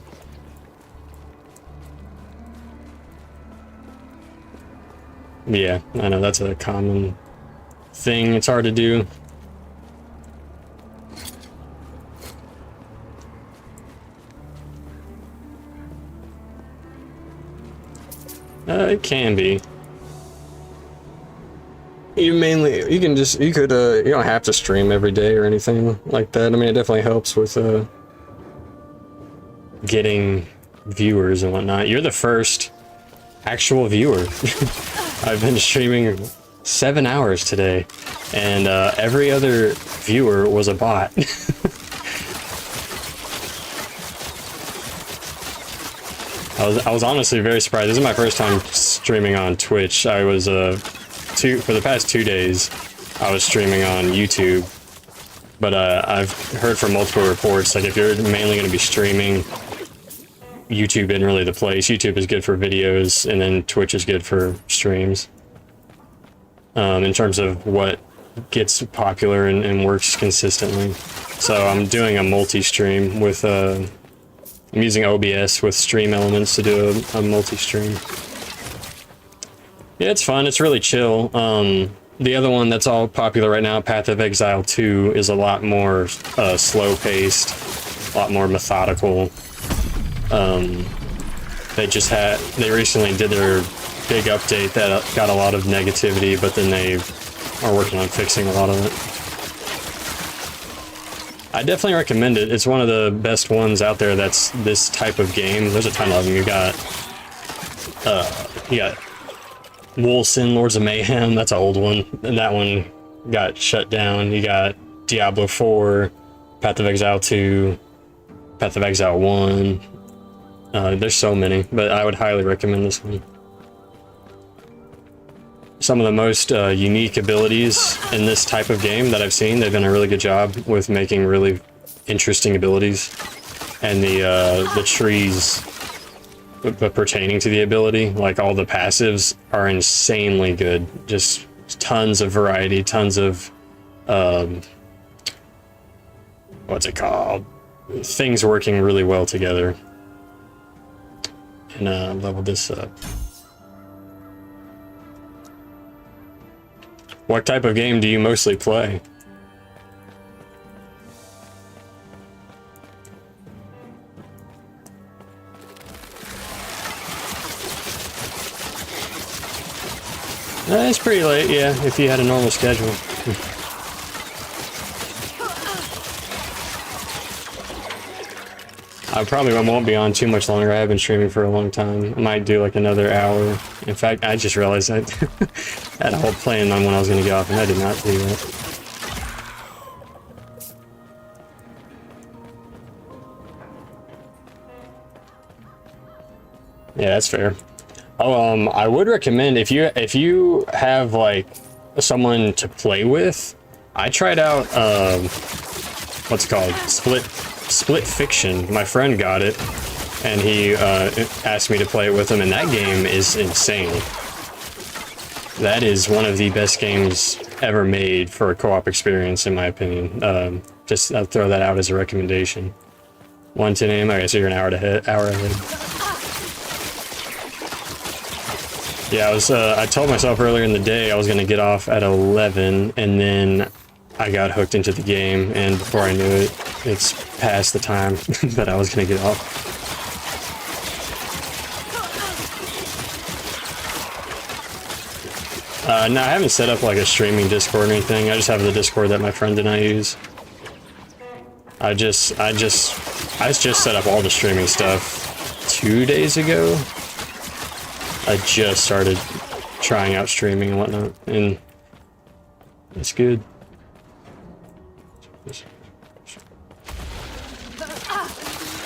Yeah, I know that's a common thing. It's hard to do. It can be. You don't have to stream every day or anything like that. I mean, it definitely helps with getting viewers and whatnot. You're the first actual viewer. I've been streaming 7 hours today, and every other viewer was a bot. I was honestly very surprised. This is my first time streaming on Twitch. I was for the past 2 days I was streaming on YouTube, but I've heard from multiple reports, like if you're mainly going to be streaming, YouTube isn't really the place. YouTube is good for videos, and then Twitch is good for streams. In terms of what gets popular and works consistently. So I'm doing a multi-stream with I'm using OBS with stream elements to do a multi-stream. Yeah, it's fun. It's really chill. The other one that's all popular right now, Path of Exile 2, is a lot more slow-paced, a lot more methodical. They recently did their big update that got a lot of negativity, but then they are working on fixing a lot of it. I definitely recommend it. It's one of the best ones out there that's this type of game. There's a ton of them. You got Wolcen, Lords of Mayhem, that's an old one, and that one got shut down. You got Diablo 4, Path of Exile 2, Path of Exile 1. There's so many, but I would highly recommend this one. Some of the most unique abilities in this type of game that I've seen. They've done a really good job with making really interesting abilities, and the trees pertaining to the ability, like all the passives, are insanely good. Just tons of variety, tons of what's it called? Things working really well together. And level this up. What type of game do you mostly play? It's pretty late, yeah, if you had a normal schedule. I probably won't be on too much longer. I have been streaming for a long time. I might do like another hour. In fact, I just realized I had a whole plan on when I was going to get off, and I did not do that. Yeah, that's fair. Oh, I would recommend if you have like someone to play with. I tried out what's it called, Split Fiction. My friend got it, and he asked me to play it with him, and that game is insane. That is one of the best games ever made for a co-op experience, in my opinion. Just I'll throw that out as a recommendation. 1:10 a.m. Okay, so you're an hour ahead. Yeah, I told myself earlier in the day I was gonna get off at 11, and then I got hooked into the game, and before I knew it, it's past the time that I was gonna get off. No, I haven't set up like a streaming Discord or anything. I just have the Discord that my friend and I use. I just set up all the streaming stuff 2 days ago. I just started trying out streaming and whatnot, and it's good.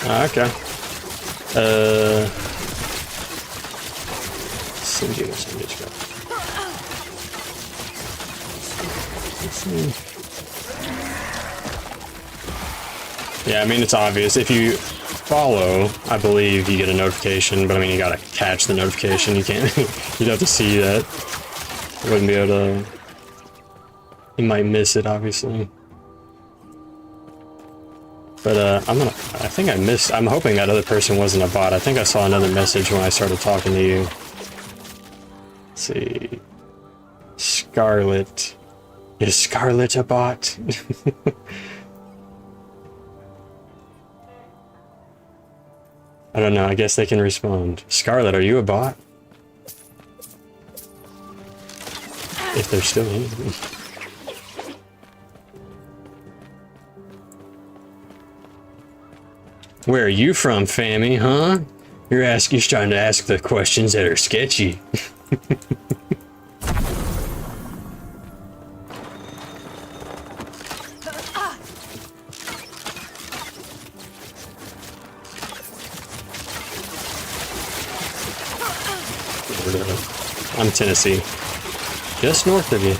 Okay. Yeah, I mean, it's obvious. If you follow, I believe you get a notification, but I mean, you gotta catch the notification. You can't, you'd have to see that. You wouldn't be able to, you might miss it, obviously. But, I'm hoping that other person wasn't a bot. I think I saw another message when I started talking to you. Let's see. Scarlet. Is Scarlet a bot? I don't know, I guess they can respond. Scarlet, are you a bot? If there's still any. Where are you from, Fammy, huh? You're trying to ask the questions that are sketchy. I'm Tennessee. Just north of you.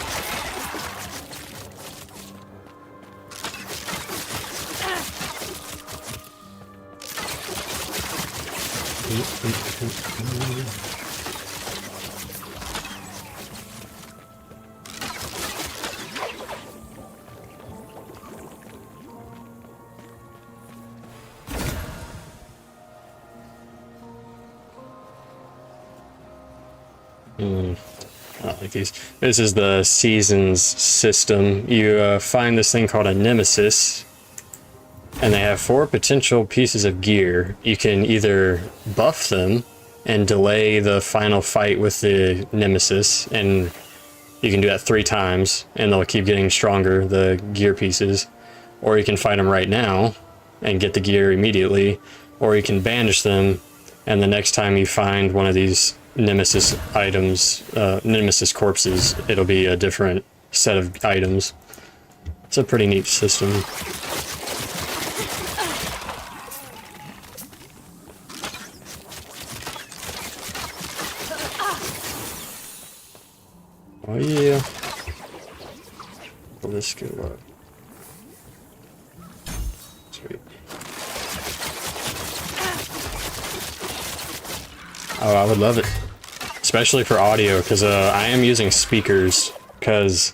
I don't like these. This is the seasons system. You find this thing called a nemesis, and they have 4 potential pieces of gear. You can either buff them and delay the final fight with the nemesis, and you can do that 3 times, and they'll keep getting stronger, the gear pieces. Or you can fight them right now and get the gear immediately, or you can banish them, and the next time you find one of these nemesis items, nemesis corpses, it'll be a different set of items. It's a pretty neat system. Oh yeah. Pull this skill up. Sweet. Oh, I would love it. Especially for audio, because I am using speakers, because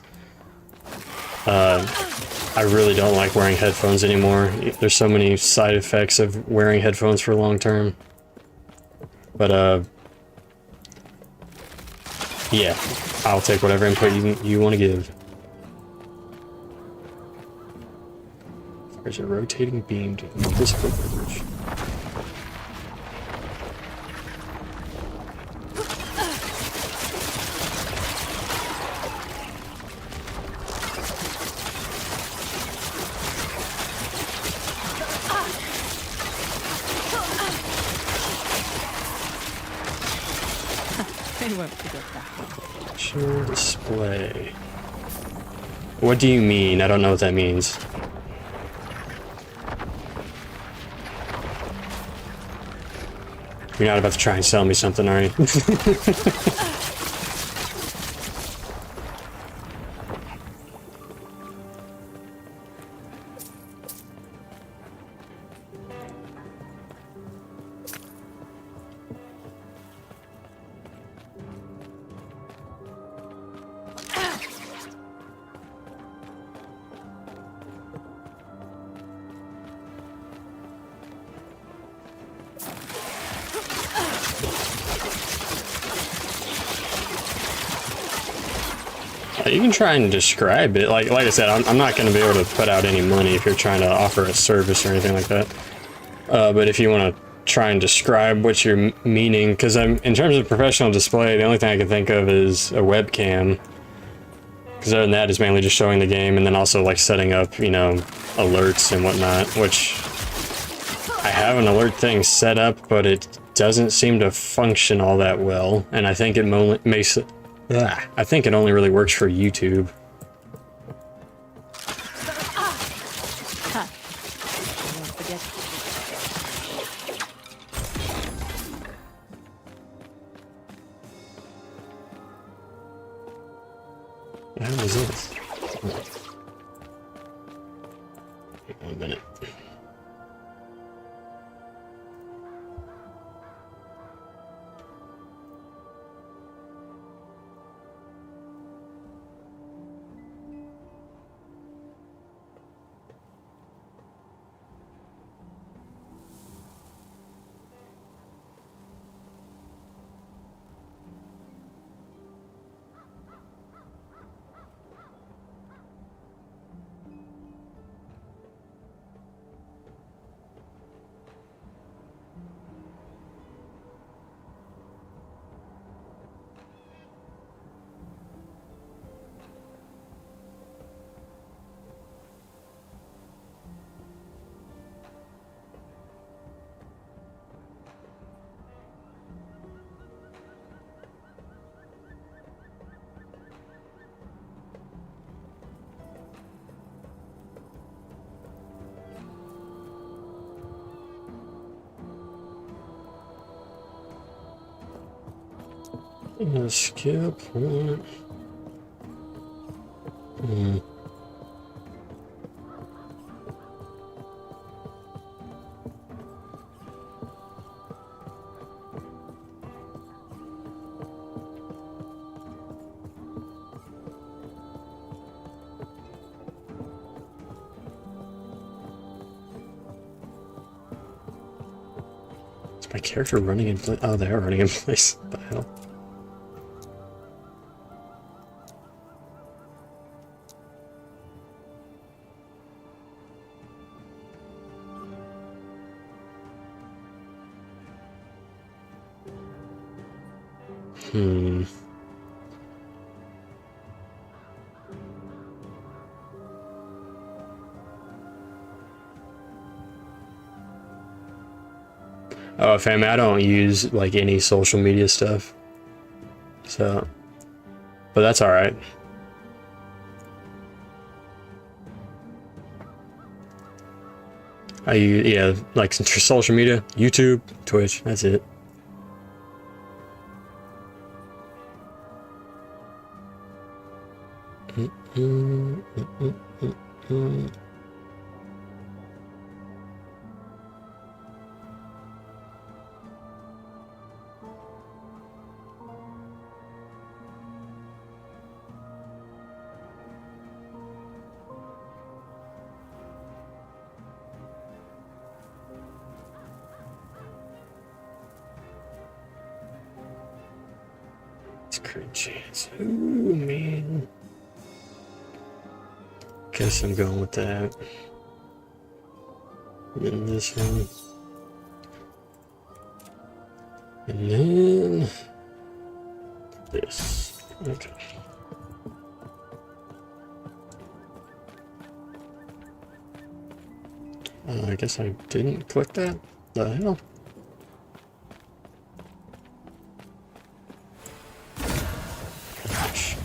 I really don't like wearing headphones anymore. There's so many side effects of wearing headphones for long term. But yeah, I'll take whatever input you want to give. There's a rotating beam to physical coverage. They won't forget that. Show display. What do you mean? I don't know what that means. You're not about to try and sell me something, are you? You can try and describe it. Like I said, I'm not going to be able to put out any money if you're trying to offer a service or anything like that. But if you want to try and describe what you're meaning, because in terms of professional display, the only thing I can think of is a webcam. Because other than that, it's mainly just showing the game, and then also like setting up, you know, alerts and whatnot. Which I have an alert thing set up, but it doesn't seem to function all that well, and I think it makes it. I think it only really works for YouTube. What the hell is this? Wait 1 minute. Skip one. Is my character running in place? Oh, they are running in place. What the hell? Oh, fam, I don't use like any social media stuff. So, but that's all right. I use, yeah, like social media, YouTube, Twitch, that's it. It's cringy. Ooh, man. Guess I'm going with that. And then this one. And then this. Okay. I guess I didn't click that. The hell? Gosh.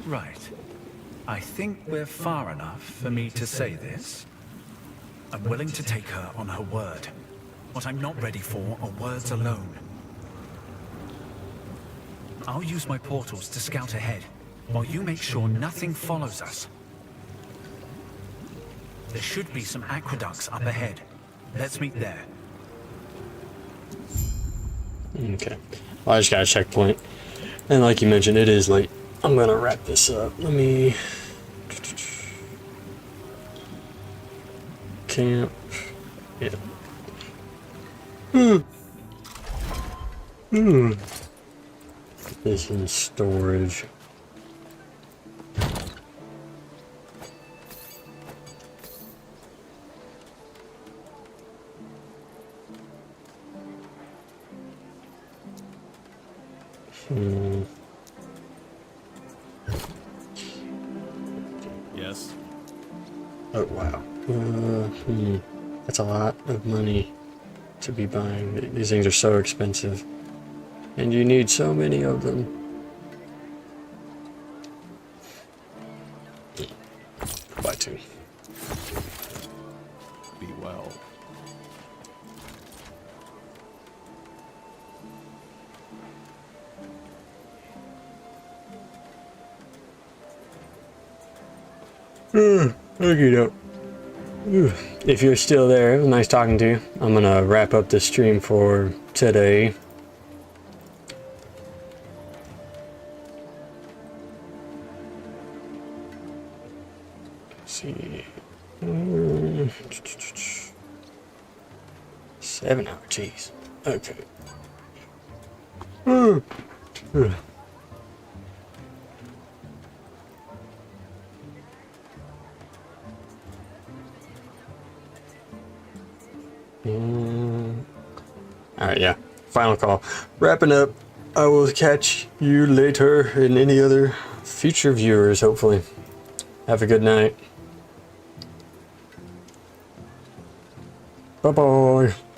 Right. I think we're far enough for me to say this. I'm willing to take her on her word. What I'm not ready for are words alone. I'll use my portals to scout ahead, while you make sure nothing follows us. There should be some aqueducts up ahead. Let's meet there. Okay. Well, I just got a checkpoint. And like you mentioned, it is late. I'm gonna wrap this up. Let me... Camp. Yeah. Put this in storage. Yes. Oh wow. That's a lot of money to be buying. These things are so expensive. And you need so many of them. Buy two. Be well. Okay, if you're still there, it was nice talking to you. I'm gonna wrap up this stream for today. Let's see. 7 hours, jeez. Okay. Alright, yeah. Final call. Wrapping up. I will catch you later and any other future viewers, hopefully. Have a good night. Bye-bye.